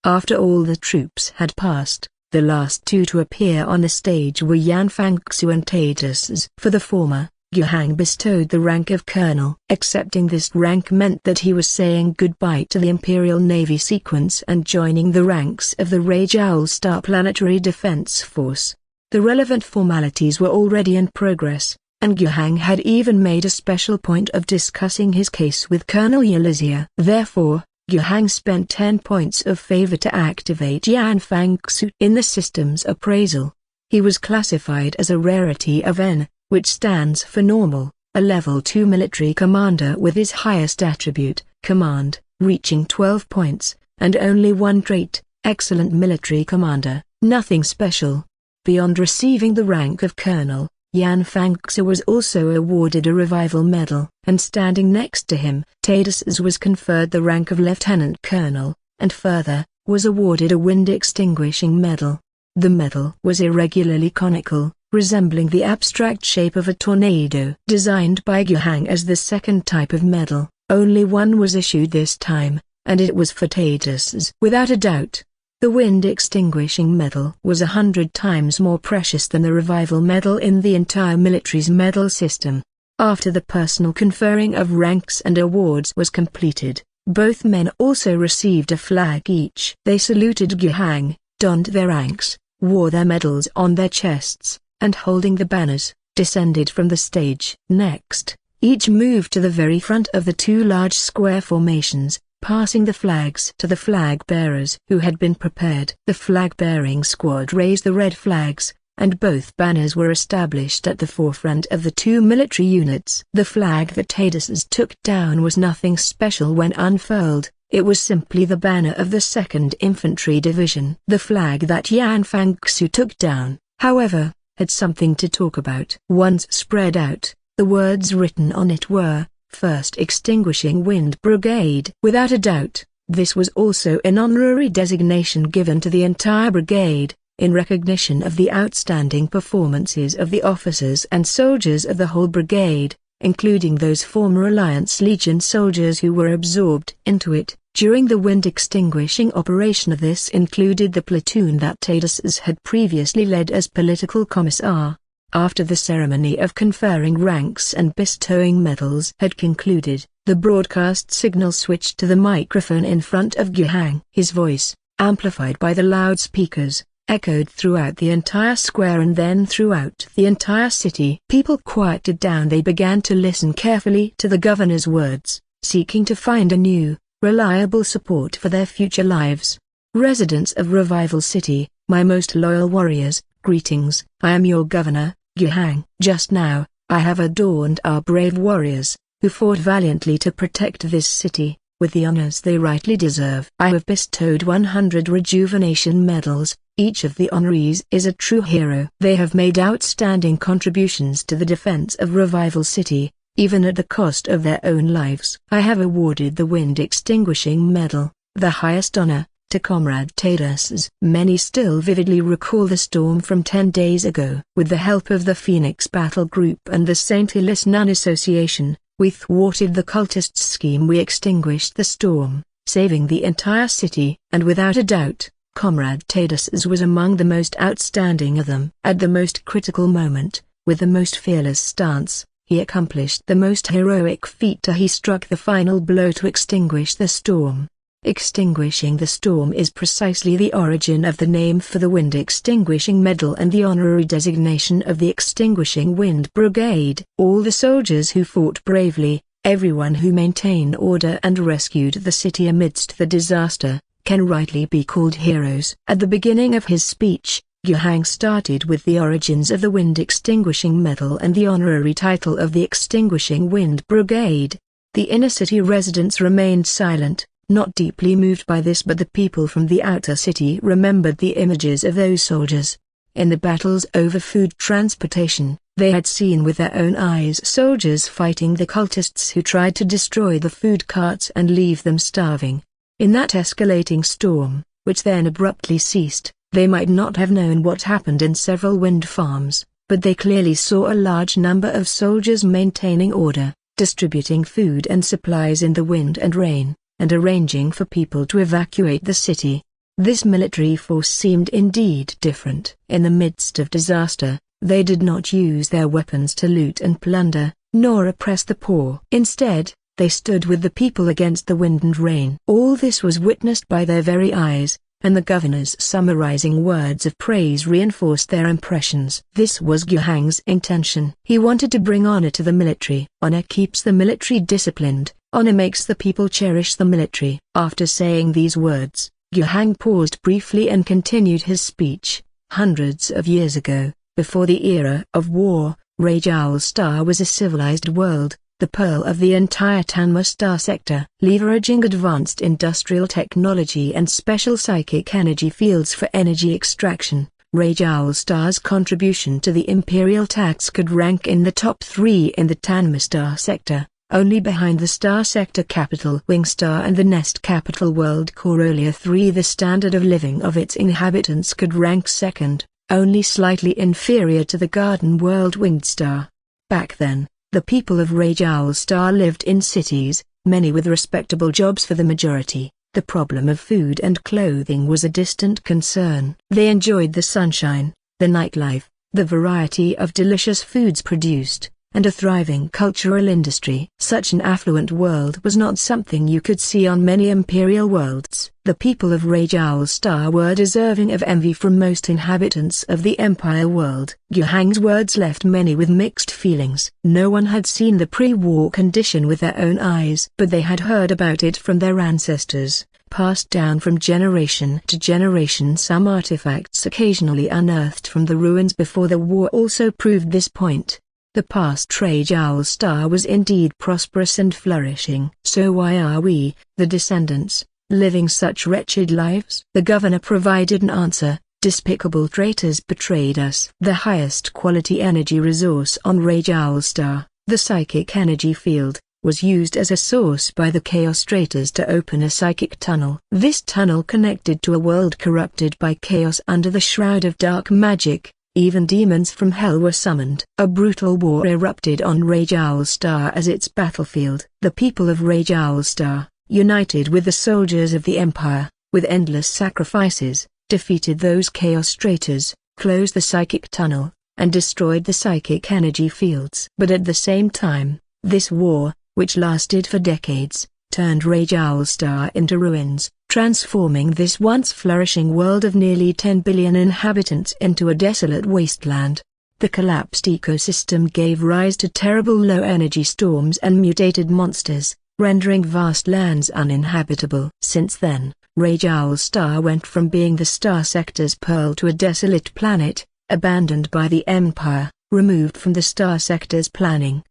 After all the troops had passed, the last two to appear on the stage were Yan Fangxu and Traitors. For the former, Guhang bestowed the rank of colonel. Accepting this rank meant that he was saying goodbye to the Imperial Navy sequence and joining the ranks of the Rage Owl Star Planetary Defense Force. The relevant formalities were already in progress, and Guhang had even made a special point of discussing his case with Colonel Yalizia. Therefore, Guhang spent 10 points of favor to activate Yan Fangxu in the system's appraisal. He was classified as a rarity of N, which stands for normal, a level 2 military commander with his highest attribute, command, reaching 12 points, and only one trait, excellent military commander, nothing special. Beyond receiving the rank of colonel, Yan Fangxu was also awarded a revival medal, and standing next to him, Traitors was conferred the rank of lieutenant colonel, and further, was awarded a wind extinguishing medal. The medal was irregularly conical, resembling the abstract shape of a tornado. Designed by Guhang as the second type of medal, only one was issued this time, and it was for Traitors. Without a doubt, the wind-extinguishing medal was 100 times more precious than the revival medal in the entire military's medal system. After the personal conferring of ranks and awards was completed, both men also received a flag each. They saluted Guhang, donned their ranks, wore their medals on their chests, and holding the banners, descended from the stage. Next, each moved to the very front of the two large square formations, passing the flags to the flag bearers who had been prepared. The flag-bearing squad raised the red flags, and both banners were established at the forefront of the two military units. The flag that Traitors took down was nothing special when unfurled, it was simply the banner of the 2nd Infantry Division. The flag that Yan Fangxu took down, however, had something to talk about. Once spread out, the words written on it were, "First Extinguishing Wind Brigade." Without a doubt, this was also an honorary designation given to the entire brigade, in recognition of the outstanding performances of the officers and soldiers of the whole brigade, including those former Alliance Legion soldiers who were absorbed into it. During the wind-extinguishing operation, this included the platoon that Traitors had previously led as political commissar. After the ceremony of conferring ranks and bestowing medals had concluded, the broadcast signal switched to the microphone in front of Guhang. His voice, amplified by the loudspeakers, echoed throughout the entire square and then throughout the entire city. People quieted down. They began to listen carefully to the governor's words, seeking to find a new, reliable support for their future lives. Residents of Revival City, my most loyal warriors, greetings. I am your governor, Guhang. Just now, I have adorned our brave warriors, who fought valiantly to protect this city, with the honors they rightly deserve. I have bestowed 100 rejuvenation medals. Each of the honorees is a true hero. They have made outstanding contributions to the defense of Revival City, even at the cost of their own lives. I have awarded the Wind Extinguishing Medal, the highest honor, to Comrade traitors. Many still vividly recall the storm from 10 days ago. With the help of the Phoenix Battle Group and the Saint-Elias Nun Association, we thwarted the cultists' scheme. We extinguished the storm, saving the entire city. And without a doubt, Comrade traitors was among the most outstanding of them. At the most critical moment, with the most fearless stance, he accomplished the most heroic feat. He struck the final blow to extinguish the storm. Extinguishing the storm is precisely the origin of the name for the Wind Extinguishing Medal and the honorary designation of the Extinguishing Wind Brigade. All the soldiers who fought bravely, everyone who maintained order and rescued the city amidst the disaster, can rightly be called heroes. At the beginning of his speech, Yuhang started with the origins of the Wind Extinguishing Medal and the honorary title of the Extinguishing Wind Brigade. The inner city residents remained silent, not deeply moved by this, but the people from the outer city remembered the images of those soldiers. In the battles over food transportation, they had seen with their own eyes soldiers fighting the cultists who tried to destroy the food carts and leave them starving. In that escalating storm, which then abruptly ceased, they might not have known what happened in several wind farms, but they clearly saw a large number of soldiers maintaining order, distributing food and supplies in the wind and rain, and arranging for people to evacuate the city. This military force seemed indeed different. In the midst of disaster, they did not use their weapons to loot and plunder, nor oppress the poor. Instead, they stood with the people against the wind and rain. All this was witnessed by their very eyes, and the governor's summarizing words of praise reinforced their impressions. This was Yuhang's intention. He wanted to bring honor to the military. Honor keeps the military disciplined. Honor makes the people cherish the military. After saying these words, Yuhang paused briefly and continued his speech. Hundreds of years ago, before the era of war, Rage-Owl Star was a civilized world, the pearl of the entire Tanma Star sector. Leveraging advanced industrial technology and special psychic energy fields for energy extraction, Rage-Owl Star's contribution to the imperial tax could rank in the top 3 in the Tanma Star sector. Only behind the Star Sector capital Wing Star and the Nest capital World Corolia 3, the standard of living of its inhabitants could rank second, only slightly inferior to the Garden World Winged Star. Back then, the people of Rage-Owl Star lived in cities, many with respectable jobs. For the majority, the problem of food and clothing was a distant concern. They enjoyed the sunshine, the nightlife, the variety of delicious foods produced, and a thriving cultural industry. Such an affluent world was not something you could see on many imperial worlds. The people of Rage-Owl Star were deserving of envy from most inhabitants of the Empire world. Yuhang's words left many with mixed feelings. No one had seen the pre-war condition with their own eyes, but they had heard about it from their ancestors, passed down from generation to generation. Some artifacts occasionally unearthed from the ruins before the war also proved this point. The past Rage-Owl Star was indeed prosperous and flourishing. So why are we, the descendants, living such wretched lives? The governor provided an answer. Despicable traitors betrayed us. The highest quality energy resource on Rage-Owl Star, the psychic energy field, was used as a source by the Chaos Traitors to open a psychic tunnel. This tunnel connected to a world corrupted by chaos under the shroud of dark magic. Even demons from hell were summoned. A brutal war erupted on Rage-Owl Star as its battlefield. The people of Rage-Owl Star, united with the soldiers of the Empire, with endless sacrifices, defeated those Chaos Traitors, closed the psychic tunnel, and destroyed the psychic energy fields. But at the same time, this war, which lasted for decades, turned Rage-Owl Star into ruins, transforming this once flourishing world of nearly 10 billion inhabitants into a desolate wasteland. The collapsed ecosystem gave rise to terrible low-energy storms and mutated monsters, rendering vast lands uninhabitable. Since then, Rage-Owl Star went from being the Star Sector's pearl to a desolate planet, abandoned by the Empire. removed from the Star Sector's planning.